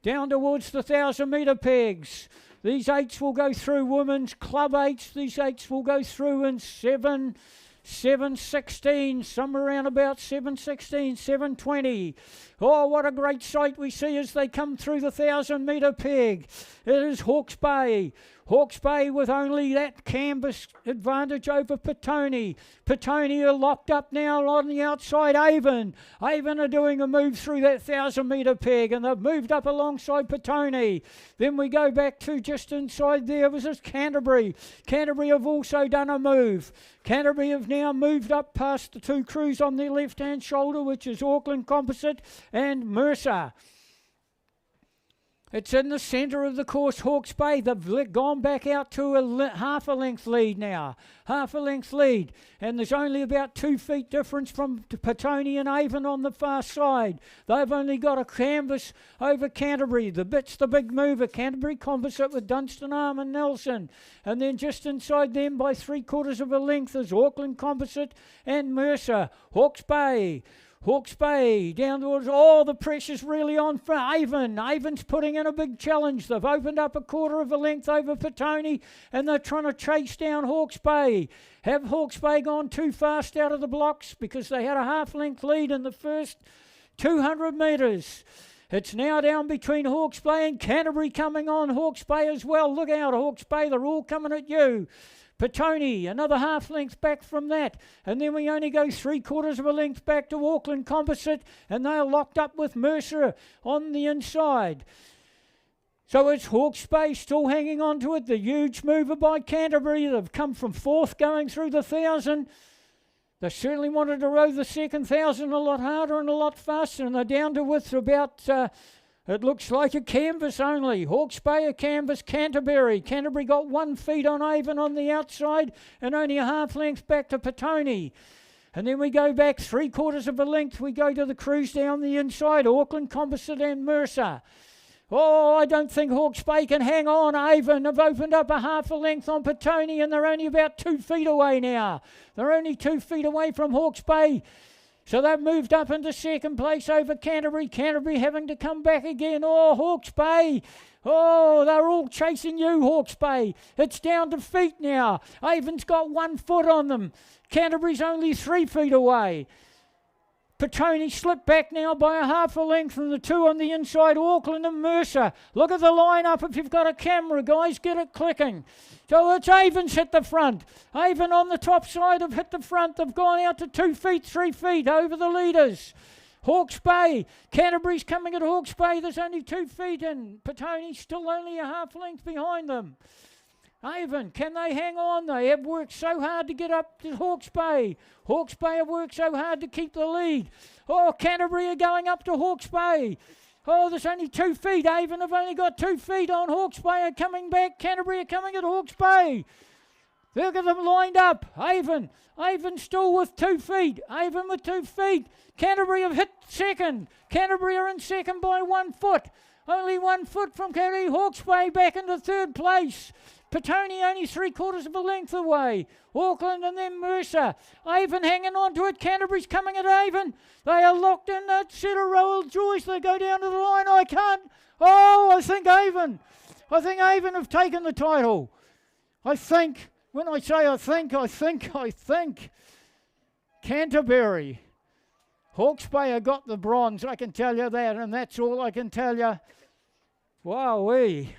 Down towards the 1,000-metre pegs. These 8s will go through women's club 8s. These 8s will go through in 7:16, somewhere around about 7:16, 7:20. Oh, what a great sight we see as they come through the 1,000-metre peg. It is Hawke's Bay. Hawke's Bay with only that canvas advantage over Petone. Petone are locked up now on the outside. Avon are doing a move through that 1,000-metre peg, and they've moved up alongside Petone. Then we go back to just inside there was this Canterbury. Canterbury have also done a move. Canterbury have now moved up past the 2 crews on their left-hand shoulder, which is Auckland Composite and Mercer. It's in the centre of the course, Hawke's Bay. They've gone back out to half a length lead now. Half a length lead. And there's only about 2 feet difference from Petone and Avon on the far side. They've only got a canvas over Canterbury. The bit's the big mover. Canterbury Composite with Dunstan, Arm and Nelson. And then just inside them by 3/4 of a length is Auckland Composite and Mercer. Hawke's Bay. Hawke's Bay down towards, the pressure's really on for Avon. Avon's putting in a big challenge. They've opened up a 1/4 of a length over Petone, and they're trying to chase down Hawke's Bay. Have Hawke's Bay gone too fast out of the blocks because they had a half-length lead in the first 200 metres? It's now down between Hawke's Bay and Canterbury coming on. Hawke's Bay as well. Look out, Hawke's Bay. They're all coming at you. Petone, another half length back from that. And then we only go 3/4 of a length back to Auckland Composite, and they are locked up with Mercer on the inside. So it's Hawke's Bay still hanging on to it. The huge mover by Canterbury. They've come from 4th going through the 1,000. They certainly wanted to row the second 1,000 a lot harder and a lot faster, and they're down to with about... it looks like a canvas only. Hawke's Bay a canvas. Canterbury got 1 feet on Avon on the outside and only a half length back to Petone. And then we go back 3/4 of a length. We go to the crews down the inside. Auckland Composite and Mercer. Oh, I don't think Hawke's Bay can hang on. Avon have opened up a half a length on Petone, and they're only about 2 feet away now. They're only 2 feet away from Hawke's Bay. So they've moved up into second place over Canterbury. Canterbury having to come back again. Oh, Hawke's Bay. Oh, they're all chasing you, Hawke's Bay. It's down to feet now. Avon's got 1 foot on them. Canterbury's only 3 feet away. Petone slipped back now by a half a length from the 2 on the inside, Auckland and Mercer. Look at the line-up if you've got a camera, guys. Get it clicking. So it's Avon's hit the front. Avon on the top side have hit the front. They've gone out to 2 feet, 3 feet over the leaders. Hawke's Bay. Canterbury's coming at Hawke's Bay. There's only 2 feet and Petone's still only a half length behind them. Avon, can they hang on? They have worked so hard to get up to Hawke's Bay. Hawke's Bay have worked so hard to keep the lead. Oh, Canterbury are going up to Hawke's Bay. Oh, there's only 2 feet. Avon have only got 2 feet on. Hawke's Bay are coming back. Canterbury are coming at Hawke's Bay. Look at them lined up. Avon still with 2 feet. Avon with 2 feet. Canterbury have hit second. Canterbury are in second by 1 foot. Only 1 foot from Canterbury. Hawke's Bay back into third place. Petone only 3/4 of a length away. Auckland and then Mercer. Avon hanging on to it. Canterbury's coming at Avon. They are locked in that set of Royal Joyce. They go down to the line. I can't. Oh, I think Avon have taken the title. I think. When I say I think. Canterbury. Hawke's Bay have got the bronze, I can tell you that, and that's all I can tell you. Wowee.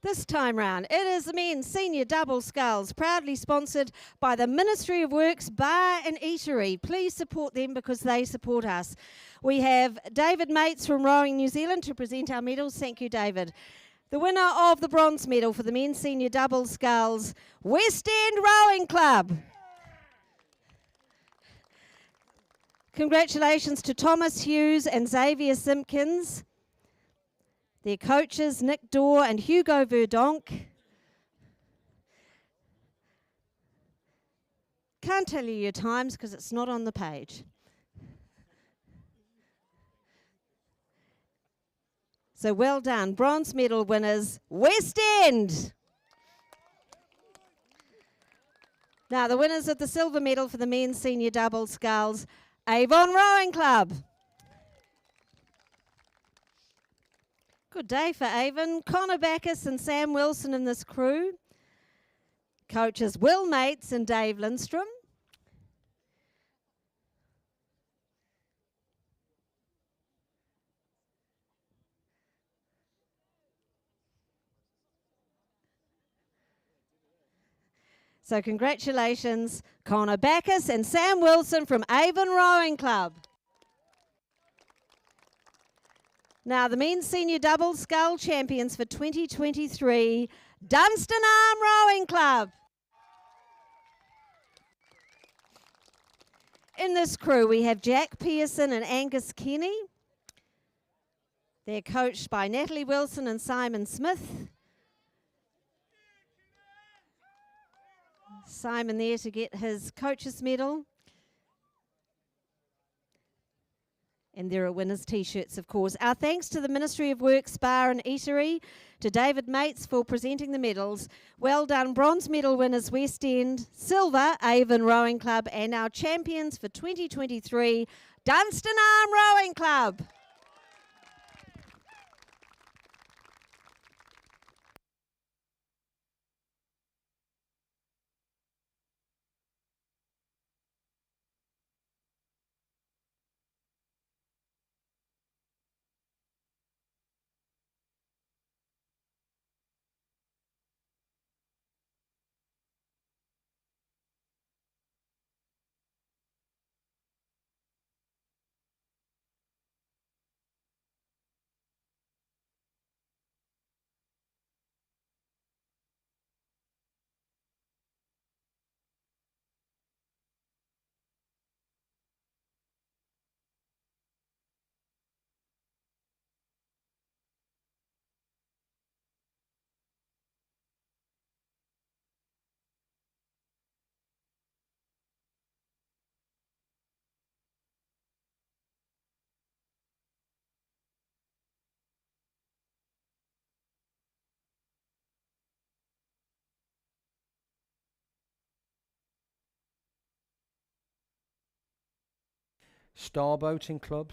This time round, it is the men's senior double sculls, proudly sponsored by the Ministry of Works Bar and Eatery. Please support them because they support us. We have David Mates from Rowing New Zealand to present our medals. Thank you, David. The winner of the bronze medal for the men's senior double sculls, West End Rowing Club. Congratulations to Thomas Hughes and Xavier Simpkins. Their coaches, Nick Dorr and Hugo Verdonk. Can't tell you your times because it's not on the page. So well done. Bronze medal winners, West End. Now the winners of the silver medal for the men's senior double sculls, Avon Rowing Club. Good day for Avon. Connor Backus and Sam Wilson in this crew. Coaches Will Mates and Dave Lindstrom. So congratulations, Connor Backus and Sam Wilson from Avon Rowing Club. Now, the men's senior double scull champions for 2023, Dunstan Arm Rowing Club. In this crew, we have Jack Pearson and Angus Kenny. They're coached by Natalie Wilson and Simon Smith. Simon there to get his coach's medal. And there are winners' T-shirts, of course. Our thanks to the Ministry of Works Bar and Eatery, to David Mates for presenting the medals. Well done, bronze medal winners West End, silver Avon Rowing Club, and our champions for 2023, Dunstan Arm Rowing Club. Star Boating Club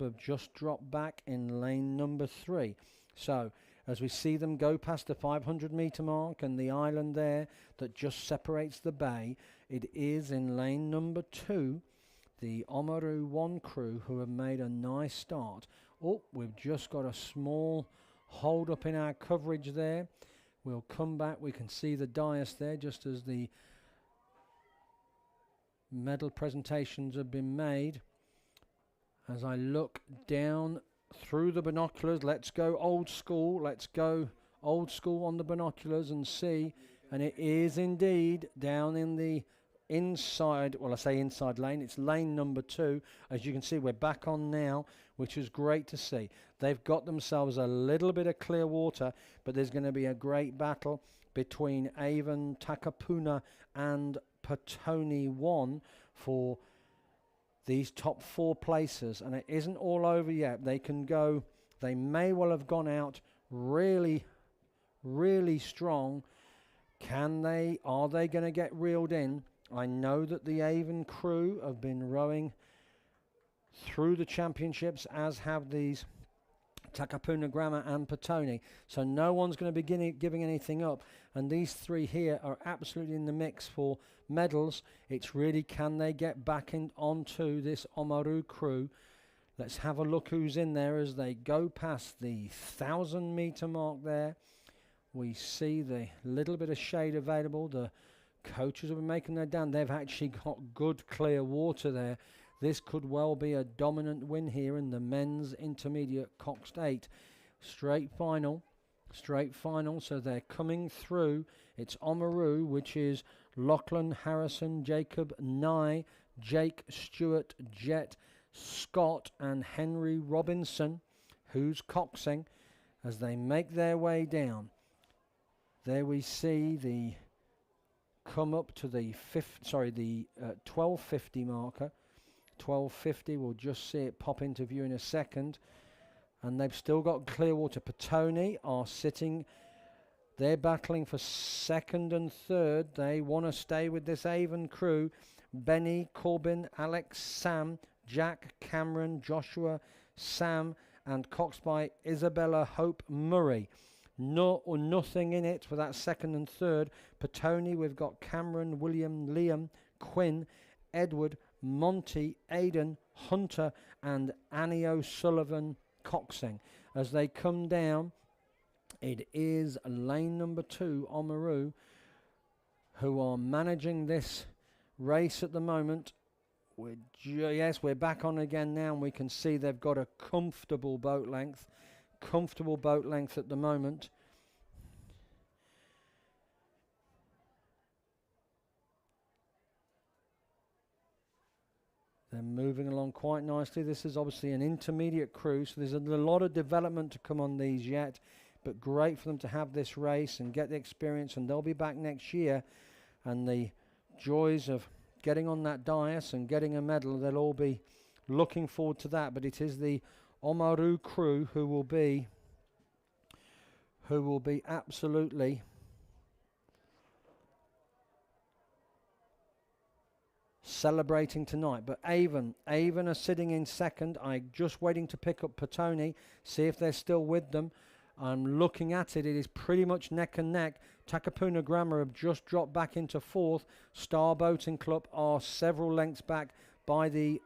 have just dropped back in lane number 3. So as we see them go past the 500 metre mark and the island there that just separates the bay, it is in lane number 2 the Oamaru 1 crew who have made a nice start. Oh, we've just got a small hold up in our coverage there. We'll come back. We can see the dais there just as the medal presentations have been made. As I look down through the binoculars, let's go old school. Let's go old school on the binoculars and see. And it is indeed down in the inside, well, I say inside lane, it's lane number 2. As you can see, we're back on now, which is great to see. They've got themselves a little bit of clear water, but there's going to be a great battle between Avon, Takapuna and Ruataniwha for these top 4 places. And it isn't all over yet. They can go, they may well have gone out really, really strong. Can they, are they going to get reeled in? I know that the Avon crew have been rowing through the championships, as have these Takapuna Grammar and Petone. So no one's going to be giving anything up. And these 3 here are absolutely in the mix for medals. It's really, can they get back in onto this Oamaru crew? Let's have a look who's in there as they go past the 1,000-meter mark there. We see the little bit of shade available. The coaches have been making their down. They've actually got good clear water there. This could well be a dominant win here in the men's intermediate Coxed 8. Straight final. So they're coming through. It's Oamaru, which is Lachlan, Harrison, Jacob, Nye, Jake, Stewart, Jet, Scott and Henry Robinson, who's coxing as they make their way down. There we see the come up to the 1250 marker. 1250, we'll just see it pop into view in a second. And they've still got Clearwater. Petone are sitting, they're battling for 2nd and 3rd. They want to stay with this Avon crew. Benny, Corbin, Alex, Sam, Jack, Cameron, Joshua, Sam, and coxed by Isabella Hope Murray. No or nothing in it for that 2nd and 3rd. Petone, we've got Cameron, William, Liam, Quinn, Edward, Monty, Aidan, Hunter, and Annie O'Sullivan coxing. As they come down, it is lane number 2, Oamaru, who are managing this race at the moment. Yes, we're back on again now, and we can see they've got a comfortable boat length at the moment. They're moving along quite nicely. This is obviously an intermediate crew, so there's a lot of development to come on these yet, but great for them to have this race and get the experience, and they'll be back next year, and the joys of getting on that dais and getting a medal, they'll all be looking forward to that. But it is the Oamaru crew who will be absolutely celebrating tonight. But Avon are sitting in 2nd. I'm just waiting to pick up Petone, see if they're still with them. I'm looking at it. It is pretty much neck and neck. Takapuna Grammar have just dropped back into 4th. Star Boating Club are several lengths back by the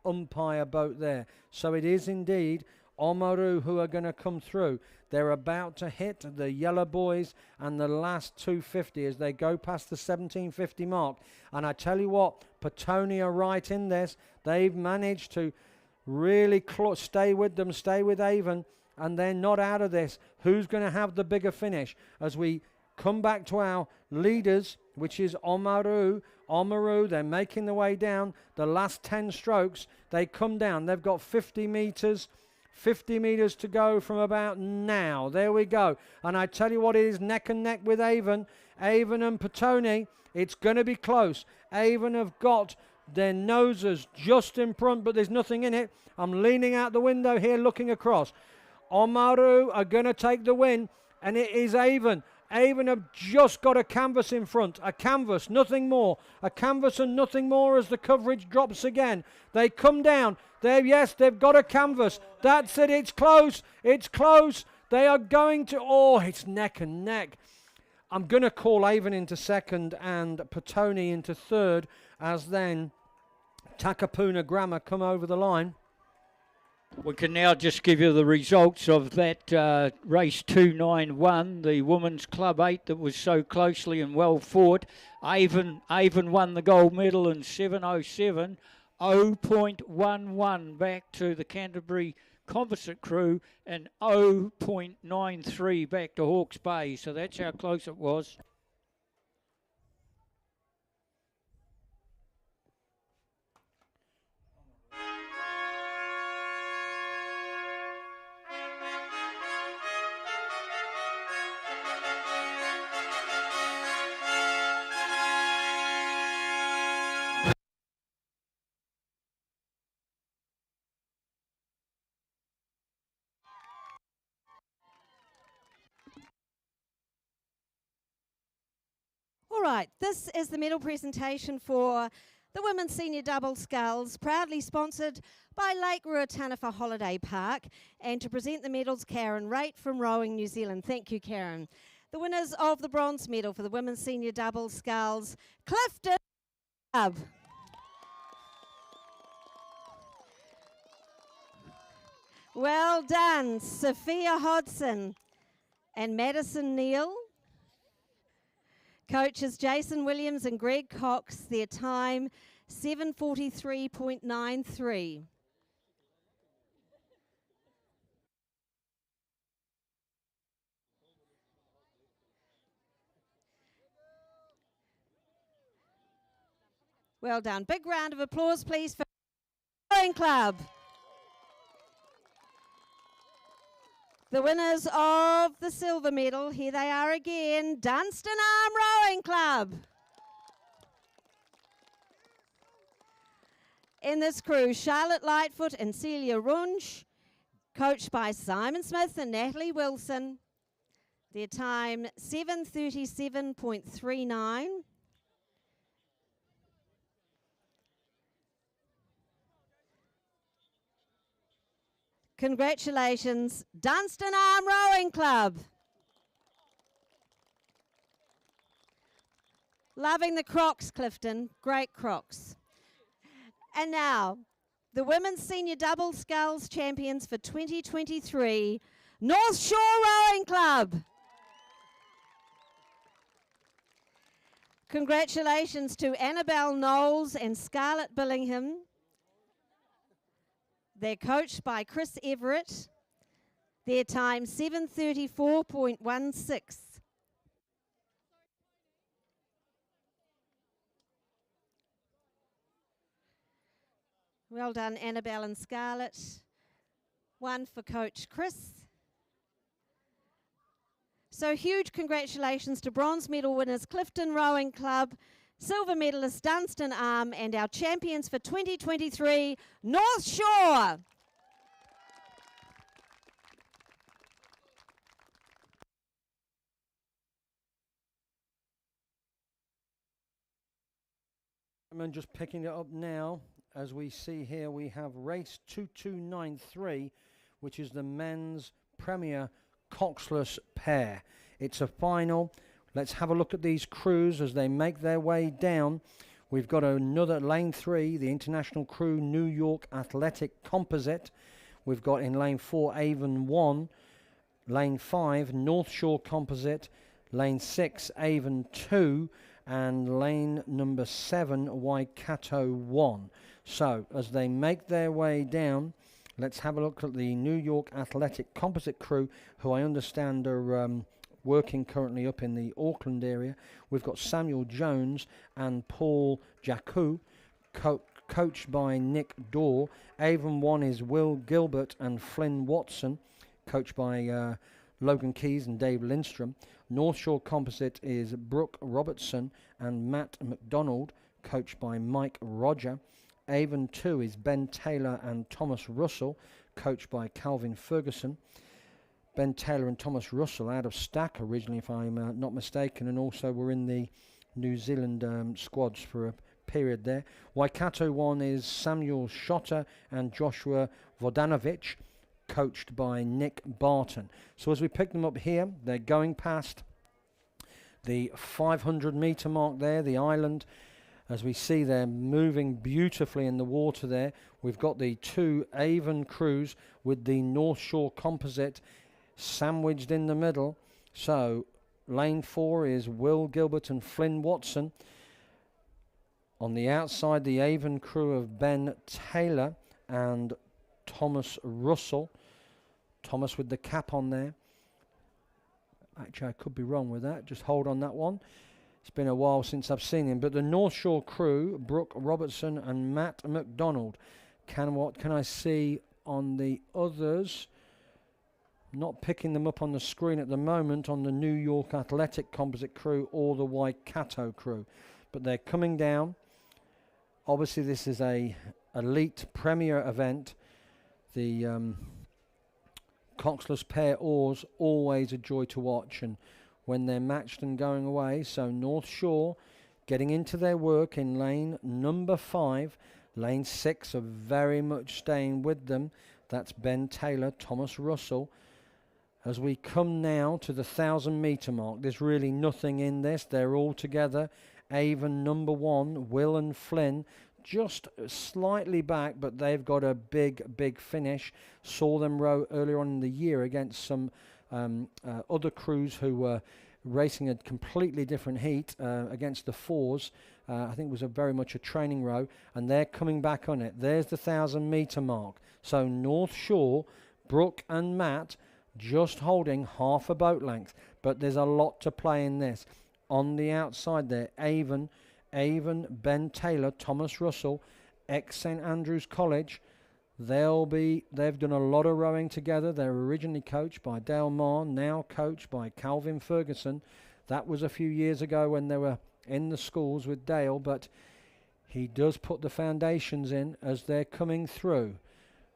umpire boat there. So it is indeed Oamaru who are going to come through. They're about to hit the Yellow Boys and the last 250 as they go past the 1750 mark. And I tell you what, Petone are right in this. They've managed to really stay with them, stay with Avon, and they're not out of this. Who's going to have the bigger finish? As we come back to our leaders, which is Oamaru. They're making their way down. The last 10 strokes, they come down. They've got 50 metres. 50 metres to go from about now. There we go. And I tell you what, it is neck and neck with Avon. Avon and Petone. It's going to be close. Avon have got their noses just in front, but there's nothing in it. I'm leaning out the window here looking across. Oamaru are going to take the win, and it is Avon. Avon have just got a canvas in front. A canvas, nothing more. A canvas and nothing more as the coverage drops again. They come down. Yes, they've got a canvas. That's it. It's close. It's close. They are going to... Oh, it's neck and neck. I'm going to call Avon into 2nd and Petone into 3rd as then Takapuna Grammar come over the line. We can now just give you the results of that race 291, the Women's Club 8 that was so closely and well fought. Avon won the gold medal in 7:07, 0.11 back to the Canterbury Composite Crew and 0.93 back to Hawke's Bay. So that's how close it was. All right, this is the medal presentation for the Women's Senior Double Sculls, proudly sponsored by Lake Ruataniwha Holiday Park. And to present the medals, Karen Raitt from Rowing New Zealand. Thank you, Karen. The winners of the bronze medal for the Women's Senior Double Sculls, Clifton Club. Well done, Sophia Hodson and Madison Neal. Coaches Jason Williams and Greg Cox, their time 7:43.93. Well done. Big round of applause, please, for the Rowing Club. The winners of the silver medal, here they are again, Dunstan Arm Rowing Club. In this crew, Charlotte Lightfoot and Celia Runge, coached by Simon Smith and Natalie Wilson. Their time 7:37.39. Congratulations, Dunstan Arm Rowing Club. Loving the Crocs, Clifton. Great Crocs. And now, the Women's Senior Double Sculls champions for 2023, North Shore Rowing Club. Congratulations to Annabelle Knowles and Scarlett Billingham. They're coached by Chris Everett. Their time 7:34.16. Well done, Annabelle and Scarlett. One for Coach Chris. So huge congratulations to bronze medal winners Clifton Rowing Club, silver medalist Dunstan Arm, and our champions for 2023, North Shore. I'm just picking it up now. As we see here, we have race 2293, which is the men's Premier Coxless pair. It's a final. Let's have a look at these crews as they make their way down. We've got another lane 3, the International Crew New York Athletic Composite. We've got in lane 4, Avon 1. Lane 5, North Shore Composite. Lane 6, Avon 2. And lane number 7, Waikato 1. So, as they make their way down, let's have a look at the New York Athletic Composite crew, who I understand are working currently up in the Auckland area. We've got Samuel Jones and Paul Jacou, coached by Nick Dorr. Avon 1 is Will Gilbert and Flynn Watson, coached by Logan Keys and Dave Lindstrom. North Shore Composite is Brooke Robertson and Matt McDonald, coached by Mike Roger. Avon 2 is Ben Taylor and Thomas Russell, coached by Calvin Ferguson. Ben Taylor and Thomas Russell out of Stack originally, if I'm not mistaken, and also were in the New Zealand squads for a period there. Waikato 1 is Samuel Schotter and Joshua Vodanovic, coached by Nick Barton. So as we pick them up here, they're going past the 500 metre mark there, the island. as we see they're moving beautifully in the water there. We've got the two Avon crews with the North Shore Composite sandwiched in the middle. So lane 4 is Will Gilbert and Flynn Watson. On the outside, the Avon crew of Ben Taylor and Thomas Russell. Thomas with the cap on there. Actually, I could be wrong with that. Just hold on that one. It's been a while since I've seen him. But the North Shore crew, Brooke Robertson and Matt McDonald. What can I see on the others? Not picking them up on the screen at the moment on the New York Athletic Composite crew or the Waikato crew. But they're coming down. Obviously, this is a elite premier event. The coxless pair oars, always a joy to watch, and when they're matched and going away. So North Shore getting into their work in lane number 5. Lane 6 are very much staying with them. That's Ben Taylor, Thomas Russell. As we come now to the 1,000 metre mark, there's really nothing in this. They're all together. Avon number 1, Will and Flynn, just slightly back, but they've got a big finish. Saw them row earlier on in the year against some other crews who were racing a completely different heat against the 4s. I think it was very much a training row, and they're coming back on it. There's the 1,000 metre mark. So North Shore, Brooke and Matt just holding half a boat length, but there's a lot to play in this. On the outside there, Avon, Ben Taylor, Thomas Russell, ex-St Andrews College. They've done a lot of rowing together. They were originally coached by Dale Marr, now coached by Calvin Ferguson. That was a few years ago when they were in the schools with Dale, but he does put the foundations in as they're coming through.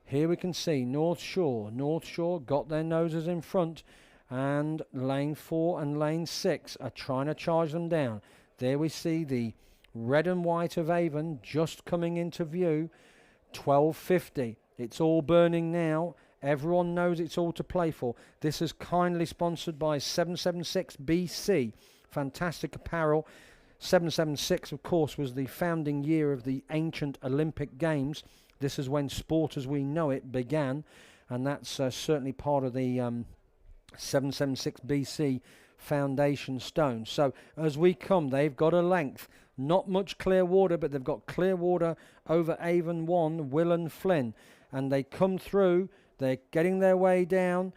Here we can see North Shore got their noses in front, and lane 4 and lane 6 are trying to charge them down. There we see the red and white of Avon just coming into view. 12.50. It's all burning now. Everyone knows it's all to play for. This is kindly sponsored by 776 BC. Fantastic apparel. 776, of course, was the founding year of the ancient Olympic Games. This is when sport as we know it began, and that's certainly part of the 776 BC foundation stone. So as we come, they've got a length. Not much clear water, but they've got clear water over Avon 1, Will and Flynn. And they come through. They're getting their way down.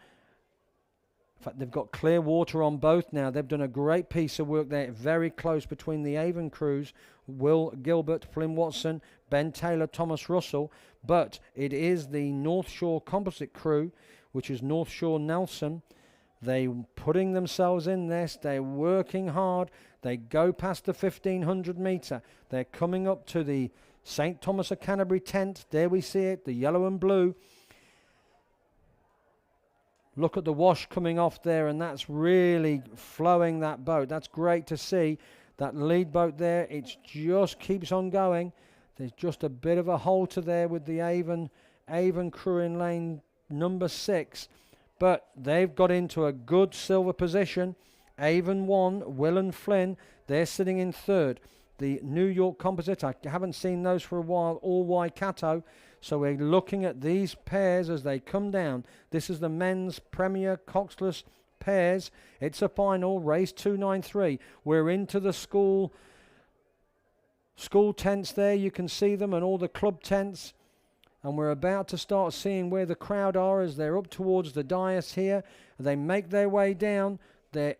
In fact, they've got clear water on both now. They've done a great piece of work there. Very close between the Avon crews. Will Gilbert, Flynn Watson, Ben Taylor, Thomas Russell. But it is the North Shore Composite crew, which is North Shore Nelson. They're putting themselves in this. They're working hard. They go past the 1,500 metre. They're coming up to the St. Thomas of Canterbury tent. There we see it, the yellow and blue. Look at the wash coming off there, and that's really flowing that boat. That's great to see. That lead boat there, it just keeps on going. There's just a bit of a halter there with the Avon crew in lane number 6. But they've got into a good silver position. Avon 1, Will and Flynn, they're sitting in 3rd. The New York Composite, I haven't seen those for a while, or Waikato. So we're looking at these pairs as they come down. This is the men's Premier Coxless pairs. It's a final, race 293. We're into the school tents there. You can see them, and all the club tents. And we're about to start seeing where the crowd are as they're up towards the dais here. They make their way down. They're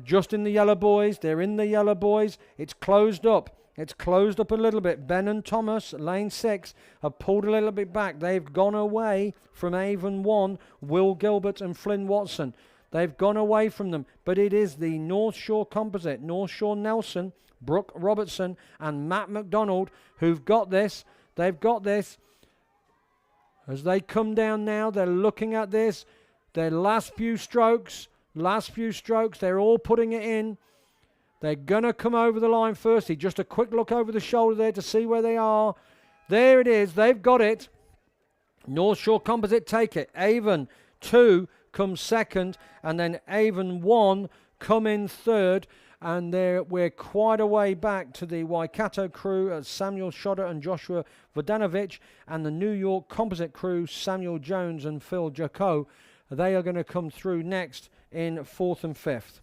just in the yellow buoys. They're in the yellow buoys. It's closed up. It's closed up a little bit. Ben and Thomas, lane 6, have pulled a little bit back. They've gone away from Avon 1, Will Gilbert and Flynn Watson. They've gone away from them. But it is the North Shore Composite, North Shore Nelson, Brooke Robertson and Matt McDonald who've got this. They've got this. As they come down now, they're looking at this. Their last few strokes, they're all putting it in. They're going to come over the line firstly. Just a quick look over the shoulder there to see where they are. There it is. They've got it. North Shore Composite take it. Avon 2 comes second, and then Avon 1 come in third. And we're quite a way back to the Waikato crew, Samuel Shodder and Joshua Vodanovic, and the New York composite crew, Samuel Jones and Phil Jacot. They are going to come through next in 4th and 5th.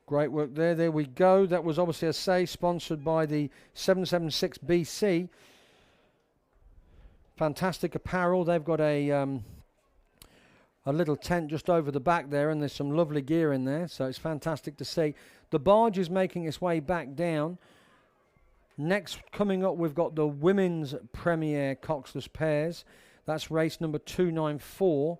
Great work there. There we go. That was obviously a say sponsored by the 776 BC. Fantastic apparel. They've got a little tent just over the back there, and there's some lovely gear in there, so it's fantastic to see. The barge is making its way back down. Next, coming up, we've got the Women's Premier Coxless Pairs. That's race number 294.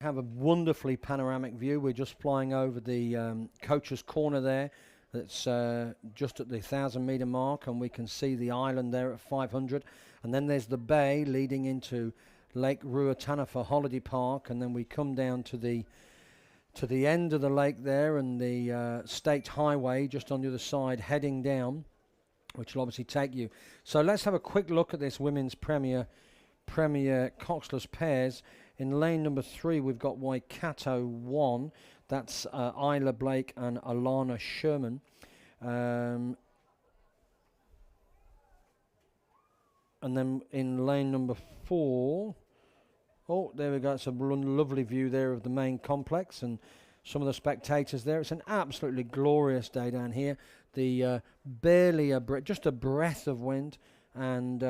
Have a wonderfully panoramic view. We're just flying over the coach's corner there. That's just at the 1,000-metre mark, and we can see the island there at 500. And then there's the bay leading into Lake Ruataniwha Holiday Park, and then we come down to the end of the lake there, and the state highway just on the other side heading down, which will obviously take you. So let's have a quick look at this Women's Premier Coxless Pairs. In lane number 3, we've got Waikato 1. That's Isla Blake and Alana Sherman. And then in lane number 4, oh, there we go. It's a lovely view there of the main complex and some of the spectators there. It's an absolutely glorious day down here. The barely just a breath of wind. And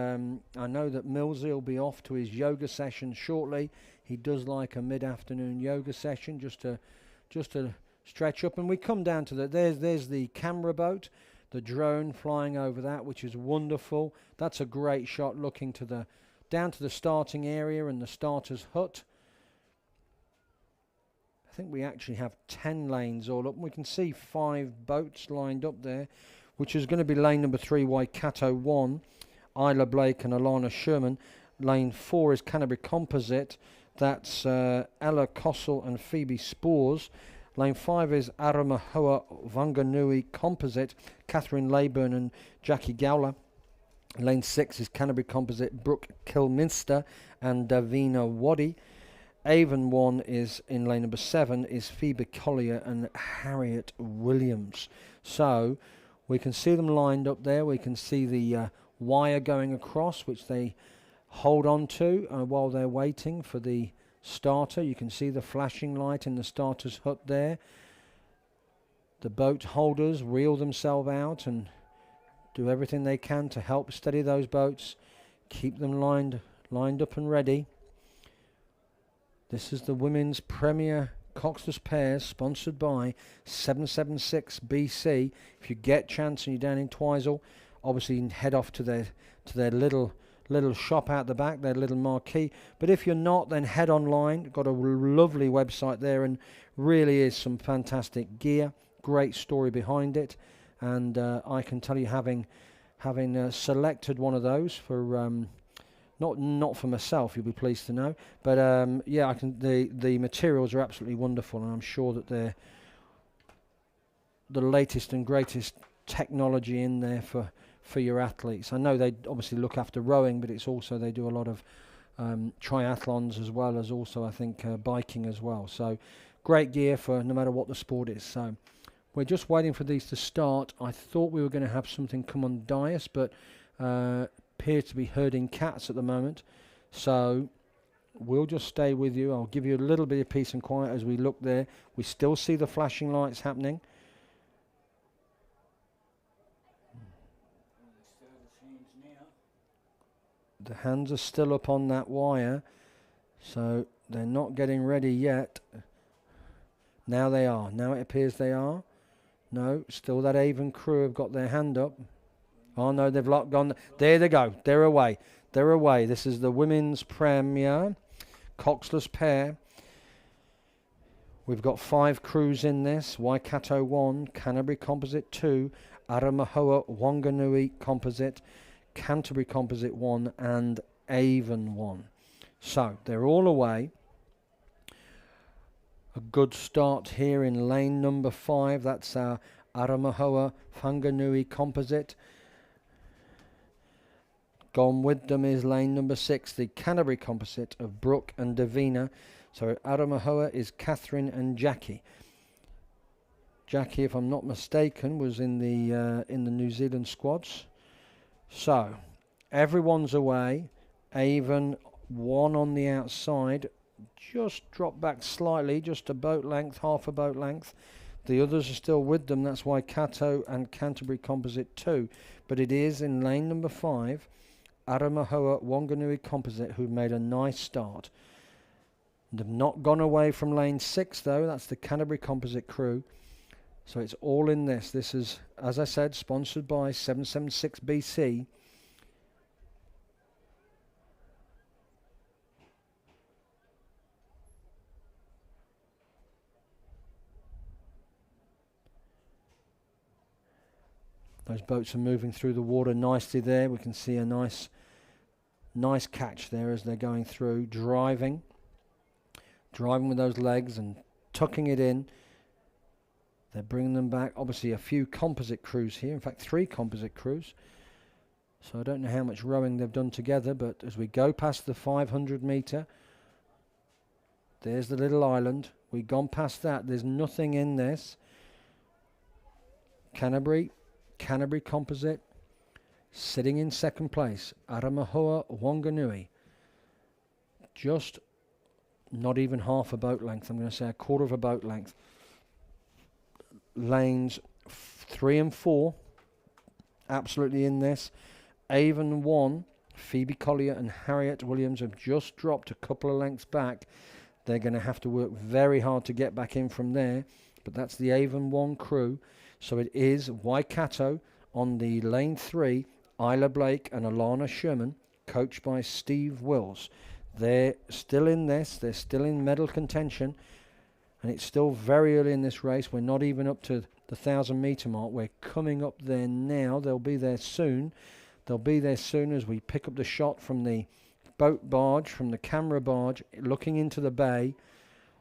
I know that Millsy will be off to his yoga session shortly. He does like a mid-afternoon yoga session just to stretch up. And we come down to there's the camera boat, the drone flying over that, which is wonderful. That's a great shot looking down to the starting area and the starter's hut. I think we actually have 10 lanes all up. We can see 5 boats lined up there, which is going to be lane number 3, Waikato 1. Isla Blake and Alana Sherman. Lane 4 is Canterbury Composite. That's Ella Kossel and Phoebe Spores. Lane 5 is Aramahoa Wanganui Composite. Catherine Leyburn and Jackie Gowler. Lane 6 is Canterbury Composite. Brooke Kilminster and Davina Waddy. Avon 1 is in lane number 7 is Phoebe Collier and Harriet Williams. So we can see them lined up there. We can see the wire going across, which they hold on to while they're waiting for the starter. You can see the flashing light in the starter's hut there. The boat holders reel themselves out and do everything they can to help steady those boats, keep them lined up and ready. This is the Women's Premier Coxless Pairs, sponsored by 776 BC. If you get chance and you're down in Twizel, obviously you can head off to their little shop out the back, their little marquee. But if you're not, then head online. Got a lovely website there, and really is some fantastic gear. Great story behind it, and I can tell you, having selected one of those for not for myself, you'll be pleased to know, but yeah, the materials are absolutely wonderful, and I'm sure that they're the latest and greatest technology in there for your athletes. I know they obviously look after rowing, but it's also they do a lot of triathlons, as well as also I think biking as well. So great gear for no matter what the sport is. So we're just waiting for these to start. I thought we were going to have something come on dais, but appears to be herding cats at the moment. So we'll just stay with you. I'll give you a little bit of peace and quiet as we look there. We still see the flashing lights happening. The hands are still up on that wire, so they're not getting ready yet. Now they are. Now it appears they are. No, still that Avon crew have got their hand up. Oh no, they've gone. There they go. They're away. They're away. This is the Women's Premier Coxless Pair. We've got 5 crews in this: Waikato 1, Canterbury Composite 2, Aramahoa Wanganui Composite, Canterbury Composite 1 and Avon 1. So they're all away. A good start here in lane number 5. That's our Aramahoa Whanganui Composite. Gone with them is lane number 6, the Canterbury Composite of Brooke and Davina. So Aramahoa is Catherine and Jackie. Jackie, if I'm not mistaken, was in the New Zealand squads. So everyone's away. Avon 1 on the outside, just dropped back slightly, just a boat length, half a boat length. The others are still with them. That's Waikato and Canterbury Composite 2. But it is in lane number 5, Aramahoa Wanganui Composite, who made a nice start. They've not gone away from lane 6 though. That's the Canterbury Composite crew. So it's all in this. This is, as I said, sponsored by 776 BC. Those boats are moving through the water nicely there. We can see a nice catch there as they're going through, driving with those legs and tucking it in. They're bringing them back. Obviously a few composite crews here, in fact 3 composite crews. So I don't know how much rowing they've done together, but as we go past the 500 metre, there's the little island. We've gone past that. There's nothing in this. Canterbury Composite sitting in second place. Aramahoa Wanganui, just not even half a boat length. I'm going to say a quarter of a boat length. Lanes 3 and 4 absolutely in this. Avon 1, Phoebe Collier and Harriet Williams have just dropped a couple of lengths back. They're going to have to work very hard to get back in from there, but that's the Avon 1 crew. So it is Waikato on the lane 3, Isla Blake and Alana Sherman, coached by Steve Wills. They're still in this. They're still in medal contention, and it's still very early in this race. We're not even up to the 1,000 metre mark. We're coming up there now. They'll be there soon. They'll be there soon as we pick up the shot from the boat barge, from the camera barge, looking into the bay.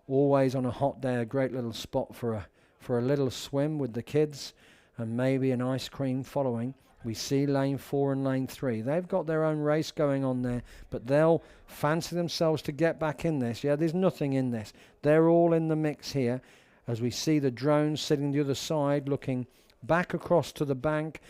Always on a hot day, a great little spot for a little swim with the kids and maybe an ice cream following. We see lane 4 and lane 3. They've got their own race going on there, but they'll fancy themselves to get back in this. Yeah, there's nothing in this. They're all in the mix here as we see the drones sitting the other side looking back across to the bank.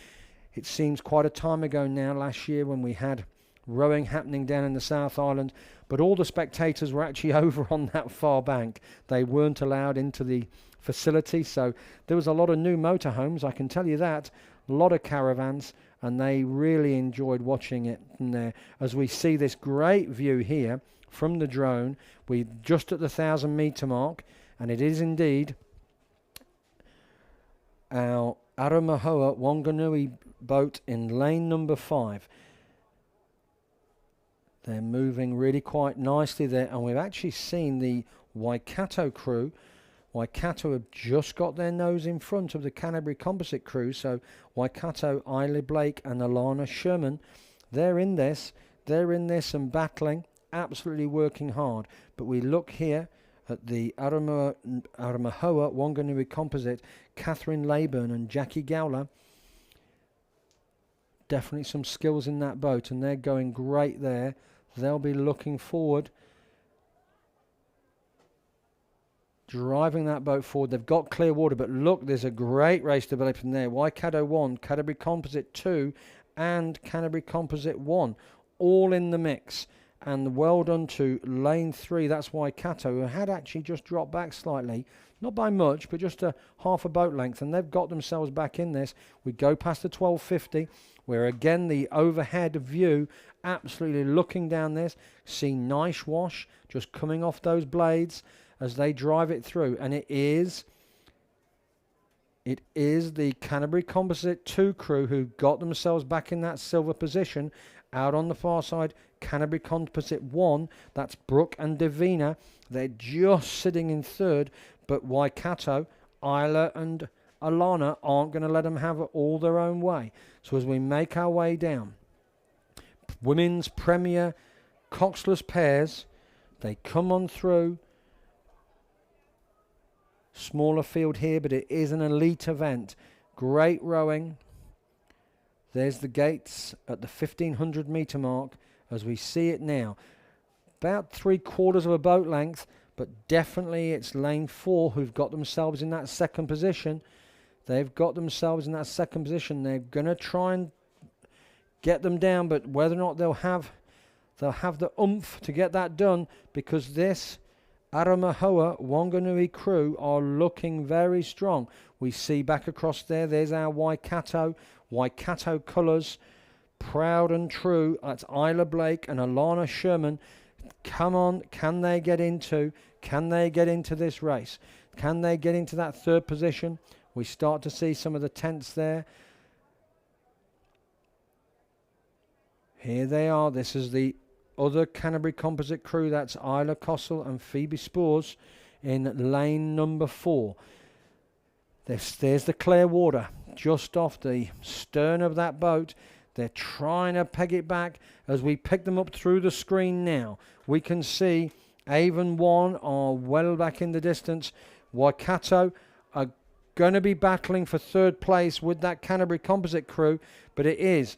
It seems quite a time ago now, last year, when we had rowing happening down in the South Island, but all the spectators were actually over on that far bank. They weren't allowed into the facility, so there was a lot of new motorhomes, I can tell you that, a lot of caravans, and they really enjoyed watching it in there. As we see this great view here from the drone, we're just at the 1,000 metre mark, and it is indeed our Aramahoa Wanganui boat in lane number 5. They're moving really quite nicely there, and we've actually seen the Waikato crew. Waikato have just got their nose in front of the Canterbury Composite crew, so Waikato, Isla Blake and Alana Sherman, they're in this and battling, absolutely working hard. But we look here at the Aramahoa Wanganui Composite, Catherine Leyburn and Jackie Gowler. Definitely some skills in that boat, and they're going great there. They'll be looking forward, driving that boat forward. They've got clear water, but look, there's a great race developing there. Waikato 1, Canterbury Composite 2 and Canterbury Composite 1 all in the mix. And well done to lane 3, that's Waikato, who had actually just dropped back slightly, not by much, but just a half a boat length, and they've got themselves back in this. We go past the 1250, where again the overhead view, absolutely looking down this, see nice wash just coming off those blades as they drive it through, and it is the Canterbury Composite 2 crew who got themselves back in that silver position. Out on the far side, Canterbury Composite 1, that's Brooke and Davina. They're just sitting in third, But Waikato, Isla and Alana aren't going to let them have it all their own way. So as we make our way down, women's premier coxless pairs, they come on through. Smaller field here, but it is an elite event. Great rowing. There's the gates at the 1500 metre mark as we see it now. About 3/4 of a boat length, but definitely it's lane 4 who've got themselves in that second position. They've got themselves in that second position. They're going to try and get them down, but whether or not they'll have the oomph to get that done, because this Aramahoa Wanganui crew are looking very strong. We see back across there's our Waikato colours, proud and true. That's Isla Blake and Alana Sherman. Come on, can they get into this race? Can they get into that third position? We start to see some of the tents there. Here they are. This is the other Canterbury Composite crew. That's Isla Cossell and Phoebe Spores in lane number 4. There's the clear water just off the stern of that boat. They're trying to peg it back. As we pick them up through the screen now, we can see Avon 1 are well back in the distance. Waikato are going to be battling for third place with that Canterbury Composite crew, but it is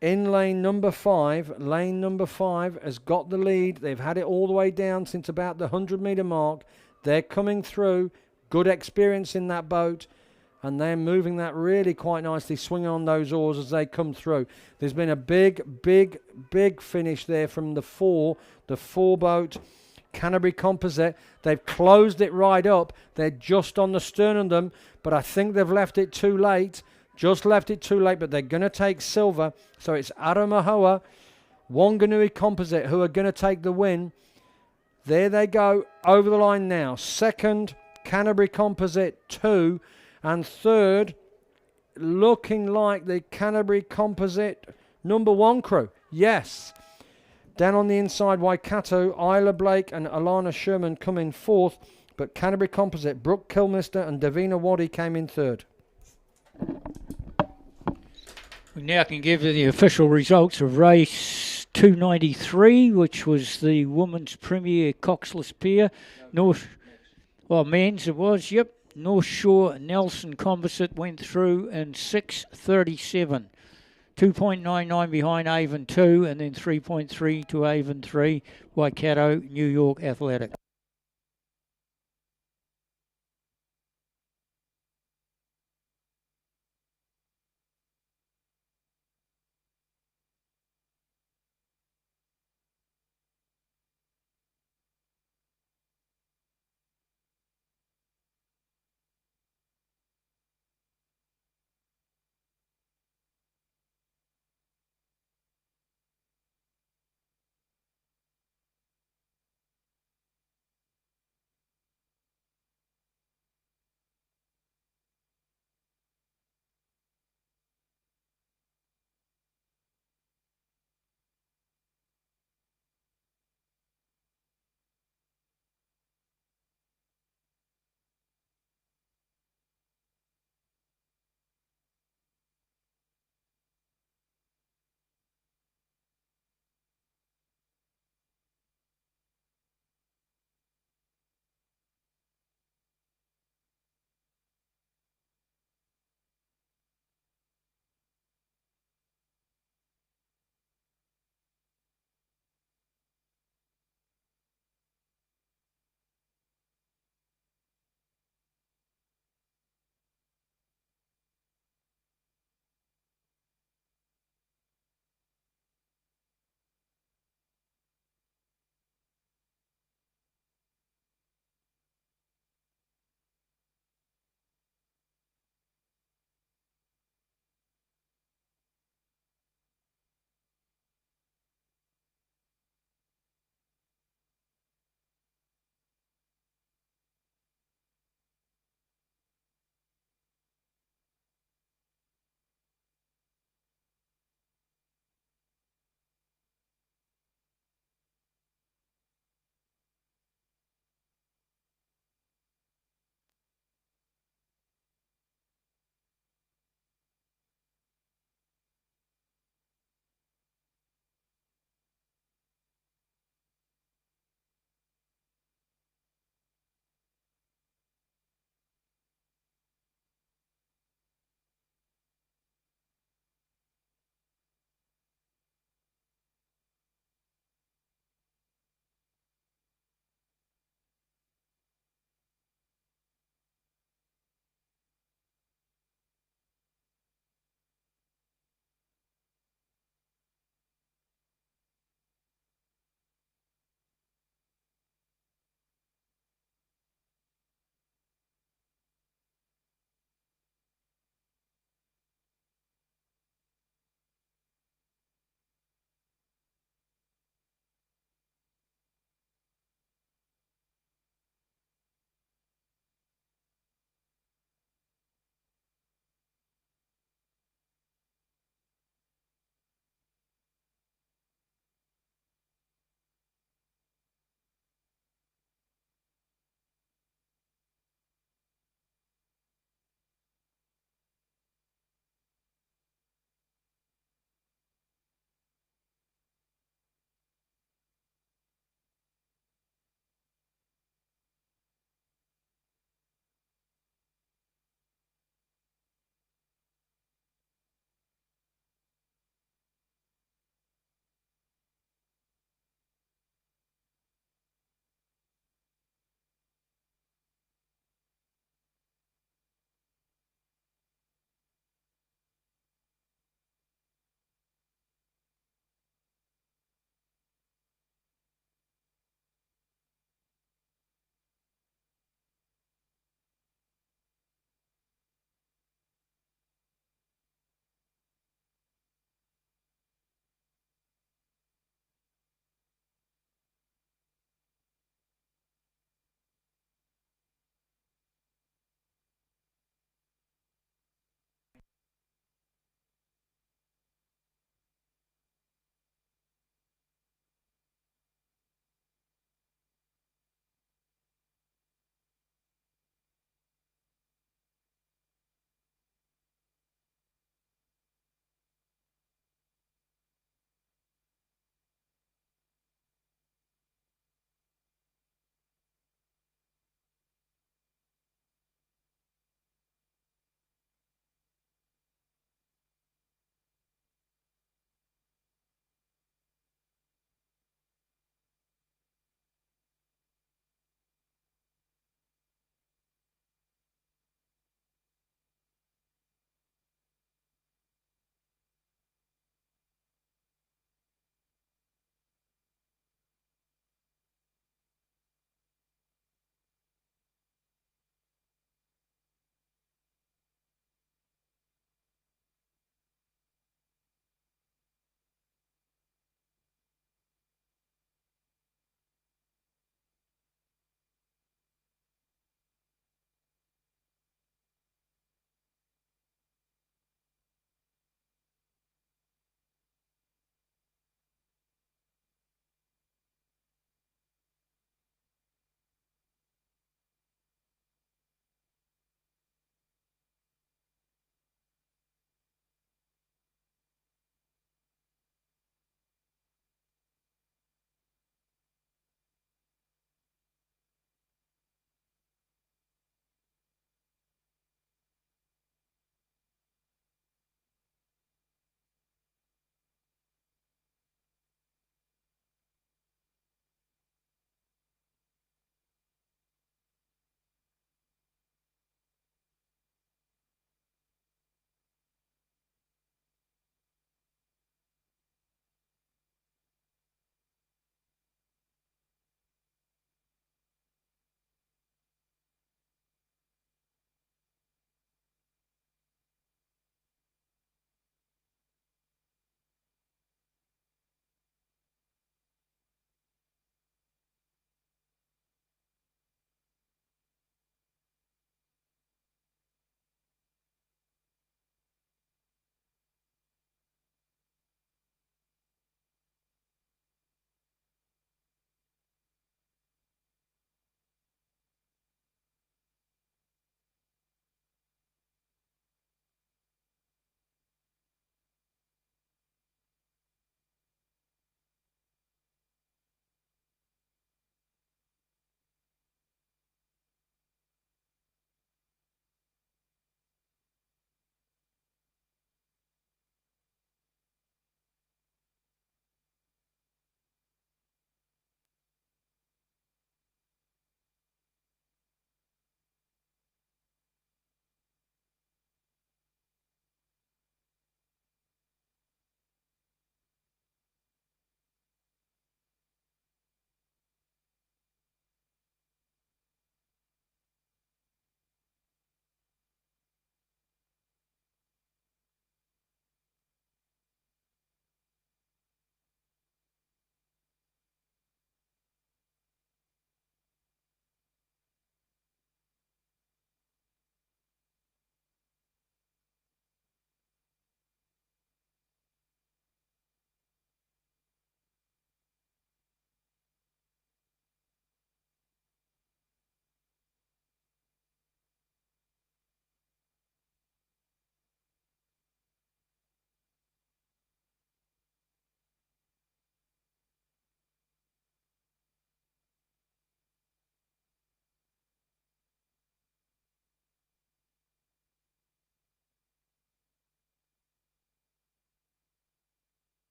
in lane number 5. Lane number 5 has got the lead. They've had it all the way down since about the 100 metre mark. They're coming through. Good experience in that boat. And they're moving that really quite nicely, swinging on those oars as they come through. There's been a big finish there from the 4 boat Canterbury Composite. They've closed it right up. They're just on the stern of them, but I think they've left it too late. Just left it too late, but they're going to take silver. So it's Aramahoa Wanganui Composite who are going to take the win. There they go, over the line now. Second, Canterbury Composite 2. And third, looking like the Canterbury Composite number 1 crew. Yes. Down on the inside, Waikato, Isla Blake and Alana Sherman come in 4th. But Canterbury Composite, Brooke Kilmister and Davina Waddy came in 3rd. We now can give you the official results of race 293, which was the women's premier coxless pair. Men's it was, yep. North Shore Nelson Composite went through in 6:37. 2.99 behind Avon 2 and then 3.3 to Avon 3, Waikato, New York Athletic.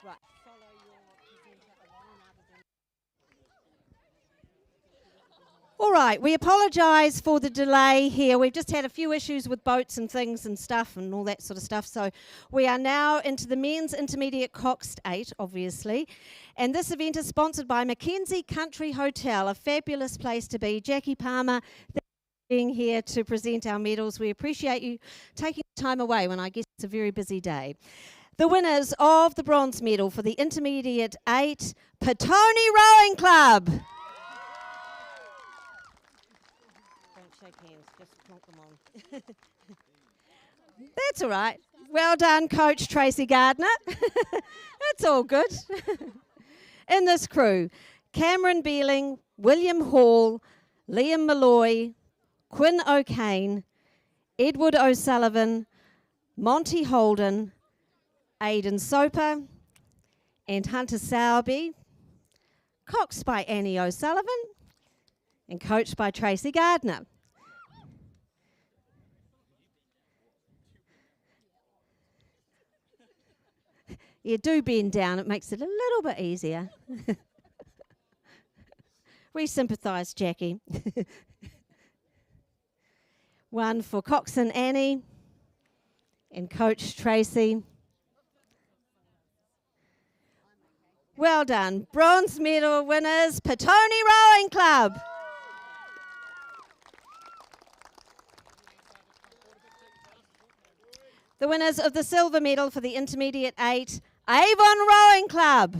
Right. Follow your presenter along rather than. All right, we apologise for the delay here. We've just had a few issues with boats and things and stuff and all that sort of stuff. So we are now into the men's intermediate Coxed 8, obviously. And this event is sponsored by Mackenzie Country Hotel, a fabulous place to be. Jackie Palmer, thank you for being here to present our medals. We appreciate you taking time away when I guess it's a very busy day. The winners of the bronze medal for the intermediate 8, Petone Rowing Club. Don't shake hands, just plonk them on. That's all right. Well done, Coach Tracy Gardner. That's all good. In this crew, Cameron Beeling, William Hall, Liam Malloy, Quinn O'Kane, Edward O'Sullivan, Monty Holden, Aidan Soper, and Hunter Sowerby, coxed by Annie O'Sullivan, and coached by Tracy Gardner. You do bend down, it makes it a little bit easier. We sympathise, Jackie. One for coxswain Annie and coach Tracy. Well done. Bronze medal winners, Petone Rowing Club. The winners of the silver medal for the intermediate 8, Avon Rowing Club.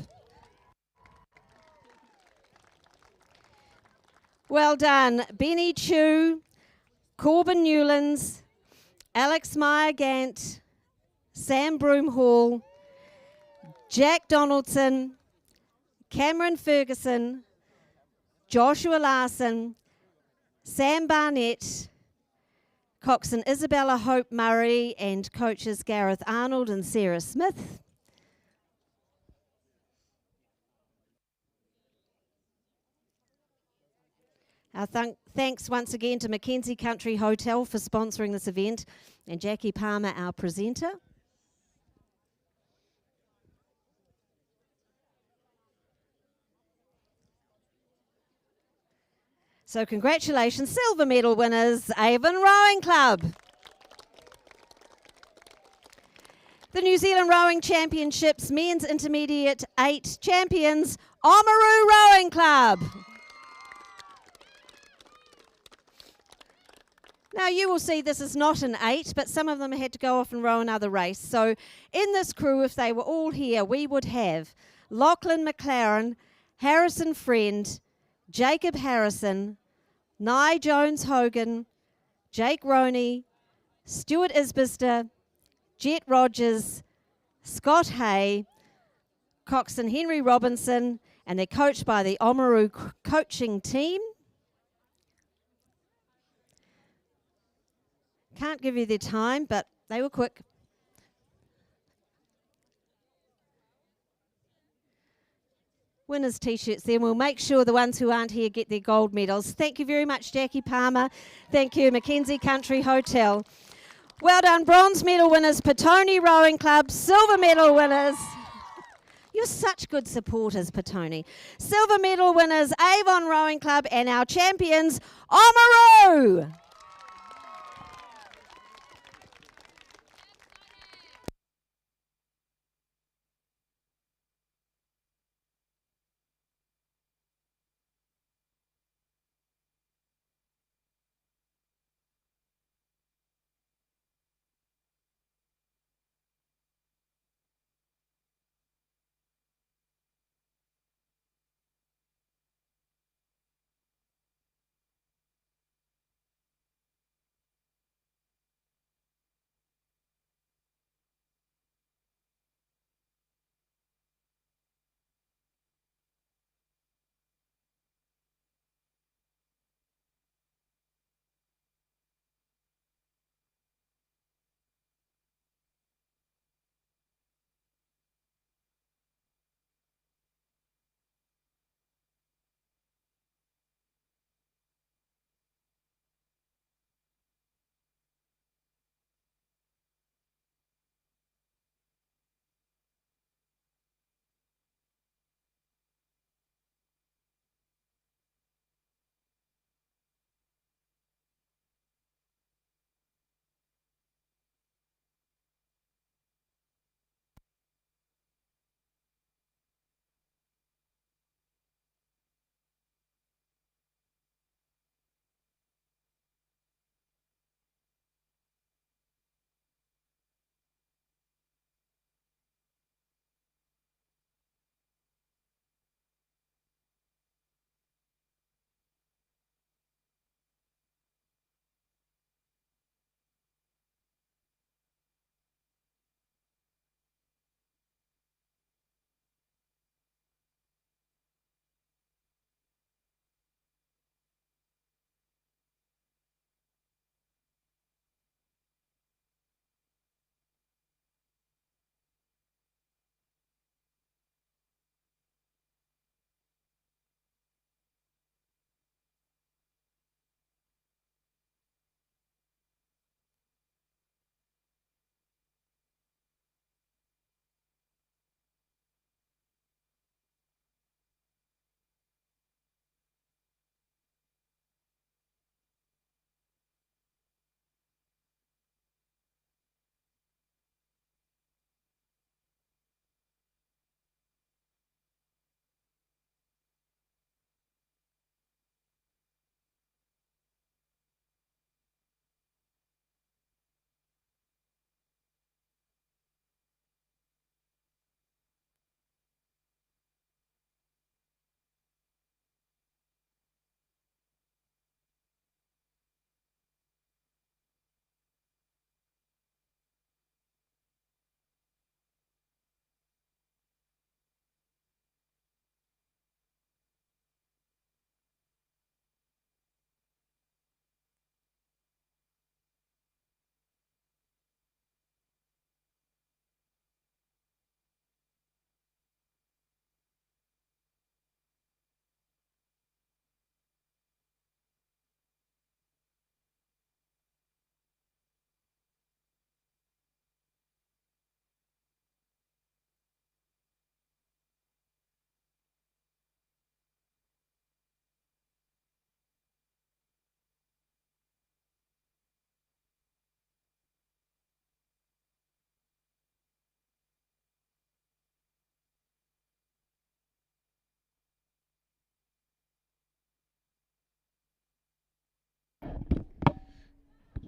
Well done, Benny Chu, Corbin Newlands, Alex Meyer-Gant, Sam Broomhall, Jack Donaldson, Cameron Ferguson, Joshua Larson, Sam Barnett, coxswain Isabella Hope Murray, and coaches Gareth Arnold and Sarah Smith. Our thanks once again to Mackenzie Country Hotel for sponsoring this event, and Jackie Palmer, our presenter. So congratulations, silver medal winners, Avon Rowing Club. The New Zealand Rowing Championships Men's Intermediate 8 champions, Oamaru Rowing Club. Now you will see this is not an 8, but some of them had to go off and row another race. So in this crew, if they were all here, we would have Lachlan McLaren, Harrison Friend, Jacob Harrison, Nye Jones Hogan, Jake Roney, Stuart Isbister, Jet Rogers, Scott Hay, coxswain Henry Robinson, and they're coached by the Oamaru coaching team. Can't give you their time, but they were quick. Winners' t-shirts there. We'll make sure the ones who aren't here get their gold medals. Thank you very much, Jackie Palmer. Thank you, Mackenzie Country Hotel. Well done, bronze medal winners, Petone Rowing Club. Silver medal winners. You're such good supporters, Petone. Silver medal winners, Avon Rowing Club, and our champions, Oamaru.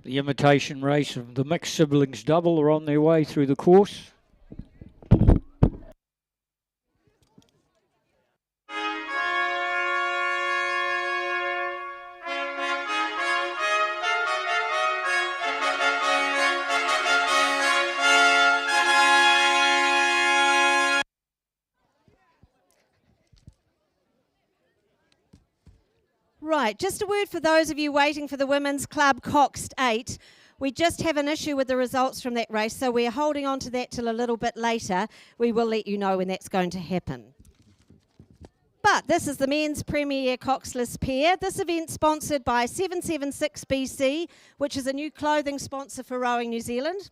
The imitation race of the mixed siblings double are on their way through the course. Right, just a word for those of you waiting for the Women's Club Coxed 8. We just have an issue with the results from that race, so we're holding on to that till a little bit later. We will let you know when that's going to happen. But this is the men's premier coxless pair. This event sponsored by 776BC, which is a new clothing sponsor for Rowing New Zealand.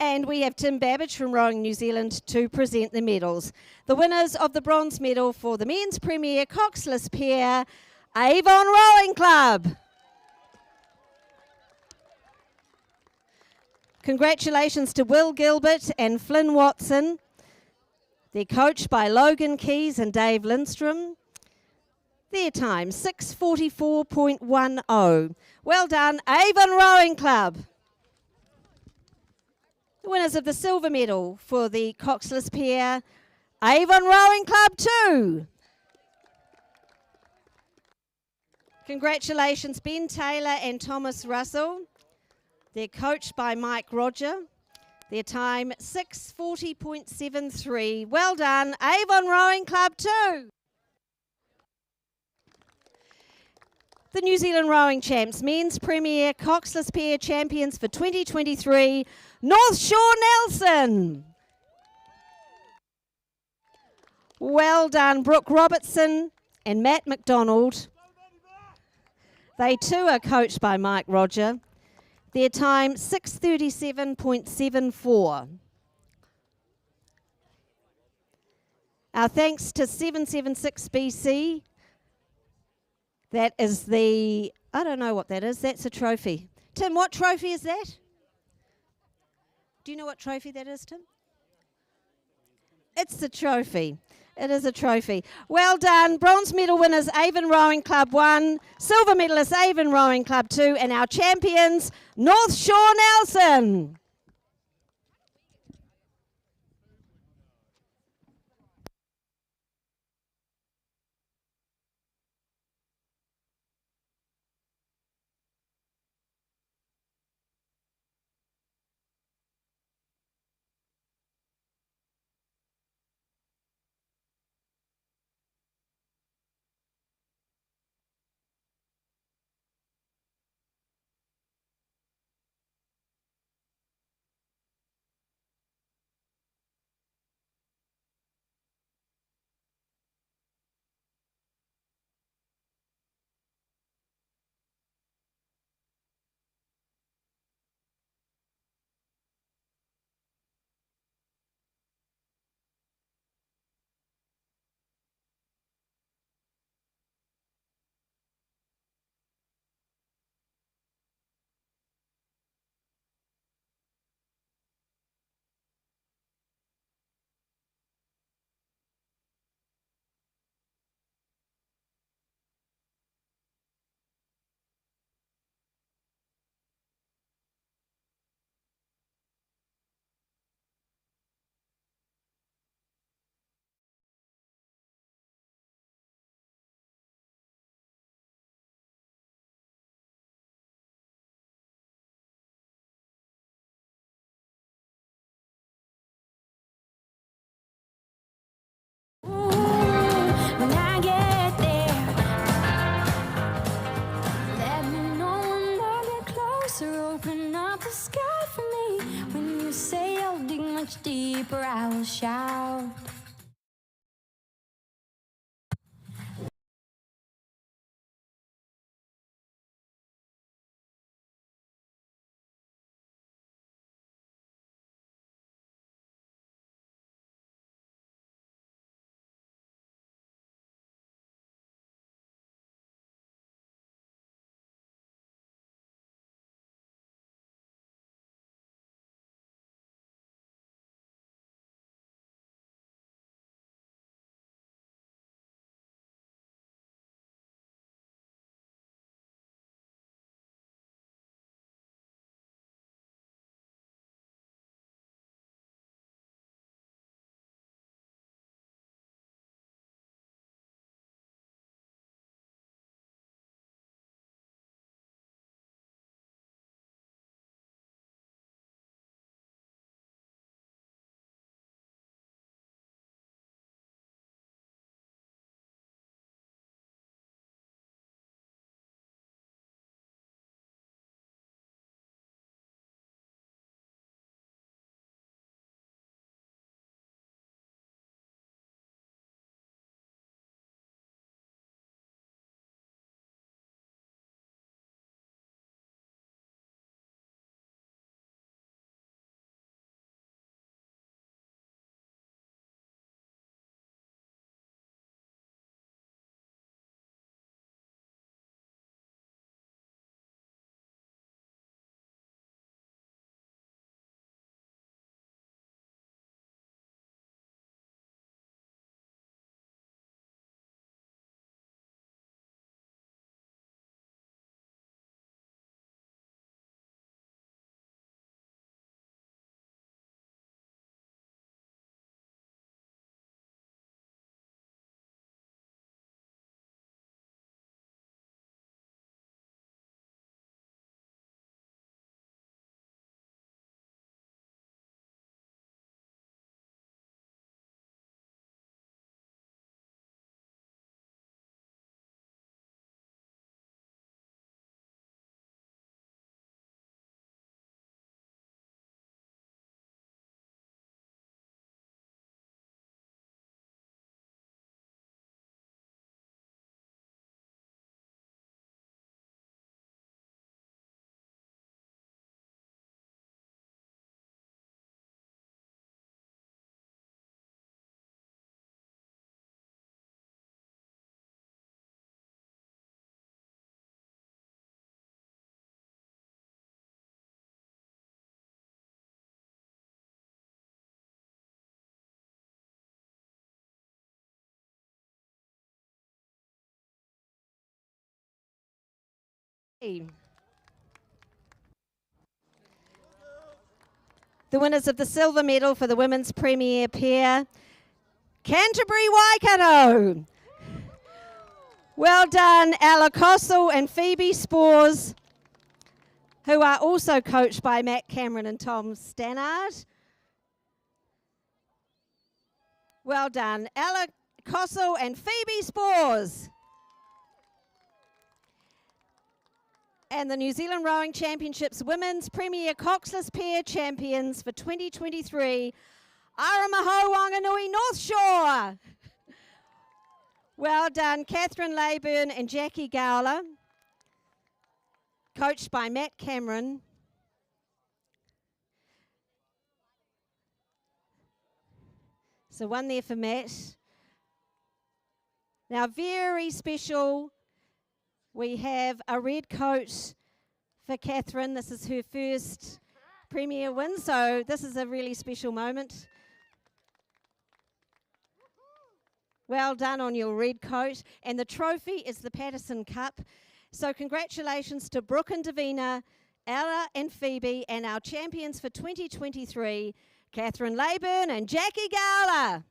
And we have Tim Babbage from Rowing New Zealand to present the medals. The winners of the bronze medal for the men's premier coxless pair, Avon Rowing Club. Congratulations to Will Gilbert and Flynn Watson. They're coached by Logan Keys and Dave Lindstrom. Their time, 6:44.10. Well done, Avon Rowing Club. The winners of the silver medal for the coxless pair, Avon Rowing Club 2. Congratulations, Ben Taylor and Thomas Russell. They're coached by Mike Roger. Their time, 6:40.73. Well done, Avon Rowing Club 2. The New Zealand Rowing Champs, men's premier coxless pair champions for 2023, North Shore Nelson. Well done, Brooke Robertson and Matt McDonald. They too are coached by Mike Roger. Their time, 6:37.74. Our thanks to 776BC. That is the, I don't know what that is. That's a trophy. Tim, what trophy is that? Do you know what trophy that is, Tim? It's the trophy. It is a trophy. Well done. Bronze medal winners, Avon Rowing Club 1. Silver medalists, Avon Rowing Club 2. And our champions, North Shore Nelson. When I get there, let me know when I get closer. Open up the sky for me. When you say I'll dig much deeper, I will shout. The winners of the silver medal for the women's premier pair, Canterbury Waikato. Well done, Ella Kossel and Phoebe Spores, who are also coached by Matt Cameron and Tom Stannard. Well done, Ella Kossel and Phoebe Spores. And the New Zealand Rowing Championships Women's Premier Coxless Pair Champions for 2023, Aramaho Wanganui North Shore. Well done, Catherine Leyburn and Jackie Gowler, coached by Matt Cameron. So one there for Matt. Now, very special, we have a red coat for Catherine. This is her first Premier win, so this is a really special moment. Well done on your red coat. And the trophy is the Patterson Cup. So congratulations to Brooke and Davina, Ella and Phoebe, and our champions for 2023, Catherine Leyburn and Jackie Gowler.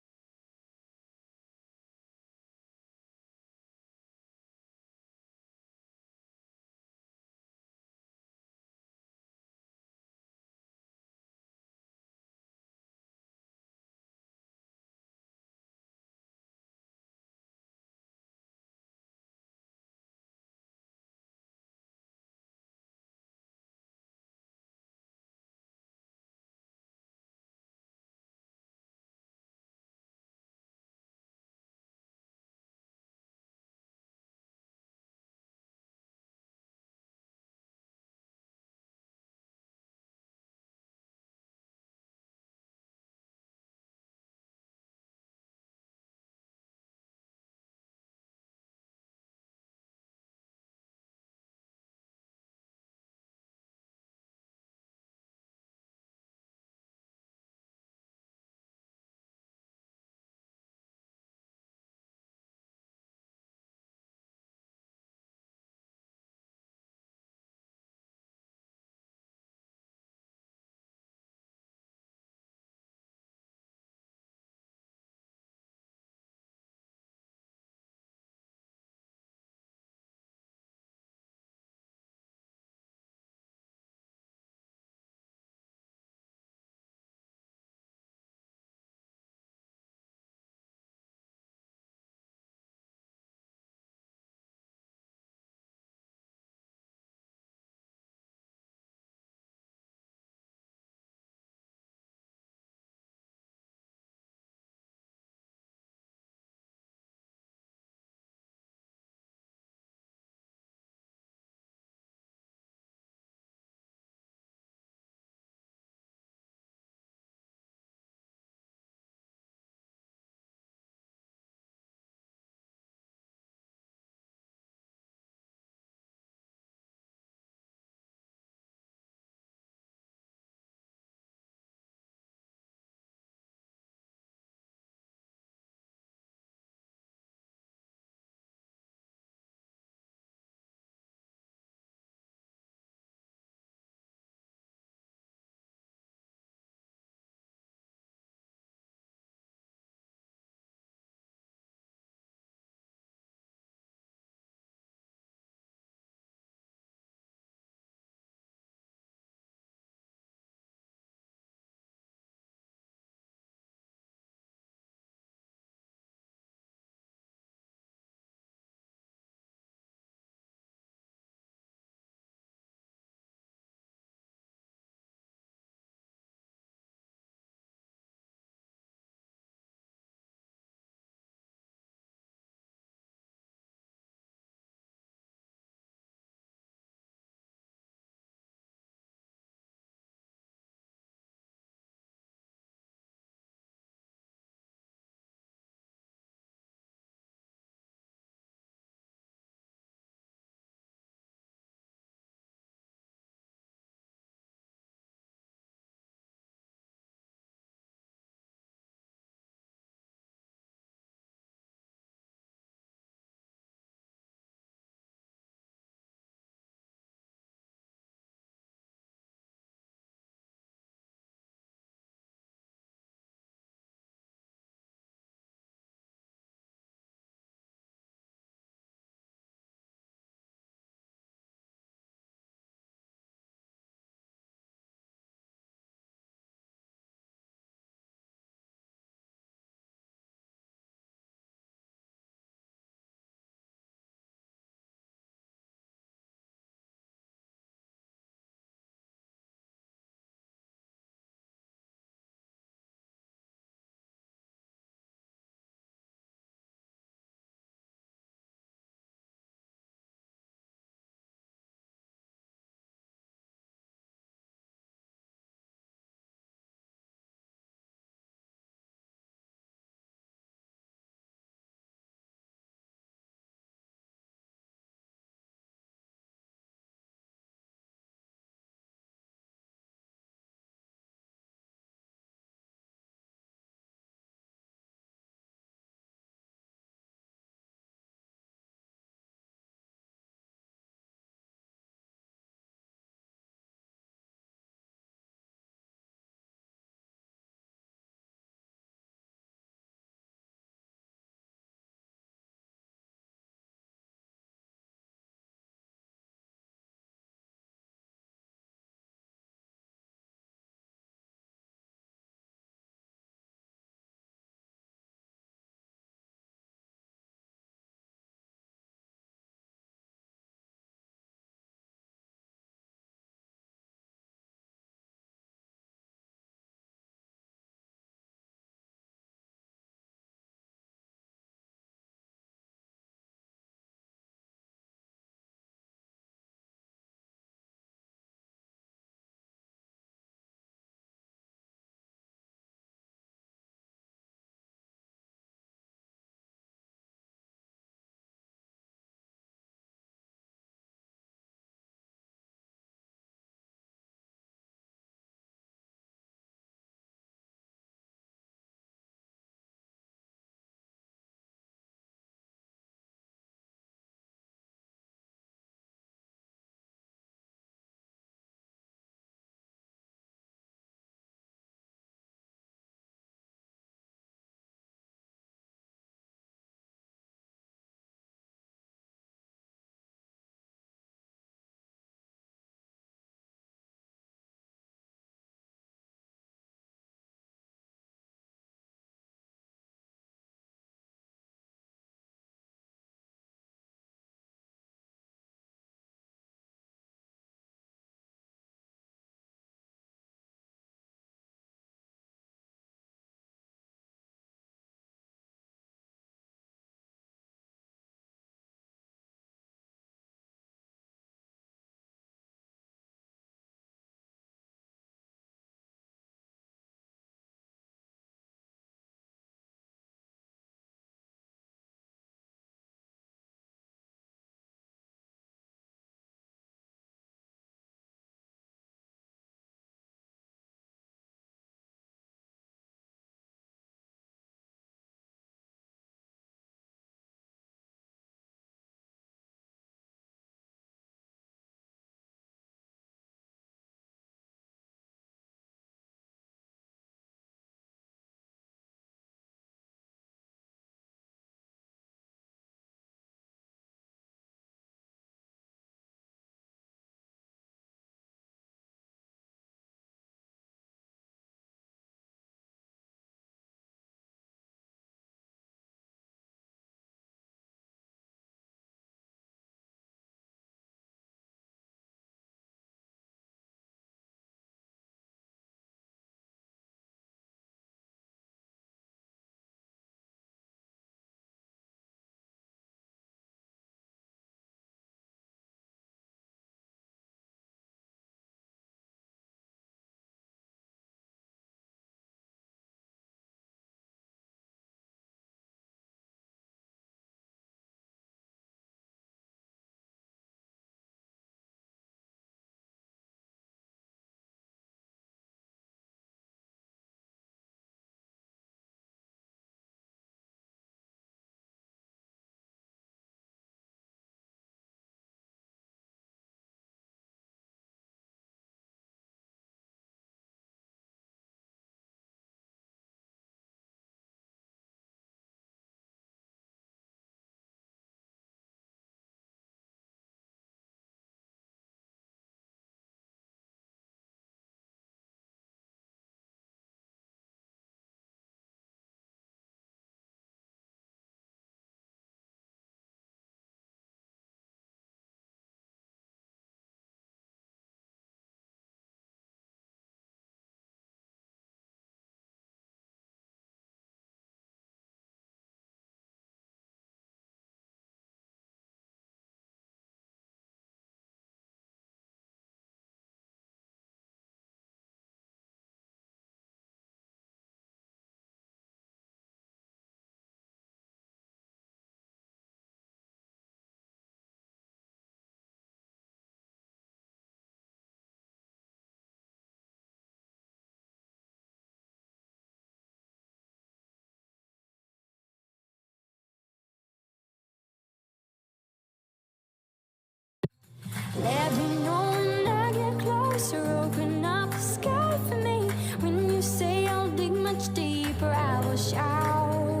Let me know when I get closer. Open up the sky for me. When you say I'll dig much deeper, I will shout.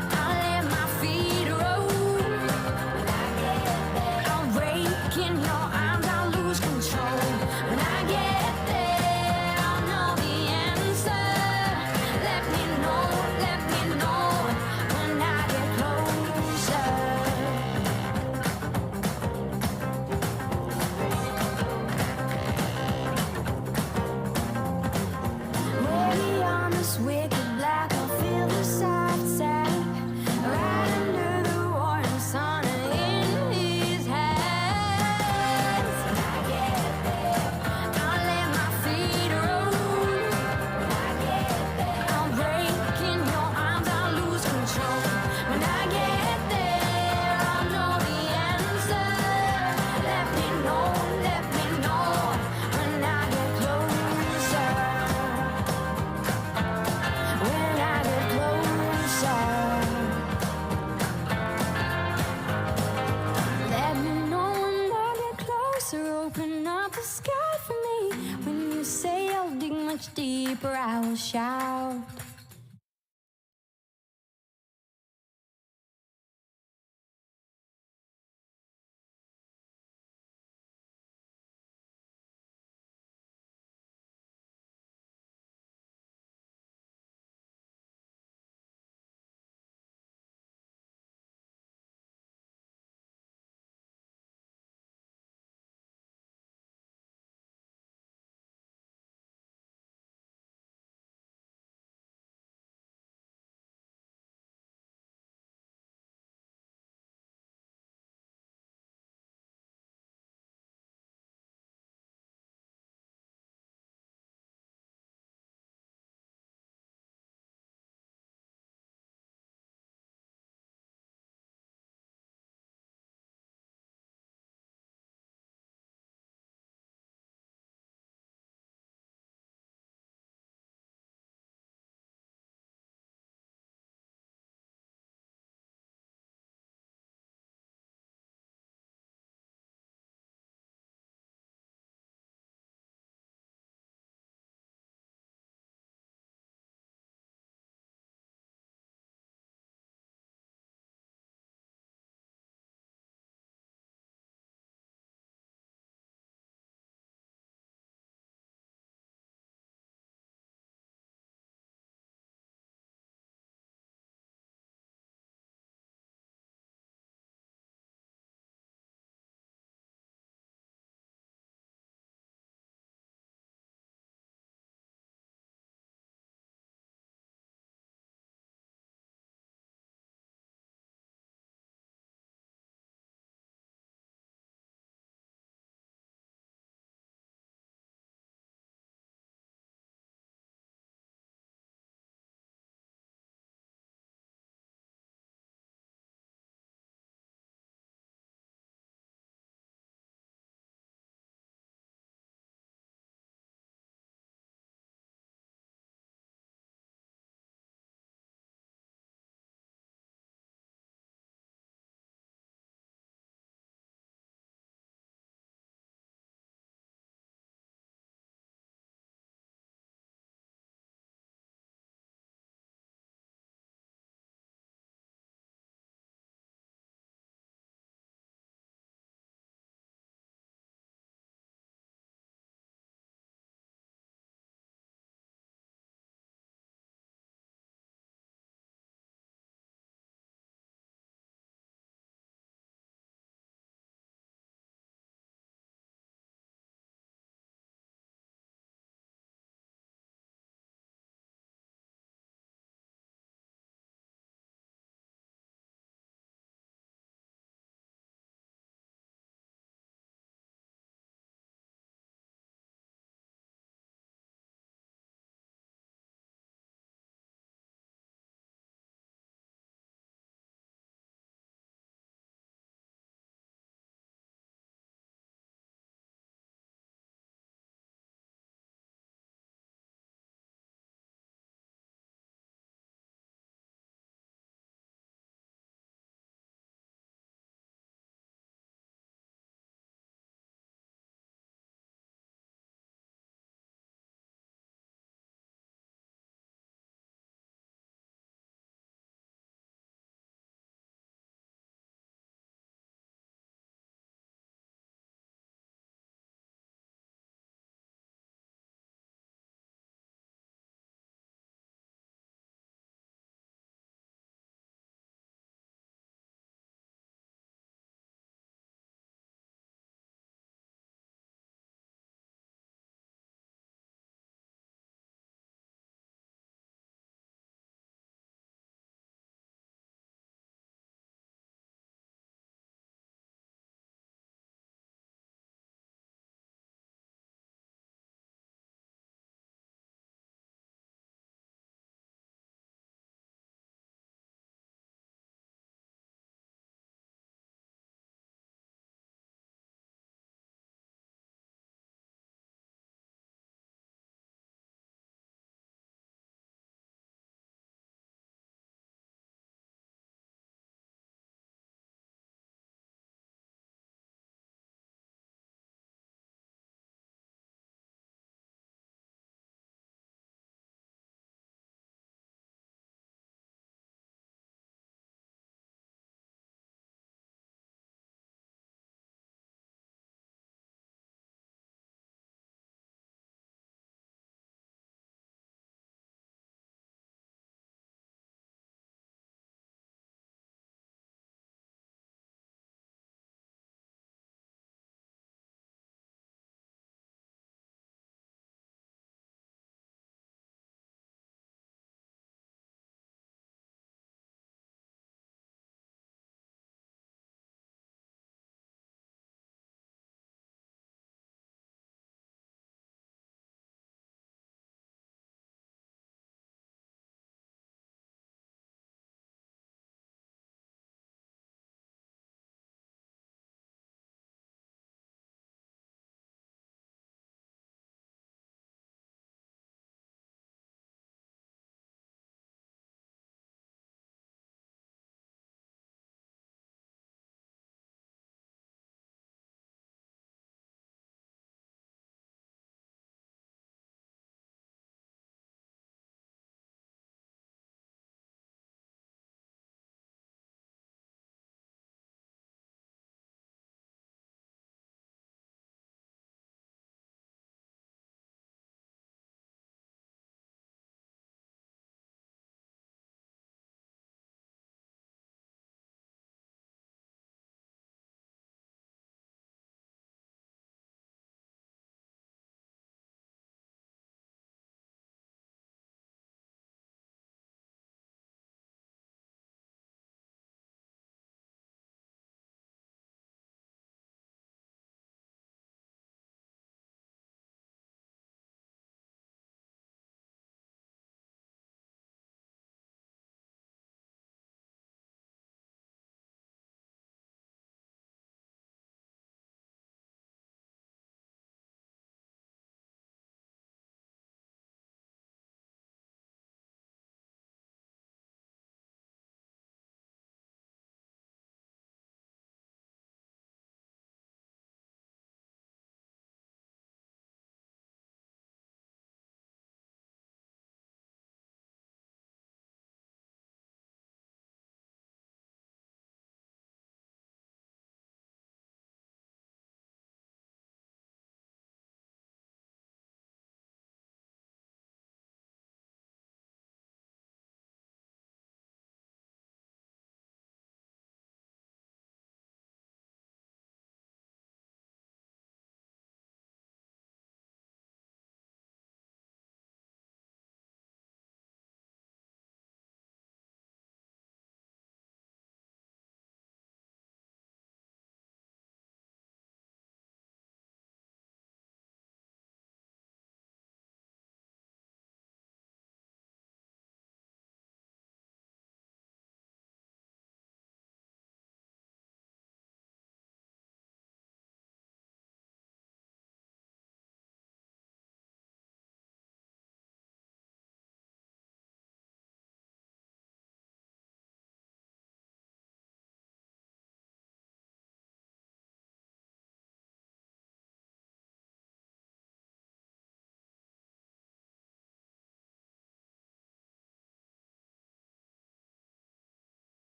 I'll let my feet roll. I'll break in your arms, I'll lose control. When I get there, I'll know the answer. Let me know when I get closer. Way on this wicked black, I'll feel the soft side. Right under the roaring sun and in his hands. When I get there, I'll let my feet roll. When I get there, I'll break in your arms, I'll lose control. When I get there, I'll know the answer. Let me know when I get closer. When I get closer, let me know when I get closer. Open up the sky for me. When you say I'll dig much deeper, I will shout.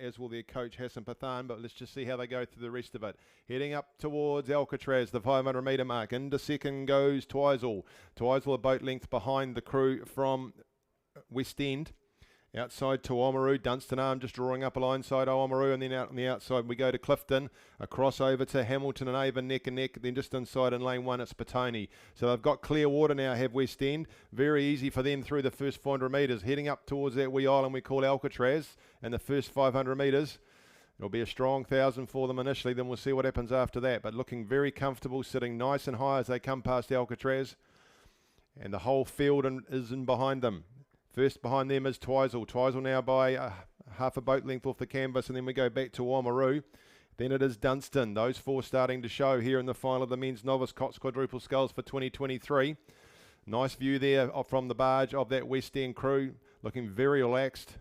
as will their coach Hassan Pathan, but let's just see how they go through the rest of it. Heading up towards Alcatraz, the 500 metre mark. Into second goes Twizel. Twizel a boat length behind the crew from West End. Outside to Oamaru, Dunstan Arm just drawing up a line side Oamaru, and then out on the outside we go to Clifton, across over to Hamilton and Avon neck and neck, then just inside in lane 1 it's Petone. So they've got clear water now, have West End. Very easy for them through the first 400 metres. Heading up towards that wee island we call Alcatraz, and the first 500 metres. It'll be a strong 1,000 for them initially, then we'll see what happens after that. But looking very comfortable, sitting nice and high as they come past Alcatraz. And the whole field is in behind them. First behind them is Twizel. Twizel now by half a boat length off the canvas, and then we go back to Oamaru. Then it is Dunstan. Those four starting to show here in the final of the men's novice Cox quadruple sculls for 2023. Nice view there from the barge of that West End crew, looking very relaxed.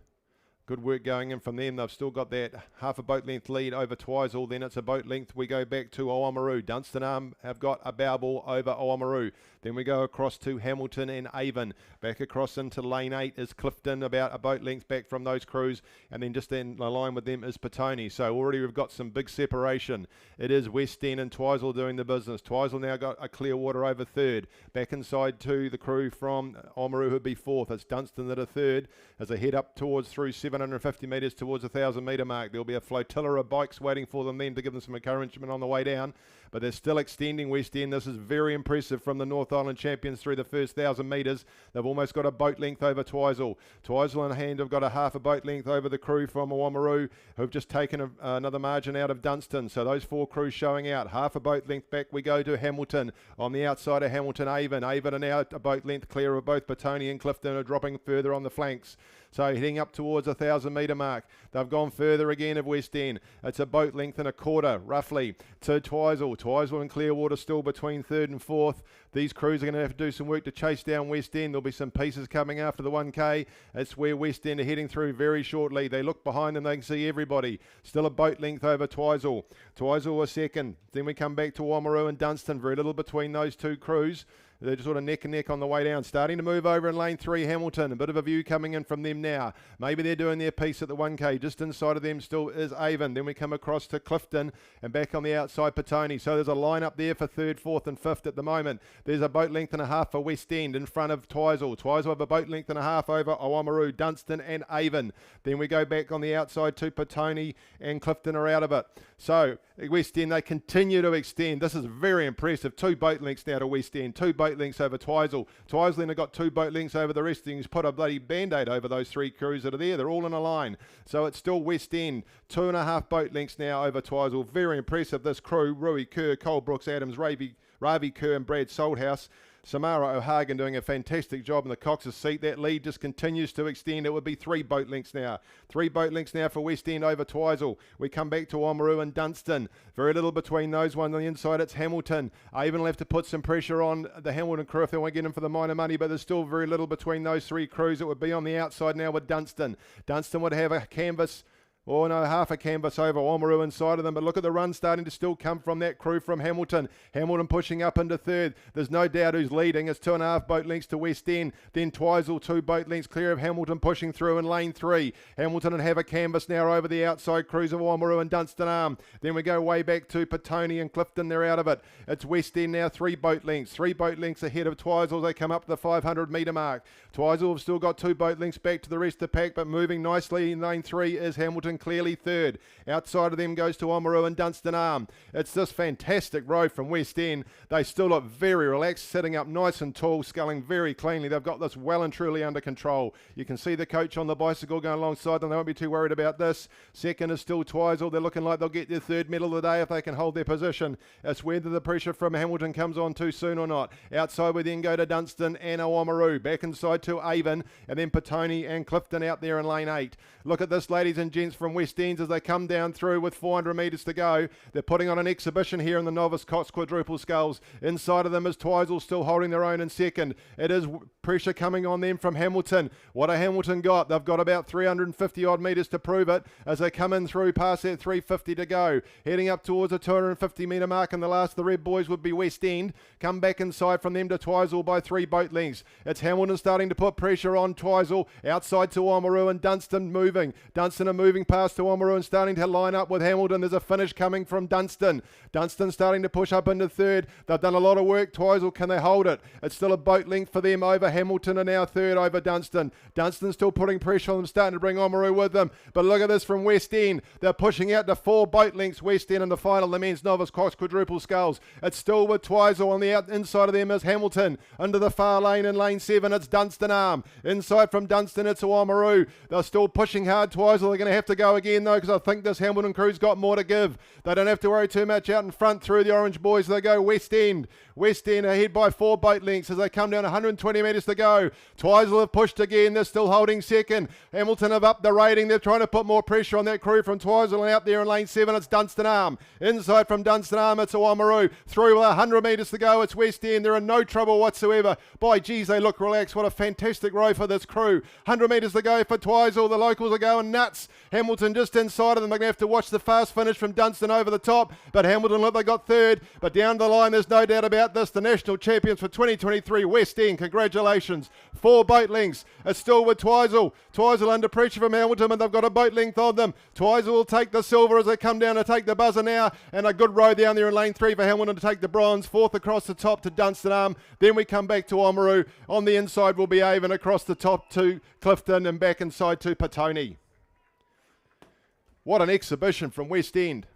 Good work going in from them. They've still got that half a boat length lead over Twizel. Then it's a boat length. We go back to Oamaru. Dunstan Arm have got a bow ball over Oamaru. Then we go across to Hamilton and Avon. Back across into lane 8 is Clifton, about a boat length back from those crews. And then just in line with them is Petone. So already we've got some big separation. It is West End and Twizel doing the business. Twizel now got a clear water over third. Back inside to the crew from Oamaru who'd be fourth. It's Dunstan that are third as they head up towards through 750 metres towards the 1,000 metre mark. There'll be a flotilla of bikes waiting for them then to give them some encouragement on the way down. But they're still extending West End. This is very impressive from the North Island champions through the first 1,000 metres. They've almost got a boat length over Twizel. Twizel in hand have got a half a boat length over the crew from Oamaru, who've just taken another margin out of Dunstan. So those four crews showing out. Half a boat length back we go to Hamilton. On the outside of Hamilton, Avon. Avon are now a boat length clear of both Petone and Clifton, are dropping further on the flanks. So heading up towards the 1,000 metre mark. They've gone further again of West End. It's a boat length and a quarter, roughly, to Twizel. Twizel and Clearwater still between third and fourth. These crews are going to have to do some work to chase down West End. There'll be some pieces coming after the 1K. It's where West End are heading through very shortly. They look behind them, they can see everybody. Still a boat length over Twizel. Twizel a second. Then we come back to Oamaru and Dunstan. Very little between those two crews. They're just sort of neck and neck on the way down. Starting to move over in lane 3, Hamilton. A bit of a view coming in from them now. Maybe they're doing their piece at the 1K. Just inside of them still is Avon. Then we come across to Clifton and back on the outside Petone. So there's a line up there for 3rd, 4th and 5th at the moment. There's a boat length and a half for West End in front of Twizel. Twizel have a boat length and a half over Oamaru, Dunstan and Avon. Then we go back on the outside to Petone and Clifton are out of it. So West End, they continue to extend. This is very impressive. 2 boat lengths now to West End. 2 boat lengths over Twizel. Twizel then have got 2 boat lengths over the rest. Things put a bloody band-aid over those 3 crews that are there. They're all in a line. So it's still West End. 2.5 boat lengths now over Twizel. Very impressive, this crew. Rui Kerr, Cole Brooks, Adams, Ravi Kerr and Brad Soldhouse. Samara O'Hagan doing a fantastic job in the Cox's seat. That lead just continues to extend. It would be 3 boat lengths now. 3 boat lengths now for West End over Twizel. We come back to Oamaru and Dunstan. Very little between those ones. On the inside, it's Hamilton. Avon will have to put some pressure on the Hamilton crew if they want to get in for the minor money, but there's still very little between those 3 crews. It would be on the outside now with Dunstan. Dunstan would have a canvas. Oh no, half a canvas over Oamaru inside of them, but look at the run starting to still come from that crew from Hamilton. Hamilton pushing up into 3rd. There's no doubt who's leading. It's 2.5 boat lengths to West End. Then Twizel, 2 boat lengths clear of Hamilton pushing through in lane 3. Hamilton and have a canvas now over the outside crews of Oamaru and Dunstan Arm. Then we go way back to Petone and Clifton. They're out of it. It's West End now 3 boat lengths. 3 boat lengths ahead of Twizel. They come up to the 500 metre mark. Twizel have still got 2 boat lengths back to the rest of the pack, but moving nicely in lane 3 is Hamilton, clearly 3rd. Outside of them goes to Oamaru and Dunstan Arm. It's this fantastic row from West End. They still look very relaxed, sitting up nice and tall, sculling very cleanly. They've got this well and truly under control. You can see the coach on the bicycle going alongside them. They won't be too worried about this. Second is still Twizel. They're looking like they'll get their 3rd medal of the day if they can hold their position. It's whether the pressure from Hamilton comes on too soon or not. Outside we then go to Dunstan and Oamaru. Back inside to Avon and then Petone and Clifton out there in lane 8. Look at this, ladies and gents, from West End as they come down through with 400 metres to go. They're putting on an exhibition here in the novice Cox quadruple sculls. Inside of them is Twizel still holding their own in second. It is pressure coming on them from Hamilton. What have Hamilton got? They've got about 350 odd metres to prove it as they come in through past that 350 to go. Heading up towards the 250 metre mark, and the last of the red boys would be West End. Come back inside from them to Twizel by 3 boat lengths. It's Hamilton starting to put pressure on Twizel. Outside to Oamaru and Dunstan moving. Dunstan are moving past past to Oamaru and starting to line up with Hamilton. There's a finish coming from Dunstan. Dunstan starting to push up into third. They've done a lot of work. Twizel, can they hold it? It's still a boat length for them over Hamilton and now third over Dunstan. Dunstan still putting pressure on them, starting to bring Oamaru with them. But look at this from West End. They're pushing out to 4 boat lengths. West End in the final, the men's novice Cox quadruple sculls. It's still with Twizel. On the inside of them is Hamilton. Into the far lane in lane 7, it's Dunstan arm. Inside from Dunstan, it's Oamaru. They're still pushing hard. Twizel, they're going to have to go again though, because I think this Hamilton crew's got more to give. They don't have to worry too much out in front through the Orange boys. They go West End. West End ahead by 4 boat lengths as they come down 120 metres to go. Twizel have pushed again. They're still holding second. Hamilton have upped the rating. They're trying to put more pressure on that crew from Twizel, and out there in lane 7 it's Dunstan arm. Inside from Dunstan arm it's Oamaru. Through with 100 metres to go it's West End. They're in no trouble whatsoever. By geez, they look relaxed. What a fantastic row for this crew. 100 metres to go for Twizel. The locals are going nuts. Hamilton just inside of them. They're going to have to watch the fast finish from Dunstan over the top. But Hamilton, look, they got third. But down the line, there's no doubt about this. The national champions for 2023, West End. Congratulations. 4 boat lengths. It's still with Twizel. Twizel under pressure from Hamilton, and they've got a boat length on them. Twizel will take the silver as they come down to take the buzzer now. And a good row down there in lane 3 for Hamilton to take the bronze. 4th across the top to Dunstan arm. Then we come back to Oamaru. On the inside will be Avon, across the top to Clifton, and back inside to Petone. What an exhibition from West End.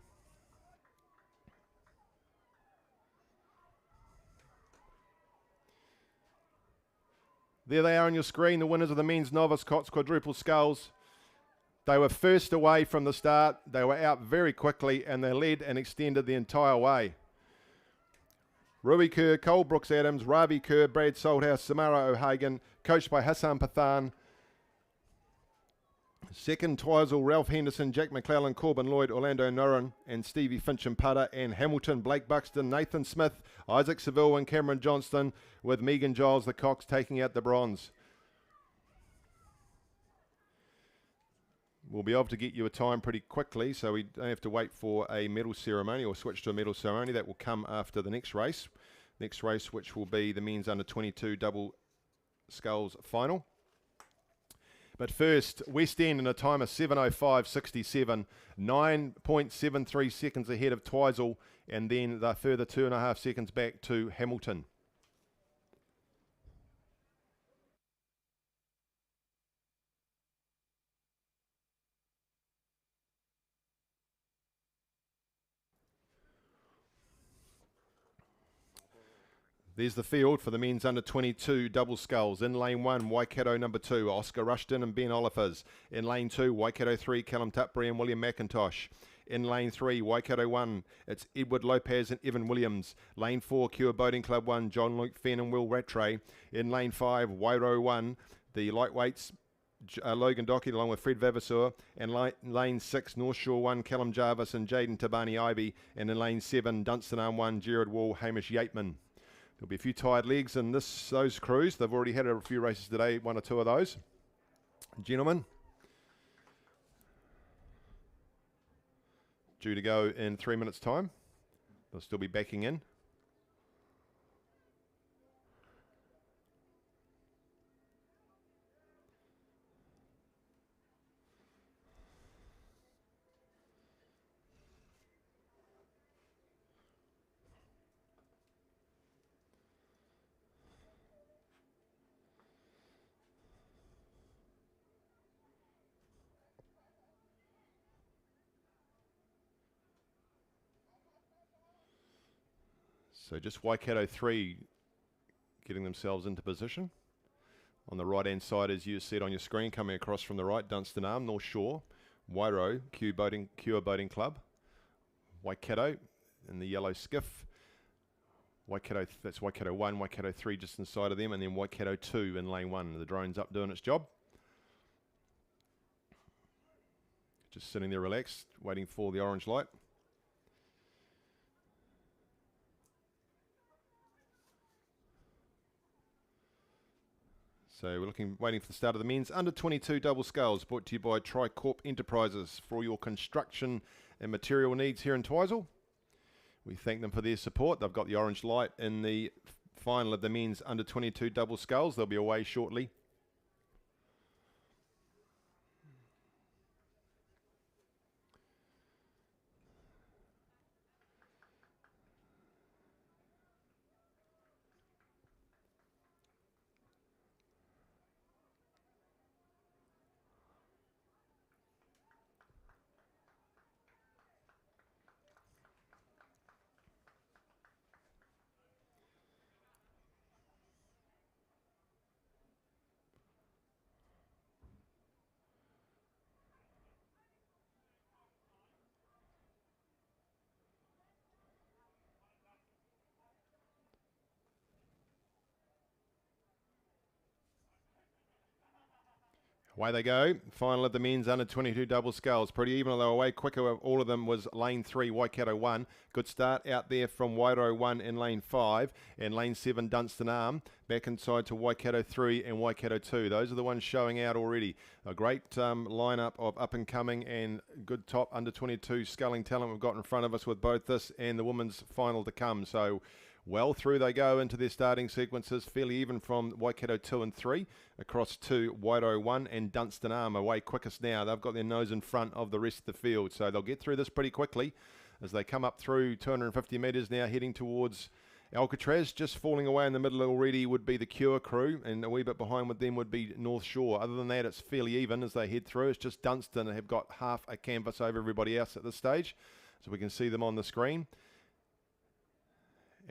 There they are on your screen, the winners of the men's novice Cots quadruple sculls. They were first away from the start. They were out very quickly and they led and extended the entire way. Rui Kerr, Cole Brooks Adams, Ravi Kerr, Brad Salthouse, Samara O'Hagan, coached by Hassan Pathan. Second, Twizel, Ralph Henderson, Jack McClellan, Corbin Lloyd, Orlando Noran, and Stevie Finch-Putter, and Hamilton, Blake Buxton, Nathan Smith, Isaac Seville, and Cameron Johnston, with Megan Giles, the Cox, taking out the bronze. We'll be able to get you a time pretty quickly, so we don't have to wait for a medal ceremony or switch to a medal ceremony. That will come after the next race. Next race, which will be the men's under 22 double sculls final. But first, West End in a time of 7:05.67, 9.73 seconds ahead of Twizel, and then the further 2.5 seconds back to Hamilton. There's the field for the men's under 22 double sculls. In lane 1, Waikato number 2, Oscar Rushton and Ben Olifers. In lane 2, Waikato 3, Callum Tutbury and William McIntosh. In lane 3, Waikato 1, it's Edward Lopez and Evan Williams. Lane 4, Cure Boating Club 1, John Luke Fenn and Will Rattray. In lane 5, Wairo 1, the lightweights, Logan Dockett along with Fred Vavasseur. And lane 6, North Shore 1, Callum Jarvis and Jaden Tabani Ivy. And in lane 7, Dunstan Arm 1, Gerard Wall, Hamish Yateman. There'll be a few tired legs in those crews. They've already had a few races today, 1 or 2 of those. Gentlemen, due to go in 3 minutes' time. They'll still be backing in. So just Waikato 3 getting themselves into position. On the right-hand side, as you see it on your screen, coming across from the right, Dunstan Arm, North Shore, Wairo, Cure Boating Club, Waikato in the yellow skiff. Waikato, that's Waikato 1, Waikato 3 just inside of them, and then Waikato 2 in lane 1. The drone's up doing its job. Just sitting there relaxed, waiting for the orange light. So we're waiting for the start of the men's under 22 double sculls, brought to you by Tricorp Enterprises for all your construction and material needs here in Twizel. We thank them for their support. They've got the orange light in the final of the men's under 22 double sculls. They'll be away shortly. Away they go. Final of the men's under 22 double sculls. Pretty even, although away quicker. All of them was lane 3, Waikato 1. Good start out there from Wairo 1 in lane 5. And lane 7, Dunstan Arm. Back inside to Waikato 3 and Waikato 2. Those are the ones showing out already. A great lineup of up and coming and good top under 22 sculling talent we've got in front of us with both this and the women's final to come. So well through they go into their starting sequences, fairly even from Waikato 2 and 3 across to Wairo 1 and Dunstan Arm away quickest now. They've got their nose in front of the rest of the field, so they'll get through this pretty quickly as they come up through 250 metres now, heading towards Alcatraz. Just falling away in the middle already would be the Cure crew, and a wee bit behind with them would be North Shore. Other than that, it's fairly even as they head through. It's just Dunstan have got half a canvas over everybody else at this stage, so we can see them on the screen.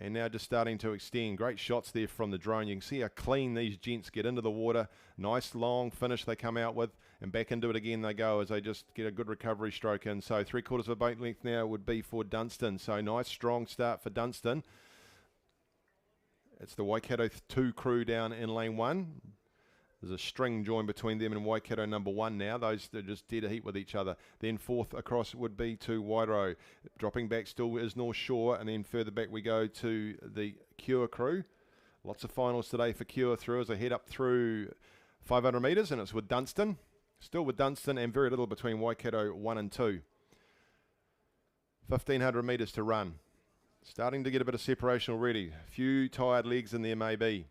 And now just starting to extend. Great shots there from the drone. You can see how clean these gents get into the water. Nice long finish they come out with. And back into it again they go as they just get a good recovery stroke in. So 3/4 of a boat length now would be for Dunstan. So nice strong start for Dunstan. It's the Waikato 2 crew down in lane 1. There's a string join between them and Waikato number 1 now. Those are just dead heat with each other. Then fourth across would be to Wairo. Dropping back still is North Shore, and then further back we go to the Cure crew. Lots of finals today for Cure through as they head up through 500 metres, and it's with Dunstan. Still with Dunstan, and very little between Waikato 1 and 2. 1,500 metres to run. Starting to get a bit of separation already. A few tired legs in there maybe.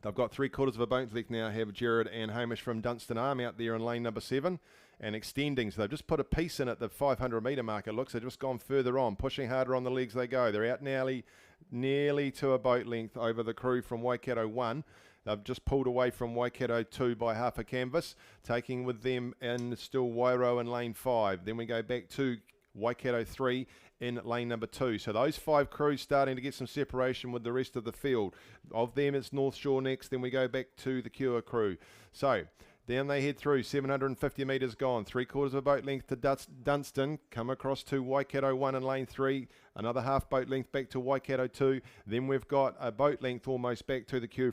They've got 3/4 of a boat length now, have Jared and Hamish from Dunstan Arm out there in lane number 7 and extending. So they've just put a piece in at the 500 metre mark, it looks. They've just gone further on, pushing harder on the legs they go. They're out nearly to a boat length over the crew from Waikato 1. They've just pulled away from Waikato 2 by half a canvas, taking with them in still Wairo in lane 5. Then we go back to Waikato 3 in lane number 2. So those 5 crews starting to get some separation with the rest of the field. Of them, it's North Shore next. Then we go back to the Cure crew. So down they head through, 750 metres gone. 3/4 of a boat length to Dunstan. Come across to Waikato 1 in lane 3. Another half boat length back to Waikato 2. Then we've got a boat length almost back to the Cure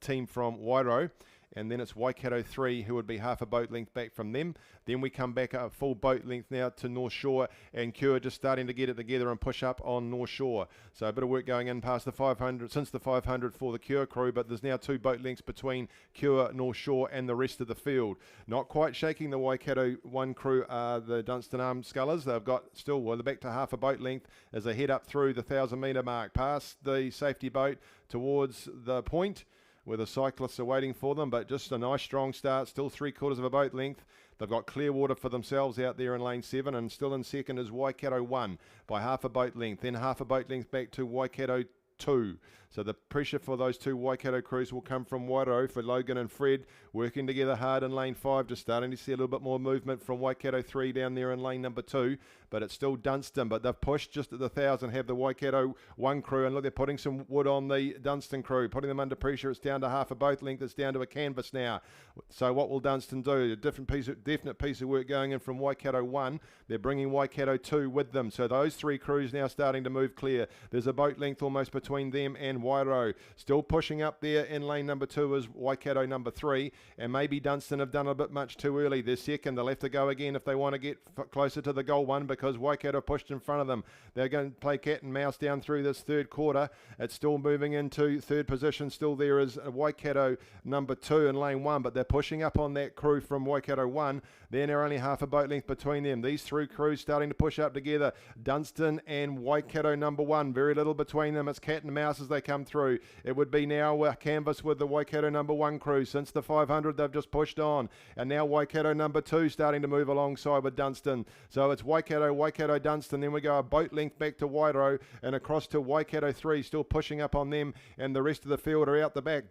team from Wairo. And then it's Waikato 3 who would be half a boat length back from them. Then we come back a full boat length now to North Shore, and Cure just starting to get it together and push up on North Shore. So a bit of work going in past the 500, since the 500 for the Cure crew, but there's now 2 boat lengths between Cure, North Shore and the rest of the field. Not quite shaking the Waikato 1 crew are the Dunstan Arm scullers. They've got still, well, they're back to half a boat length as they head up through the 1,000 metre mark, past the safety boat towards the point, where the cyclists are waiting for them, but just a nice strong start, still 3/4 of a boat length. They've got clear water for themselves out there in lane 7, and still in second is Waikato 1 by half a boat length, then half a boat length back to Waikato 2. So the pressure for those 2 Waikato crews will come from Wairo for Logan and Fred, working together hard in lane 5, just starting to see a little bit more movement from Waikato 3 down there in lane number 2, but it's still Dunstan, but they've pushed just at the 1,000, have the Waikato 1 crew, and look, they're putting some wood on the Dunstan crew, putting them under pressure. It's down to half a boat length, it's down to a canvas now. So what will Dunstan do? A definite piece of work going in from Waikato 1. They're bringing Waikato 2 with them, so those 3 crews now starting to move clear. There's a boat length almost between them and Wairo. Still pushing up there in lane number 2 is Waikato number 3, and maybe Dunstan have done a bit much too early. They're second, they'll have to go again if they want to get closer to the goal one, because Waikato pushed in front of them. They're going to play cat and mouse down through this 3rd quarter. It's still moving into 3rd position. Still there is Waikato number 2 in lane 1, but they're pushing up on that crew from Waikato 1. They're now only half a boat length between them. These 3 crews starting to push up together. Dunstan and Waikato number 1, very little between them. It's cat and mouse as they come through. It would be now a canvas with the Waikato number 1 crew. Since the 500, they've just pushed on. And now Waikato number 2 starting to move alongside with Dunstan. So it's Waikato, Dunstan. Then we go a boat length back to Wairo and across to Waikato 3, still pushing up on them. And the rest of the field are out the back.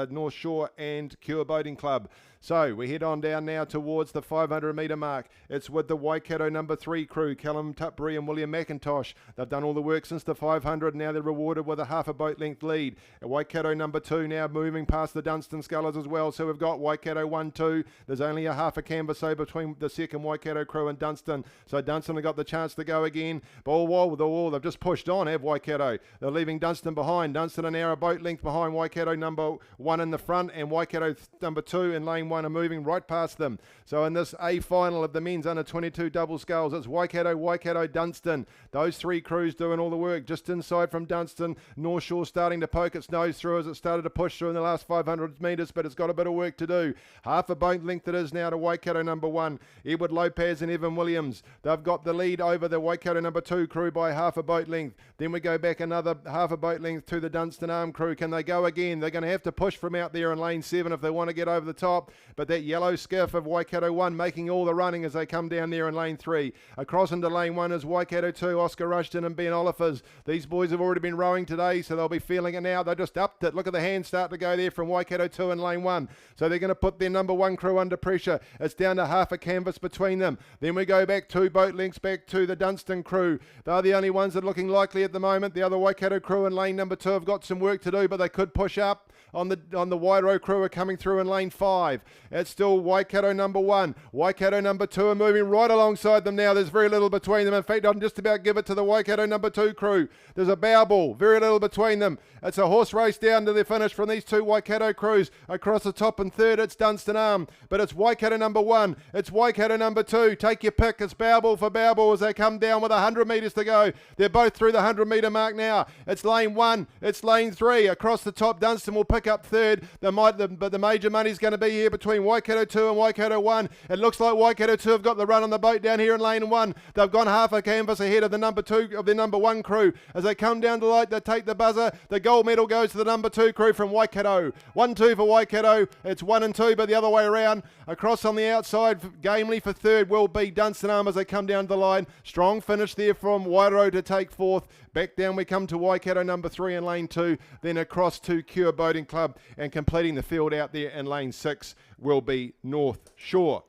North Shore and Cure Boating Club. So we head on down now towards the 500 metre mark. It's with the Waikato number 3 crew, Callum Tutbury and William McIntosh. They've done all the work since the 500. Now they're rewarded with a half a boat length lead. Waikato number 2 now moving past the Dunstan scullers as well. So we've got Waikato 1, 2. There's only a half a canvas over between the second Waikato crew and Dunstan. So Dunstan have got the chance to go again. But all while with the wall, they've just pushed on, have Waikato. They're leaving Dunstan behind. Dunstan are now a boat length behind Waikato number 1 in the front, and Waikato number 2 in lane lane 1 are moving right past them. So in this A final of the men's under 22 double sculls, it's Waikato, Dunstan. Those three crews doing all the work. Just inside from Dunstan, North Shore starting to poke its nose through as it started to push through in the last 500 metres, but it's got a bit of work to do. Half a boat length it is now to Waikato number 1. Edward Lopez and Evan Williams. They've got the lead over the Waikato number 2 crew by half a boat length. Then we go back another half a boat length to the Dunstan Arm crew. Can they go again? They're going to have to push from out there in lane 7 if they want to get over the top. But that yellow skiff of Waikato 1 making all the running as they come down there in lane 3. Across into lane 1 is Waikato 2, Oscar Rushton and Ben Olifers. These boys have already been rowing today, so they'll be feeling it now. They just upped it. Look at the hands start to go there from Waikato 2 in lane 1. So they're going to put their number 1 crew under pressure. It's down to half a canvas between them. Then we go back 2 boat lengths back to the Dunstan crew. They're the only ones that are looking likely at the moment. The other Waikato crew in lane number 2 have got some work to do, but they could push up. On the Wairau crew are coming through in lane 5. It's still Waikato number 1. Waikato number 2 are moving right alongside them now. There's very little between them. In fact, I'll just about give it to the Waikato number 2 crew. There's a bow ball, very little between them. It's a horse race down to the finish from these 2 Waikato crews. Across the top and third, it's Dunstan Arm. But it's Waikato number 1. It's Waikato number 2. Take your pick. It's bow ball for bow ball as they come down with 100 metres to go. They're both through the 100 metre mark now. It's lane 1. It's lane 3. Across the top, Dunstan will pick up third. But the major money's going to be here between Waikato 2 and Waikato 1. It looks like Waikato 2 have got the run on the boat down here in lane 1. They've gone half a canvas ahead of the number 2 of the number 1 crew. As they come down to light, they take the buzzer. The gold medal goes to the number 2 crew from Waikato. 1-2 for Waikato. It's 1 and 2, but the other way around. Across on the outside, gamely for third will be Dunstan Arm as they come down the line. Strong finish there from Wairau to take fourth. Back down we come to Waikato number 3 in lane 2. Then across to Cure Boating Club, and completing the field out there in lane 6 will be North Shore.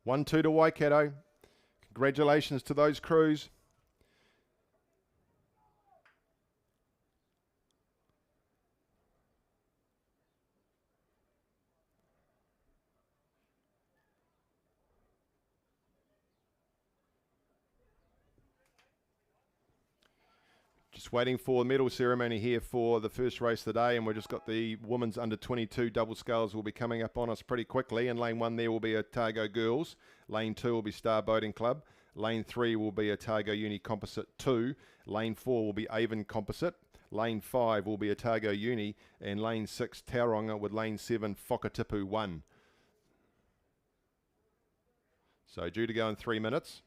One, 2 to Waikato. Congratulations to those crews. Just waiting for the medal ceremony here for the first race of the day, and we've just got the women's under 22 double sculls will be coming up on us pretty quickly. In lane 1 there will be Otago Girls. Lane 2 will be Star Boating Club. Lane 3 will be Otago Uni Composite 2. Lane 4 will be Avon Composite. Lane 5 will be Otago Uni. And lane 6 Tauranga with lane 7 Whakatipu 1. So due to go in 3 minutes.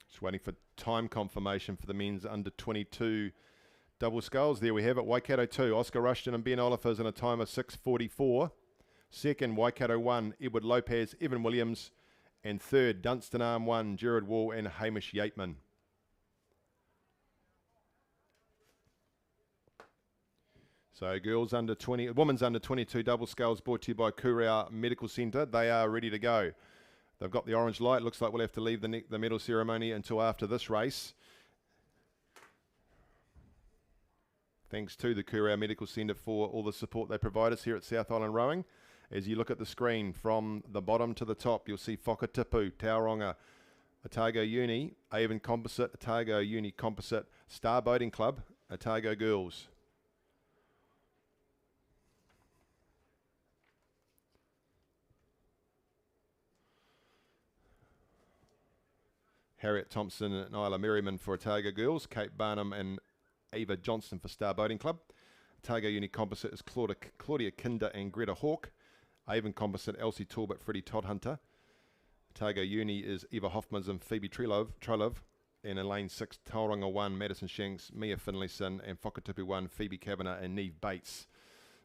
Just waiting for time confirmation for the men's under 22 double sculls. There we have it. Waikato 2, Oscar Rushton and Ben Olifers in a time of 6:44. Second, Waikato 1, Edward Lopez, Evan Williams. And third, Dunstan Arm 1, Jared Wall and Hamish Yateman. So girls under 20, women's under 22 double sculls brought to you by Kurau Medical Centre. They are ready to go. They've got the orange light. Looks like we'll have to leave the medal ceremony until after this race. Thanks to the Kurau Medical Centre for all the support they provide us here at South Island Rowing. As you look at the screen from the bottom to the top, you'll see Whakatipu, Tauranga, Otago Uni, Avon Composite, Otago Uni Composite, Star Boating Club, Otago Girls. Harriet Thompson and Isla Merriman for Otago Girls, Kate Barnum and Ava Johnson for Star Boating Club. Otago Uni Composite is Claudia Kinder and Greta Hawke. Avon Composite, Elsie Talbot, Freddie Toddhunter. Otago Uni is Eva Hoffmans and Phoebe Trilov. And in lane 6, Tauranga 1, Madison Shanks, Mia Finlayson, and Whakatipu 1, Phoebe Kavanagh and Neve Bates.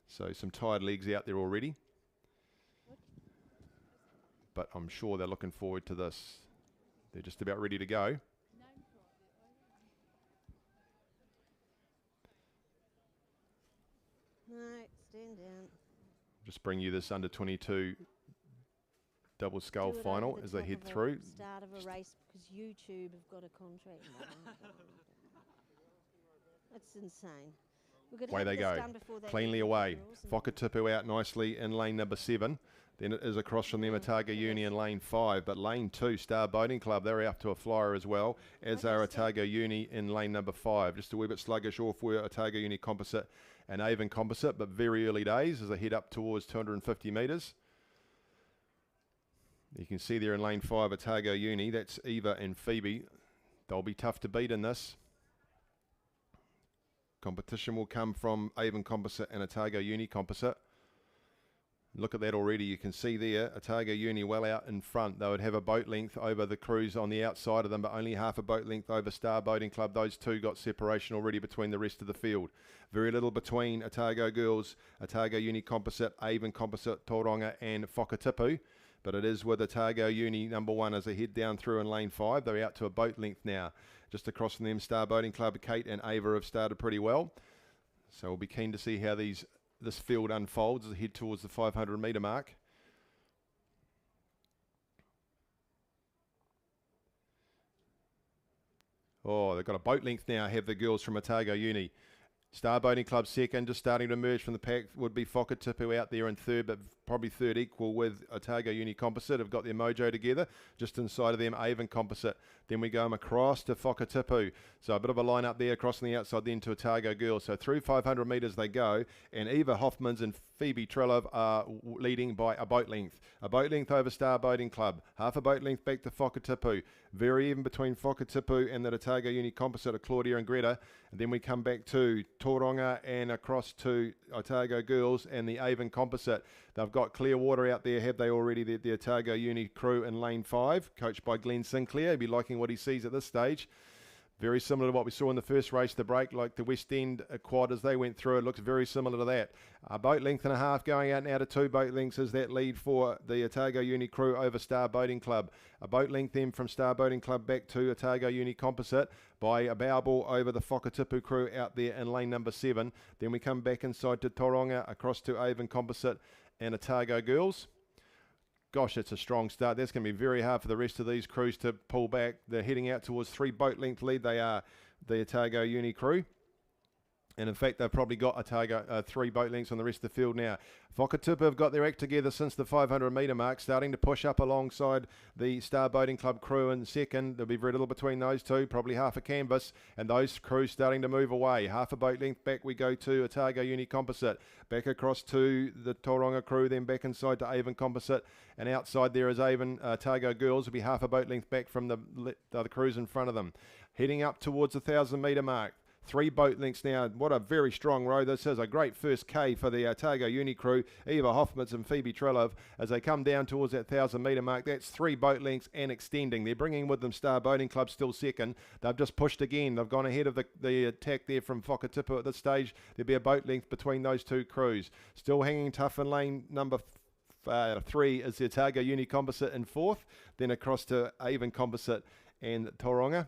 So some tired legs out there already. But I'm sure they're looking forward to this. They're just about ready to go. No, stand down. Just bring you this under 22 double scull final as they head through. Start of a race because YouTube have got a contract. That's insane. We're gonna Away have they this go. done before they Cleanly get away. girls and- Whakatipu out nicely in lane number 7. Then it is across from them Otago Uni in lane 5. But lane 2, Star Boating Club, they're up to a flyer as well, as are Otago Uni in lane number 5. Just a wee bit sluggish off were Otago Uni Composite and Avon Composite, but very early days as they head up towards 250 metres. You can see there in lane 5, Otago Uni, that's Eva and Phoebe. They'll be tough to beat in this. Competition will come from Avon Composite and Otago Uni Composite. Look at that already. You can see there, Otago Uni well out in front. They would have a boat length over the crews on the outside of them, but only half a boat length over Star Boating Club. Those two got separation already between the rest of the field. Very little between Otago Girls, Otago Uni Composite, Avon Composite, Tauranga and Whakatipu. But it is with Otago Uni number 1 as they head down through in lane 5. They're out to a boat length now. Just across from them, Star Boating Club, Kate and Ava have started pretty well. So we'll be keen to see how this field unfolds as they head towards the 500 metre mark. Oh, they've got a boat length now, have the girls from Otago Uni. Star Boating Club second, just starting to emerge from the pack would be Whakatipu out there in third, but probably third equal with Otago Uni Composite. Have got their mojo together. Just inside of them, Avon Composite. Then we go across to Whakatipu. So a bit of a line up there, crossing the outside then to Otago Girls. So through 500 metres they go, and Eva Hoffmans and Phoebe Trelov are leading by a boat length. A boat length over Star Boating Club. Half a boat length back to Whakatipu. Very even between Whakatipu and the Otago Uni Composite of Claudia and Greta. And then we come back to Tauranga and across to Otago Girls and the Avon Composite. They've got clear water out there, have they already? The Otago Uni crew in lane 5, coached by Glenn Sinclair. He'll be liking what he sees at this stage. Very similar to what we saw in the first race, the break, like the West End quad as they went through. It looks very similar to that. A boat length and a half going out now to 2 boat lengths as that lead for the Otago Uni crew over Star Boating Club. A boat length then from Star Boating Club back to Otago Uni Composite by a bow ball over the Whakatipu crew out there in lane number 7. Then we come back inside to Tauranga, across to Avon Composite and Otago Girls. Gosh, it's a strong start. That's going to be very hard for the rest of these crews to pull back. They're heading out towards 3 boat length lead. They are the Otago Uni crew. And in fact, they've probably got Otago 3 boat lengths on the rest of the field now. Whakatipu have got their act together since the 500 metre mark, starting to push up alongside the Star Boating Club crew in second. There'll be very little between those two, probably half a canvas, and those crews starting to move away. Half a boat length back we go to Otago Uni Composite, back across to the Tauranga crew, then back inside to Avon Composite, and outside there is Avon Otago Girls. Will be half a boat length back from the other crews in front of them. Heading up towards the 1,000 metre mark. 3 boat lengths now. What a very strong row. This is a great first K for the Otago Uni crew, Eva Hoffmans and Phoebe Trelov, as they come down towards that 1,000 metre mark. That's 3 boat lengths and extending. They're bringing with them Star Boating Club still second. They've just pushed again. They've gone ahead of the attack there from Whakatipu at this stage. There'll be a boat length between those 2 crews. Still hanging tough in lane number 3 is the Otago Uni Composite in 4th. Then across to Avon Composite and Tauranga.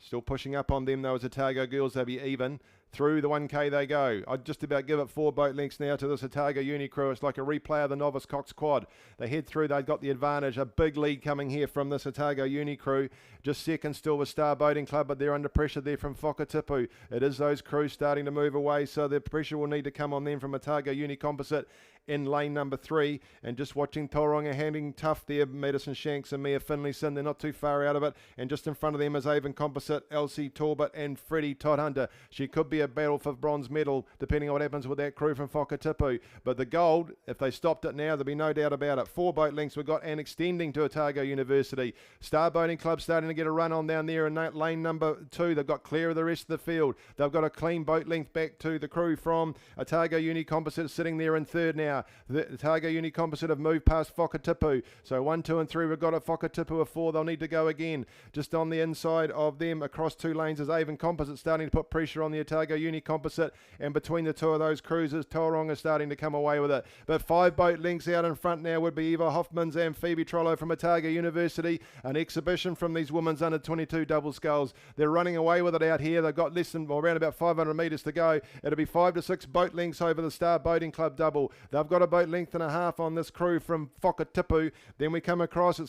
Still pushing up on them though as Otago Girls. They'll be even. Through the 1K they go. I'd just about give it 4 boat lengths now to this Otago Uni crew. It's like a replay of the Novice Cox quad. They head through. They've got the advantage. A big lead coming here from this Otago Uni crew. Just second still with Star Boating Club, but they're under pressure there from Whakatipu. It is those crews starting to move away, so the pressure will need to come on them from Otago Uni Composite in lane number 3. And just watching Tauranga handling tough there. Madison Shanks and Mia Finlayson. They're not too far out of it. And just in front of them is Avon Composite, Elsie Talbot and Freddie Todhunter. She could be a battle for bronze medal depending on what happens with that crew from Whakatipu. But the gold, if they stopped it now, there'll be no doubt about it. 4 boat lengths we've got and extending to Otago University. Star Boating Club starting to get a run on down there in lane number 2. They've got clear of the rest of the field. They've got a clean boat length back to the crew from Otago Uni Composite sitting there in 3rd now. The Otago Uni Composite have moved past Whakatipu. So 1, 2 and 3 we've got a Whakatipu of 4. They'll need to go again. Just on the inside of them across 2 lanes is Avon Composite starting to put pressure on the Otago Uni Composite, and between the 2 of those cruisers, Tauranga starting to come away with it. But 5 boat lengths out in front now would be Eva Hoffmans and Phoebe Trollo from Otago University. An exhibition from these women's under 22 double sculls. They're running away with it out here. They've got less than, well, around about 500 metres to go. It'll be 5 to 6 boat lengths over the Star Boating Club double. They've got a boat length and a half on this crew from Whakatipu. Then we come across,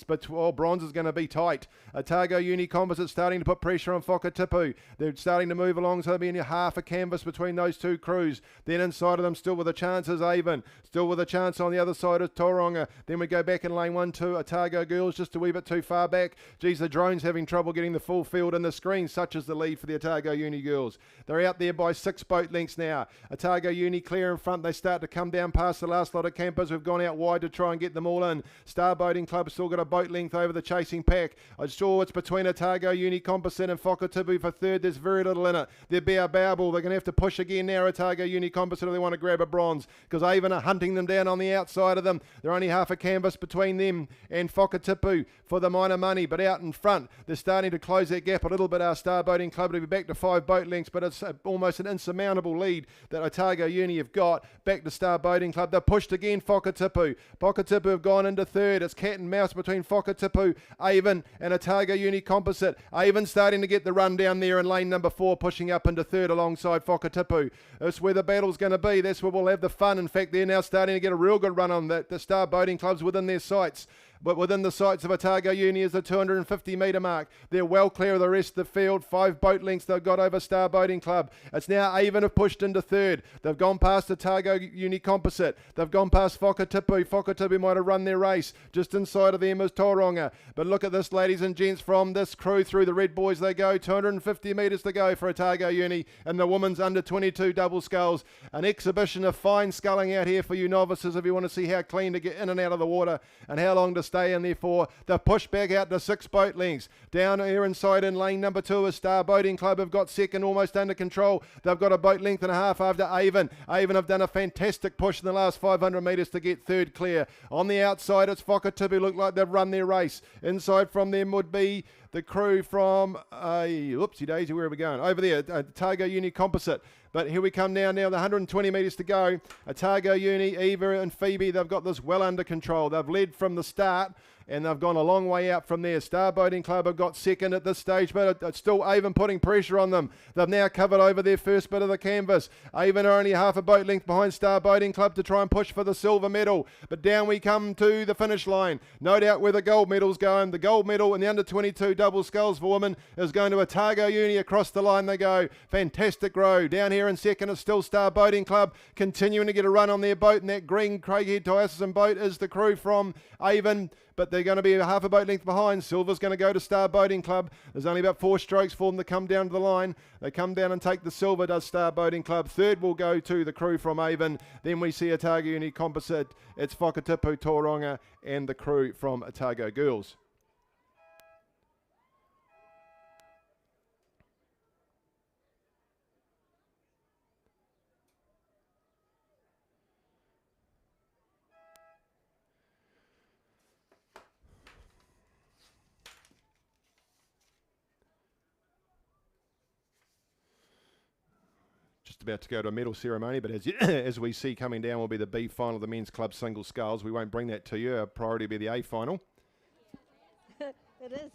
bronze is going to be tight. Otago Uni Composite starting to put pressure on Whakatipu. They're starting to move along, so they'll be in half half a canvas between those two crews. Then inside of them, still with a chance, is Avon. Still with a chance on the other side is Tauranga. Then we go back in lane 1 to Otago Girls, just a wee bit too far back. Geez, the drone's having trouble getting the full field in the screen. Such is the lead for the Otago Uni Girls. They're out there by 6 boat lengths now. Otago Uni clear in front. They start to come down past the last lot of campers. We've gone out wide to try and get them all in. Star Boating Club still got a boat length over the chasing pack. I'm sure it's between Otago Uni Composite and Whakatipu for third. There's very little in it. They're Baobabble. They're going to have to push again now, Otago Uni Composite, if they want to grab a bronze, because Avon are hunting them down on the outside of them. They're only half a canvas between them and Whakatipu for the minor money, but out in front, they're starting to close that gap a little bit. Our Star Boating Club to be back to 5 boat lengths, but it's almost an insurmountable lead that Otago Uni have got. Back to Star Boating Club. They're pushed again, Whakatipu. Whakatipu have gone into third. It's cat and mouse between Whakatipu, Avon and Otago Uni Composite. Avon starting to get the run down there in lane number 4, pushing up into third alongside Whakatipu. That's where the battle's going to be. That's where we'll have the fun. In fact, they're now starting to get a real good run on the Star Boating Clubs within their sights. But within the sights of Otago Uni is the 250 metre mark. They're well clear of the rest of the field. 5 boat lengths they've got over Star Boating Club. It's now Avon have pushed into third. They've gone past Otago Uni Composite. They've gone past Whakatipu. Whakatipu might have run their race. Just inside of them is Tauranga. But look at this, ladies and gents, from this crew through the Red Boys they go. 250 metres to go for Otago Uni and the women's under 22 double sculls. An exhibition of fine sculling out here for you novices if you want to see how clean to get in and out of the water and how long to stay in there for. They've pushed back out to 6 boat lengths. Down here inside in lane number 2 is Star Boating Club have got second, almost under control. They've got a boat length and a half after Avon. Avon have done a fantastic push in the last 500 metres to get third clear. On the outside it's Whakatipu, look like they've run their race. Inside from them would be the crew from, whoopsie daisy, where are we going? Over there, Otago Uni Composite. But here we come now, the 120 metres to go. Otago Uni, Eva and Phoebe, they've got this well under control. They've led from the start and they've gone a long way out from there. Star Boating Club have got second at this stage, but it's still Avon putting pressure on them. They've now covered over their first bit of the canvas. Avon are only half a boat length behind Star Boating Club to try and push for the silver medal. But down we come to the finish line. No doubt where the gold medal's going. The gold medal in the under 22 double sculls for women is going to Otago Uni. Across the line they go. Fantastic row. Down here in second is still Star Boating Club, continuing to get a run on their boat, and that green Craighead Diocesan boat is the crew from Avon. But they're going to be half a boat length behind. Silver's going to go to Star Boating Club. There's only about 4 strokes for them to come down to the line. They come down and take the silver, does Star Boating Club. Third will go to the crew from Avon. Then we see Otago Uni Composite. It's Whakatipu, Tauranga, and the crew from Otago Girls. About to go to a medal ceremony, but as we see coming down will be the B final of the men's club single sculls. We won't bring that to you. Our priority will be the A final. It is.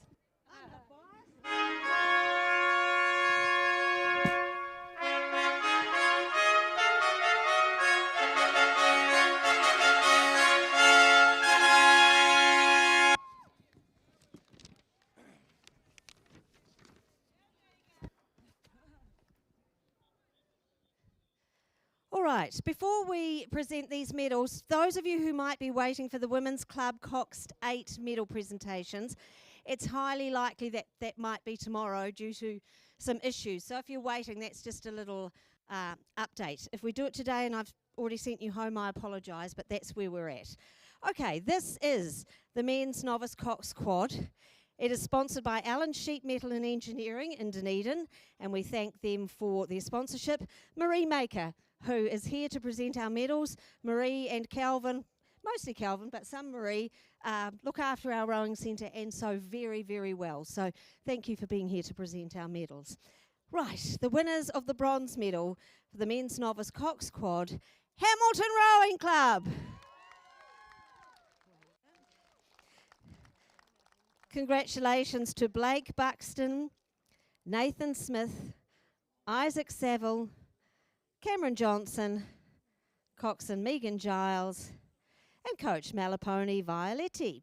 Right, before we present these medals, those of you who might be waiting for the Women's Club Coxed 8 medal presentations, it's highly likely that that might be tomorrow due to some issues. So if you're waiting, that's just a little update. If we do it today and I've already sent you home, I apologise, but that's where we're at. Okay, this is the Men's Novice Cox Quad. It is sponsored by Allen Sheet Metal and Engineering in Dunedin, and we thank them for their sponsorship. Marie Maker, who is here to present our medals. Marie and Calvin, mostly Calvin, but some Marie, look after our rowing centre and so very, very well. So thank you for being here to present our medals. Right, the winners of the bronze medal for the Men's Novice Cox Quad, Hamilton Rowing Club. Congratulations to Blake Buxton, Nathan Smith, Isaac Saville, Cameron Johnson, coxswain Megan Giles, and coach Malapone Violetti.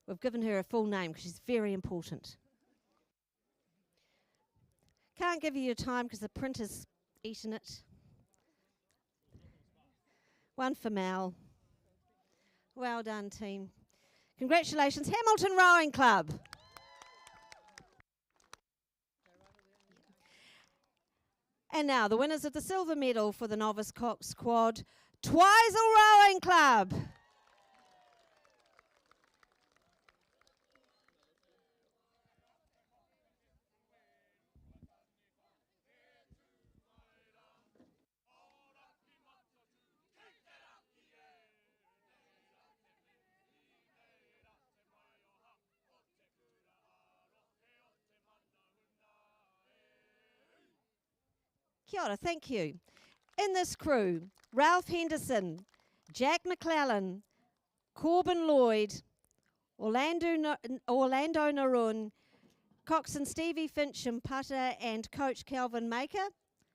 We've given her a full name because she's very important. Can't give you your time because the printer's eaten it. One for Mal. Well done, team. Congratulations, Hamilton Rowing Club. And now the winners of the silver medal for the Novice Cox Squad, Twizel Rowing Club. Kia ora, thank you. In this crew, Ralph Henderson, Jack McClellan, Corbin Lloyd, Orlando Narun, coxswain Stevie Fincham Putter, and coach Calvin Maker,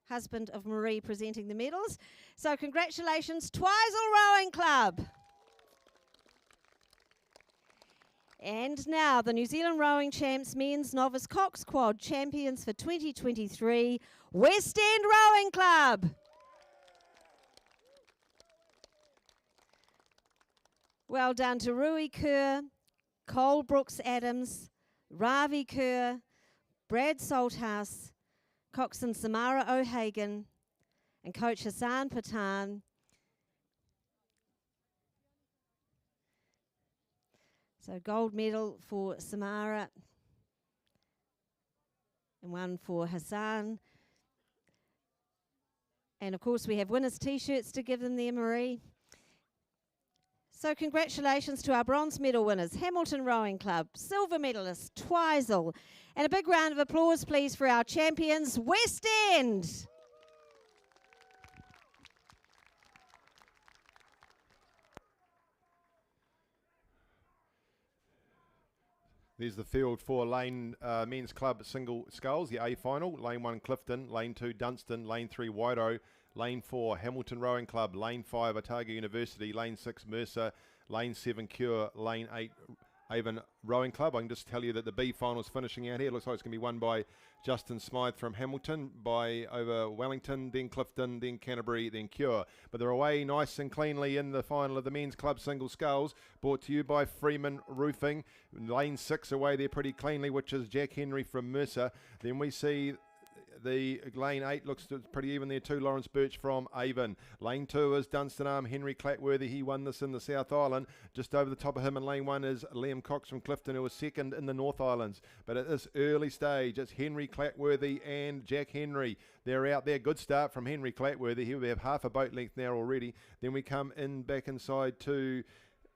husband of Marie, presenting the medals. So congratulations, Twizel Rowing Club. And now the New Zealand Rowing Champs Men's Novice Cox Quad Champions for 2023, West End Rowing Club. Well done to Rui Kerr, Cole Brooks Adams, Ravi Kerr, Brad Salthouse, coxswain Samara O'Hagan, and coach Hassan Patan. So gold medal for Samara and one for Hassan. And of course we have winners' t-shirts to give them there, Marie. So congratulations to our bronze medal winners, Hamilton Rowing Club, silver medalist, Twizel. And a big round of applause please for our champions, West End. There's the field for Lane Men's Club Single Sculls, the A final. Lane 1 Clifton, Lane 2 Dunstan, Lane 3 Wairoa, Lane 4 Hamilton Rowing Club, Lane 5 Otago University, Lane 6 Mercer, Lane 7 Cure, Lane 8 Avon Rowing Club. I can just tell you that the B final is finishing out here. It looks like it's going to be won by Justin Smythe from Hamilton, by over Wellington, then Clifton, then Canterbury, then Cure. But they're away nice and cleanly in the final of the Men's Club Single Sculls, brought to you by Freeman Roofing. Lane 6 away there pretty cleanly, which is Jack Henry from Mercer. Then we see the Lane 8 looks pretty even there too, Lawrence Birch from Avon. Lane 2 is Dunstan Arm, Henry Clatworthy. He won this in the South Island. Just over the top of him in Lane 1 is Liam Cox from Clifton, who was second in the North Islands. But at this early stage, it's Henry Clatworthy and Jack Henry. They're out there. Good start from Henry Clatworthy. Here we have half a boat length now already. Then we come in back inside to...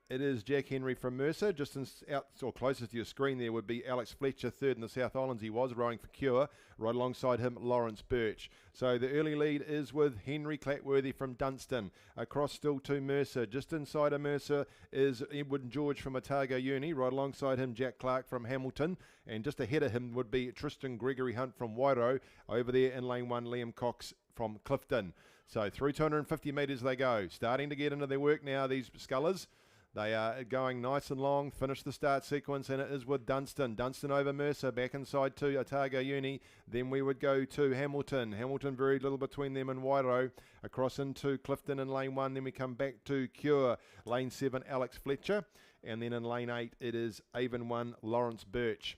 It is Jack Henry from Mercer. Just out or closest to your screen there would be Alex Fletcher, third in the South Islands. He was rowing for Cure. Right alongside him, Lawrence Birch. So the early lead is with Henry Clatworthy from Dunstan. Across still to Mercer. Just inside of Mercer is Edward George from Otago Uni. Right alongside him, Jack Clark from Hamilton. And just ahead of him would be Tristan Gregory Hunt from Wairoa. Over there in lane 1, Liam Cox from Clifton. So through 250 metres they go. Starting to get into their work now, these scullers. They are going nice and long, finish the start sequence, and it is with Dunstan. Dunstan over Mercer, back inside to Otago Uni. Then we would go to Hamilton. Hamilton very little between them and Wairoa. Across into Clifton in lane 1. Then we come back to Cure. Lane 7, Alex Fletcher. And then in lane 8, it is Avon 1, Lawrence Birch.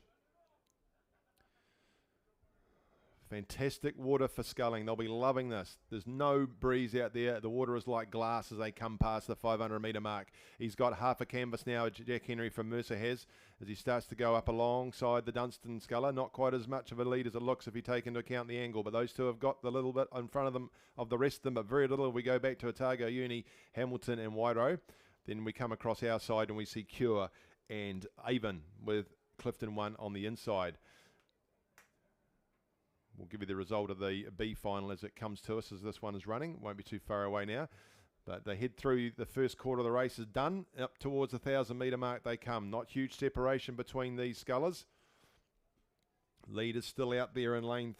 Fantastic water for sculling. They'll be loving this. There's no breeze out there. The water is like glass as they come past the 500 metre mark. He's got half a canvas now, Jack Henry from Mercer has, as he starts to go up alongside the Dunstan sculler. Not quite as much of a lead as it looks if you take into account the angle, but those two have got the little bit in front of them, of the rest of them, but very little. We go back to Otago Uni, Hamilton and Wairoa. Then we come across our side and we see Cure and Avon with Clifton 1 on the inside. We'll give you the result of the B final as it comes to us, as this one is running. Won't be too far away now. But they head through the first quarter of the race is done. Up towards the 1,000 metre mark they come. Not huge separation between these scullers. Lead is still out there in lane.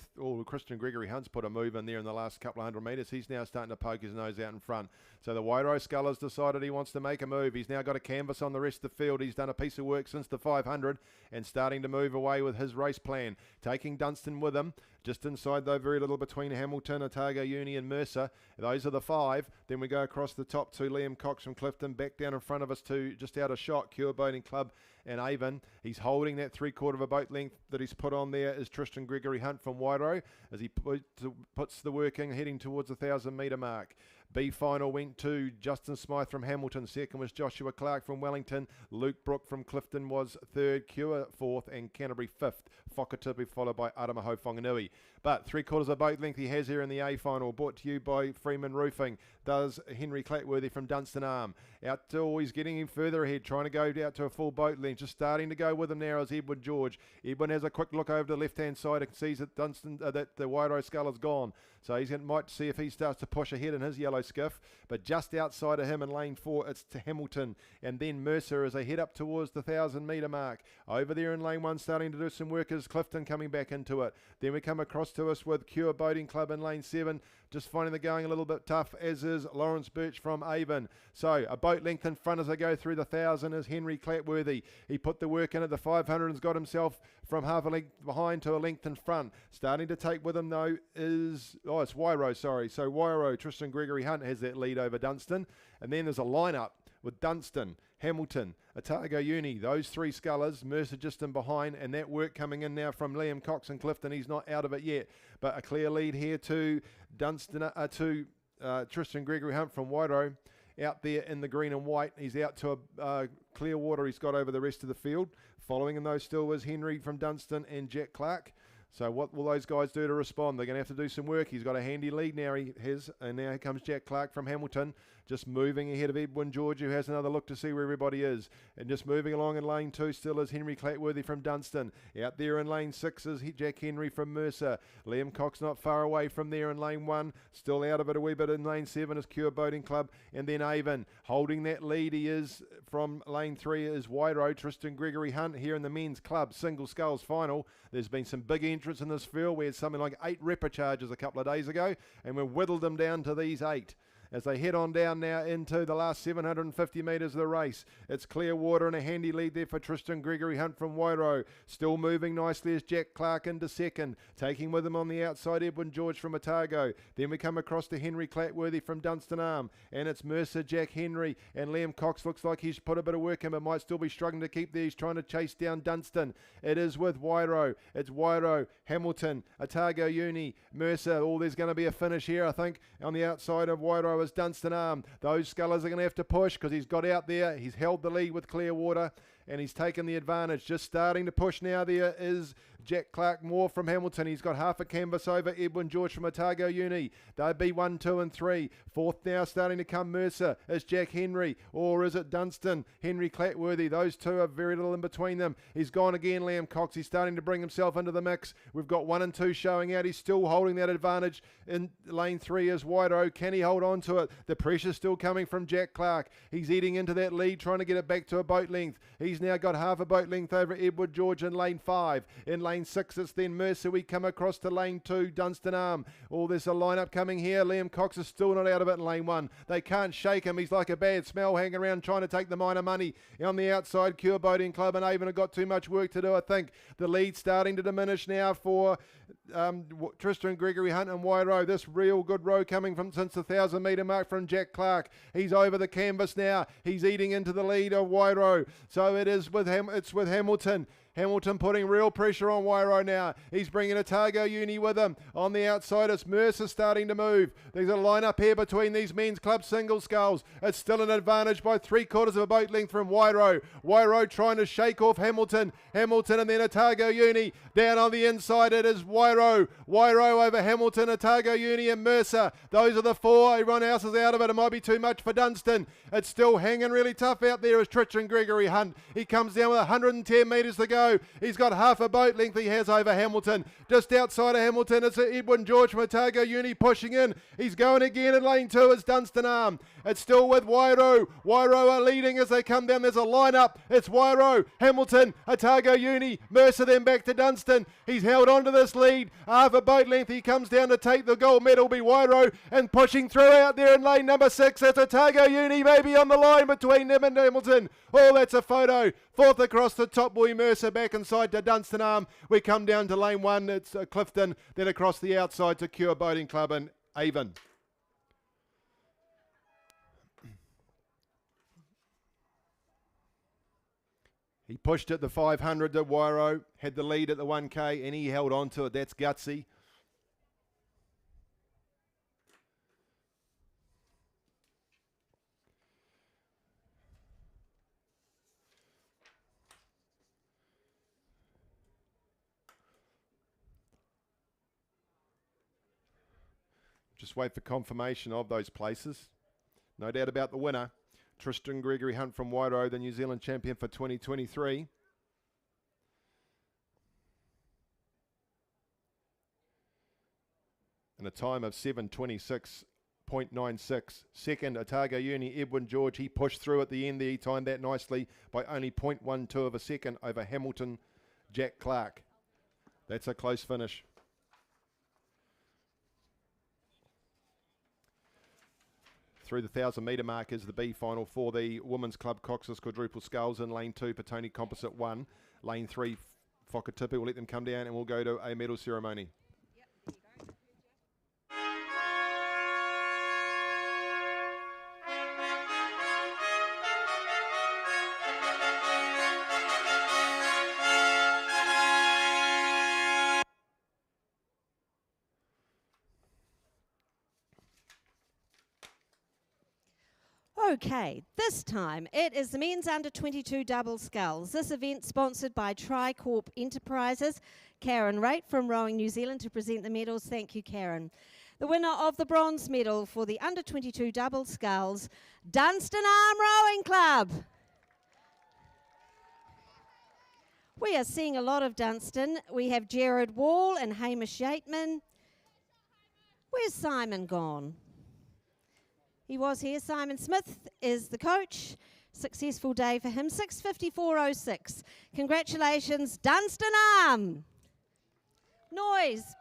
Christian Gregory Hunt's put a move in there in the last couple of hundred metres. He's now starting to poke his nose out in front. So the Wairo Sculler's decided he wants to make a move. He's now got a canvas on the rest of the field. He's done a piece of work since the 500 and starting to move away with his race plan. Taking Dunstan with him. Just inside, though, very little between Hamilton, Otago Uni and Mercer. Those are the 5. Then we go across the top to Liam Cox from Clifton. Back down in front of us to just out of shot, Cure Boating Club and Avon. He's holding that 3/4 of a boat length that he's put on there is Tristan Gregory Hunt from Wairo as he puts the work in, heading towards the 1,000-metre mark. B final went to Justin Smythe from Hamilton. Second was Joshua Clark from Wellington. Luke Brook from Clifton was third. Cure fourth and Canterbury fifth. Whakatupu followed by Aramaho Whanganui. But 3/4 of boat length he has here in the A final. Brought to you by Freeman Roofing. Does Henry Clatworthy from Dunstan Arm. Out to, he's getting him further ahead, trying to go out to a full boat length. Just starting to go with him now is Edward George. Edwin has a quick look over the left-hand side and sees that that the Wairo Scull is gone. So he's might see if he starts to push ahead in his yellow skiff. But just outside of him in lane 4, it's to Hamilton. And then Mercer as they head up towards the 1,000-metre mark. Over there in lane 1, starting to do some work is Clifton coming back into it. Then we come across to us with Cure Boating Club in lane 7. Just finding the going a little bit tough, as is Lawrence Birch from Avon. So a boat length in front as they go through the 1,000 is Henry Clatworthy. He put the work in at the 500 and has got himself from half a length behind to a length in front. Starting to take with him though is, it's Wairo, sorry. So Wairo, Tristan Gregory Hunt has that lead over Dunstan. And then there's a lineup with Dunstan, Hamilton, Otago Uni, those 3 scullers, Mercer just in behind, and that work coming in now from Liam Cox and Clifton. He's not out of it yet, but a clear lead here to Dunstan, Tristan Gregory Hunt from Wairo, out there in the green and white. He's out to a clear water he's got over the rest of the field. Following in those still was Henry from Dunstan and Jack Clark. So what will those guys do to respond? They're going to have to do some work. He's got a handy lead now, he has. And now here comes Jack Clark from Hamilton, just moving ahead of Edwin George, who has another look to see where everybody is. And just moving along in lane 2 still is Henry Clatworthy from Dunstan. Out there in lane 6 is Jack Henry from Mercer. Liam Cox not far away from there in lane 1. Still out of it a wee bit in lane 7 is Cure Boating Club. And then Avon. Holding that lead he is from lane 3 is Wairo, Tristan Gregory Hunt here in the men's club single sculls final. There's been some big entrants in this field. We had something like 8 repecharges a couple of days ago, and we've whittled them down to these 8. As they head on down now into the last 750 metres of the race. It's clear water and a handy lead there for Tristan Gregory Hunt from Wairo. Still moving nicely as Jack Clark into second. Taking with him on the outside Edwin George from Otago. Then we come across to Henry Clatworthy from Dunstan Arm. And it's Mercer, Jack Henry, and Liam Cox looks like he's put a bit of work in but might still be struggling to keep there. He's trying to chase down Dunstan. It is with Wairo. It's Wairo, Hamilton, Otago Uni, Mercer. There's going to be a finish here, I think, on the outside of Wairo. Dunstan Arm. Those scullers are going to have to push because he's got out there. He's held the lead with clear water and he's taken the advantage. Just starting to push now there is Jack Clark Moore from Hamilton. He's got half a canvas over Edwin George from Otago Uni. They'll be 1, 2 and 3. Fourth now starting to come Mercer. Is Jack Henry or is it Dunstan? Henry Clatworthy. Those two are very little in between them. He's gone again, Liam Cox. He's starting to bring himself into the mix. We've got 1 and 2 showing out. He's still holding that advantage. In lane 3 is Wairo. Can he hold on to it? The pressure's still coming from Jack Clark. He's eating into that lead, trying to get it back to a boat length. He's now got half a boat length over Edward George in lane 5. In lane 6, it's then Mercer. We come across to lane 2, Dunstan Arm. There's a lineup coming here. Liam Cox is still not out of it in lane 1. They can't shake him. He's like a bad smell hanging around trying to take the minor money. On the outside, Cure Boating Club and Avon have got too much work to do, I think. The lead's starting to diminish now for Tristan Gregory Hunt and Wairo. This real good row coming from since the 1,000 metre mark from Jack Clark. He's over the canvas now. He's eating into the lead of Wairo. So it is with it's with Hamilton. Hamilton putting real pressure on Wairo now. He's bringing Otago Uni with him. On the outside, it's Mercer starting to move. There's a line-up here between these men's club single sculls. It's still an advantage by 3/4 of a boat length from Wairo. Wairo trying to shake off Hamilton. Hamilton and then Otago Uni. Down on the inside, it is Wairo. Wairo over Hamilton, Otago Uni and Mercer. Those are the 4. Everyone else is out of it. It might be too much for Dunstan. It's still hanging really tough out there as Tristan Gregory Hunt. He comes down with 110 metres to go. go. He's got half a boat length he has over Hamilton. Just outside of Hamilton, it's Edwin George from Otago Uni pushing in. He's going again in lane 2. It's Dunstan Arm. It's still with Wairo. Wairo are leading as they come down. There's a lineup. It's Wairo, Hamilton, Otago Uni, Mercer, then back to Dunstan. He's held on to this lead. Half a boat length. He comes down to take the gold medal. Be Wairo, and pushing through out there in lane number 6. That's Otago Uni maybe on the line between them and Hamilton. Oh, that's a photo. Fourth across the top, boy Mercer back inside to Dunstan Arm. We come down to lane 1. It's Clifton. Then across the outside to Cure Boating Club and Avon. He pushed at the 500 to Wairo, had the lead at the 1K, and he held on to it. That's gutsy. Just wait for confirmation of those places. No doubt about the winner. Tristan Gregory Hunt from Wairo, the New Zealand champion for 2023. And a time of 7:26.96. Second, Otago Uni, Edwin George. He pushed through at the end there. He timed that nicely by only 0.12 of a second over Hamilton, Jack Clark. That's a close finish. Through the 1,000-metre mark is the B final for the Women's Club Cox's Quadruple Sculls in lane 2, Petone Composite 1. Lane 3, Whakatipu. We'll let them come down and we'll go to a medal ceremony. Okay, this time it is the men's under-22 double sculls. This event sponsored by Tricorp Enterprises. Karen Raitt from Rowing New Zealand to present the medals. Thank you, Karen. The winner of the bronze medal for the under-22 double sculls, Dunstan Arm Rowing Club. We are seeing a lot of Dunstan. We have Jared Wall and Hamish Yateman. Where's Simon gone? He was here. Simon Smith is the coach. Successful day for him. 6:54.06. Congratulations, Dunstan Arm. Noise.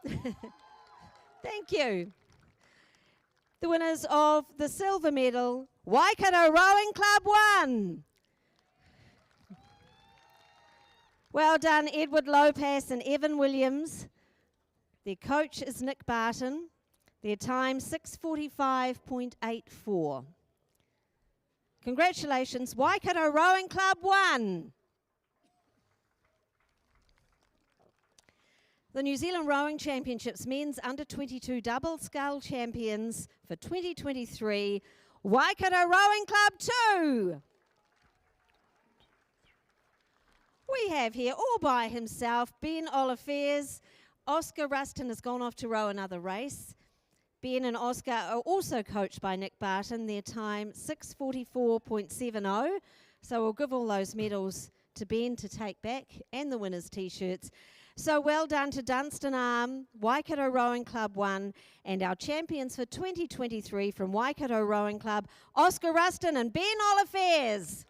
Thank you. The winners of the silver medal, Waikato Rowing Club 1. Well done, Edward Lopez and Evan Williams. Their coach is Nick Barton. Their time, 6:45.84. Congratulations, Waikato Rowing Club 1. The New Zealand Rowing Championships men's under-22 double scull champions for 2023, Waikato Rowing Club 2. We have here all by himself Ben Olafairs. Oscar Ruston has gone off to row another race. Ben and Oscar are also coached by Nick Barton. Their time, 6:44.70. So we'll give all those medals to Ben to take back and the winners' T-shirts. So well done to Dunstan Arm, Waikato Rowing Club 1, and our champions for 2023 from Waikato Rowing Club, Oscar Ruston and Ben Olafairs.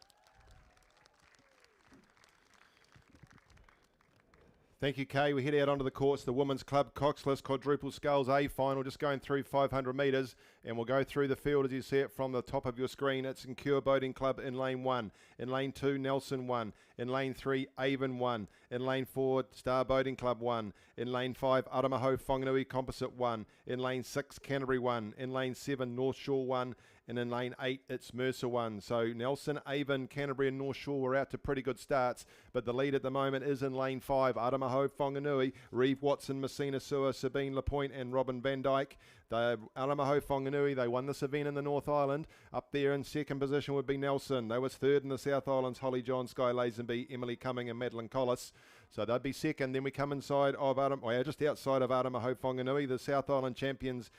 Thank you, Kay. We head out onto the courts. The Women's Club Coxless Quadruple Sculls A final, just going through 500 metres, and we'll go through the field as you see it from the top of your screen. It's Incure Boating Club in lane 1. In lane 2, Nelson 1. In lane 3, Avon 1. In lane 4, Star Boating Club 1. In lane 5, Aramaho Whanganui Composite 1. In lane 6, Canterbury 1. In lane 7, North Shore 1. And in lane 8, it's Mercer 1. So Nelson, Avon, Canterbury and North Shore were out to pretty good starts, but the lead at the moment is in lane 5. Aramaho Whanganui, Reeve Watson, Messina Sewer, Sabine Lapointe and Robin Van Dyke. The Aramaho Whanganui, they won this event in the North Island. Up there in second position would be Nelson. They was third in the South Islands, Holly John, Sky Lazenby, Emily Cumming and Madeline Collis. So they'd be second. Then we come inside of just outside of Aramaho Whanganui, the South Island champions.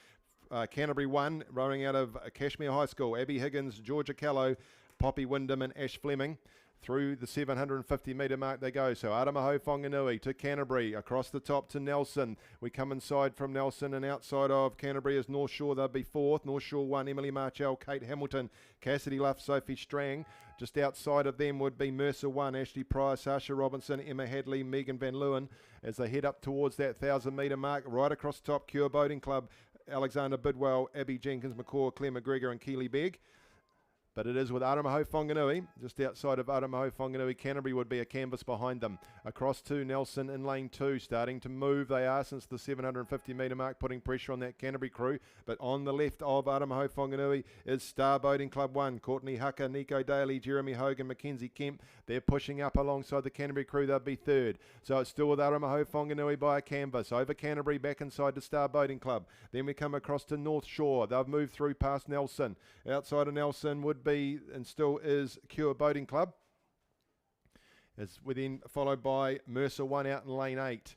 Canterbury 1, rowing out of Cashmere High School. Abby Higgins, Georgia Callow, Poppy Wyndham and Ash Fleming. Through the 750 metre mark they go. So Aramaho Whanganui to Canterbury, across the top to Nelson. We come inside from Nelson, and outside of Canterbury is North Shore. They'll be fourth. North Shore 1, Emily Marchell, Kate Hamilton, Cassidy Luff, Sophie Strang. Just outside of them would be Mercer 1, Ashley Pryor, Sasha Robinson, Emma Hadley, Megan Van Leeuwen, as they head up towards that 1,000 metre mark. Right across the top, Cure Boating Club, Alexander Bidwell, Abby Jenkins McCaw, Claire McGregor and Keely Begg. But it is with Aramaho Whanganui. Just outside of Aramaho Whanganui, Canterbury would be a canvas behind them. Across to Nelson in lane 2, starting to move. They are since the 750 metre mark, putting pressure on that Canterbury crew. But on the left of Aramaho Whanganui is Star Boating Club 1. Courtney Hucker, Nico Daly, Jeremy Hogan, Mackenzie Kemp. They're pushing up alongside the Canterbury crew. They'll be third. So it's still with Aramaho Whanganui by a canvas. Over Canterbury, back inside to Star Boating Club. Then we come across to North Shore. They've moved through past Nelson. Outside of Nelson would be, and still is, Cure Boating Club. It's within, followed by Mercer 1 out in lane 8.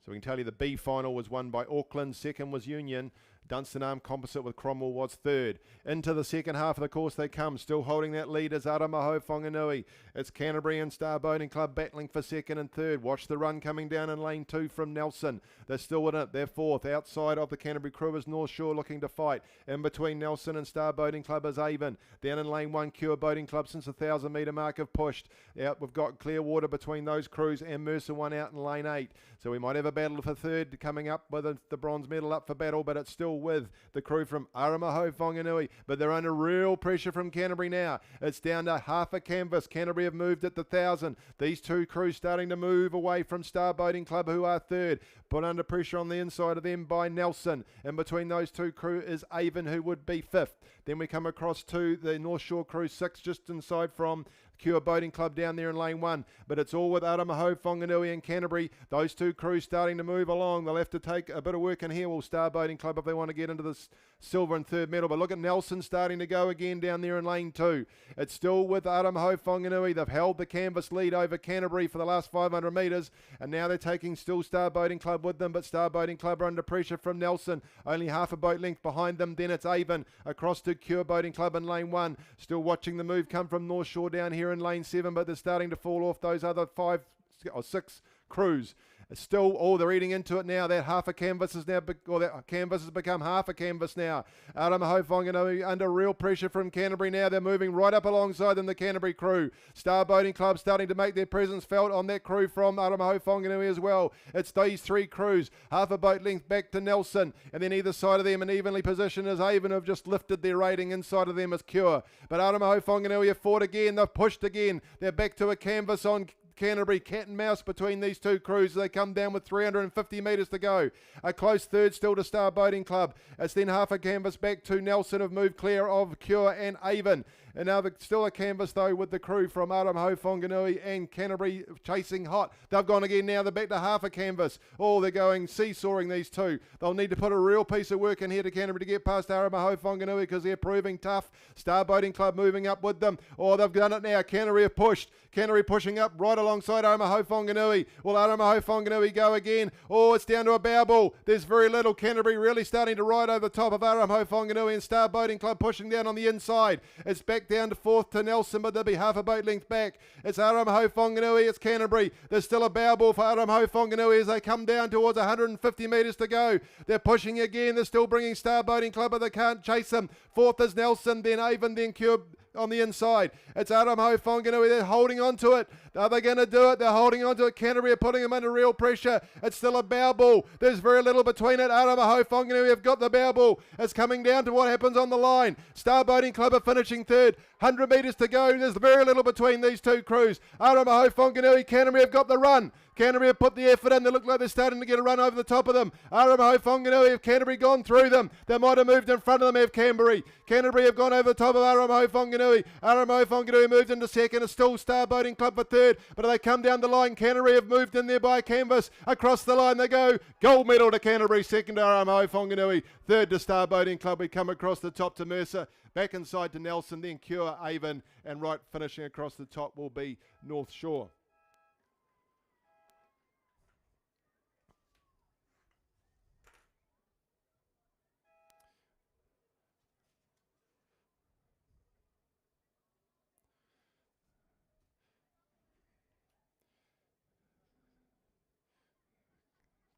So we can tell you the B final was won by Auckland. Second was Union. Dunstan Arm Composite with Cromwell was third. Into the second half of the course they come. Still holding that lead is Aramaho Whanganui. It's Canterbury and Star Boating Club battling for second and third. Watch the run coming down in lane 2 from Nelson. They're still in it. They're fourth. Outside of the Canterbury crew is North Shore looking to fight. In between Nelson and Star Boating Club is Avon. Down in lane 1, Cure Boating Club since the 1,000 metre mark have pushed. Out we've got Clearwater between those crews and Mercer 1 out in lane 8. So we might have a battle for third coming up with the bronze medal up for battle, but it's still with the crew from Aramaho Whanganui. But they're under real pressure from Canterbury now. It's down to half a canvas. Canterbury have moved at the 1,000. These two crews starting to move away from Star Boating Club, who are third. Put under pressure on the inside of them by Nelson. In between those two crew is Avon, who would be fifth. Then we come across to the North Shore crew, 6 just inside from Cure Boating Club down there in lane 1. But it's all with Aramaho Whanganui and Canterbury. Those two crews starting to move along. They'll have to take a bit of work in here, will Star Boating Club, if they want to get into this silver and third medal. But look at Nelson starting to go again down there in lane 2. It's still with Aramaho Whanganui. They've held the canvas lead over Canterbury for the last 500 metres, and now they're taking still Star Boating Club with them, but Star Boating Club are under pressure from Nelson, only half a boat length behind them. Then it's Avon across to Cure Boating Club in lane 1. Still watching the move come from North Shore down here in lane 7, but they're starting to fall off those other 5 or 6 crews. It's still, they're eating into it now. That half a canvas is now, or that canvas has become half a canvas now. Aramaho Whanganui under real pressure from Canterbury now. They're moving right up alongside them, the Canterbury crew. Star Boating Club starting to make their presence felt on that crew from Aramaho Whanganui as well. It's these 3 crews, half a boat length back to Nelson, and then either side of them in evenly positioned as Avon have just lifted their rating. Inside of them is Cure. But Aramaho Whanganui have fought again. They've pushed again. They're back to a canvas on Canterbury, cat and mouse between these two crews. They come down with 350 metres to go. A close third still to Star Boating Club. It's then half a canvas back to Nelson, have moved clear of Cure and Avon. And now still a canvas though with the crew from Aramaho Whanganui and Canterbury chasing hot. They've gone again now. They're back to half a canvas. They're going seesawing, these two. They'll need to put a real piece of work in here to Canterbury to get past Aramaho Whanganui because they're proving tough. Star Boating Club moving up with them. They've done it now. Canterbury have pushed. Canterbury pushing up right alongside Aramaho Whanganui. Will Aramaho Whanganui go again? It's down to a bow ball. There's very little. Canterbury really starting to ride over the top of Aramaho Whanganui, and Star Boating Club pushing down on the inside. It's back down to fourth to Nelson, but they'll be half a boat length back. It's Aramaho Whanganui, it's Canterbury. There's still a bow ball for Aramaho Whanganui as they come down towards 150 metres to go. They're pushing again. They're still bringing Star Boating Club, but they can't chase them. Fourth is Nelson, then Avon, then Cube on the inside. It's Aramaho Whanganui. They're holding on to it. Are they going to do it? They're holding on to it. Canterbury are putting them under real pressure. It's still a bow ball. There's very little between it. Aramaho Whanganui have got the bow ball. It's coming down to what happens on the line. Star Boating Club are finishing third. 100 metres to go. There's very little between these two crews. Aramaho Whanganui, Canterbury have got the run. Canterbury have put the effort in. They look like they're starting to get a run over the top of them. Aramaho Whanganui, have Canterbury gone through them? They might have moved in front of them, have Canterbury. Canterbury have gone over the top of Aramaho Whanganui. Aramaho Whanganui moved into second. It's still Star Boating Club for third. But they come down the line. Canterbury have moved in there by a canvas. Across the line they go. Gold medal to Canterbury. Second to Aramaho Whanganui. Third to Star Boating Club. We come across the top to Mercer. Back inside to Nelson. Then Cure, Avon. And right finishing across the top will be North Shore.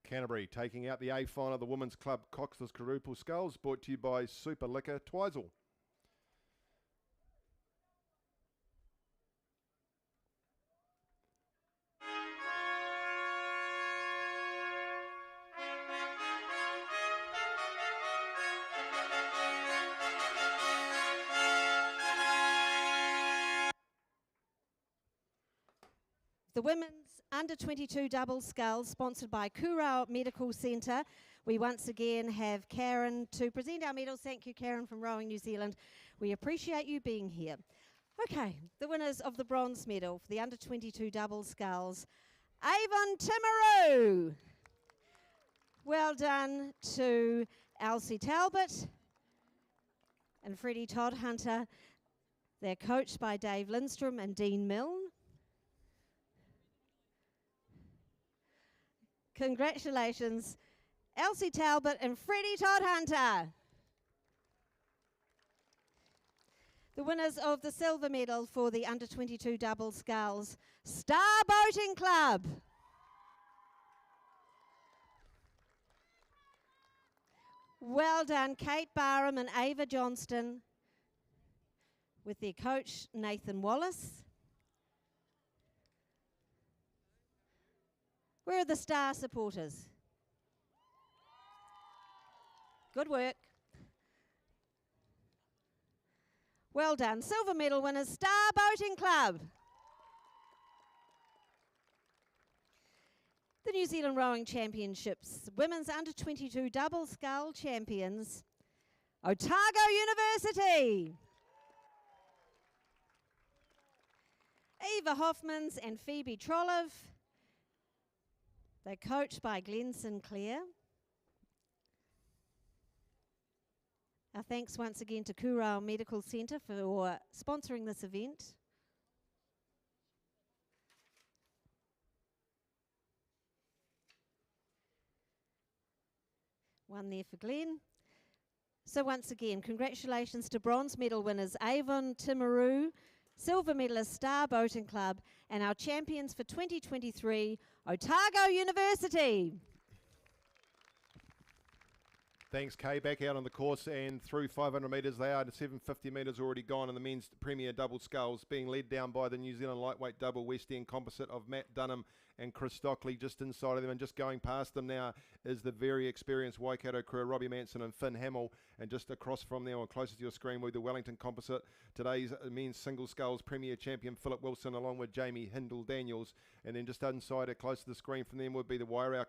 Canterbury taking out the A final of the Women's Club Coxless Quadruple Sculls, brought to you by Super Liquor Twizel. The Women's Under-22 Double Sculls, sponsored by Kurau Medical Centre. We once again have Karen to present our medals. Thank you, Karen, from Rowing New Zealand. We appreciate you being here. Okay, the winners of the bronze medal for the Under-22 Double Sculls. Avon Timaru. Well done to Elsie Talbot and Freddie Todd Hunter. They're coached by Dave Lindstrom and Dean Milne. Congratulations, Elsie Talbot and Freddie Todd Hunter. The winners of the silver medal for the Under-22 Double Sculls, Star Boating Club. Well done, Kate Barham and Ava Johnston, with their coach, Nathan Wallace. Where are the Star supporters? Good work. Well done. Silver medal winners, Star Boating Club. The New Zealand Rowing Championships, Women's Under-22 Double Scull Champions, Otago University. Eva Hoffmans and Phoebe Trollow. They're coached by Glenn Sinclair. Our thanks once again to Kurau Medical Centre for sponsoring this event. One there for Glenn. So once again, congratulations to bronze medal winners Avon Timaru, silver medalist Star Boating Club, and our champions for 2023, Otago University. Thanks, Kay. Back out on the course and through 500 metres they are. The 750 metres already gone in the men's Premier Double Sculls, being led down by the New Zealand Lightweight Double West End Composite of Matt Dunham and Chris Stockley just inside of them, and just going past them now is the very experienced Waikato crew, Robbie Manson and Finn Hamill, and just across from there, or closer to your screen, with the Wellington Composite, today's men's single sculls Premier Champion Philip Wilson along with Jamie Hindle Daniels, and then just inside it, close to the screen from them would be the Wairau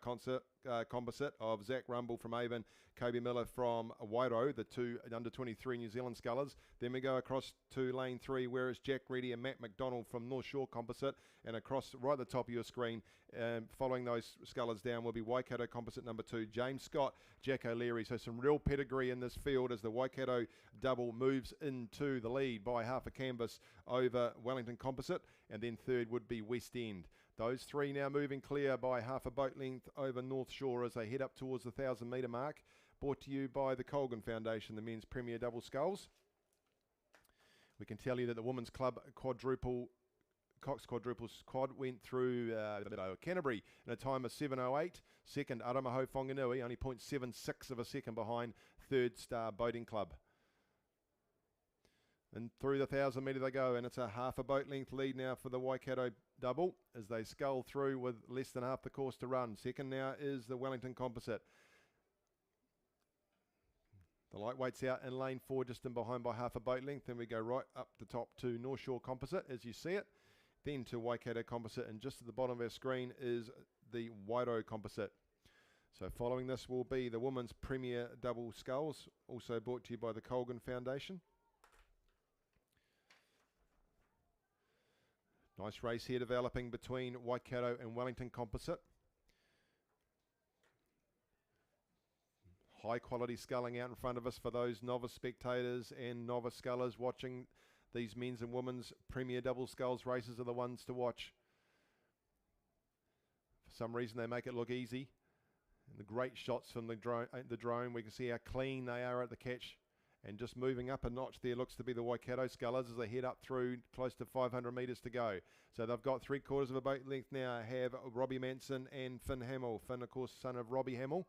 Composite of Zach Rumble from Avon, Kobe Miller from Wairau, the two under-23 New Zealand scullers. Then we go across to lane 3, where is Jack Reddy and Matt McDonald from North Shore Composite, and across right at the top of your screen, following those scullers down will be Waikato Composite number 2, James Scott, Jack O'Leary. So some real pedigree in this field as the Waikato double moves into the lead by half a canvas over Wellington Composite, and then third would be West End. Those three now moving clear by half a boat length over North Shore as they head up towards the 1,000 metre mark. Brought to you by the Colgan Foundation, the men's Premier Double Sculls. We can tell you that the Women's Club Cox Quadruple Squad went through Canterbury in a time of 7:08. Second, Aramaho Whanganui, only 0.76 of a second behind third Star Boating Club. And through the 1,000 metre they go, and it's a half a boat length lead now for the Waikato double as they scull through with less than half the course to run. Second now is the Wellington Composite. The lightweight's out in lane 4, just in behind by half a boat length. Then we go right up the top to North Shore Composite as you see it. Then to Waikato Composite, and just at the bottom of our screen is the Wairau Composite. So following this will be the Women's Premier Double Sculls, also brought to you by the Colgan Foundation. Nice race here developing between Waikato and Wellington Composite. High quality sculling out in front of us for those novice spectators and novice scullers watching these men's and women's Premier Double Sculls races are the ones to watch. For some reason they make it look easy. And the great shots from the drone, we can see how clean they are at the catch And just moving up a notch there looks to be the Waikato Scullers as they head up through close to 500 metres to go. So they've got 3/4 of a boat length now. Have Robbie Manson and Finn Hamill. Finn, of course, son of Robbie Hamill.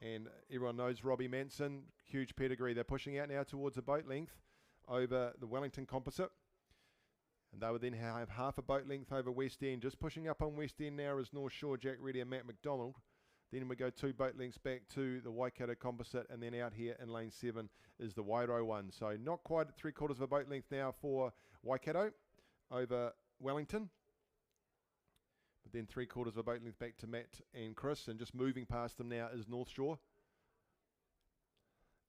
And everyone knows Robbie Manson, huge pedigree. They're pushing out now towards a boat length over the Wellington Composite. And they would then have half a boat length over West End. Just pushing up on West End now is North Shore, Jack Reddy and Matt McDonald. Then we go 2 boat lengths back to the Waikato Composite, and then out here in lane 7 is the Wairo one. So not quite at 3/4 of a boat length now for Waikato over Wellington. But then 3/4 of a boat length back to Matt and Chris, and just moving past them now is North Shore.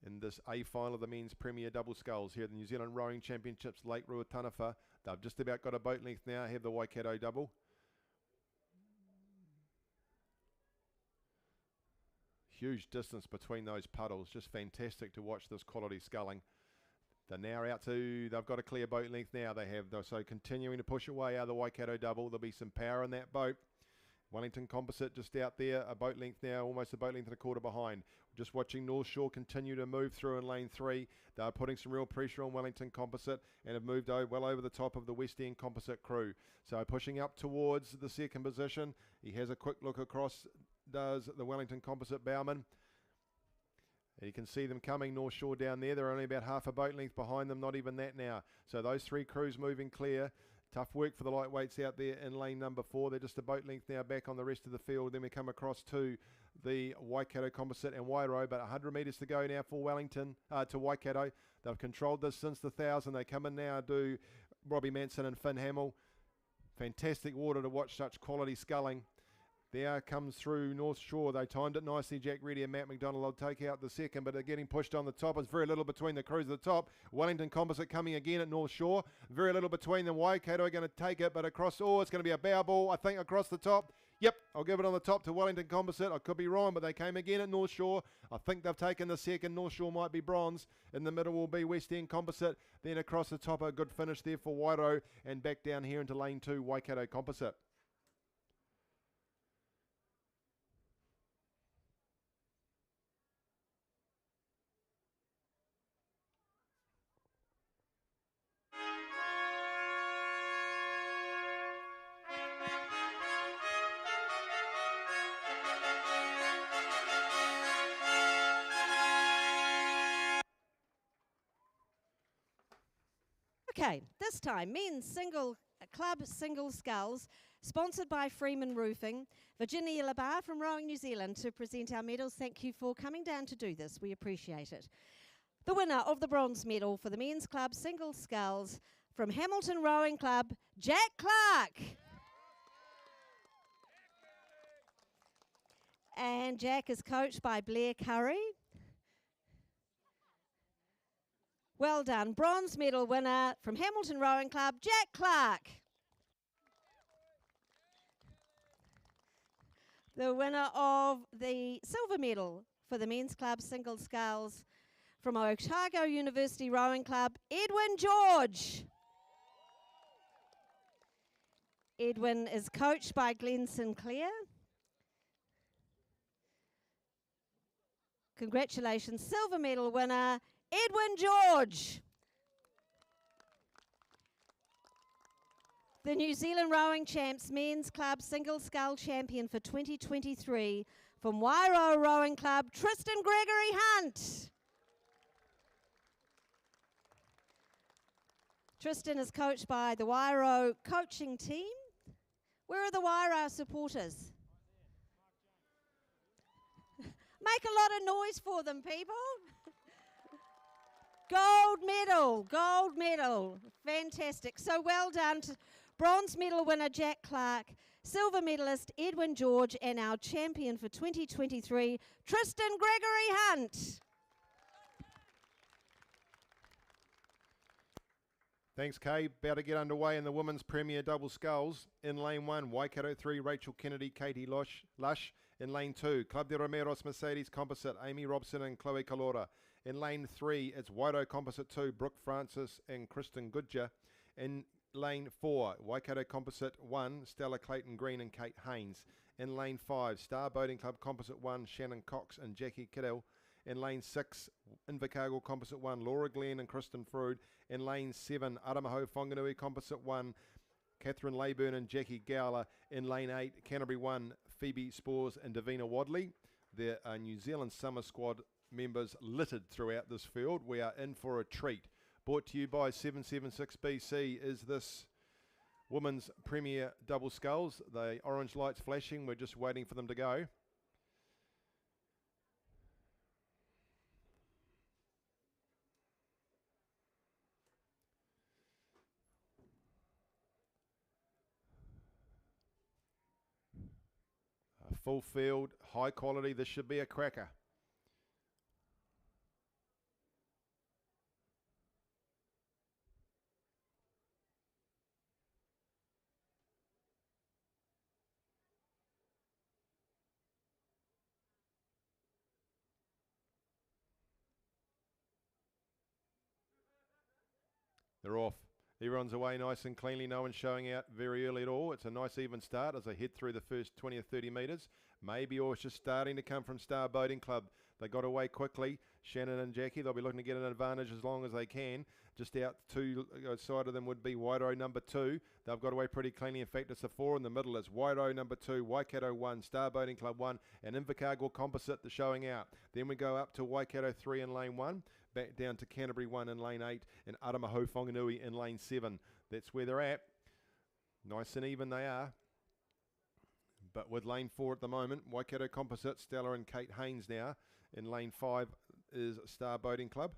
In this A final of the men's Premier Double Sculls here at the New Zealand Rowing Championships, Lake Ruataniwha. They've just about got a boat length now, have the Waikato double. Huge distance between those puddles, just fantastic to watch this quality sculling. They're now out to, they've got a clear boat length now, they have, so continuing to push away out of the Waikato double. There'll be some power in that boat. Wellington Composite just out there, a boat length now, almost a boat length and a quarter behind. Just watching North Shore continue to move through in lane 3. They're putting some real pressure on Wellington Composite and have moved well over the top of the West End Composite crew. So pushing up towards the second position. He has a quick look across, does the Wellington Composite bowman. And you can see them coming, North Shore down there. They're only about half a boat length behind them, not even that now. So those 3 crews moving clear. Tough work for the lightweights out there in lane number 4. They're just a boat length now back on the rest of the field. Then we come across to the Waikato Composite and Wairo, but 100 metres to go now for Wellington, to Waikato. They've controlled this since the 1,000. They come in now, do Robbie Manson and Finn Hamill. Fantastic water to watch such quality sculling. There comes through North Shore. They timed it nicely. Jack Reddy and Matt McDonald will take out the second, but they're getting pushed on the top. There's very little between the crews at the top. Wellington Composite coming again at North Shore. Very little between them. Waikato are going to take it, but across, it's going to be a bow ball, I think, across the top. Yep, I'll give it on the top to Wellington Composite. I could be wrong, but they came again at North Shore. I think they've taken the second. North Shore might be bronze. In the middle will be West End Composite. Then across the top, a good finish there for Wairo, and back down here into lane 2, Waikato Composite. Okay, this time, men's club single sculls, sponsored by Freeman Roofing. Virginia Labar from Rowing New Zealand to present our medals. Thank you for coming down to do this. We appreciate it. The winner of the bronze medal for the men's club single sculls from Hamilton Rowing Club, Jack Clark. And Jack is coached by Blair Curry. Well done. Bronze medal winner from Hamilton Rowing Club, Jack Clark. The winner of the silver medal for the men's club single sculls from Otago University Rowing Club, Edwin George. Edwin is coached by Glenn Sinclair. Congratulations, silver medal winner, Edwin George. The New Zealand Rowing Champs Men's Club Single Scull Champion for 2023 from Wairo Rowing Club, Tristan Gregory Hunt. Tristan is coached by the Wairo coaching team. Where are the Wairo supporters? Make a lot of noise for them, people. Gold medal, fantastic. So well done to bronze medal winner Jack Clark, silver medalist Edwin George, and our champion for 2023, Tristan Gregory Hunt. Thanks, Kay. About to get underway in the Women's Premier Double Sculls. In lane 1, Waikato 3, Rachel Kennedy, Katie Lush. In lane 2, Club de Romeros Mercedes Composite, Amy Robson and Chloe Calora. In lane 3, it's Wairo Composite 2, Brooke Francis and Kristen Goodger. In lane 4, Waikato Composite 1, Stella Clayton Green and Kate Haynes. In lane 5, Star Boating Club Composite 1, Shannon Cox and Jackie Kiddell. In lane 6, Invercargill Composite 1, Laura Glenn and Kristen Frood. In lane 7, Aramaho Whanganui Composite 1, Catherine Leyburn and Jackie Gowler. In lane 8, Canterbury 1, Phoebe Spores and Davina Wadley. There are New Zealand Summer Squad members littered throughout this field. We are in for a treat. Brought to you by 776BC is this Women's Premier Double Sculls. The orange lights flashing. We're just waiting for them to go. A full field, high quality. This should be a cracker. They're off. Everyone's away nice and cleanly. No one's showing out very early at all. It's a nice even start as they head through the first 20 or 30 metres. Maybe or it's just starting to come from Star Boating Club. They got away quickly. Shannon and Jackie, they'll be looking to get an advantage as long as they can. Just out to side of them would be Wairau number 2. They've got away pretty cleanly. In fact, it's a 4 in the middle. It's Wairau number 2, Waikato 1, Star Boating Club 1, and Invercargill Composite the showing out. Then we go up to Waikato 3 in lane 1, back down to Canterbury 1 in lane 8, and Aramaho Whanganui in lane 7. That's where they're at. Nice and even they are. But with lane 4 at the moment, Waikato Composite, Stella and Kate Haynes now. In lane 5 is Star Boating Club.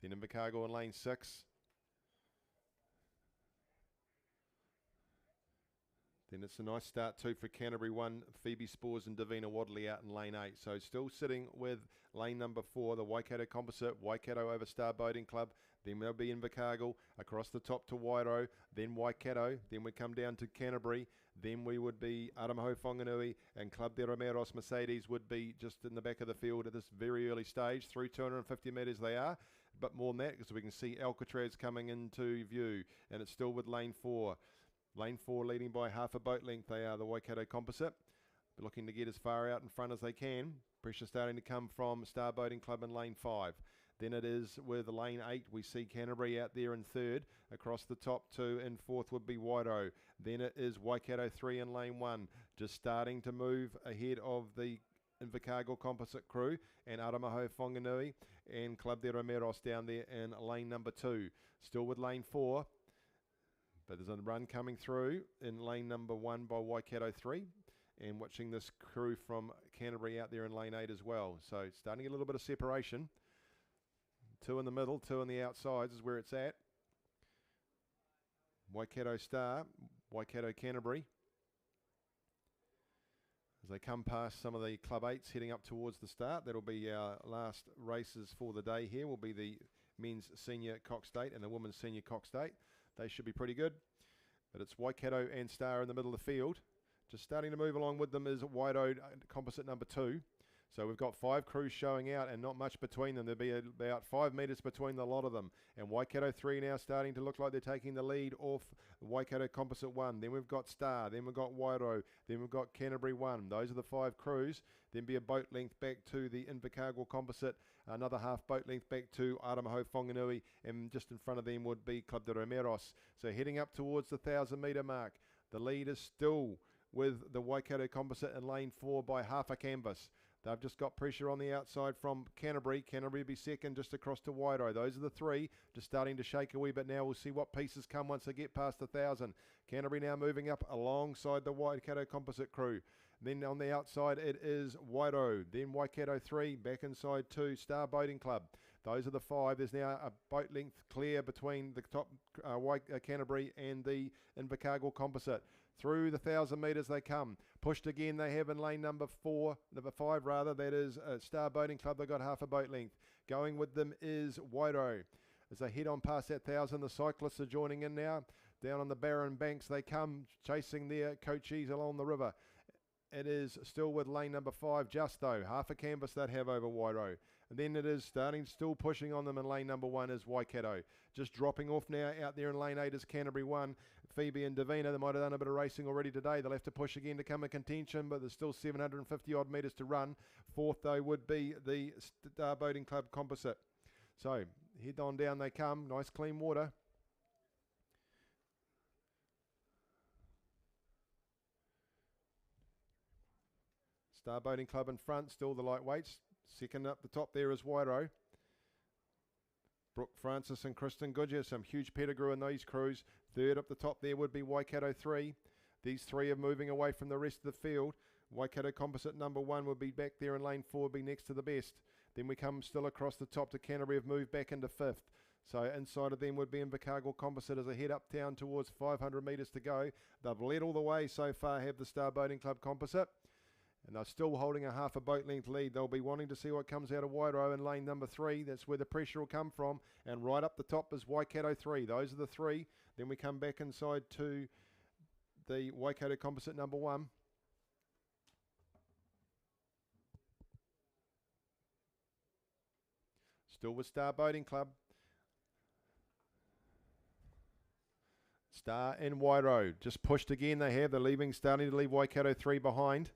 Then Invercargill in lane 6. Then it's a nice start too for Canterbury 1, Phoebe Spores and Davina Wadley out in lane 8. So still sitting with lane number 4, the Waikato Composite, Waikato over Star Boating Club. Then there'll be Invercargill, across the top to Wairau, then Waikato, then we come down to Canterbury, then we would be Aramaho Whanganui, and Club de Romeros Mercedes would be just in the back of the field at this very early stage. Through 250 metres they are, but more than that because we can see Alcatraz coming into view, and it's still with lane 4. Lane 4 leading by half a boat length. They are the Waikato Composite. They're looking to get as far out in front as they can. Pressure starting to come from Star Boating Club in lane 5. Then it is with lane 8. We see Canterbury out there in 3rd. Across the top 2 in 4th would be Wairau. Then it is Waikato 3 in lane 1. Just starting to move ahead of the Invercargill Composite crew and Aramaho Whanganui and Club de Romeros down there in lane number 2. Still with lane 4. But there's a run coming through in lane number 1 by Waikato 3, and watching this crew from Canterbury out there in lane 8 as well. So starting a little bit of separation. 2 in the middle, 2 on the outsides is where it's at. Waikato Star, Waikato Canterbury. As they come past some of the Club 8s heading up towards the start, that'll be our last races for the day here. Will be the men's senior Cox State and the women's senior Cox State. They should be pretty good. But it's Waikato and Star in the middle of the field. Just starting to move along with them is Wairau Composite number 2. So we've got 5 crews showing out and not much between them. There'll be about 5 metres between the lot of them. And Waikato 3 now starting to look like they're taking the lead off Waikato Composite 1. Then we've got Star. Then we've got Wairau. Then we've got Canterbury 1. Those are the 5 crews. Then be a boat length back to the Invercargill Composite. Another half boat length back to Aramaho Whanganui. And just in front of them would be Club de Romeros. So heading up towards the 1,000 metre mark. The lead is still with the Waikato Composite in lane 4 by half a canvas. They've just got pressure on the outside from Canterbury. Canterbury will be second just across to Wairau. Those are the 3 just starting to shake a wee bit now. We'll see what pieces come once they get past the 1,000. Canterbury now moving up alongside the Waikato Composite crew. Then on the outside it is Wairau. Then Waikato 3 back inside 2 Star Boating Club. Those are the 5. There's now a boat length clear between the top Canterbury and the Invercargill Composite. Through the 1,000 metres they come. Pushed again they have in lane number 5 rather. That is Star Boating Club. They've got half a boat length. Going with them is Wairau. As they head on past that 1,000, the cyclists are joining in now. Down on the barren banks they come, chasing their coachees along the river. it is still with lane number 5, Justo. Half a canvas that have over Wairo. And then it is starting, still pushing on them in lane number 1 is Waikato. Just dropping off now out there in lane 8 is Canterbury 1. Phoebe and Davina, they might have done a bit of racing already today. They'll have to push again to come in contention, but there's still 750 odd metres to run. Fourth, though, would be the Star Boating Club Composite. So, head on down they come. Nice clean water. Star Boating Club in front, still the lightweights. Second up the top there is Wairo. Brooke Francis and Kristen Goodyear, some huge pedigree in those crews. Third up the top there would be Waikato 3. These three are moving away from the rest of the field. Waikato Composite number 1 would be back there in lane 4, would be next to the best. Then we come still across the top to Canterbury, have moved back into 5th. So inside of them would be Invercargill Composite as a head up town towards 500 metres to go. They've led all the way so far, have the Star Boating Club Composite. And they're still holding a half a boat length lead. They'll be wanting to see what comes out of Wairo in lane number 3. That's where the pressure will come from. And right up the top is Waikato 3. Those are the three. Then we come back inside to the Waikato Composite number 1. Still with Star Boating Club. Star and Wairo just pushed again. They have. They're leaving, starting to leave Waikato 3 behind.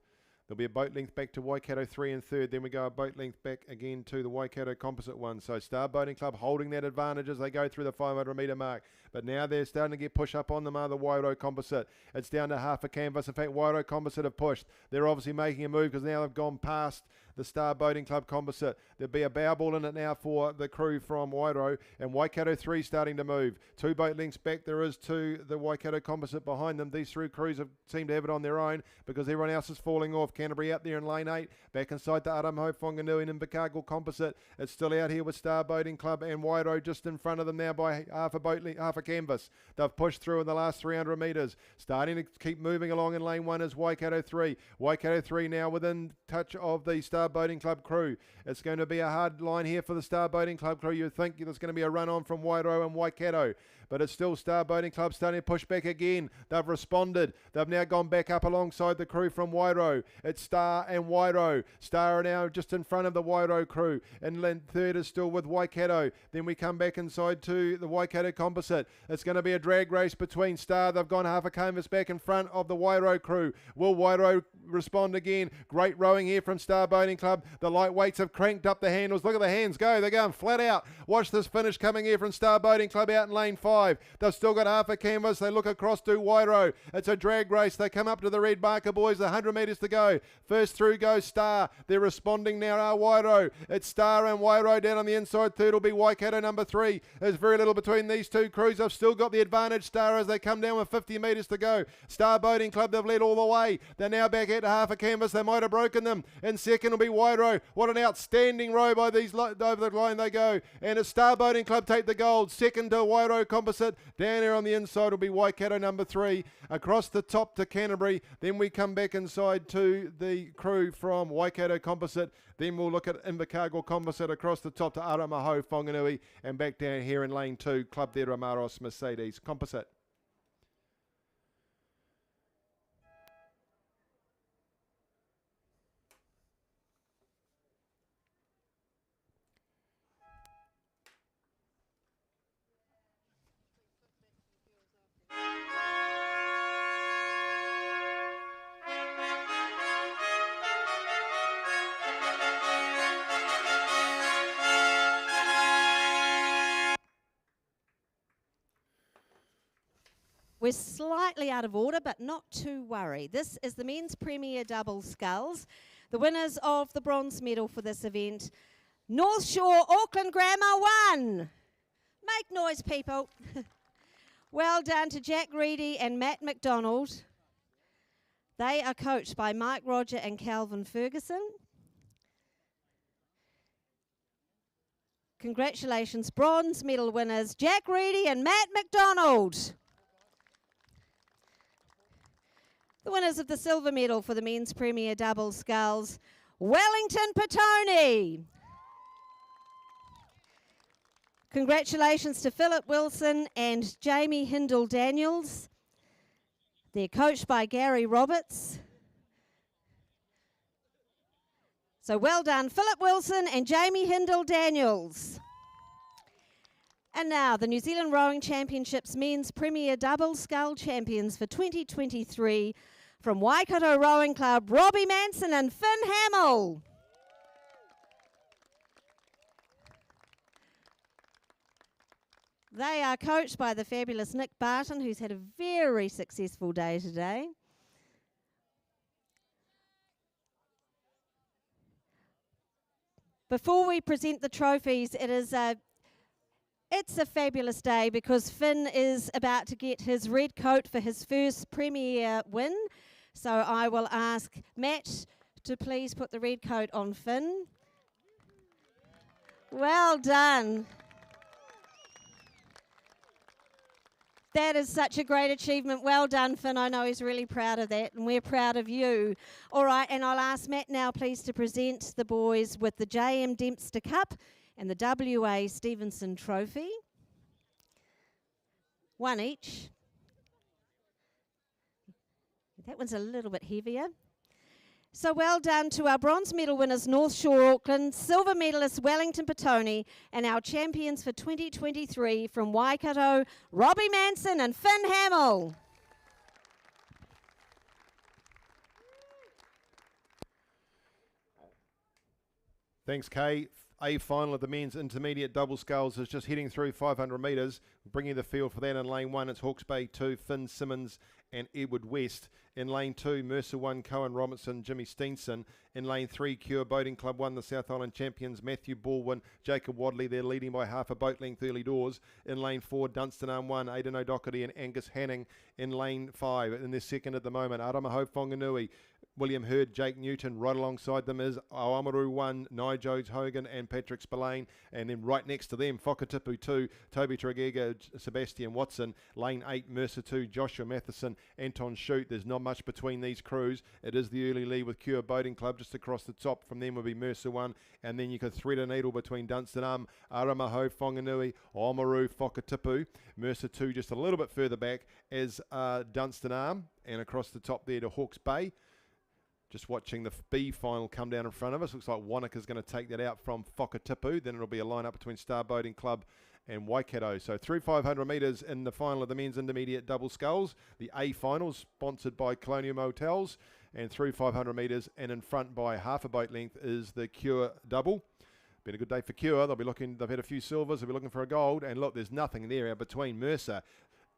There'll be a boat length back to Waikato 3 and third. Then we go a boat length back again to the Waikato Composite 1. So Star Boating Club holding that advantage as they go through the 500 metre mark. But now they're starting to get push up on them are the Wairo Composite. It's down to half a canvas. In fact, Wairo Composite have pushed. They're obviously making a move because now they've gone past the Star Boating Club Composite. There'll be a bow ball in it now for the crew from Wairo. And Waikato 3 starting to move. 2 boat lengths back there is to the Waikato Composite behind them. These three crews seem to have it on their own because everyone else is falling off. Canterbury out there in lane 8. Back inside to Aramaho, Whanganui and Invercargill Composite. It's still out here with Star Boating Club and Wairo just in front of them now by half a canvas. They've pushed through in the last 300 metres. Starting to keep moving along in lane 1 is Waikato 3. Waikato 3 now within touch of the Star Boating Club crew. It's going to be a hard line here for the Star Boating Club crew. You'd think there's going to be a run on from Wairo and Waikato. But it's still Star Boating Club starting to push back again. They've responded. They've now gone back up alongside the crew from Wairo. It's Star and Wairo. Star are now just in front of the Wairo crew. And then third is still with Waikato. Then we come back inside to the Waikato Composite. It's going to be a drag race between Star. They've gone half a canvas back in front of the Wairo crew. Will Wairo respond again? Great rowing here from Star Boating Club. The lightweights have cranked up the handles. Look at the hands go. They're going flat out. Watch this finish coming here from Star Boating Club out in lane 5. They've still got half a canvas. They look across to Wairo. It's a drag race. They come up to the red marker, boys. 100 metres to go. First through goes Star. They're responding now are Wairo. It's Star and Wairo down on the inside. Third will be Waikato number 3. There's very little between these two crews. They've still got the advantage, Star, as they come down with 50 metres to go. Star Boating Club, they've led all the way. They're now back at half a canvas. They might have broken them. In second will be Wairo. What an outstanding row by these over the line they go. And it's Star Boating Club take the gold. Second to Wairo Composite. Down here on the inside will be Waikato number 3. Across the top to Canterbury. Then we come back inside to the crew from Waikato Composite. Then we'll look at Invercargill Composite across the top to Aramaho, Whanganui. And back down here in lane 2, Club de Ramaros Mercedes Composite. We're slightly out of order, but not to worry. This is the Men's Premier Double Sculls. The winners of the bronze medal for this event, North Shore Auckland Grammar 1. Make noise, people. Well done to Jack Reedy and Matt McDonald. They are coached by Mike Roger and Calvin Ferguson. Congratulations, bronze medal winners, Jack Reedy and Matt McDonald. The winners of the silver medal for the Men's Premier Double Sculls, Wellington Petone. Congratulations to Philip Wilson and Jamie Hindle Daniels. They're coached by Gary Roberts. So well done, Philip Wilson and Jamie Hindle-Daniels. And now, the New Zealand Rowing Championships Men's Premier Double Scull Champions for 2023 from Waikato Rowing Club, Robbie Manson and Finn Hamill. They are coached by the fabulous Nick Barton, who's had a very successful day today. Before we present the trophies, it's a fabulous day because Finn is about to get his red coat for his first Premier win. So I will ask Matt to please put the red coat on Finn. Well done. That is such a great achievement. Well done, Finn. I know he's really proud of that, and we're proud of you. All right, and I'll ask Matt now, please, to present the boys with the J.M. Dempster Cup and the W.A. Stevenson Trophy. One each. That one's a little bit heavier. So well done to our bronze medal winners, North Shore Auckland, silver medalist Wellington Petone, and our champions for 2023 from Waikato, Robbie Manson and Finn Hamill. Thanks, Kay. A final of the men's intermediate double sculls is just heading through 500 metres. Bringing the field for that in lane 1, it's Hawke's Bay 2, Finn Simmons and Edward West. In lane 2, Mercer 1, Cohen Robinson, Jimmy Steenson. In lane 3, Cure Boating Club 1, the South Island champions, Matthew Baldwin, Jacob Wadley. They're leading by half a boat length early doors. In lane 4, Dunstan Arm 1, Aidan O'Doherty and Angus Hanning. In lane 5, in their second at the moment, Aramaho Whanganui, William Hurd, Jake Newton. Right alongside them is Aoamaru 1, Nigel Hogan and Patrick Spillane. And then right next to them, Whakatipu 2, Toby Tregear, Sebastian Watson. Lane 8, Mercer 2, Joshua Matheson, Anton Shute. There's not much between these crews. It is the early lead with Cure Boating Club just across the top. From them will be Mercer 1. And then you could thread a needle between Dunstan Arm, Aramaho Whanganui, Aoamaru, Whakatipu. Mercer 2 just a little bit further back as Dunstan Arm. And across the top there to Hawke's Bay. Just watching the B final come down in front of us. Looks like Wanaka's going to take that out from Whakatipu. Then it'll be a line-up between Star Boating Club and Waikato. So through 500 metres in the final of the men's intermediate double sculls. The A finals sponsored by Colonial Motels. And through 500 metres and in front by half a boat length is the Cure double. Been a good day for Cure. They'll be looking. They've had a few silvers. They'll be looking for a gold. And look, there's nothing there between Mercer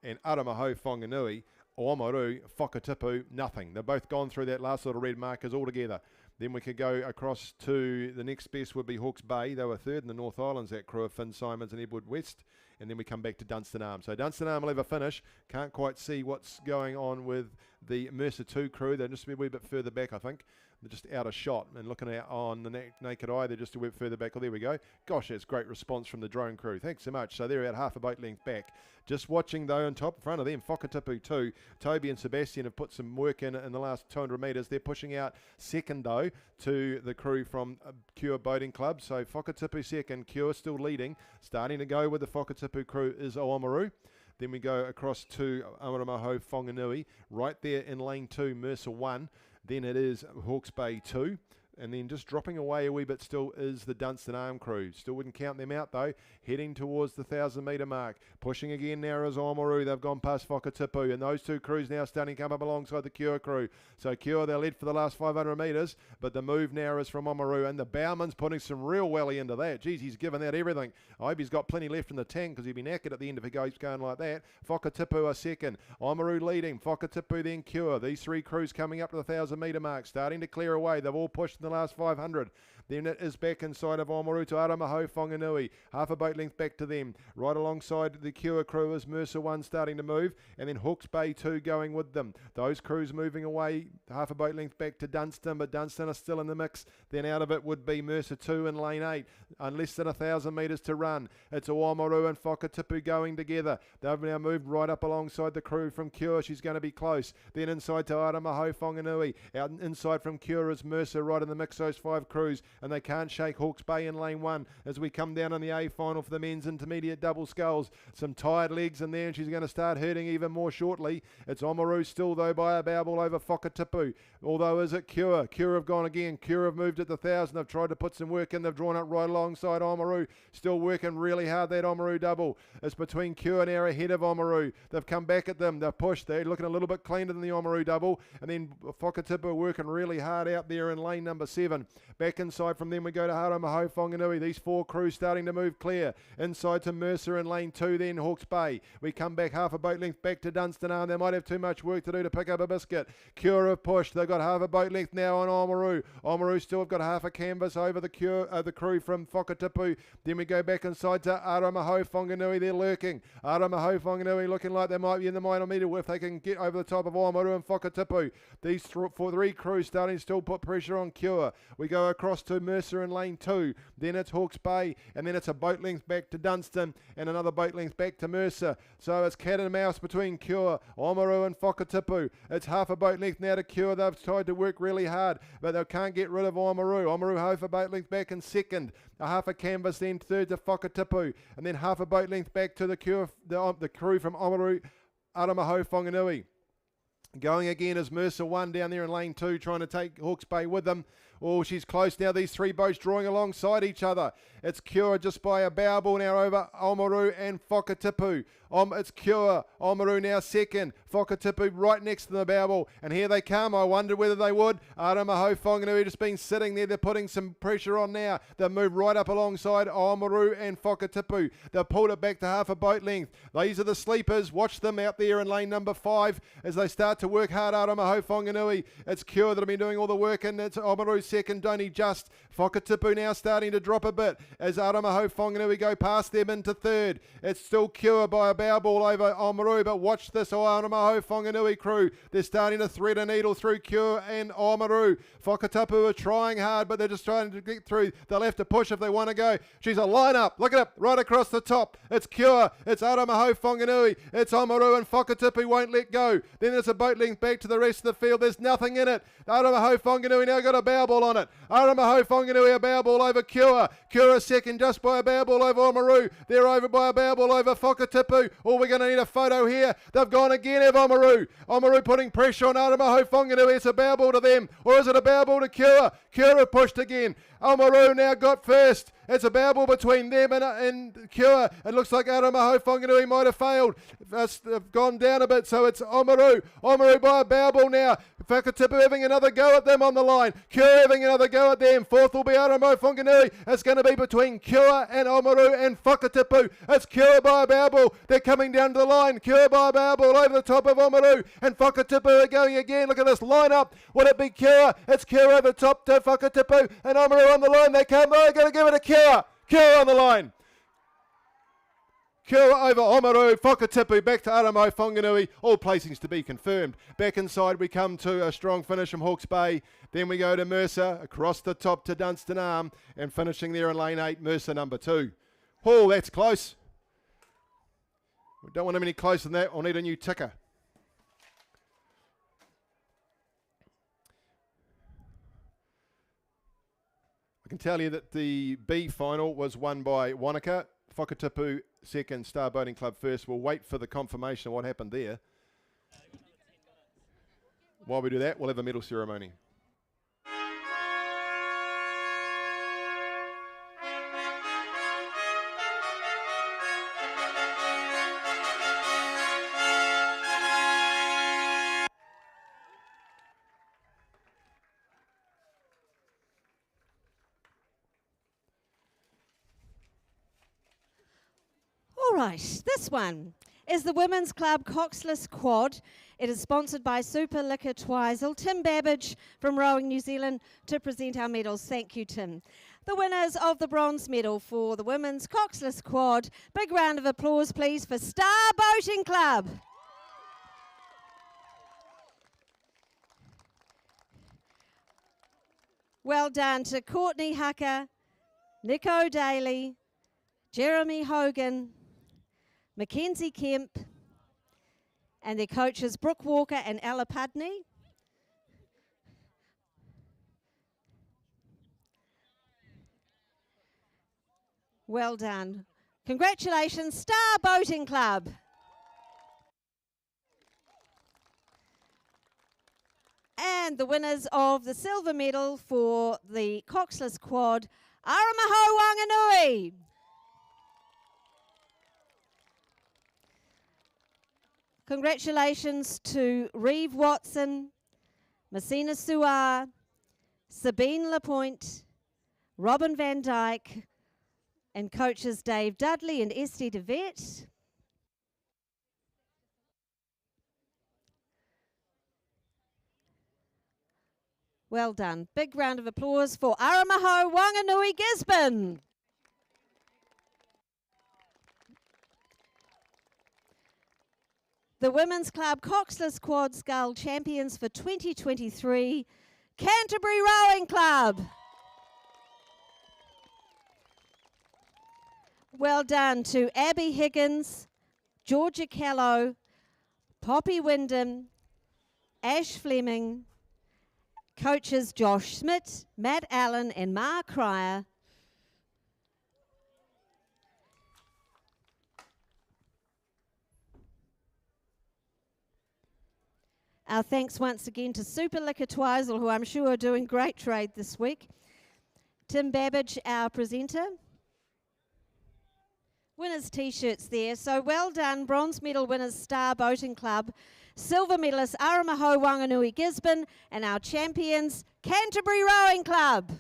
and Aramaho Whanganui. Aoamaru, Whakatipu, nothing. They've both gone through that last little red markers altogether. Then we could go across to the next best would be Hawke's Bay. They were third in the North Islands, that crew of Finn Simons and Edward West. And then we come back to Dunstan Arm. So Dunstan Arm will have a finish. Can't quite see what's going on with the Mercer 2 crew. They're just a wee bit further back, I think. They're just out of shot and looking out on the naked eye. They're just a bit further back. Oh, there we go. Gosh, that's great response from the drone crew. Thanks so much. So they're about half a boat length back. Just watching though on top in front of them, Whakatipu 2. Toby and Sebastian have put some work in the last 200 metres. They're pushing out second though to the crew from Cure Boating Club. So Whakatipu second, Cure still leading. Starting to go with the Whakatipu crew is Aoamaru. Then we go across to Aramaho Whanganui. Right there in lane 2, Mercer 1. Then it is Hawke's Bay 2. And then just dropping away a wee bit still is the Dunstan Arm crew. Still wouldn't count them out though. Heading towards the 1,000 metre mark. Pushing again now is Aoamaru. They've gone past Whakatipu. And those two crews now starting to come up alongside the Cure crew. So Cure, they're led for the last 500 metres. But the move now is from Aoamaru. And the Bowman's putting some real welly into that. Geez, he's given that everything. I hope he's got plenty left in the tank because he'd be knackered at the end if he goes going like that. Whakatipu are second. Aoamaru leading. Whakatipu then Cure. These three crews coming up to the 1,000 metre mark. Starting to clear away. They've all pushed in the last 500. Then it is back inside of Aoamaru to Aramaho Whanganui. Half a boat length back to them. Right alongside the Cure crew is Mercer 1 starting to move. And then Hawke's Bay 2 going with them. Those crews moving away. Half a boat length back to Dunstan. But Dunstan are still in the mix. Then out of it would be Mercer 2 in lane 8. Less than 1,000 metres to run. It's Aoamaru and Whakatipu going together. They've now moved right up alongside the crew from Cure. She's going to be close. Then inside to Aramaho Whanganui. Out inside from Cure is Mercer right in the mix. Those five crews. and they can't shake Hawke's Bay in lane 1 as we come down on the A final for the men's intermediate double sculls. Some tired legs in there, and she's going to start hurting even more shortly. It's Oamaru still, though, by a bauble over Whakatipu. Although, is it Cure? Cure have gone again. Cure have moved at the 1,000. They've tried to put some work in. They've drawn it right alongside Oamaru. Still working really hard, that Oamaru double. It's between Cure and Air ahead of Oamaru. They've come back at them. They've pushed. They're looking a little bit cleaner than the Oamaru double. And then Whakatipu working really hard out there in lane number 7. Back inside from them we go to Haramaho Whanganui. These 4 crews starting to move clear. Inside to Mercer in lane 2, then Hawke's Bay. We come back half a boat length back to Dunstanarn. They might have too much work to do to pick up a biscuit. Cure have pushed. They've got half a boat length now on Oamaru. Oamaru still have got half a canvas over the crew from Whakatipu. Then we go back inside to Aramaho Whanganui. They're lurking. Aramaho Whanganui looking like they might be in the minor meter if they can get over the top of Oamaru and Whakatipu. These 3 crews starting to still put pressure on Cure. We go across to Mercer in lane 2. Then it's Hawke's Bay, and then it's a boat length back to Dunstan and another boat length back to Mercer. So it's cat and mouse between Cure, Oamaru and Whakatipu. It's half a boat length now to Cure. They've tried to work really hard, but they can't get rid of Oamaru. Oamaru half a boat length back in second. A half a canvas then third to Whakatipu, and then half a boat length back to the crew from Oamaru, Aramaho Whanganui. Going again is Mercer 1 down there in lane 2, trying to take Hawke's Bay with them. Oh, she's close now. These 3 boats drawing alongside each other. It's Cure just by a bow ball now over Oamaru and Whakatipu. It's Cure. Oamaru now second. Whakatipu right next to the bow ball. And here they come. I wonder whether they would. Aramaho Whanganui just been sitting there. They're putting some pressure on now. They've moved right up alongside Oamaru and Whakatipu. They've pulled it back to half a boat length. These are the sleepers. Watch them out there in lane number 5 as they start to work hard. Aramaho Whanganui. It's Cure that have been doing all the work, and it's Oamaru second, only just. Whakatipu now starting to drop a bit as Aramaho Whanganui go past them into third. It's still Cure by a bow ball over Oamaru, but watch this Aramaho Whanganui crew. They're starting to thread a needle through Cure and Oamaru. Whakatipu are trying hard, but they're just trying to get through. They'll have to push if they want to go. She's a line-up. Look at it, right across the top. It's Cure, it's Aramaho Whanganui, it's Oamaru, and Whakatipu won't let go. Then there's a boat length back to the rest of the field. There's nothing in it. Aramaho Whanganui now got a bow ball on it. Aramaho Whanganui a bow ball over Cure. Cure second just by a bow ball over Oamaru. They're over by a bow ball over Whakatipu. Oh, we're going to need a photo here. They've gone again of Oamaru. Oamaru putting pressure on Aramaho Whanganui. It's a bow ball to them. Or is it a bow ball to Cure? Cure have pushed again. Oamaru now got first. It's a bow ball between them and Cure. It looks like Aramaho Whanganui might have failed. They've gone down a bit, so it's Oamaru. Oamaru by a bow ball now. Whakatipu having another go at them on the line. Cure having another go at them. Fourth will be Aramaho Whanganui. It's going to be between Cure and Oamaru and Whakatipu. It's Cure by a bow ball. They're coming down to the line. Cure by a bow ball over the top of Oamaru. And Whakatipu are going again. Look at this line-up. Would it be Cure? It's Cure over the top to Whakatipu. And Oamaru on the line. They come. They're going to give it to Cure. Cure on the line. Cure over Oamaru, Whakatipu, back to Aramaho Whanganui, all placings to be confirmed. Back inside we come to a strong finish from Hawke's Bay. Then we go to Mercer, across the top to Dunstanarn, and finishing there in lane 8, Mercer number 2. Oh, that's close. We don't want them any closer than that. I'll need a new ticker. I can tell you that the B final was won by Wanaka. Whakatipu second, Star Boating Club first. We'll wait for the confirmation of what happened there. While we do that, we'll have a medal ceremony. All right, this one is the Women's Club Coxless Quad. It is sponsored by Super Liquor Twizel. Tim Babbage from Rowing New Zealand to present our medals. Thank you, Tim. The winners of the bronze medal for the Women's Coxless Quad. Big round of applause, please, for Star Boating Club. Well done to Courtney Hucker, Nico Daly, Jeremy Hogan, Mackenzie Kemp, and their coaches Brooke Walker and Ella Pudney. Well done. Congratulations, Star Boating Club. And the winners of the silver medal for the coxless quad, Aramaho Wanganui. Congratulations to Reeve Watson, Messina Suar, Sabine Lapointe, Robin van Dyke, and coaches Dave Dudley and Esty DeVette. Well done. Big round of applause for Aramaho Wanganui Gisborne. The Women's Club Coxless Quad Scull champions for 2023, Canterbury Rowing Club. Well done to Abby Higgins, Georgia Callow, Poppy Wyndham, Ash Fleming, coaches Josh Smith, Matt Allen and Mark Cryer. Our thanks once again to Super Liquor Twizel, who I'm sure are doing great trade this week. Tim Babbage, our presenter. Winners t-shirts there. So well done, bronze medal winners Star Boating Club, silver medalists Aramaho Wanganui Gisborne, and our champions Canterbury Rowing Club.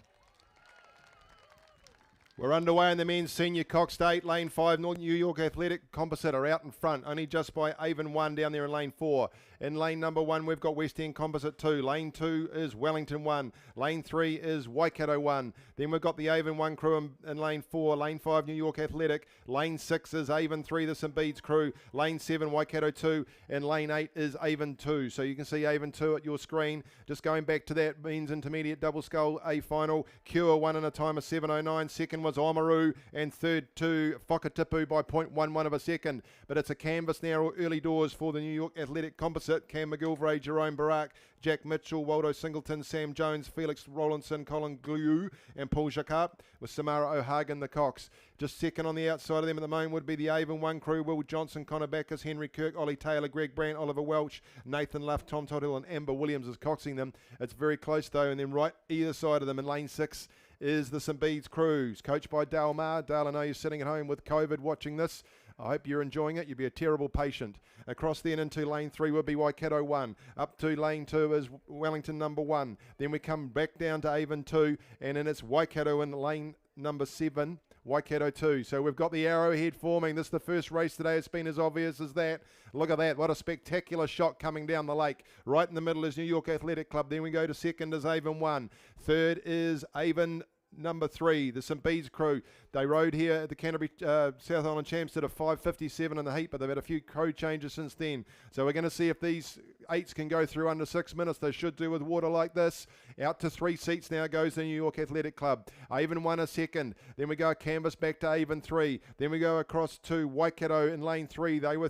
We're underway in the men's senior Cox State. Lane 5, New York Athletic Composite are out in front, only just by Avon 1 down there in lane 4. In lane number 1, we've got West End Composite 2. Lane 2 is Wellington 1. Lane 3 is Waikato 1. Then we've got the Avon 1 crew in lane 4. Lane 5, New York Athletic. Lane 6 is Avon 3, the St Bede's crew. Lane 7, Waikato 2. And lane 8 is Avon 2. So you can see Avon 2 at your screen. Just going back to that men's intermediate double scull A final. Cure won in a time of 7:09. Second was Oamaru. And third to Whakatipu by 0.11 of a second. But it's a canvas now early doors for the New York Athletic Composite. Cam McGilvray, Jerome Barak, Jack Mitchell, Waldo Singleton, Sam Jones, Felix Rollinson, Colin Glue, and Paul Jacquard, with Samara O'Hagan, the Cox. Just second on the outside of them at the moment would be the Avon 1 crew, Will Johnson, Connor Backus, Henry Kirk, Ollie Taylor, Greg Brandt, Oliver Welch, Nathan Luff, Tom Tothill, and Amber Williams is coxing them. It's very close though, and then right either side of them in lane 6 is the St Bede's crews, coached by Dale Marr. Dale, I know you're sitting at home with COVID watching this. I hope you're enjoying it. You'd be a terrible patient. Across then into lane 3 would be Waikato 1. Up to lane 2 is Wellington number 1. Then we come back down to Avon 2, and then it's Waikato in lane number 7, Waikato 2. So we've got the arrowhead forming. This is the first race today. It's been as obvious as that. Look at that. What a spectacular shot coming down the lake. Right in the middle is New York Athletic Club. Then we go to second is Avon 1. Third is Avon number 3, the St Bede's crew. They rode here at the Canterbury South Island Champs at a 5:57 in the heat, but they've had a few crew changes since then. So we're going to see if these 8s can go through under 6 minutes. They should do with water like this. Out to 3 seats now goes the New York Athletic Club. Avon 1 a second. Then we go canvas back to Avon 3. Then we go across to Waikato in lane 3. They were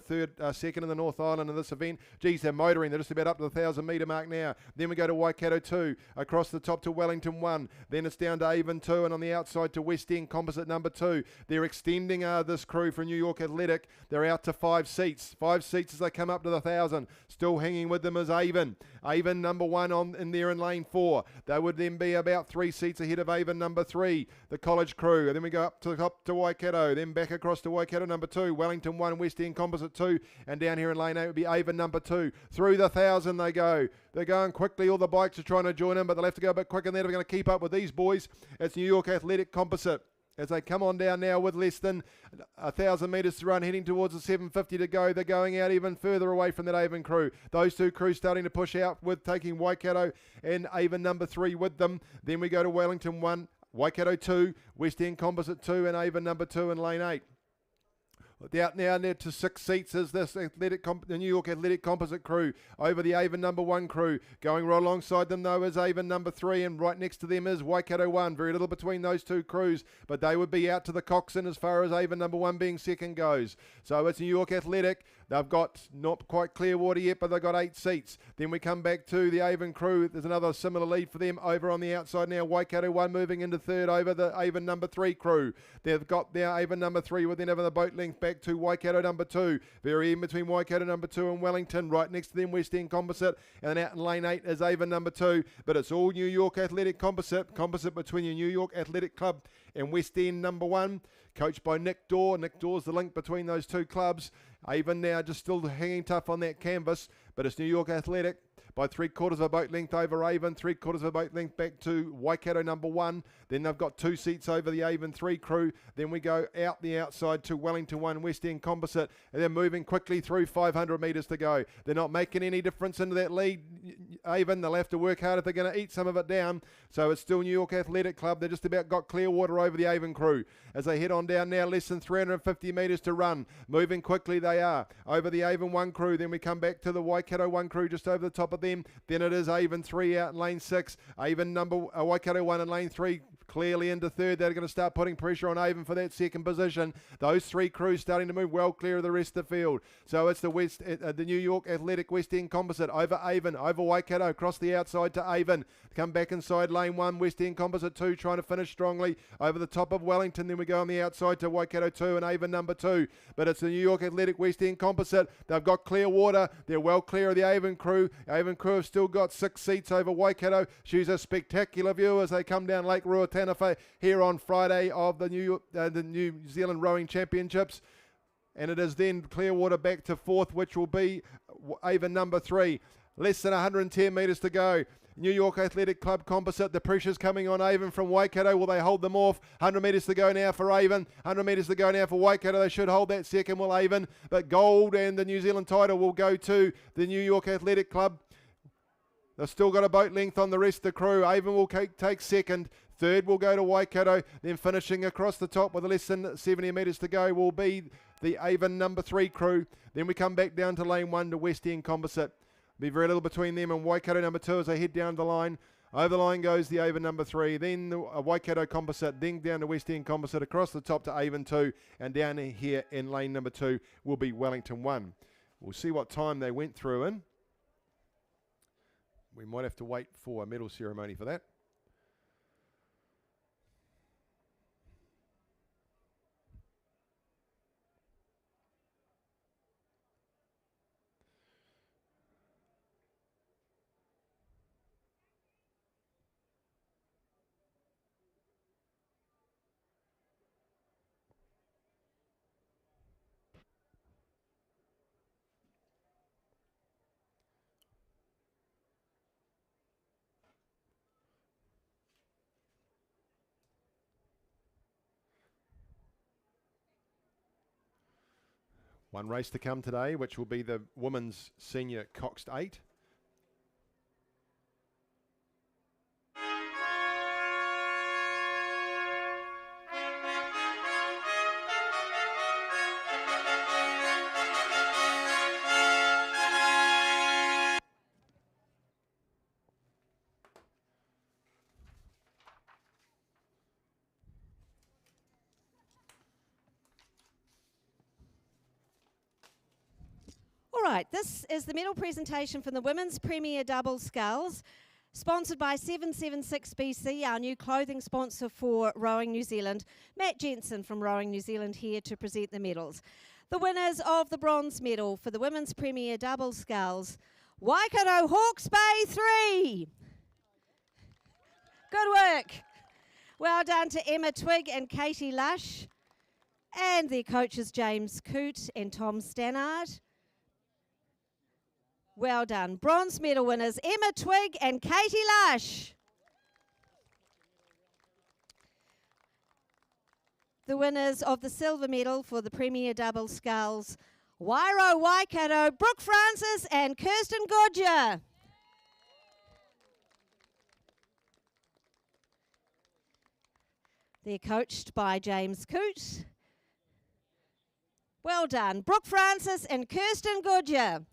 second in the North Island in this event. Geez, they're motoring. They're just about up to the 1,000 metre mark now. Then we go to Waikato 2. Across the top to Wellington 1. Then it's down to Avon 2, and on the outside to West End Composite number 2. They're extending this crew from New York Athletic. They're out to 5 seats. 5 seats as they come up to the 1,000. Still hanging with them is Avon. Avon number 1 in there in lane 4. They would then be about 3 seats ahead of Avon number 3, the college crew. And then we go up to Waikato. Then back across to Waikato number 2. Wellington 1, West End Composite 2. And down here in lane 8 would be Avon number 2. Through the 1,000 they go. They're going quickly. All the bikes are trying to join in, but they'll have to go a bit quicker than they're going to keep up with these boys. It's New York Athletic Composite as they come on down now with less than 1,000 metres to run, heading towards the 750 to go. They're going out even further away from that Avon crew. Those two crews starting to push out with taking Waikato and Avon number 3 with them. Then we go to Wellington 1, Waikato 2, West End Composite 2, and Avon number 2 in lane 8. Out now to 6 seats is this the New York Athletic Composite crew over the Avon number 1 crew. Going right alongside them though is Avon number 3, and right next to them is Waikato 1. Very little between those two crews, but they would be out to the coxswain as far as Avon number 1 being second goes. So it's New York Athletic. They've got not quite clear water yet, but they've got 8 seats. Then we come back to the Avon crew. There's another similar lead for them over on the outside now. Waikato 1 moving into third over the Avon number 3 crew. They've got their Avon number 3 with then over the boat length back to Waikato number 2. Very in between Waikato number 2 and Wellington. Right next to them, West End Composite. And then out in lane 8 is Avon number 2. But it's all New York Athletic Composite. Composite between your New York Athletic Club and West End number 1. Coached by Nick Dorr. Nick Dorr's the link between those two clubs. Avon now just still hanging tough on that canvas, but it's New York Athletic by 3/4 of a boat length over Avon, 3/4 of a boat length back to Waikato number 1. Then they've got 2 seats over the Avon 3 crew. Then we go out the outside to Wellington 1 West End Composite, and they're moving quickly through 500 metres to go. They're not making any difference into that lead. Avon, they'll have to work hard if they're going to eat some of it down. So it's still New York Athletic Club. They're just about got clear water over the Avon crew. As they head on down now, less than 350 metres to run. Moving quickly they are. Over the Avon 1 crew, then we come back to the Waikato 1 crew just over the top of them. Then it is Avon 3 out in lane 6. Avon Waikato 1 in lane 3 clearly into third. They're going to start putting pressure on Avon for that second position. Those 3 crews starting to move well clear of the rest of the field. So it's the New York Athletic West End Composite over Avon, over Waikato, across the outside to Avon. Come back inside lane 1, West End Composite 2 trying to finish strongly over the top of Wellington. Then we go on the outside to Waikato 2 and Avon number 2. But it's the New York Athletic West End Composite. They've got clear water. They're well clear of the Avon crew. Avon crew have still got 6 seats over Waikato. She's a spectacular view as they come down Lake Ruataniwha here on Friday of the New Zealand Rowing Championships. And it is then Clearwater back to 4th, which will be Avon number 3. Less than 110 metres to go. New York Athletic Club Composite, the pressure's coming on Avon from Waikato. Will they hold them off? 100 metres to go now for Avon. 100 metres to go now for Waikato. They should hold that second, will Avon. But gold and the New Zealand title will go to the New York Athletic Club. They've still got a boat length on the rest of the crew. Avon will take second. Third will go to Waikato. Then finishing across the top with less than 70 metres to go will be the Avon number 3 crew. Then we come back down to lane 1 to West End Composite. Be very little between them and Waikato number 2 as they head down the line. Over the line goes the Avon number 3, then the Waikato Composite, then down to West End Composite, across the top to Avon 2, and down here in lane number 2 will be Wellington 1. We'll see what time they went through in. We might have to wait for a medal ceremony for that. One race to come today, which will be the Women's Senior Coxed 8. All right, this is the medal presentation from the Women's Premier Double Sculls, sponsored by 776BC, our new clothing sponsor for Rowing New Zealand. Matt Jensen from Rowing New Zealand here to present the medals. The winners of the bronze medal for the Women's Premier Double Sculls, Waikato Hawke's Bay 3. Good work. Well done to Emma Twigg and Katie Lush, and their coaches James Coote and Tom Stannard. Well done. Bronze medal winners, Emma Twigg and Katie Lush. The winners of the silver medal for the Premier Double Sculls, Wairo Waikato, Brooke Francis and Kirsten Godger. They're coached by James Coote. Well done. Brooke Francis and Kirsten Godger.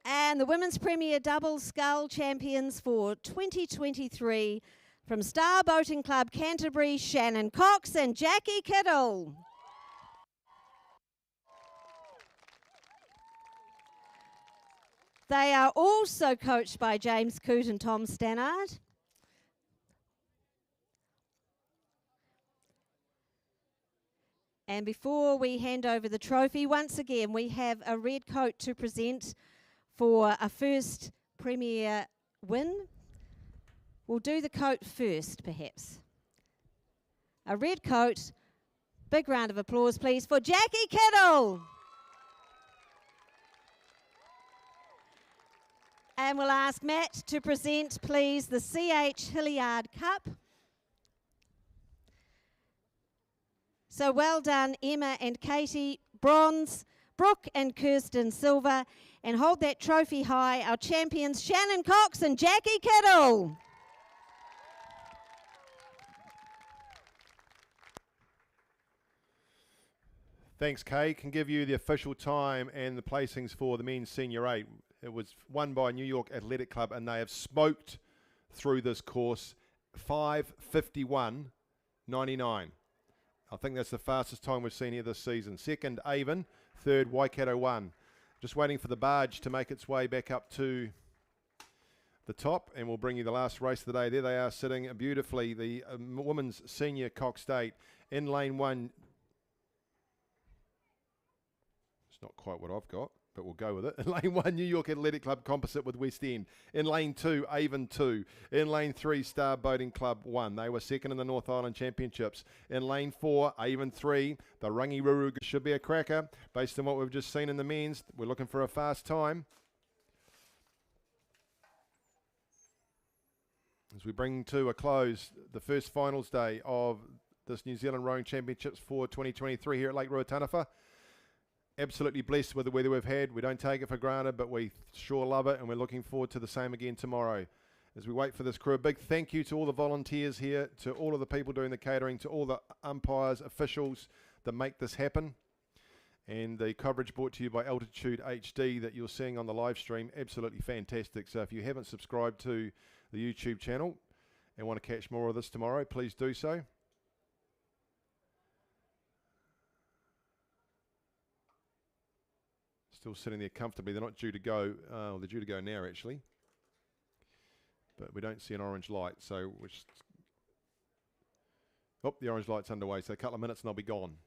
And the Women's Premier Double Scull champions for 2023, From Star Boating Club Canterbury, Shannon Cox and Jackie Kittle. They are also coached by James Coote and Tom Stannard. And before we hand over the trophy, once again, we have a red coat to present for a first Premier win. We'll do the coat first, perhaps. A red coat. Big round of applause, please, for Jackie Kittle. And we'll ask Matt to present, please, the C.H. Hilliard Cup. So well done, Emma and Katie, bronze, Brooke and Kirsten, silver, and hold that trophy high, our champions, Shannon Cox and Jackie Kittle. Thanks, Kay. Can give you the official time and the placings for the men's senior 8. It was won by New York Athletic Club, and they have smoked through this course 5:51.99. I think that's the fastest time we've seen here this season. Second, Avon. Third, Waikato 1. Just waiting for the barge to make its way back up to the top, and we'll bring you the last race of the day. There they are, sitting beautifully. The women's senior Cox State in lane 1. It's not quite what I've got, but we'll go with it. In lane 1, New York Athletic Club Composite with West End. In lane 2, Avon 2. In lane 3, Star Boating Club 1. They were second in the North Island Championships. In lane 4, Avon 3. The Rangi Ruruga should be a cracker. Based on what we've just seen in the men's, we're looking for a fast time. As we bring to a close the first finals day of this New Zealand Rowing Championships for 2023 here at Lake Ruataniwha. Absolutely blessed with the weather we've had. We don't take it for granted, but we sure love it, and we're looking forward to the same again tomorrow. As we wait for this crew, a big thank you to all the volunteers here, to all of the people doing the catering, to all the umpires, officials that make this happen. And the coverage brought to you by Altitude HD that you're seeing on the live stream, absolutely fantastic. So if you haven't subscribed to the YouTube channel and want to catch more of this tomorrow, please do so. Still sitting there comfortably. They're not due to go. They're due to go now, actually. But we don't see an orange light. So, the orange light's underway. So a couple of minutes and they'll be gone.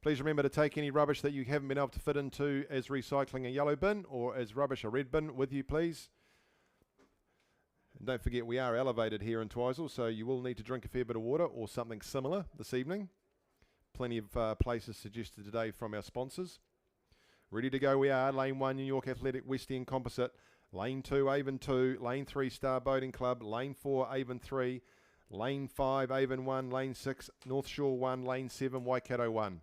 Please remember to take any rubbish that you haven't been able to fit into as recycling a yellow bin or as rubbish a red bin with you, please. And don't forget, we are elevated here in Twizel, so you will need to drink a fair bit of water or something similar this evening. Plenty of places suggested today from our sponsors. Ready to go we are. Lane 1, New York Athletic, West End Composite. Lane 2, Avon 2. Lane 3, Star Boating Club. Lane 4, Avon 3. Lane 5, Avon 1. Lane 6, North Shore 1. Lane 7, Waikato 1.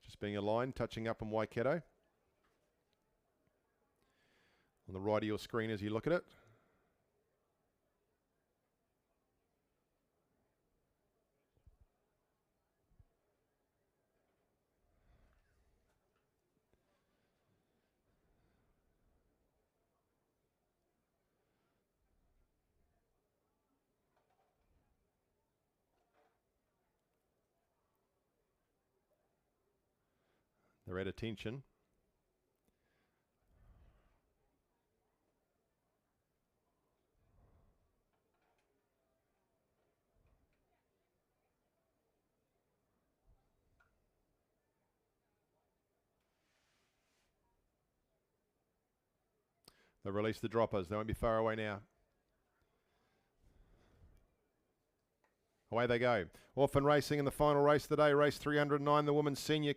Just being aligned, touching up on Waikato. On the right of your screen as you look at it. They're at attention. They release the droppers. They won't be far away now. Away they go. Off and racing in the final race of the day, race 309, the women's senior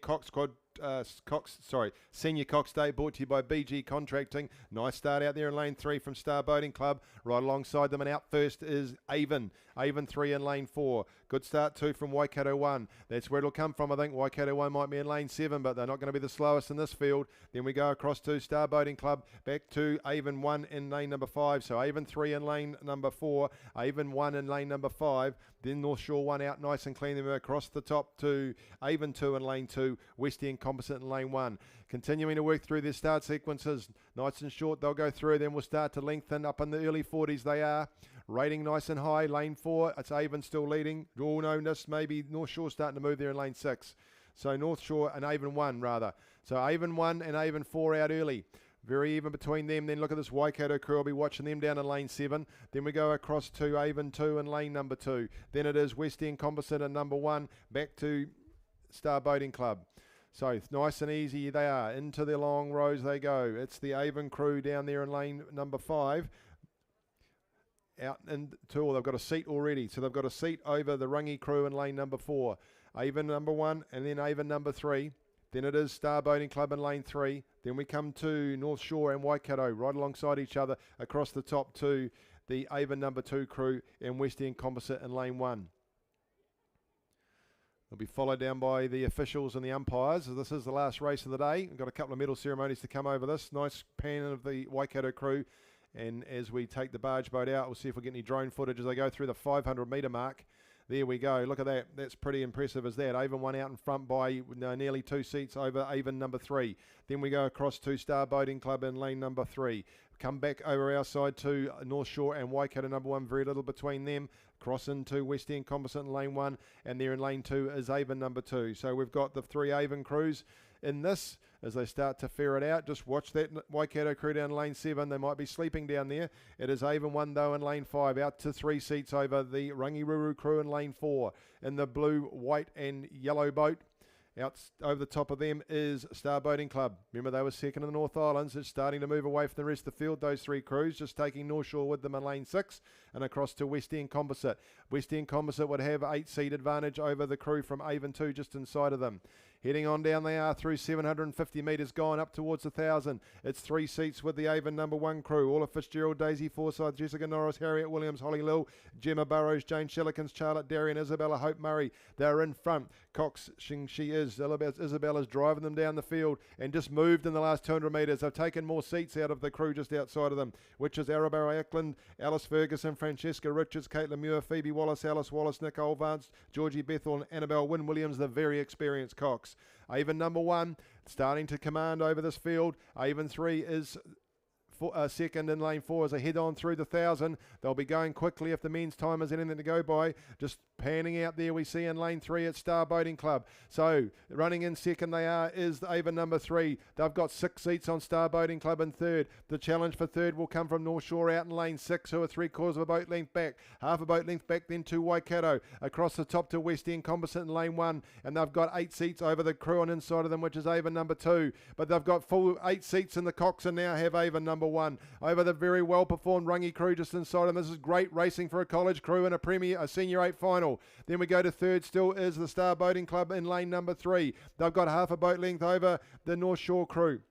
Senior Cox Day, brought to you by BG Contracting. Nice start out there in lane 3 from Star Boating Club. Right alongside them and out first is Avon. Avon 3 in lane 4. Good start too from Waikato 1. That's where it'll come from, I think. Waikato 1 might be in lane 7, but they're not going to be the slowest in this field. Then we go across to Star Boating Club, back to Avon 1 in lane number 5. So Avon 3 in lane number 4, Avon 1 in lane number 5. Then North Shore 1 out nice and clean. Then we're across the top to Avon 2 in lane 2, West End Composite in lane 1. Continuing to work through their start sequences. Nice and short, they'll go through. Then we'll start to lengthen up in the early 40s they are. Rating nice and high. Lane 4, it's Avon still leading. Oh no, this maybe North Shore starting to move there in lane 6. So North Shore and Avon 1 rather. So Avon 1 and Avon 4 out early. Very even between them. Then look at this Waikato crew. I'll be watching them down in lane 7. Then we go across to Avon 2 and lane number 2. Then it is West End Composite and number 1 back to Star Boating Club. So nice and easy they are. Into the long rows they go. It's the Avon crew down there in lane number 5. Out and 2, they've got a seat already. So they've got a seat over the Rungy crew in lane number 4. Avon number 1 and then Avon number 3. Then it is Star Boating Club in lane 3. Then we come to North Shore and Waikato right alongside each other across the top to the Avon number 2 crew and West End Composite in lane 1. They'll be followed down by the officials and the umpires. This is the last race of the day. We've got a couple of medal ceremonies to come over this. Nice pan of the Waikato crew. And as we take the barge boat out, we'll see if we get any drone footage as they go through the 500 metre mark. There we go. Look at that. That's pretty impressive as that. Avon 1 out in front by nearly 2 seats over Avon number 3. Then we go across to Star Boating Club in lane number 3. Come back over our side to North Shore and Waikato number 1. Very little between them. Cross into West End Composite in lane 1. And there in lane 2 is Avon number 2. So we've got the 3 Avon crews in this as they start to ferret out. Just watch that Waikato crew down lane 7. They might be sleeping down there. It is Avon 1 though in lane 5, out to 3 seats over the Rangiruru crew in lane 4. In the blue, white and yellow boat, out over the top of them is Star Boating Club. Remember, they were second in the North Islands. It's starting to move away from the rest of the field, those 3 crews, just taking North Shore with them in lane 6 and across to West End Composite. West End Composite would have 8-seat advantage over the crew from Avon 2 just inside of them. Heading on down they are through 750 metres gone up towards 1,000. It's 3 seats with the Avon number 1 crew. Orla Fitzgerald, Daisy Forsyth, Jessica Norris, Harriet Williams, Holly Lill, Gemma Burrows, Jane Shellikins, Charlotte Darien, Isabella Hope Murray. They're in front. Cox, she is. Isabella's driving them down the field and just moved in the last 200 metres. They've taken more seats out of the crew just outside of them, which is Arabella Eklund, Alice Ferguson, Francesca Richards, Caitlin Muir, Phoebe Wallace, Alice Wallace, Nicole Vance, Georgie Bethel and Annabelle Wynne Williams, the very experienced Cox. Avon number 1 starting to command over this field. Avon 3 is second in lane 4 as they head on through the 1,000. They'll be going quickly if the men's time is anything to go by. Just panning out there we see in lane 3 at Star Boating Club. So running in second they are is Avon number 3. They've got 6 seats on Star Boating Club in third. The challenge for third will come from North Shore out in lane 6, who are 3/4 of a boat length back. Half a boat length back then to Waikato. Across the top to West End Composite in lane 1. And they've got 8 seats over the crew on inside of them, which is Avon number 2. But they've got full 8 seats in the Cox and now have Avon number 1 over the very well performed Rungy crew just inside them. This is great racing for a college crew in a senior 8 final. Then we go to third still is the Star Boating Club in lane number 3. They've got half a boat length over the North Shore crew.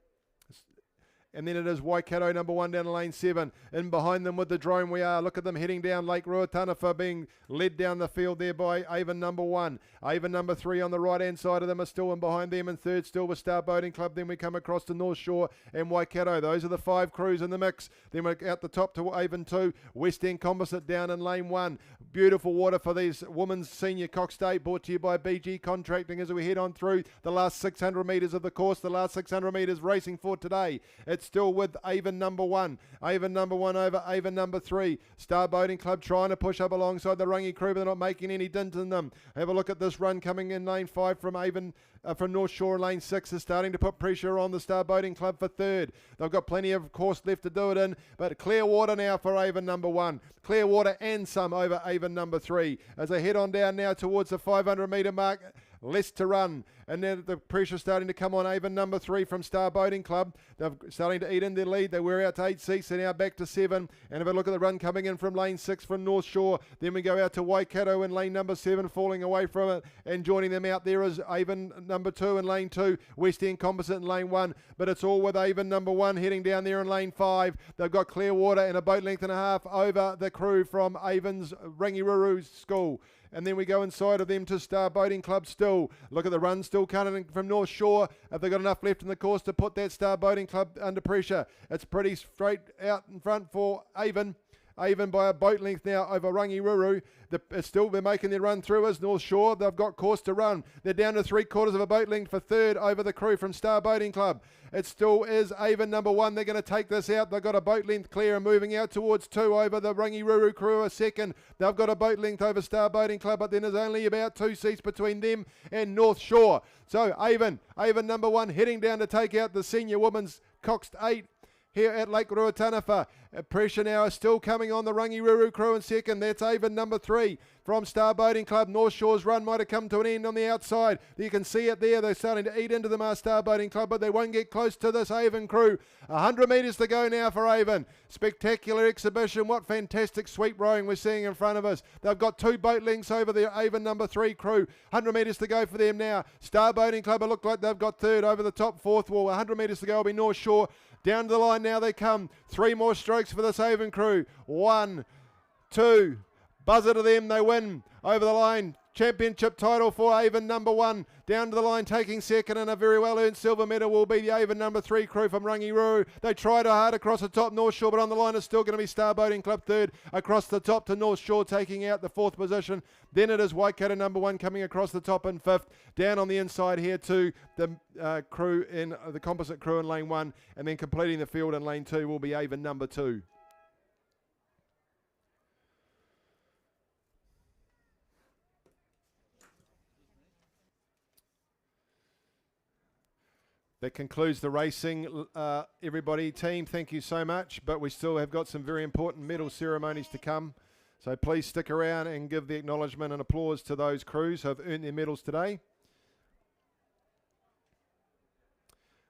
And then it is Waikato number 1 down to lane 7. In behind them with the drone we are. Look at them heading down Lake Ruataniwha, being led down the field there by Avon number 1. Avon number 3 on the right hand side of them are still in behind them. And third still with Star Boating Club. Then we come across to North Shore and Waikato. Those are the 5 crews in the mix. Then we're out the top to Avon 2. West End Composite down in lane 1. Beautiful water for these women's senior Cox Day, brought to you by BG Contracting as we head on through the last 600 metres of the course. The last 600 metres racing for today. It's still with Avon number 1. Avon number 1 over Avon number 3. Star Boating Club trying to push up alongside the Rungy crew, but they're not making any dint in them. Have a look at this run coming in lane 5 from from North Shore. Lane 6 is starting to put pressure on the Star Boating Club for third. They've got plenty of course left to do it in, but clear water now for Avon number 1. Clear water and some over Avon number 3 as they head on down now towards the 500 metre mark. Less to run, and then the pressure starting to come on Avon number 3 from Star Boating Club. They're starting to eat in their lead. They were out to 8 seats, they're now back to 7. And if I look at the run coming in from lane 6 from North Shore, then we go out to Waikato in lane number 7, falling away from it, and joining them out there is Avon number 2 in lane 2, West End Composite in lane 1. But it's all with Avon number 1 heading down there in lane 5. They've got clear water and a boat length and a half over the crew from Avon's Rangiruru school. And then we go inside of them to Star Boating Club still. Look at the run still coming from North Shore. Have they got enough left in the course to put that Star Boating Club under pressure? It's pretty straight out in front for Avon. Avon by a boat length now over Rangiruru. Still they're making their run through as North Shore. They've got course to run. They're down to 3/4 of a boat length for third over the crew from Star Boating Club. It still is Avon number 1. They're going to take this out. They've got a boat length clear and moving out towards 2 over the Rangiruru crew a second. They've got a boat length over Star Boating Club, but then there's only about 2 seats between them and North Shore. So Avon number 1 heading down to take out the senior women's Coxed 8 here at Lake Ruataniwha. Pressure now is still coming on the Rangiruru crew in second. That's Avon number 3 from Star Boating Club. North Shore's run might have come to an end on the outside. You can see it there. They're starting to eat into the Star Boating Club, but they won't get close to this Avon crew. 100 metres to go now for Avon. Spectacular exhibition. What fantastic sweep rowing we're seeing in front of us. They've got 2 boat lengths over the Avon number 3 crew. 100 metres to go for them now. Star Boating Club, it looked like they've got third over the top 4th wall. 100 metres to go will be North Shore. Down to the line now they come. 3 more strokes for this Avon crew. 1, 2. Buzzer to them. They win over the line. Championship title for Avon number 1. Down to the line taking second, and a very well earned silver medal will be the Avon number 3 crew from Rangiruru. They tried hard across the top North Shore, but on the line is still going to be Star Boating Club third. Across the top to North Shore taking out the 4th position. Then it is Waikato number 1 coming across the top in 5th. Down on the inside here to the crew in the composite crew in lane 1, and then completing the field in lane 2 will be Avon number 2. That concludes the racing. Everybody, team, thank you so much. But we still have got some very important medal ceremonies to come. So please stick around and give the acknowledgement and applause to those crews who have earned their medals today.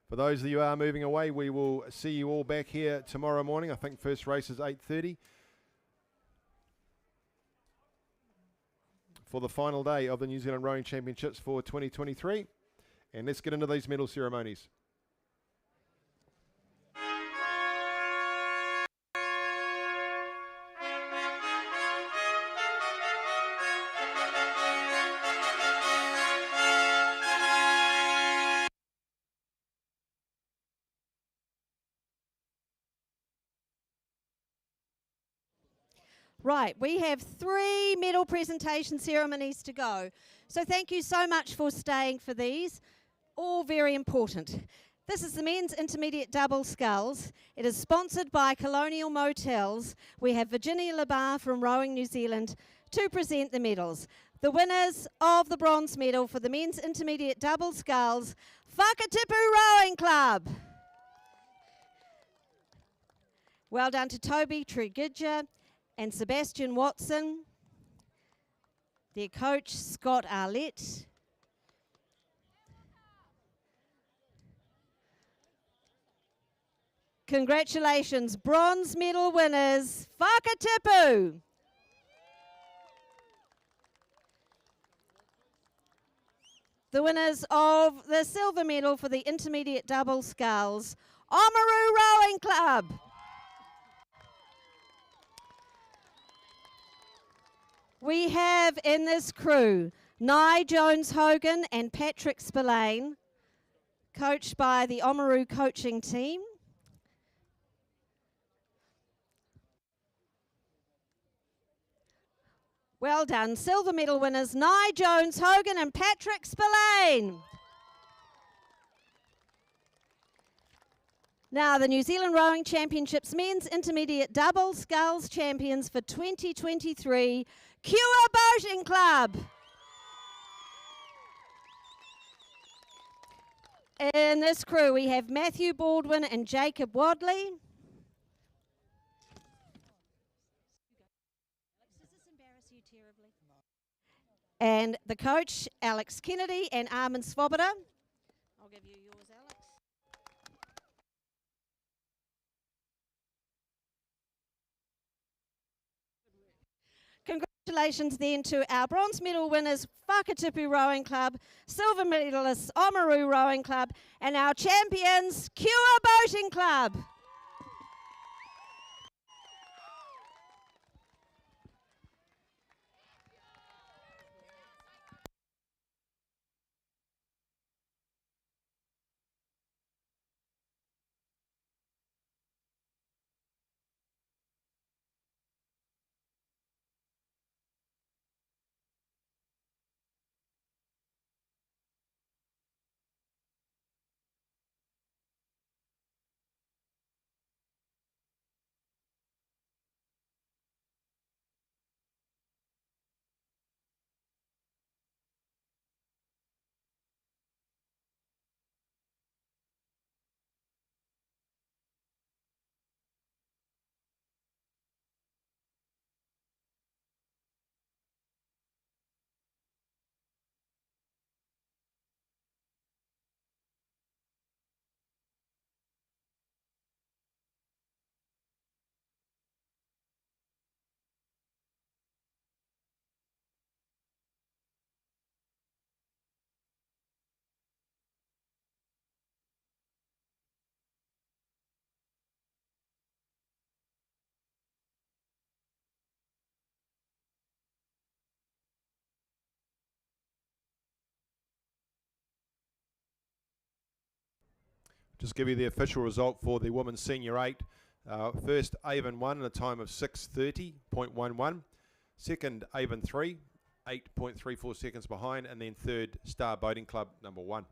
For those of you who are moving away, we will see you all back here tomorrow morning. I think first race is 8:30. For the final day of the New Zealand Rowing Championships for 2023. And let's get into these medal ceremonies. Right, we have 3 medal presentation ceremonies to go. So thank you so much for staying for these. All very important. This is the men's intermediate double sculls. It is sponsored by Colonial Motels. We have Virginia Labar from Rowing New Zealand to present the medals. The winners of the bronze medal for the men's intermediate double sculls, Whakatipu Rowing Club. Well done to Toby Tregidja and Sebastian Watson. Their coach, Scott Arlett. Congratulations, bronze medal winners, Whakatipu. The winners of the silver medal for the intermediate double sculls, Oamaru Rowing Club. We have in this crew, Nye Jones-Hogan and Patrick Spillane, coached by the Oamaru coaching team. Well done. Silver medal winners, Nye Jones-Hogan and Patrick Spillane. Now, the New Zealand Rowing Championships Men's Intermediate Double Sculls Champions for 2023, Kua Boating Club. In this crew, we have Matthew Baldwin and Jacob Wadley. And the coach, Alex Kennedy and Armin Svoboda. I'll give you yours, Alex. Congratulations then to our bronze medal winners, Whakatipu Rowing Club, silver medalists, Oamaru Rowing Club, and our champions, Kua Boating Club. Just give you the official result for the women's senior 8. First, Avon 1 in a time of 6:30.11. Second, Avon 3, 8.34 seconds behind. And then third, Star Boating Club, number 1.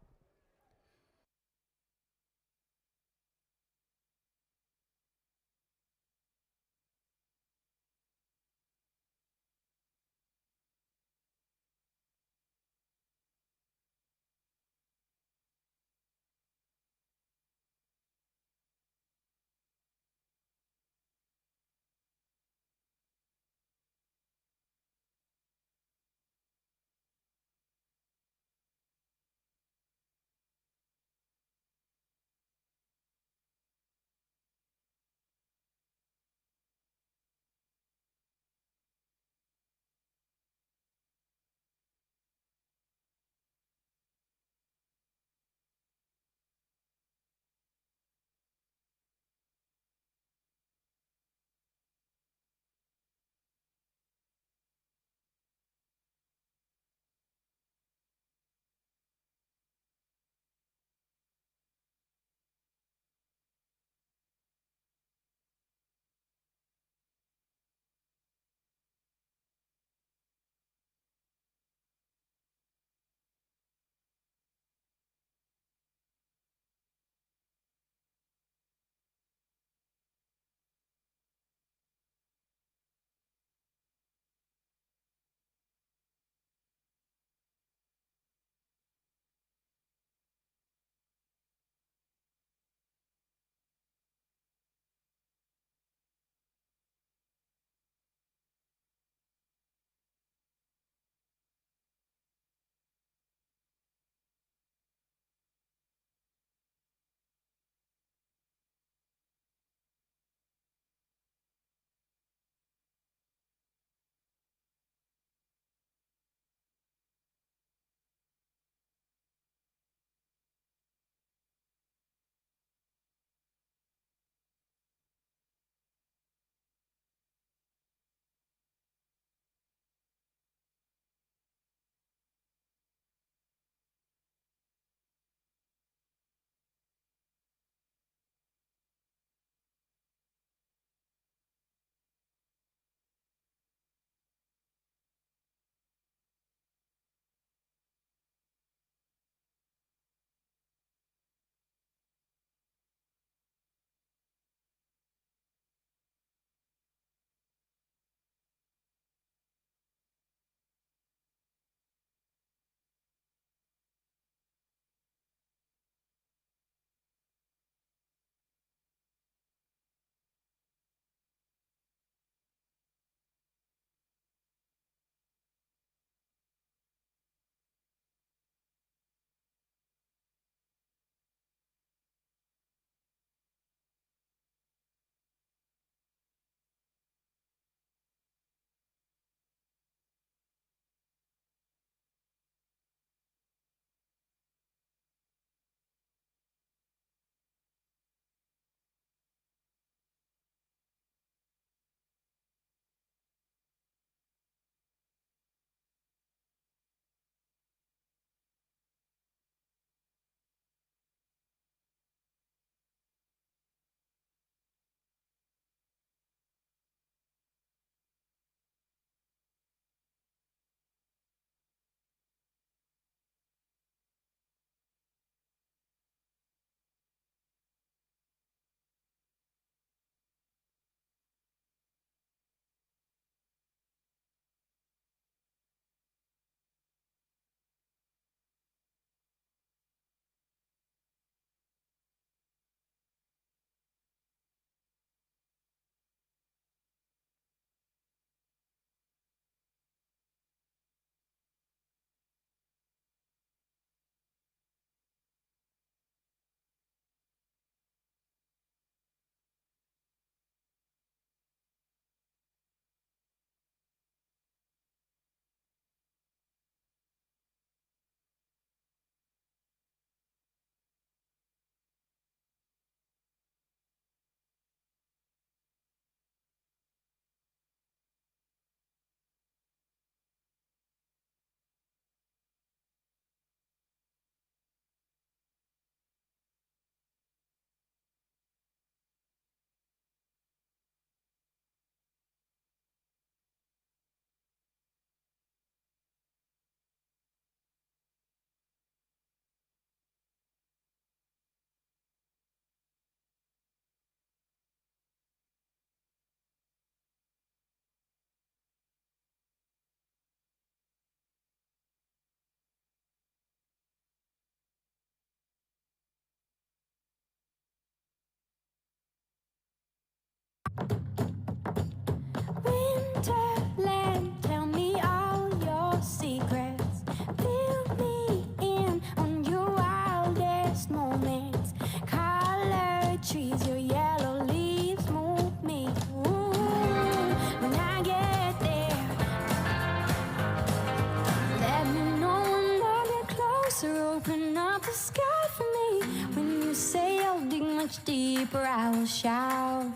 open up the sky for me. When you say I'll dig much deeper, I will shout.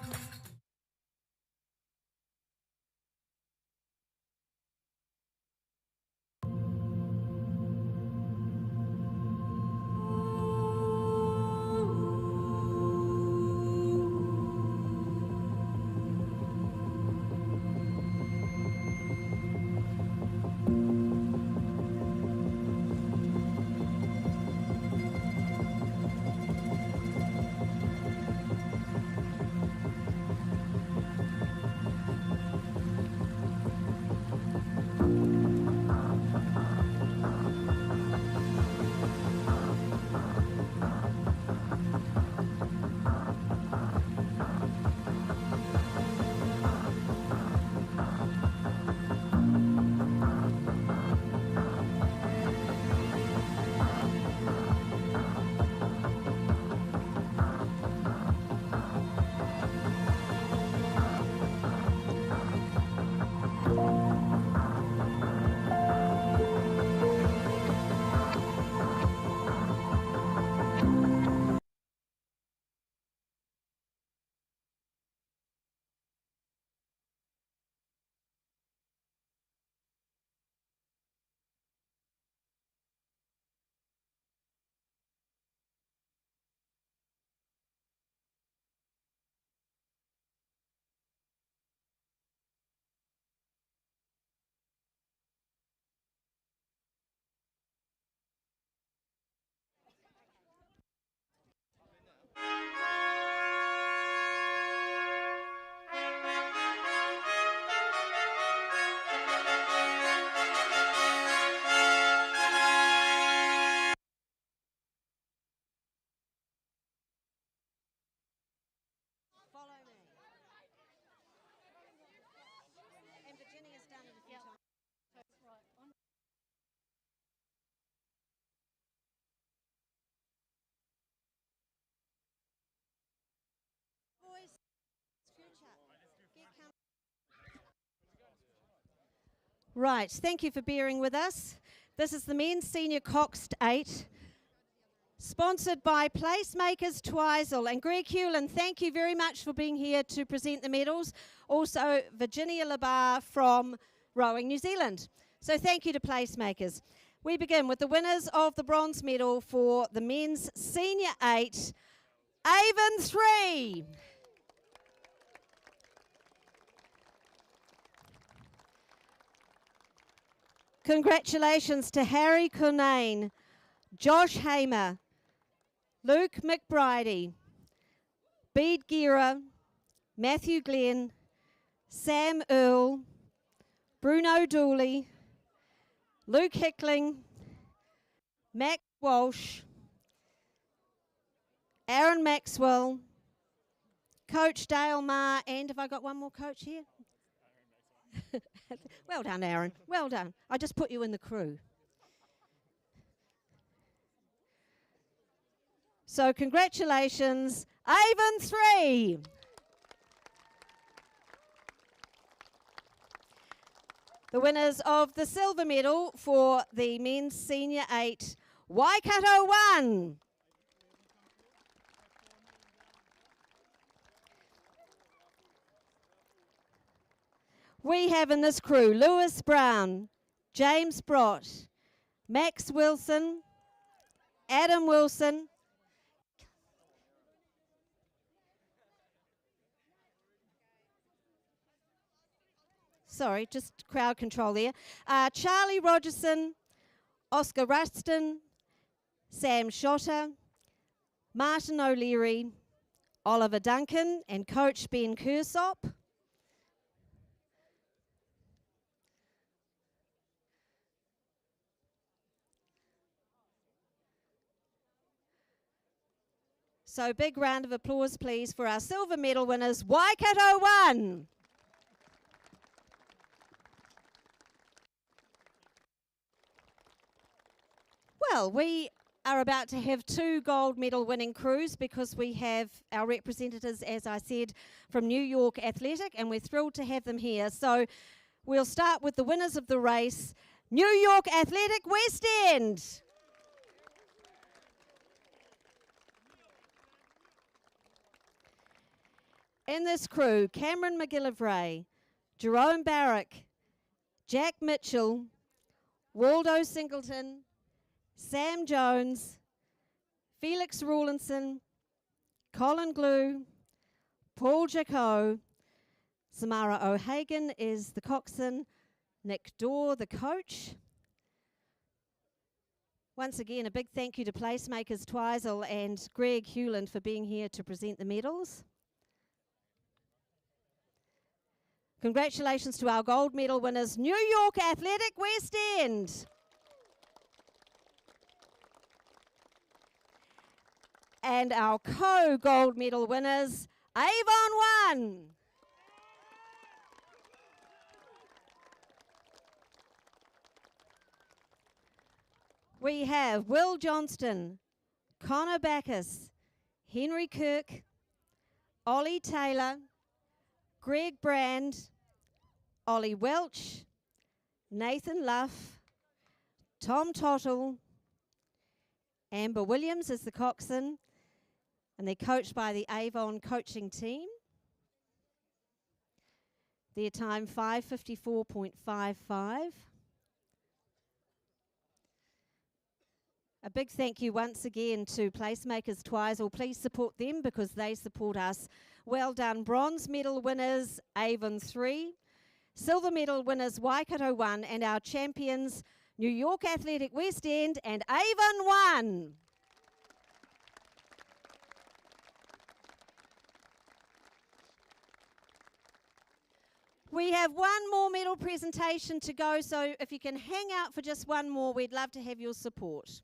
Follow me. And Virginia's done it a few times. Boys, future. Get coming. Right, thank you for bearing with us. This is the men's senior Coxed 8, sponsored by Placemakers Twizel. And Greg Hewlin, thank you very much for being here to present the medals. Also, Virginia Labar from Rowing New Zealand. So thank you to Placemakers. We begin with the winners of the bronze medal for the men's senior 8, Avon 3. Congratulations to Harry Cunane, Josh Hamer, Luke McBridey, Bede Guerra, Matthew Glenn, Sam Earle, Bruno Dooley, Luke Hickling, Mac Walsh, Aaron Maxwell, Coach Dale Marr, and have I got one more coach here? Well done, Aaron. Well done. I just put you in the crew. So congratulations, Avon 3. The winners of the silver medal for the men's senior 8, Waikato 1. We have in this crew Lewis Brown, James Brott, Max Wilson, Adam Wilson, sorry, just crowd control there, Charlie Rogerson, Oscar Ruston, Sam Shotter, Martin O'Leary, Oliver Duncan, and Coach Ben Kersop. So big round of applause, please, for our silver medal winners, Waikato 1. Well, we are about to have 2 gold medal winning crews because we have our representatives, as I said, from New York Athletic, and we're thrilled to have them here. So we'll start with the winners of the race, New York Athletic West End. In this crew, Cameron McGillivray, Jerome Barrick, Jack Mitchell, Waldo Singleton, Sam Jones, Felix Rawlinson, Colin Glue, Paul Jacot, Samara O'Hagan is the coxswain, Nick Dorr the coach. Once again, a big thank you to Placemakers Twizel and Greg Hewland for being here to present the medals. Congratulations to our gold medal winners, New York Athletic West End. And our co-gold medal winners, Avon 1. We have Will Johnston, Connor Backus, Henry Kirk, Ollie Taylor, Greg Brand, Ollie Welch, Nathan Luff, Tom Tottle, Amber Williams is the coxswain, and they're coached by the Avon coaching team. Their time 5:54.55. A big thank you once again to Placemakers Twizel. Please support them because they support us. Well done. Bronze medal winners, Avon 3. Silver medal winners, Waikato 1. And our champions, New York Athletic West End and Avon 1. We have one more medal presentation to go, so if you can hang out for just one more, we'd love to have your support.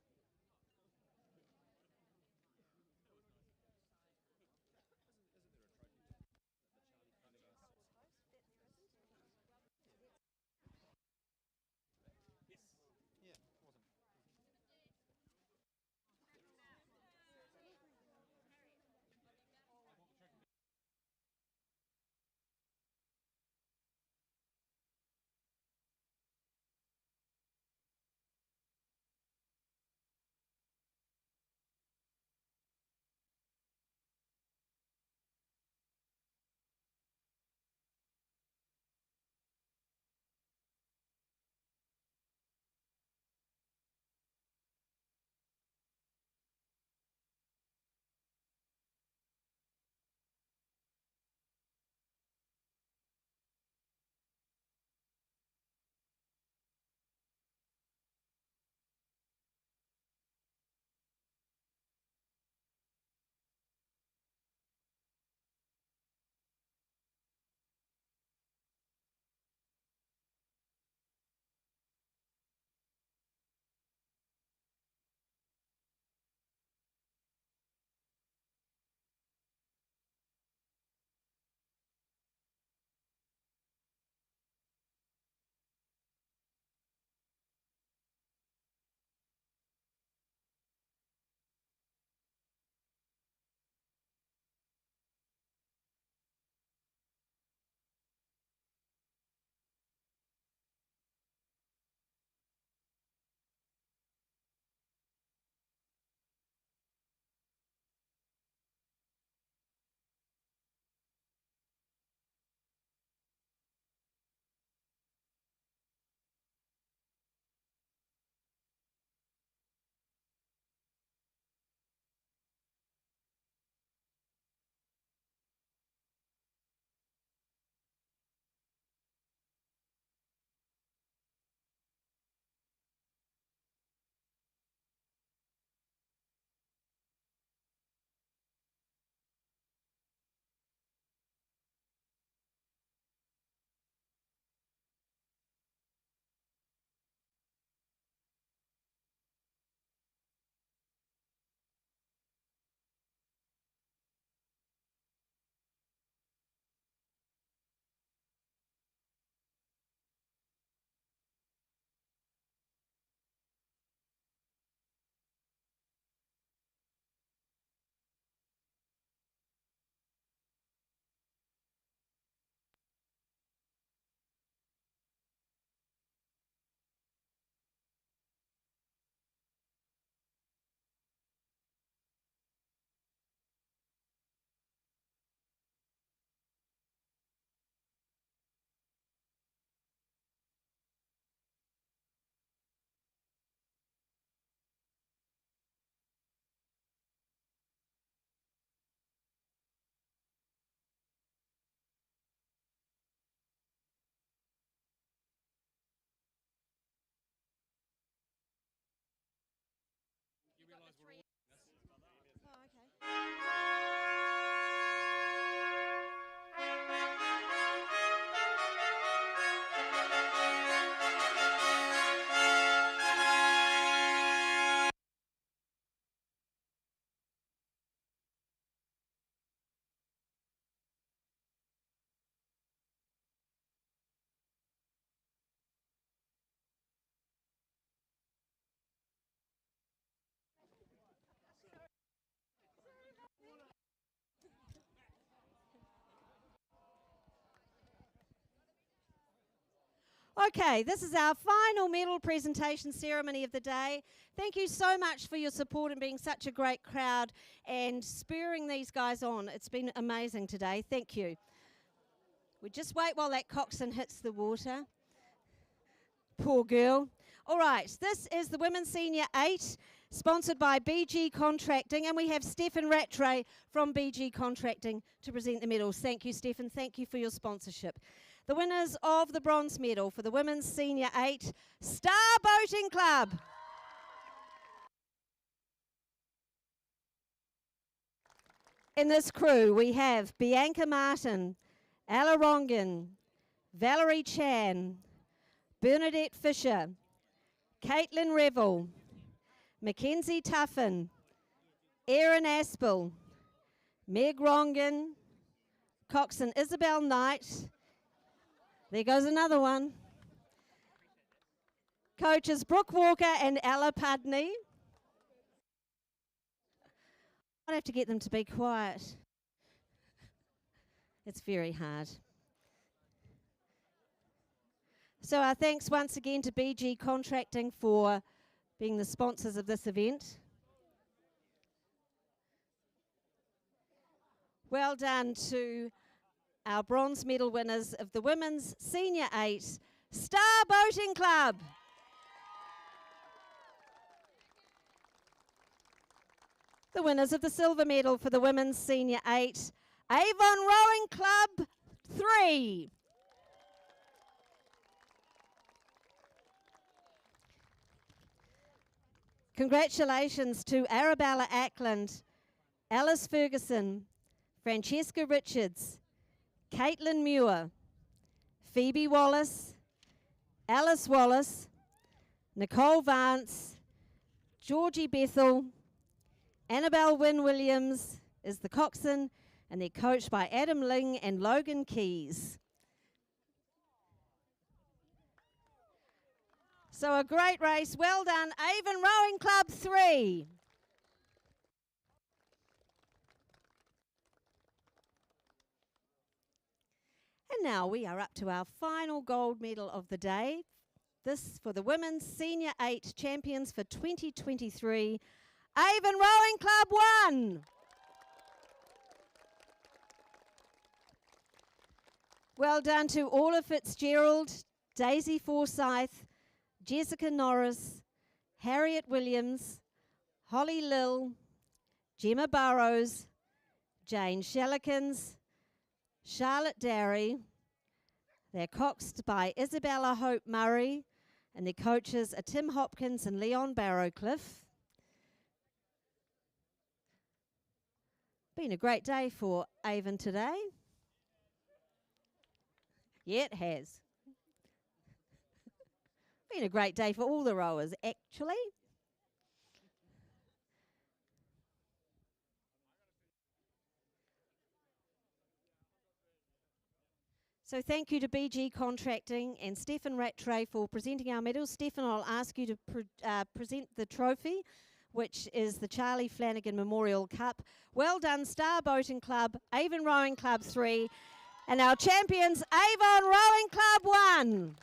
Okay, this is our final medal presentation ceremony of the day. Thank you so much for your support and being such a great crowd and spurring these guys on. It's been amazing today. Thank you. We just wait while that coxswain hits the water. Poor girl. All right, this is the Women's Senior 8, sponsored by BG Contracting, and we have Stefan Rattray from BG Contracting to present the medals. Thank you, Stefan. Thank you for your sponsorship. The winners of the bronze medal for the Women's Senior 8, Star Boating Club. In this crew, we have Bianca Martin, Ella Rongan, Valerie Chan, Bernadette Fisher, Caitlin Revel, Mackenzie Tuffin, Erin Aspel, Meg Rongan, coxswain Isabel Knight. There goes another one. Coaches Brooke Walker and Ella Pudney. I'd have to get them to be quiet. It's very hard. So our thanks once again to BG Contracting for being the sponsors of this event. Well done to our bronze medal winners of the Women's Senior 8 Star Boating Club. The winners of the silver medal for the Women's Senior 8 Avon Rowing Club 3. Congratulations to Arabella Ackland, Alice Ferguson, Francesca Richards, Caitlin Muir, Phoebe Wallace, Alice Wallace, Nicole Vance, Georgie Bethel, Annabelle Wynne Williams is the coxswain, and they're coached by Adam Ling and Logan Keys. So a great race. Well done, Avon Rowing Club 3. And now we are up to our final gold medal of the day. This for the Women's Senior 8 champions for 2023, Avon Rowing Club 1. Well done to Orla Fitzgerald, Daisy Forsyth, Jessica Norris, Harriet Williams, Holly Lill, Gemma Burrows, Jane Shellikins, Charlotte Darry. They're coxed by Isabella Hope Murray, and their coaches are Tim Hopkins and Leon Barrowcliffe. Been a great day for Avon today. Yeah, it has. Been a great day for all the rowers, actually. So thank you to BG Contracting and Stefan Rattray for presenting our medals. Stefan, I'll ask you to present the trophy, which is the Charlie Flanagan Memorial Cup. Well done, Star Boating Club, Avon Rowing Club 3, and our champions, Avon Rowing Club 1.